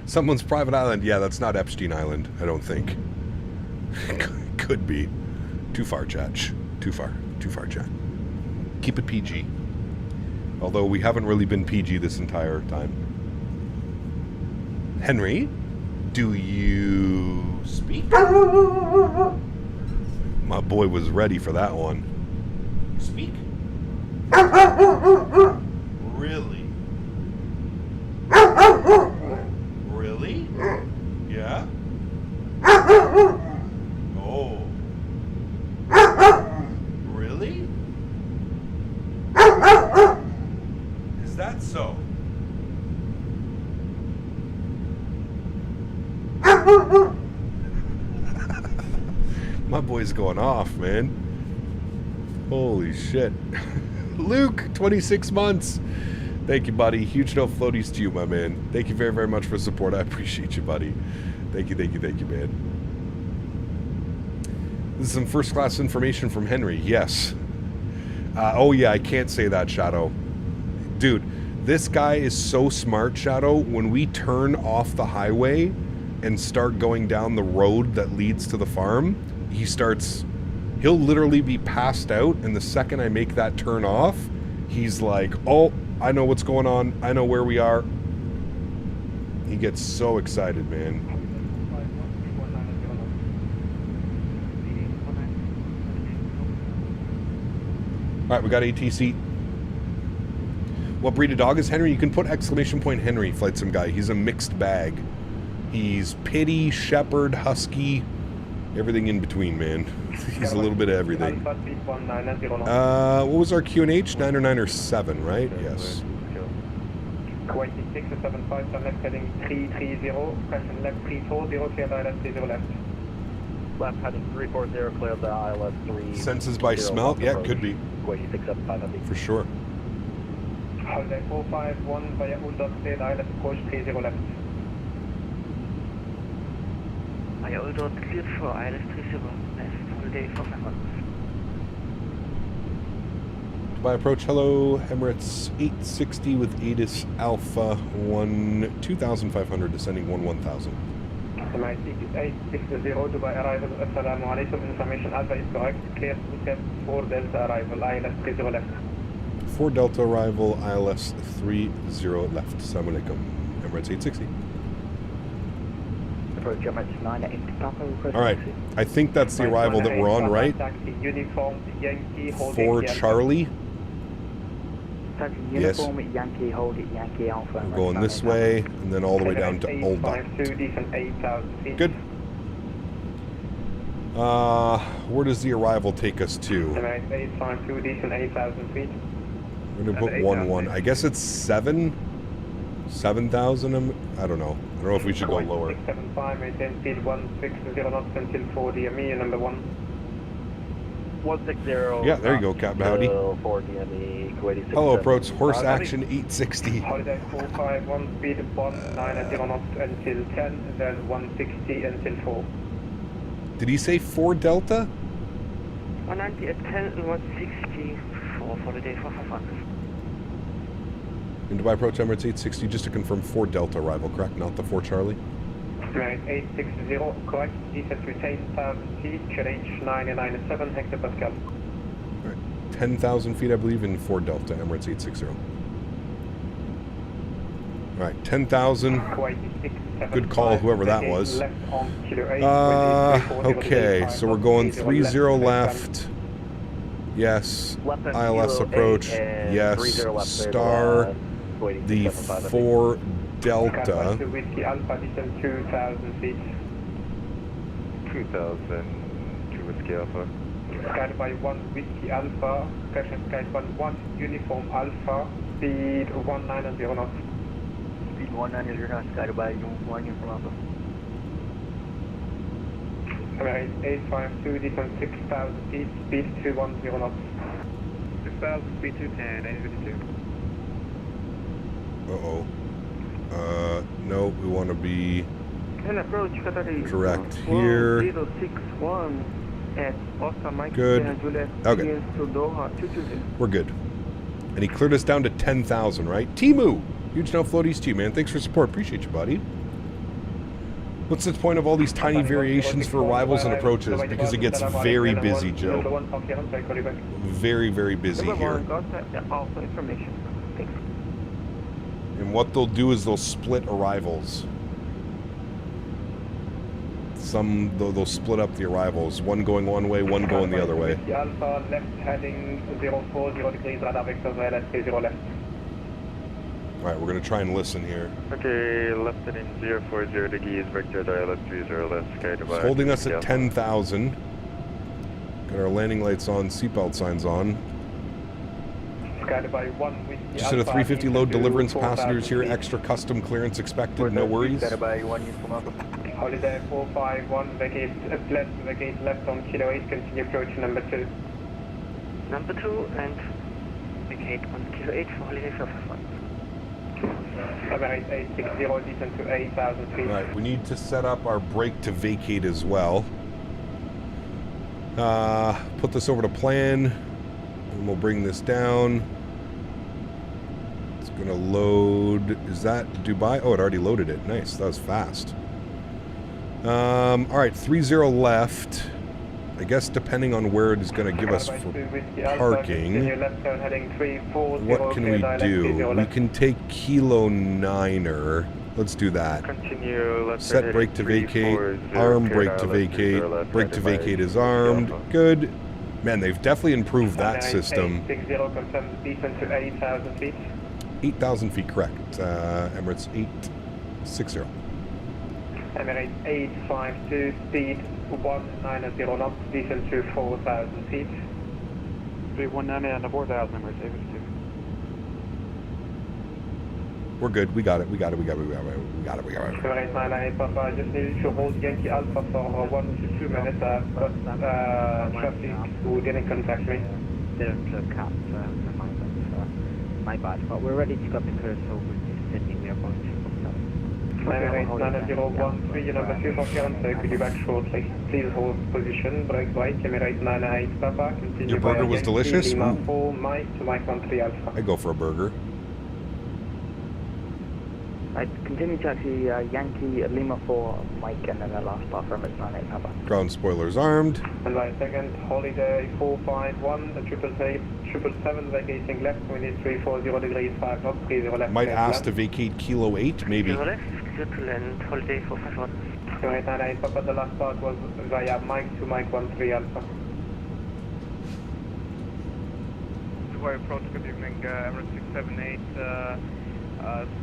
[SPEAKER 2] Someone's private island. Yeah, that's not Epstein Island, I don't think. Could be. Too far, chat. Too far. Too far, chat. Keep it PG. Although we haven't really been PG this entire time. Henry, do you speak? My boy was ready for that one. You speak? Really? Really? Yeah? Oh. Really? Is that so? My boy's going off, man. Holy shit. Luke, 26 months. Thank you, buddy. Huge no floaties to you, my man. Thank you very, very much for support. I appreciate you, buddy. Thank you, man. This is some first-class information from Henry. Yes. Oh, yeah, I can't say that, Shadow. Dude, this guy is so smart, Shadow. When we turn off the highway and start going down the road that leads to the farm, he'll literally be passed out, and the second I make that turn off, he's like, oh, I know what's going on. I know where we are. He gets so excited, man. All right, we got ATC. What breed of dog is Henry? You can put exclamation point Henry, Flight Sim guy. He's a mixed bag. He's pity, shepherd, husky, everything in between, man. He's a little bit of everything. What was our QNH? 9 or 9 or 7, right? Yes.
[SPEAKER 10] Kuwait 675, turn left heading 330, question left 340, clear the ILS 30 left.
[SPEAKER 14] Left heading 340, clear the ILS 3.
[SPEAKER 2] Senses by smell? Yeah, it could be.
[SPEAKER 14] Kuwait 675,
[SPEAKER 2] for sure.
[SPEAKER 10] Holiday 451 via Uldot, clear the ILS Koch 30 left.
[SPEAKER 15] Via Uldot, cleared for ILS 30 left. Holiday 451.
[SPEAKER 2] Dubai approach, hello, Emirates 860 with ATIS Alpha 1, 2,500, descending 1000.
[SPEAKER 10] Emirates 860, Dubai arrival, assalamu alaikum, information Alpha is correct, clear to 4 Delta arrival, ILS 30 left.
[SPEAKER 2] 4 Delta arrival, ILS 30 left, assalamu alaikum, Emirates 860.
[SPEAKER 15] Approach Emirates 9 at Papa.
[SPEAKER 2] Alright, I think that's the arrival that we're on, right? For Charlie. Yes.
[SPEAKER 15] Yankee, hold it, Yankee Alpha.
[SPEAKER 2] I'm going this way, and then all the way down to Oldot. Good. Where does the arrival take us to?
[SPEAKER 10] We're
[SPEAKER 2] going to put 1-1. I guess it's 7,000. I don't know. I don't know if we should go lower.
[SPEAKER 10] 675, maintain speed 160 knots until 4 DME, number 1.
[SPEAKER 14] 160.
[SPEAKER 2] Yeah, there you go, Captain Howdy.
[SPEAKER 14] 4 DME, Kuwait.
[SPEAKER 2] Hello, approach horse action 860.
[SPEAKER 10] Holiday 451, speed 190 knots until 10, and then 160 until 4.
[SPEAKER 2] Did he say 4 Delta?
[SPEAKER 15] 190 at 10 and 160 for holiday 451.
[SPEAKER 2] In Dubai approach Emirates 860, just to confirm 4 Delta arrival, correct? Not the 4 Charlie?
[SPEAKER 6] Right, 860, correct. Descent retain 1,000 feet, Childerz 997 hectopascal.
[SPEAKER 2] Alright, 10,000 feet, I believe, in 4 Delta, Emirates 860. Alright, 10,000. Good call, whoever that was. Okay, so we're going 30 left. Yes. ILS approach. Yes. Star. The 4 Delta.
[SPEAKER 6] Whiskey Alpha, descent 2,000 feet.
[SPEAKER 16] 2,000 to Whiskey Alpha.
[SPEAKER 6] Skyed by 1 Whiskey Alpha. Correction, skyed by 1 Uniform Alpha. Speed 190 knots.
[SPEAKER 15] Speed 190 knots, skyed by 1 Uniform Alpha.
[SPEAKER 6] Right, 852, descent 6,000 feet, speed 210 knots. 6,000, speed 210, 852.
[SPEAKER 2] Uh-oh. No, we want to be correct here.
[SPEAKER 6] 061 at Oscar Mike.
[SPEAKER 2] Good. Okay. We're good. And he cleared us down to 10,000, right? Timu! Huge no floaties to you, man. Thanks for support. Appreciate you, buddy. What's the point of all these tiny variations for arrivals and approaches? Because it gets very busy, Joe. Very, very busy here. And what they'll do is they'll split arrivals. They'll split up the arrivals. One going one way, one going the other way.
[SPEAKER 6] Alpha, left heading 040 degrees, radar vector LSK 0 left.
[SPEAKER 2] Alright, we're going to try and listen here.
[SPEAKER 16] Okay, left heading 040 degrees, vector dial 30 left, sky Dubai.
[SPEAKER 2] It's holding us at 10,000. Got our landing lights on, seatbelt signs on.
[SPEAKER 6] Sky Dubai 1 Whiskey
[SPEAKER 2] Just at a 350 load deliverance, passengers here, extra custom clearance expected, no worries.
[SPEAKER 6] Holiday 451, vacate left on Kilo 8, continue approach number 2.
[SPEAKER 15] Number 2 and vacate on Kilo 8 for Holiday 451.
[SPEAKER 6] Emirates 860, descent to 8,000 feet.
[SPEAKER 2] Right, we need to set up our brake to vacate as well. Put this over to plan, and we'll bring this down. It's gonna load. Is that Dubai? Oh, it already loaded it. Nice, that was fast. Alright, 30 left. I guess depending on where it is going to give us for parking, what can we do? We can take Kilo 9er. Let's do that. Set brake to vacate, arm brake to vacate, brake to vacate is armed. Good. Man, they've definitely improved that system. 8,000 feet, correct. Emirates 860.
[SPEAKER 6] Emirates 852, speed 190 knots, descent to 4,000 feet.
[SPEAKER 10] Speed 190 and 4,000, Emirates 852.
[SPEAKER 2] We're good. We got it.
[SPEAKER 6] Emirates 98, Papa, I just needed to hold Yankee Alpha for 1 to 2 minutes. Traffic who didn't contact me.
[SPEAKER 15] Didn't cut, my bad, but we're ready to cut the curve, so we're just sending me a bunch of stuff.
[SPEAKER 6] Emirates 9013, number 2 for clearance, could you back shortly? Please hold position, brake right, Emirates 98 Papa, continue.
[SPEAKER 2] Your burger was delicious?
[SPEAKER 6] Lima 4, Mike to Mike 13 Alpha.
[SPEAKER 2] I go for a burger.
[SPEAKER 15] I continue taxi Yankee Lima 4, Mike, and then the last bar from Emirates 98 Papa.
[SPEAKER 2] Ground spoilers armed.
[SPEAKER 6] And right second, Holiday 451, the 777 vacating left, we need 340 degrees, 5 knots, 30 left.
[SPEAKER 2] Might ask to vacate Kilo 8, maybe.
[SPEAKER 15] Left, and Holiday 451.
[SPEAKER 6] Right, 98 Papa, the last part was via Mike to Mike 13 Alpha.
[SPEAKER 10] Dubai approach, good evening, Emirates 678,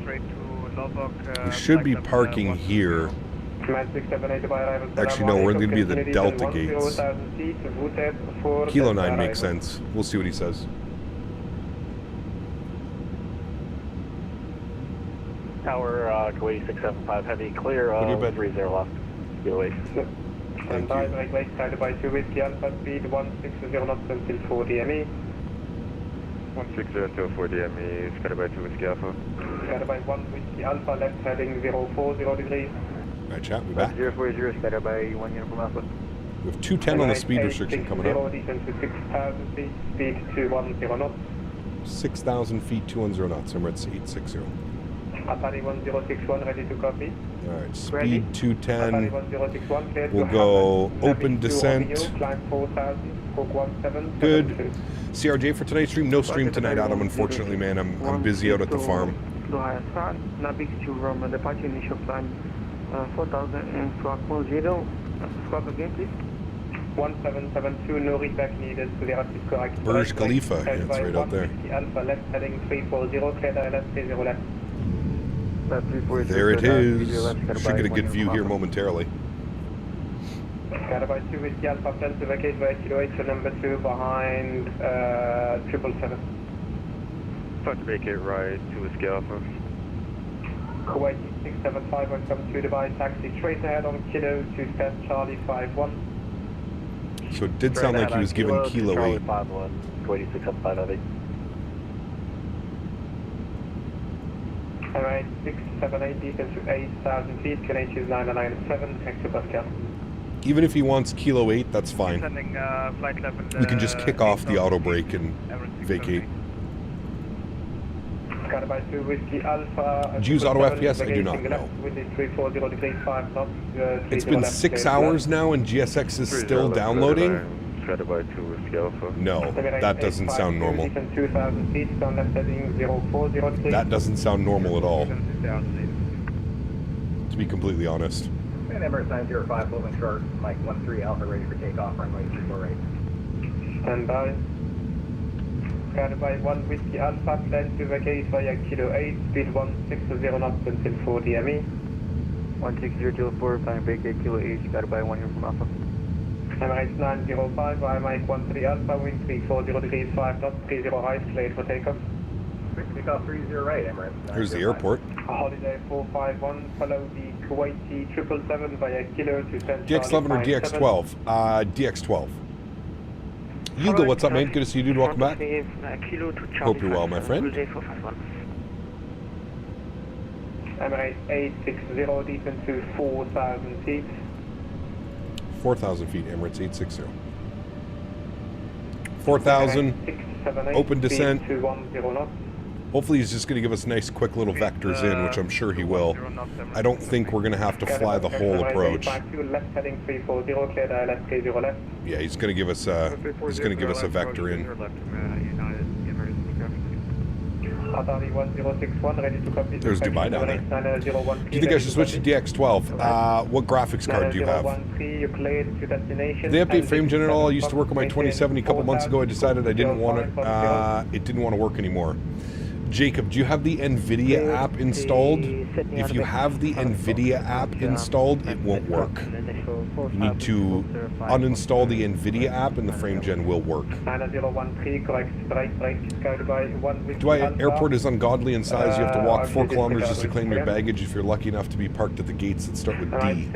[SPEAKER 10] straight to Lovelock.
[SPEAKER 2] We should be parking here. Actually, no, we're going to be at the Delta gates. Kilo 9 makes sense. We'll see what he says.
[SPEAKER 7] Tower Kuwait 675 heavy, clear of 30 left. Kilo 8.
[SPEAKER 6] And by brake started by 2 Whiskey Alpha, speed 160 knots until 40 ME.
[SPEAKER 16] 160 until 40 ME, started by 2 Whiskey Alpha.
[SPEAKER 6] Started by 1 Whiskey Alpha, left heading 040 degrees.
[SPEAKER 2] Alright, chat, we're back.
[SPEAKER 15] 040, started by 1 Uniform Alpha.
[SPEAKER 2] We have 210 on the speed restriction coming up.
[SPEAKER 6] Descent to 6,000 feet, speed 210 knots.
[SPEAKER 2] 6,000 feet, 210 knots. Emirates 860.
[SPEAKER 10] Atari 1061, ready to copy.
[SPEAKER 2] Alright, speed 210. We'll go open descent. Good. CRJ for tonight's stream? No stream tonight, Adam, unfortunately, man. I'm busy out at the farm.
[SPEAKER 10] Navig to Rome, departure initial climb 4,000 and squawk 0. Squawk again, please. 1772, no readback needed to the rapid correct.
[SPEAKER 2] Burj Khalifa, yeah, it's right out there.
[SPEAKER 10] Alpha left heading 340, clear direct 30 left.
[SPEAKER 2] There it is. Should get a good view here momentarily.
[SPEAKER 10] Carabai 2 with the Alpha plan to vacate via Kilo 8 to number 2 behind 777.
[SPEAKER 16] Start to vacate right to Whiskey Alpha.
[SPEAKER 10] Kuwait 675, welcome to Dubai, taxi straight ahead on Kilo to stand Charlie 51.
[SPEAKER 2] So it did sound like he was giving Kilo 8.
[SPEAKER 7] Kuwait 675 heavy.
[SPEAKER 10] Alright, 678 deep into 8,000 feet, Canadian 997, hectopascal.
[SPEAKER 2] Even if he wants Kilo 8, that's fine. We can just kick off the auto brake and vacate.
[SPEAKER 10] Carabai 2 Whiskey Alpha.
[SPEAKER 2] Do you use auto FPS? I do not know. It's been 6 hours now and GSX is still downloading? No, that doesn't sound normal. That doesn't sound normal at all, to be completely honest.
[SPEAKER 9] And Emirates 905, moving short, Mike 13 Alpha, ready for takeoff, runway 34 right.
[SPEAKER 10] Stand by. Carabai 1 Whiskey Alpha, plan to vacate via Kilo 8, speed 160 knots until 4 DME.
[SPEAKER 6] 16004, plan vacate Kilo 8, Carabai 1 here from Alpha.
[SPEAKER 10] Emirates 905, via Mike 13 Alpha, wind 340 degrees 5 knots, 30 right, cleared for takeoff.
[SPEAKER 9] Takeoff 30 right, Emirates.
[SPEAKER 2] Here's the airport.
[SPEAKER 10] Holiday 451, follow the Kuwaiti 777 via Kilo to Central.
[SPEAKER 2] DX11 or DX12? DX12. Hugo, what's up, man? Good to see you, dude. Welcome back. Hope you're well, my friend.
[SPEAKER 10] Emirates 860, deep into 4,000 feet.
[SPEAKER 2] 4,000 feet, Emirates 860. 4,000, open descent. Hopefully he's just going to give us nice quick little vectors in, which I'm sure he will. I don't think we're going to have to fly the whole approach. Yeah, he's going to give us a vector in. There's Dubai down there. Do you think I should switch to DX12? What graphics card do you have? They update frame gen at all? I used to work on my 2070 a couple months ago. I decided I didn't want it. It didn't want to work anymore. Jacob, do you have the NVIDIA app installed? If you have the NVIDIA app installed, it won't work. You need to uninstall the NVIDIA app and the frame gen will work. Dubai Airport is ungodly in size. You have to walk 4 kilometers just to claim your baggage if you're lucky enough to be parked at the gates that start with D.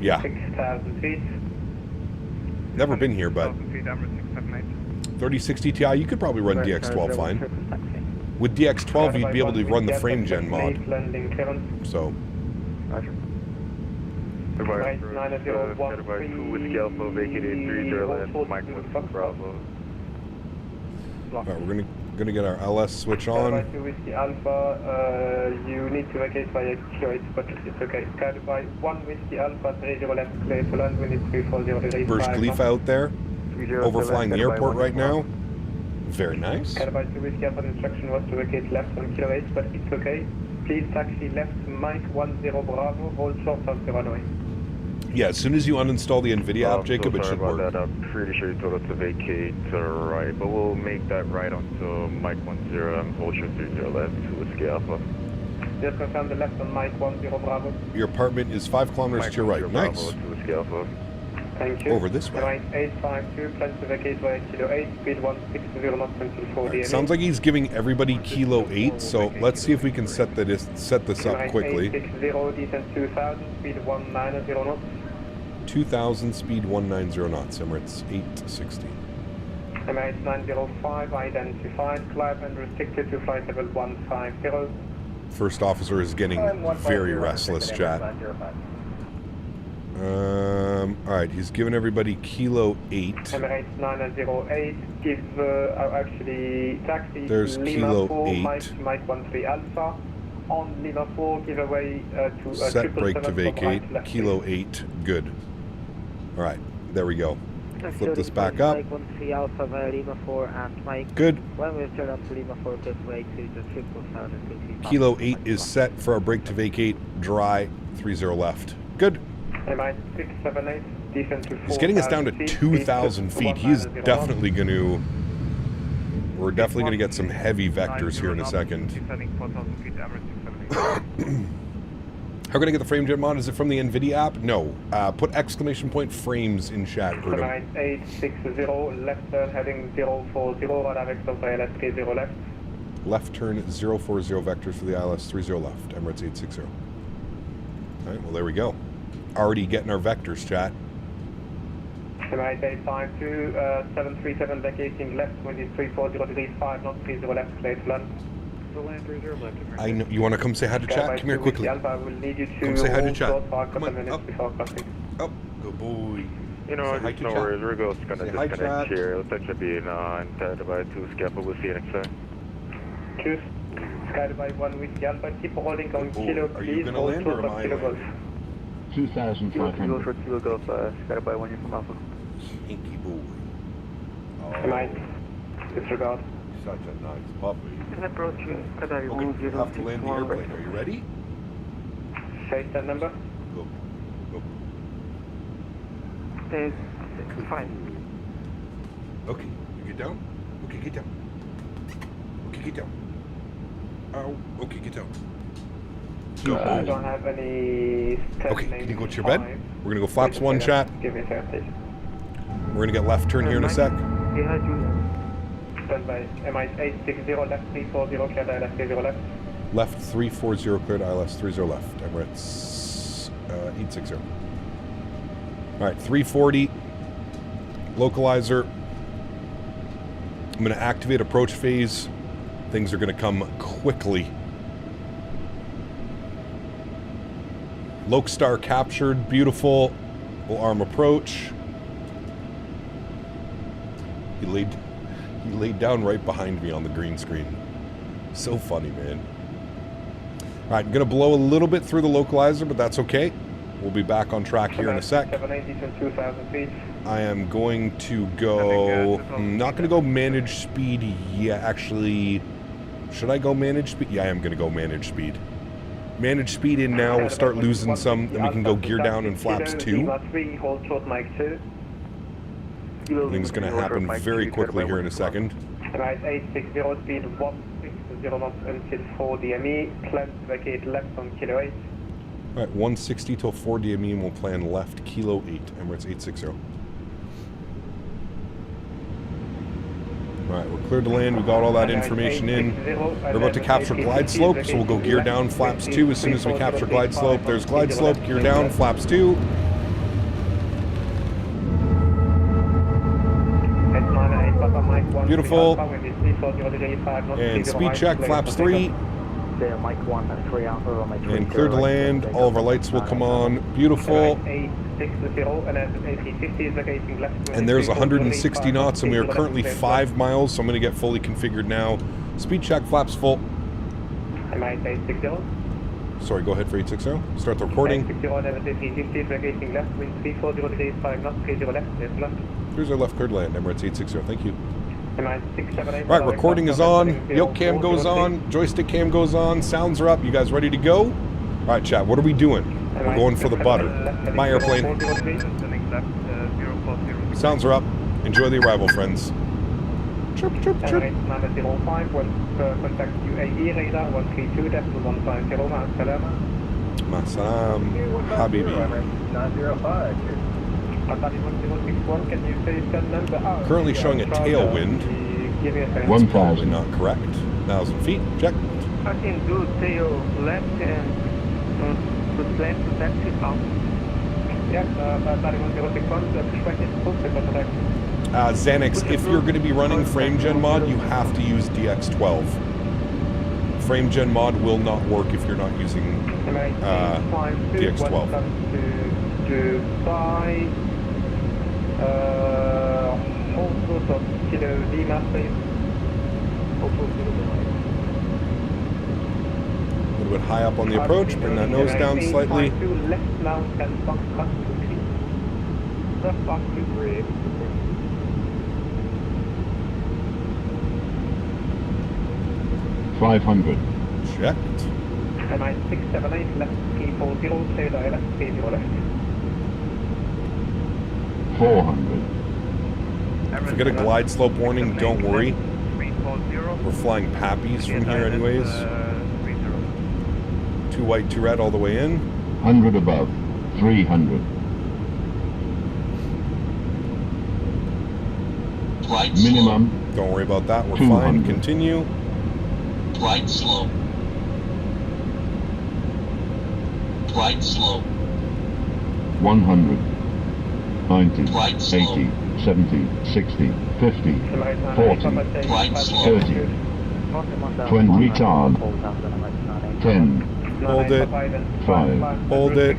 [SPEAKER 2] Yeah. Never been here, but 3060 Ti, you could probably run DX12 fine. With DX12, you'd be able to run the frame gen mod. So.
[SPEAKER 16] Alright,
[SPEAKER 2] we're gonna get our LS switch on.
[SPEAKER 10] Alpha, you need to vacate via Kilo 8, but it's okay. Carabai 1 Whiskey Alpha, 30 left, clear for land, wind is 340 degrees.
[SPEAKER 2] Burj Khalifa out there, overflying the airport right now. Very nice.
[SPEAKER 10] Carabai 2 Whiskey Alpha, instruction was to vacate left on Kilo 8, but it's okay. Please taxi left, Mike 10 Bravo, hold short of the runway.
[SPEAKER 2] Yeah, as soon as you uninstall the NVIDIA app, Jacob, it should work.
[SPEAKER 16] That. I'm pretty sure you told us to vacate to the right, but we'll make that right onto Mike 10 and hold short 30 left to Whiskey Alpha.
[SPEAKER 10] Just confirm the left on Mike 10 Bravo.
[SPEAKER 2] Your apartment is 5 kilometers to your right. Nice.
[SPEAKER 16] To Whiskey Alpha.
[SPEAKER 10] Thank you.
[SPEAKER 2] Over this way.
[SPEAKER 10] Right, 852, plan to vacate via Kilo 8, speed 160 knots until 4 DME.
[SPEAKER 2] Sounds like he's giving everybody Kilo 8, so let's see if we can set this up quickly.
[SPEAKER 10] 860, descent 2000, speed 190 knots.
[SPEAKER 2] 2000, speed 190 knots, Emirates 860.
[SPEAKER 10] Emirates 905, identified, climb and restricted to flight level 150.
[SPEAKER 2] First officer is getting very restless, chat. Alright, he's giving everybody Kilo 8.
[SPEAKER 6] Emirates 908, give actually taxi
[SPEAKER 2] There's
[SPEAKER 6] Lima
[SPEAKER 2] Kilo
[SPEAKER 6] 4,
[SPEAKER 2] 8.
[SPEAKER 6] Mike 13 Alpha. On Lima 4, give away to
[SPEAKER 2] Set brake to
[SPEAKER 6] 777
[SPEAKER 2] vacate.
[SPEAKER 6] right, left,
[SPEAKER 2] Kilo 8. Good. Alright, there we go. Flip this back up.
[SPEAKER 15] Mike 13 Alpha via Lima 4 and Mike.
[SPEAKER 2] Good.
[SPEAKER 15] When we turn up to Lima 4, give way to the 777.
[SPEAKER 2] Kilo 8 is set for our brake to vacate. Dry. 30 left. Good.
[SPEAKER 6] Emirates 678, descend to 4.
[SPEAKER 2] He's getting us down to 2,000 feet. He's definitely going to... We're definitely going to get some heavy vectors here in a second. How can I get the frame gen mod? Is it from the NVIDIA app? No. Put exclamation point frames in chat.
[SPEAKER 6] Emirates 860, left turn heading 040, right avec sur ILS 30 left.
[SPEAKER 2] Left turn 040 vectors for the ILS 30 left. Emirates 860. Alright, well there we go. Already getting our vectors, chat.
[SPEAKER 6] Emirates 852, 737 vacating left, 2340 degrees 5 knots, 30 left, straight land.
[SPEAKER 2] I know. You want to come say hi to chat? Come here quickly. Come say hi to chat. Come on, up. Up. Good boy.
[SPEAKER 16] You know, just no worries. We're just going to disconnect here. Let's actually be in Dubai 2 Scapa. We'll see you next time.
[SPEAKER 6] Choose. Sky Dubai 1 Whiskey Alpha. Keep holding on Kilo, please.
[SPEAKER 2] Are you going to land or am I landing?
[SPEAKER 11] 2,500.
[SPEAKER 15] Kilo for Kilo Golf, Sky Dubai 1 from Alpha.
[SPEAKER 2] Kinky boy.
[SPEAKER 6] Oh. Disregard.
[SPEAKER 2] Such a nice puppy.
[SPEAKER 15] Approach you.
[SPEAKER 2] Okay, you have to land the airplane. Are you ready?
[SPEAKER 6] Say that number.
[SPEAKER 2] Go. Go.
[SPEAKER 15] There's 5.
[SPEAKER 2] Okay, you get down. Okay, get down. Okay, get down. Ow. Okay, get down. Go.
[SPEAKER 6] I don't have any...
[SPEAKER 2] Okay, can you go to your bed? We're going to go flaps 1 chat.
[SPEAKER 6] Give me a second, please.
[SPEAKER 2] We're going to get left turn here in a sec.
[SPEAKER 6] Stand by. Emirates 860, left 340, cleared ILS 30 left.
[SPEAKER 2] Left 340, cleared ILS 30 left. Emirates 860. Alright, 340. Localizer. I'm going to activate approach phase. Things are going to come quickly. Lokestar captured. Beautiful. We'll arm approach. He laid down right behind me on the green screen. So funny, man. Alright, I'm going to blow a little bit through the localizer, but that's okay. We'll be back on track here in a sec.
[SPEAKER 6] 780 to 2,000 feet.
[SPEAKER 2] I am going to go... I'm not going to go manage speed yet. Actually, should I go manage speed? Yeah, I am going to go manage speed. Manage speed in now. We'll start losing some. Then we can go gear down in flaps 2. Things going to happen very quickly here in a second.
[SPEAKER 6] Right, 860 speed 160 knots until 4 DME. Plan to vacate left on Kilo 8.
[SPEAKER 2] Alright, 160 till 4 DME and we'll plan left Kilo 8. Emirates 860. Alright, we're cleared to land. We got all that information in. We're about to capture glide slope, so we'll go gear down flaps 2 as soon as we capture glide slope. There's glide slope, gear down, flaps 2. Beautiful. And speed check, flaps 3. And clear to land. All of our lights will come on. Beautiful. And there's 160 knots, and we are currently 5 miles, so I'm going to get fully configured now. Speed check, flaps full. Sorry, go ahead for 860. Start the recording. Here's our left clear to land. Emirates 860. Thank you. Alright, recording is on. Yoke cam goes on. Joystick cam goes on. Sounds are up. You guys ready to go? Alright, chat. What are we doing? We're going for the butter. My airplane. Sounds are up. Enjoy the arrival, friends. Chirp, chirp, chirp. Masalam, Habibi. Currently showing a tailwind.
[SPEAKER 11] 1,000.
[SPEAKER 2] Not correct. 1,000 feet. Check.
[SPEAKER 15] I can do tail left and the plan to taxi out.
[SPEAKER 2] Xanax, if you're going to be running frame gen mod, you have to use DX12. Frame gen mod will not work if you're not using DX12.
[SPEAKER 6] Dubai. Hold course of Kilo Lima, please. Hold course Kilo Lima.
[SPEAKER 2] A little bit high up on the approach. Bring that nose down slightly.
[SPEAKER 6] Left now and box back to three. Left back to three.
[SPEAKER 11] 500.
[SPEAKER 2] Checked.
[SPEAKER 6] MI 678 left P40, clear dial left P0 left.
[SPEAKER 11] 400.
[SPEAKER 2] If we get a glide slope warning, don't worry. We're flying Pappies from here anyways. 2 white, 2 red all the way in.
[SPEAKER 11] 100 above. 300. Minimum.
[SPEAKER 2] Don't worry about that. We're
[SPEAKER 11] 200.
[SPEAKER 2] fine. Continue.
[SPEAKER 12] Glide slow. Glide slow.
[SPEAKER 11] 100. 90.
[SPEAKER 12] Glide slow.
[SPEAKER 11] 80. 70. 60. 50. 40.
[SPEAKER 12] Glide slow.
[SPEAKER 11] 30. 20. Retard. 10.
[SPEAKER 2] Hold it.
[SPEAKER 11] 5.
[SPEAKER 2] Hold it.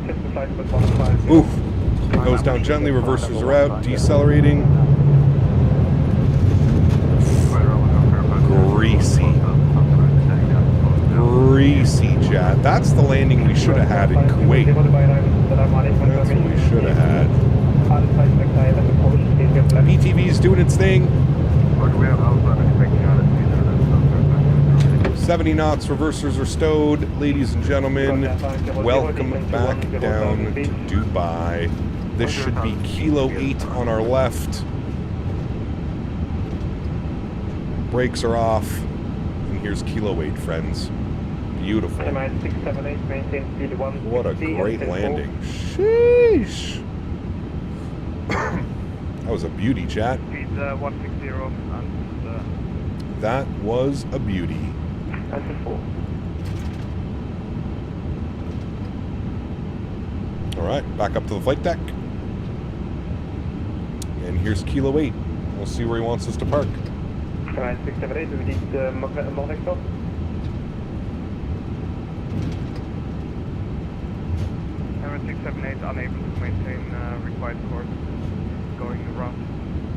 [SPEAKER 2] Oof. Goes down gently. Reversers are out. Decelerating. Greasy. Greasy, chat. That's the landing we should have had in Kuwait. That's what we should have had. PTV's doing its thing. 70 knots, reversers are stowed. Ladies and gentlemen, welcome back down to Dubai. This should be Kilo 8 on our left. Brakes are off. And here's Kilo 8, friends. Beautiful. What a great landing. Sheesh. That was a beauty, chat. That was a beauty. Alright, back up to the flight deck. And here's Kilo 8. We'll see where he wants us to park.
[SPEAKER 6] 678, we need morning stop.
[SPEAKER 16] Erin 678 unable to maintain required course. Going around.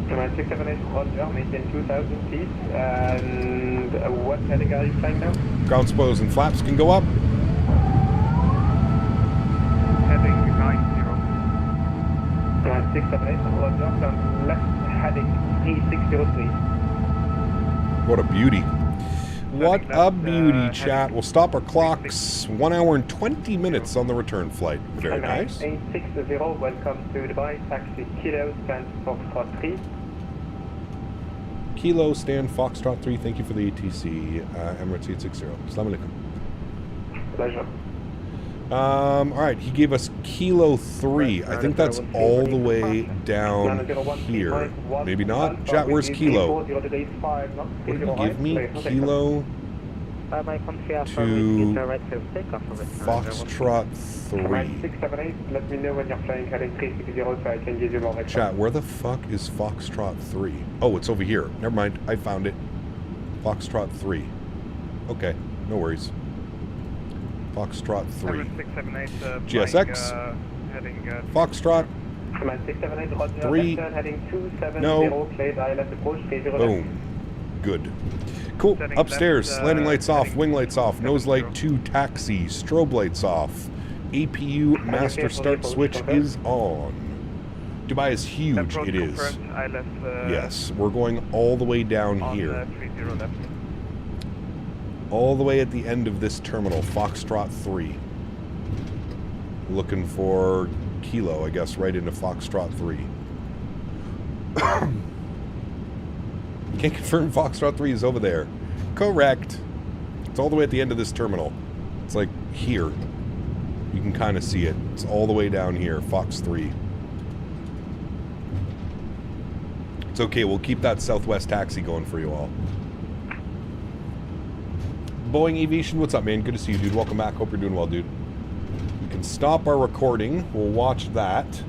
[SPEAKER 6] 678, Roger, maintain 2,000 feet. And what heading are you flying now?
[SPEAKER 2] Ground spoilers and flaps can go up.
[SPEAKER 16] Heading 90.
[SPEAKER 6] 678, Roger, turn left heading 3603.
[SPEAKER 2] What a beauty. What a beauty, chat. We'll stop our clocks. 1 hour and 20 minutes on the return flight. Very nice.
[SPEAKER 6] 860, welcome to Dubai. Taxi Kilo, stand Foxtrot 3.
[SPEAKER 2] Kilo, stand Foxtrot 3. Thank you for the ATC. Emirates 860. Assalamu alaikum.
[SPEAKER 6] Pleasure.
[SPEAKER 2] Alright, he gave us Kilo 3. I think that's all the way down here. Maybe not. Chat, where's Kilo? What did he give me? Kilo to Foxtrot 3.
[SPEAKER 6] 678, let me know when you're flying heading 360 so I can give you more info.
[SPEAKER 2] Chat, where the fuck is Foxtrot 3? Oh, it's over here. Never mind. I found it. Foxtrot 3. Okay, no worries. Foxtrot 3. GSX. Foxtrot 3. No. Boom. Good. Cool. Upstairs. Landing lights off. Wing lights off. Nose light 2. Taxi. Strobe lights off. APU master start switch is on. Dubai is huge. It is. Yes. We're going all the way down here. All the way at the end of this terminal, Foxtrot 3. Looking for Kilo, I guess, right into Foxtrot 3. Can't confirm Foxtrot 3 is over there. Correct. It's all the way at the end of this terminal. It's like here. You can kind of see it. It's all the way down here, Fox 3. It's okay, we'll keep that Southwest taxi going for you all. Boeing Aviation, what's up, man? Good to see you, dude. Welcome back. Hope you're doing well, dude. We can stop our recording. We'll watch that.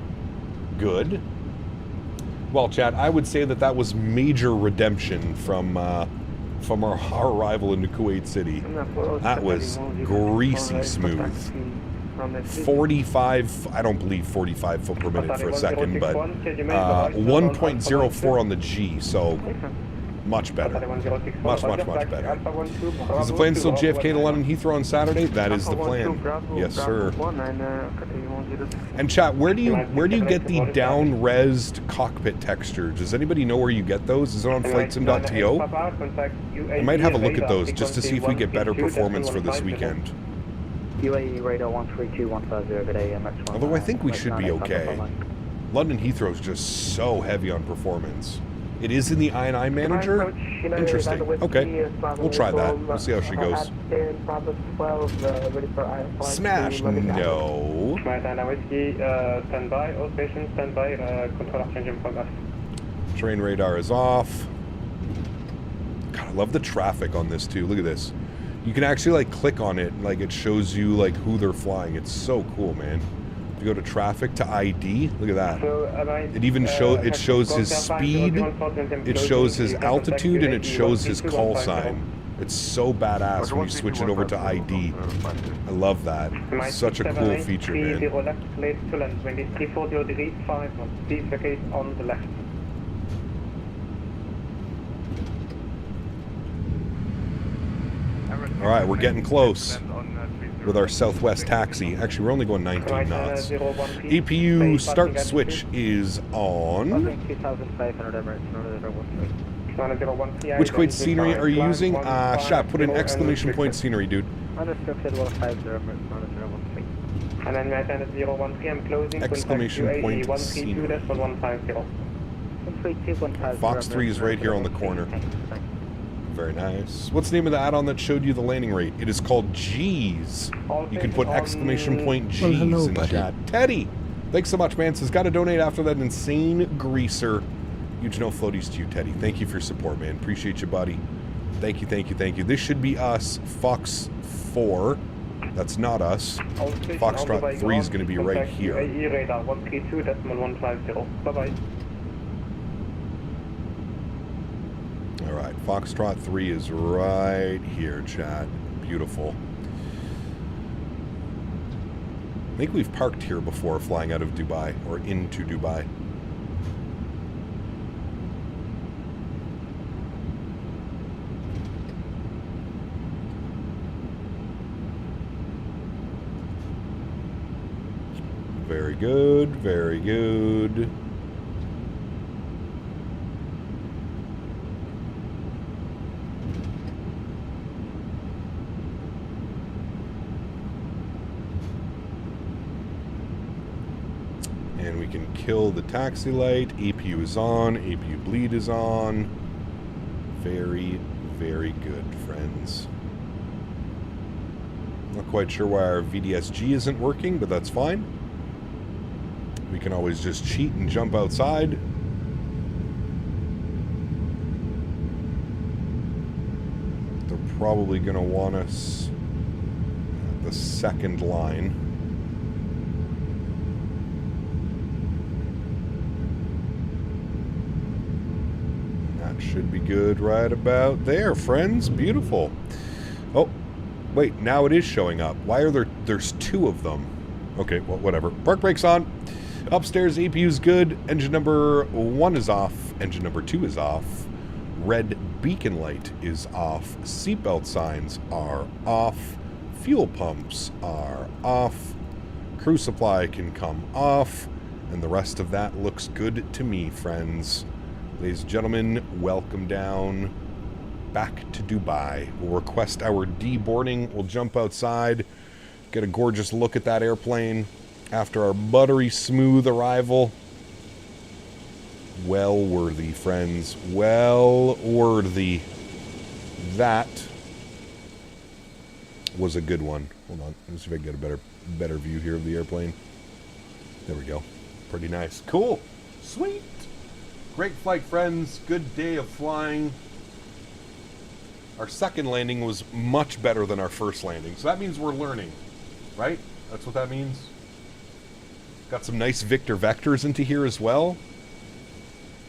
[SPEAKER 2] Good. Well, chat, I would say that was major redemption from our arrival into Kuwait City. That was greasy smooth. 45, I don't believe 45 foot per minute for a second, but 1.04 on the G, so much better. Much better. Is the plan still JFK to London Heathrow on Saturday? That is the plan. Yes, sir. And chat, where do you get the down-resed cockpit texture? Does anybody know where you get those? Is it on flightsim.to? I might have a look at those just to see if we get better performance for this weekend.
[SPEAKER 15] UAE radar 132.150, good day,
[SPEAKER 2] Although I think we should be okay. London Heathrow is just so heavy on performance. It is in the I&I manager? Interesting. Okay. We'll try that. We'll see how she goes. Smash? No. Terrain radar is off. God, I love the traffic on this too. Look at this. You can actually like click on it and like it shows you like who they're flying. It's so cool, man. You go to traffic to ID, look at that. It even shows his speed, it shows his altitude, and it shows his call sign. It's so badass when you switch it over to ID. I love that. It's such a cool feature, man. All right, we're getting close with our Southwest taxi. Actually, we're only going 19 knots. EPU start switch is on. Which Kuwait scenery are you using? Shat, put an exclamation point scenery, dude. Exclamation point scenery. Fox 3 is right here on the corner. Very nice. What's the name of the add-on that showed you the landing rate? It is called G's. You can put exclamation point G's in chat. Teddy, thanks so much, man. Says, got to donate after that insane greaser. Huge no floaties to you, Teddy. Thank you for your support, man. Appreciate you, buddy. Thank you. This should be us. Fox 4. That's not us. Foxtrot 3 is going to be right here. Bye-bye. All right, Foxtrot 3 is right here, chat. Beautiful. I think we've parked here before flying out of Dubai, or into Dubai. Very good, very good. And we can kill the taxi light. APU is on. APU bleed is on. Very, very good, friends. Not quite sure why our VDSG isn't working, but that's fine. We can always just cheat and jump outside. They're probably going to want us at the second line. Should be good right about there, friends. Beautiful. Oh, wait, now it is showing up. Why are there's two of them? Okay, well, whatever. Park brakes on. Upstairs, APU's good. Engine number 1 is off. Engine number 2 is off. Red beacon light is off. Seatbelt signs are off. Fuel pumps are off. Crew supply can come off. And the rest of that looks good to me, friends. Ladies and gentlemen, welcome down back to Dubai. We'll request our deboarding. We'll jump outside, get a gorgeous look at that airplane after our buttery smooth arrival. Well worthy, friends. Well worthy. That was a good one. Hold on. Let me see if I can get a better view here of the airplane. There we go. Pretty nice. Cool. Sweet. Great flight, friends. Good day of flying. Our second landing was much better than our first landing. So that means we're learning, right? That's what that means. Got some nice Victor vectors into here as well.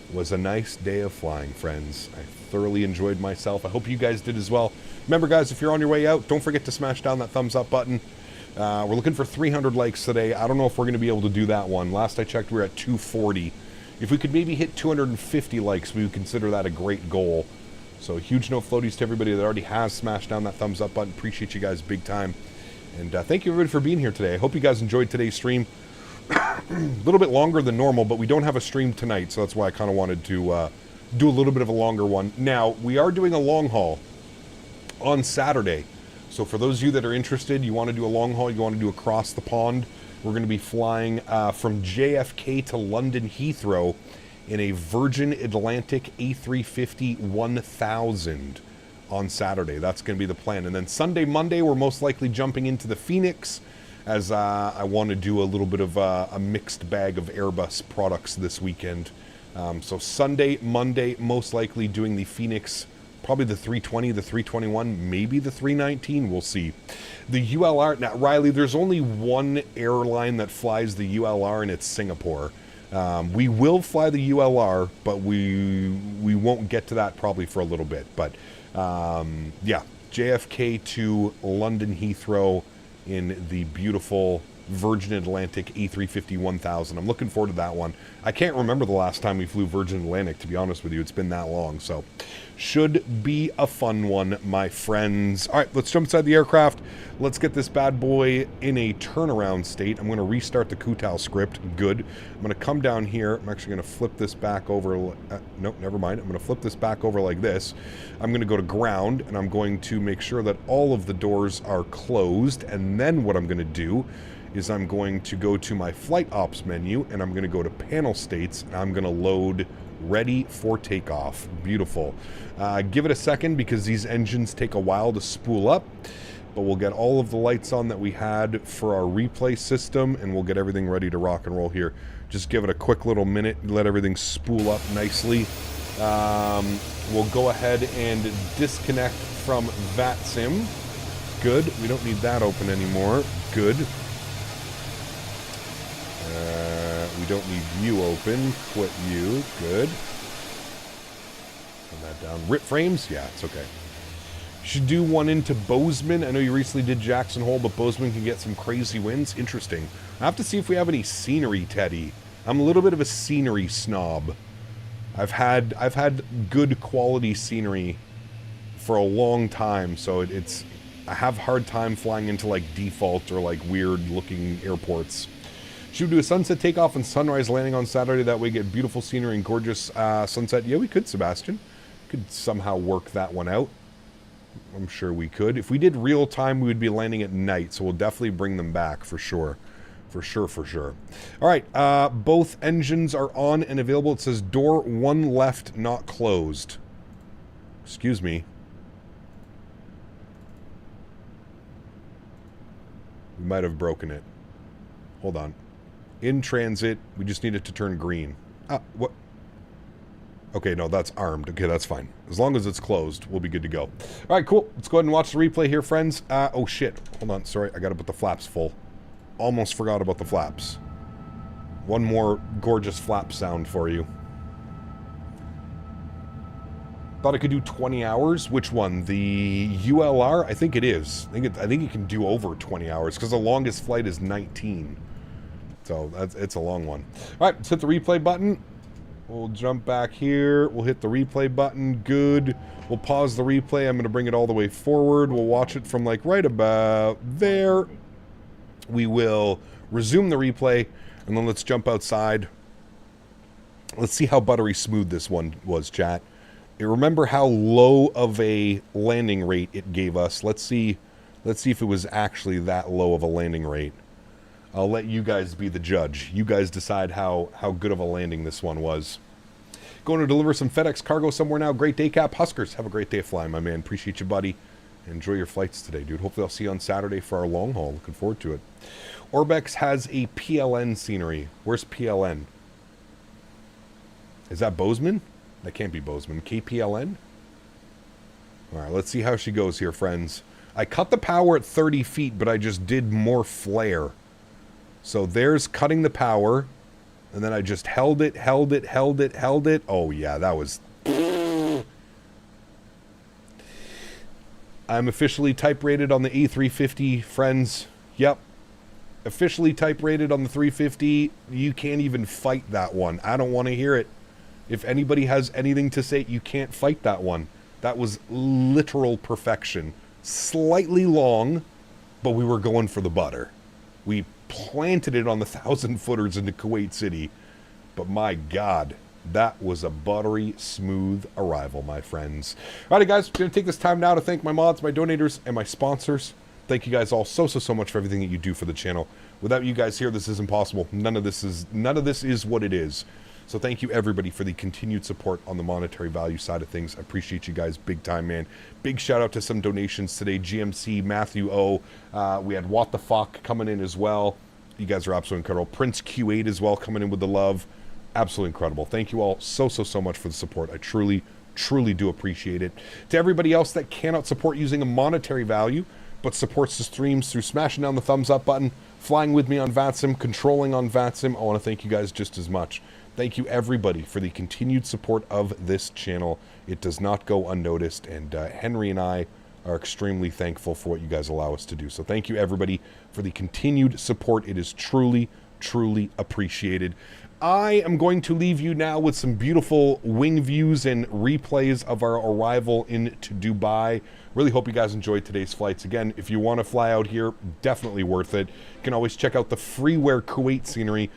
[SPEAKER 2] It was a nice day of flying, friends. I thoroughly enjoyed myself. I hope you guys did as well. Remember, guys, if you're on your way out, don't forget to smash down that thumbs up button. We're looking for 300 likes today. I don't know if we're going to be able to do that one. Last I checked, we were at 240. If we could maybe hit 250 likes, we would consider that a great goal. So huge no floaties to everybody that already has smashed down that thumbs up button. Appreciate you guys big time. And thank you everybody for being here today. I hope you guys enjoyed today's stream. A little bit longer than normal, but we don't have a stream tonight, so that's why I kind of wanted to do a little bit of a longer one. Now, we are doing a long haul on Saturday. So for those of you that are interested, you want to do a long haul, you want to do across the pond, we're going to be flying from JFK to London Heathrow in a Virgin Atlantic A350 1000 on Saturday. That's going to be the plan. And then Sunday, Monday, we're most likely jumping into the Phoenix, as I want to do a little bit of a mixed bag of Airbus products this weekend. So Sunday, Monday, most likely doing the Phoenix, probably the 320, the 321, maybe the 319, we'll see. The ULR, now Riley, there's only one airline that flies the ULR, and it's Singapore. We will fly the ULR, but we won't get to that probably for a little bit. But yeah, JFK to London Heathrow in the beautiful Virgin Atlantic A350 1000. I'm looking forward to that one. I can't remember the last time we flew Virgin Atlantic, to be honest with you. It's been that long, so should be a fun one, my friends. All right, let's jump inside the aircraft. Let's get this bad boy in a turnaround state. I'm going to restart the Kutal script. Good. I'm going to come down here. I'm actually going to flip this back over. Nope, never mind. I'm going to flip this back over like this. I'm going to go to ground, and I'm going to make sure that all of the doors are closed. And then what I'm going to do is I'm going to go to my flight ops menu, and I'm going to go to panel states, and I'm going to load ready for takeoff. Beautiful. Give it a second because these engines take a while to spool up, but we'll get all of the lights on that we had for our replay system, and we'll get everything ready to rock and roll here. Just give it a quick little minute, let everything spool up nicely. We'll go ahead and disconnect from VATSIM. Good. We don't need that open anymore. Good. We don't need view open. Quit view. Good. Turn that down. Rip frames? Yeah, it's okay. Should do one into Bozeman. I know you recently did Jackson Hole, but Bozeman can get some crazy winds. Interesting. I have to see if we have any scenery, Teddy. I'm a little bit of a scenery snob. I've had good quality scenery for a long time, so I have a hard time flying into like default or like weird looking airports. Should we do a sunset takeoff and sunrise landing on Saturday? That way get beautiful scenery and gorgeous sunset. Yeah, we could, Sebastian. Could somehow work that one out. I'm sure we could. If we did real time, we would be landing at night, so we'll definitely bring them back for sure. For sure. All right, both engines are on and available. It says door 1 left not closed. Excuse me. We might have broken it. Hold on. In transit, we just need it to turn green. What? Okay, no, that's armed. Okay, that's fine. As long as it's closed, we'll be good to go. All right, cool. Let's go ahead and watch the replay here, friends. Oh, shit. Hold on. Sorry, I got to put the flaps full. Almost forgot about the flaps. One more gorgeous flap sound for you. Thought I could do 20 hours. Which one? The ULR? I think it is. I think it can do over 20 hours because the longest flight is 19. So it's a long one. All right, let's hit the replay button. We'll jump back here. We'll hit the replay button. Good. We'll pause the replay. I'm going to bring it all the way forward. We'll watch it from like right about there. We will resume the replay, and then let's jump outside. Let's see how buttery smooth this one was, chat. Remember how low of a landing rate it gave us. Let's see if it was actually that low of a landing rate. I'll let you guys be the judge. You guys decide how good of a landing this one was. Going to deliver some FedEx cargo somewhere now. Great day, Cap. Huskers, have a great day of flying, my man. Appreciate you, buddy. Enjoy your flights today, dude. Hopefully I'll see you on Saturday for our long haul. Looking forward to it. Orbex has a PLN scenery. Where's PLN? Is that Bozeman? That can't be Bozeman. KPLN? All right, let's see how she goes here, friends. I cut the power at 30 feet, but I just did more flare. So there's cutting the power, and then I just held it. Oh, yeah, that was... I'm officially type rated on the A350, friends. Yep. Officially type rated on the 350. You can't even fight that one. I don't want to hear it. If anybody has anything to say, you can't fight that one. That was literal perfection. Slightly long, but we were going for the butter. We planted it on the 1,000-footers into Kuwait City. But my God, that was a buttery, smooth arrival, my friends. All right, guys, I'm going to take this time now to thank my mods, my donators, and my sponsors. Thank you guys all so much for everything that you do for the channel. Without you guys here, this isn't possible. None of this is what it is. So thank you, everybody, for the continued support on the monetary value side of things. I appreciate you guys big time, man. Big shout out to some donations today. GMC, Matthew O. We had What the Fuck coming in as well. You guys are absolutely incredible. Prince Q8 as well coming in with the love. Absolutely incredible. Thank you all so much for the support. I truly do appreciate it. To everybody else that cannot support using a monetary value, but supports the streams through smashing down the thumbs up button, flying with me on VATSIM, controlling on VATSIM, I want to thank you guys just as much. Thank you, everybody, for the continued support of this channel. It does not go unnoticed, and Henry and I are extremely thankful for what you guys allow us to do. So thank you, everybody, for the continued support. It is truly appreciated. I am going to leave you now with some beautiful wing views and replays of our arrival into Dubai. Really hope you guys enjoyed today's flights. Again, if you want to fly out here, definitely worth it. You can always check out the freeware Kuwait scenery,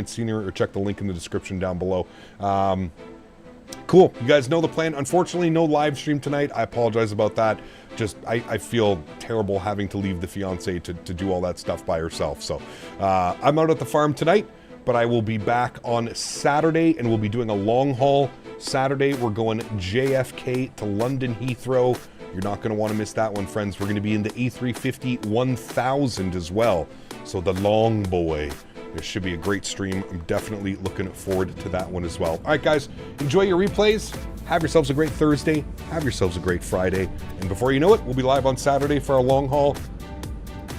[SPEAKER 2] !scenery, or check the link in the description down below. Cool. You guys know the plan. Unfortunately, no live stream tonight. I apologize about that. Just, I feel terrible having to leave the fiance to do all that stuff by herself. So, I'm out at the farm tonight, but I will be back on Saturday, and we'll be doing a long haul. Saturday, we're going JFK to London Heathrow. You're not going to want to miss that one, friends. We're going to be in the A350 1000 as well. So the long boy. This should be a great stream. I'm definitely looking forward to that one as well. All right, guys, enjoy your replays. Have yourselves a great Thursday. Have yourselves a great Friday. And before you know it, we'll be live on Saturday for our long haul.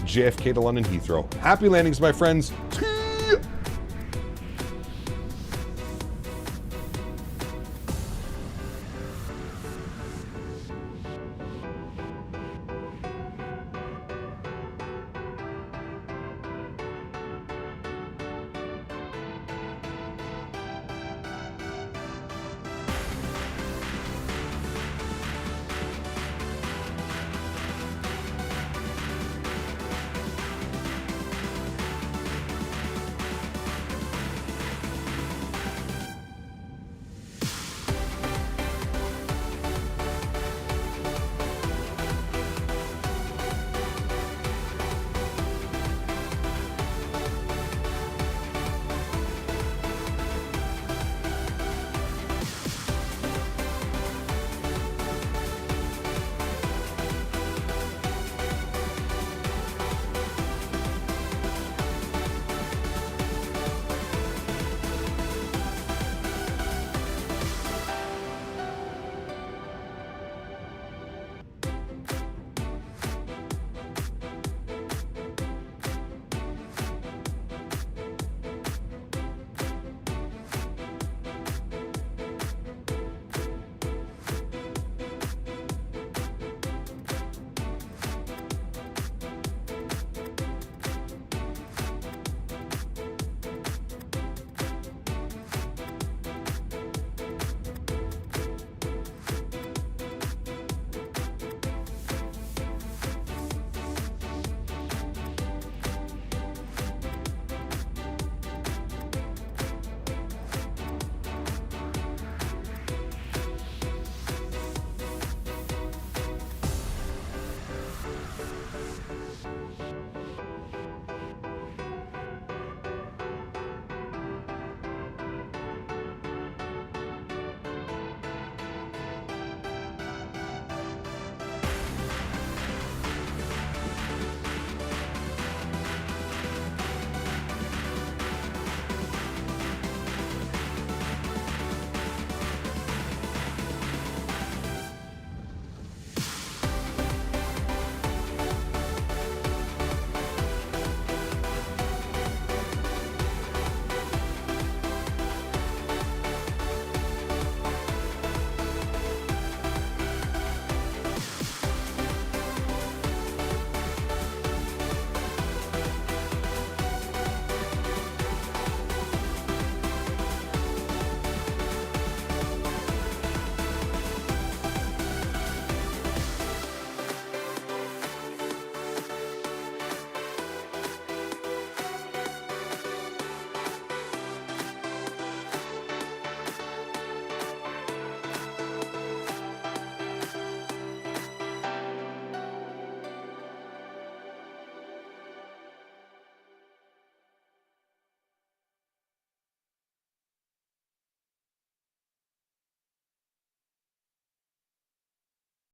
[SPEAKER 2] JFK to London Heathrow. Happy landings, my friends.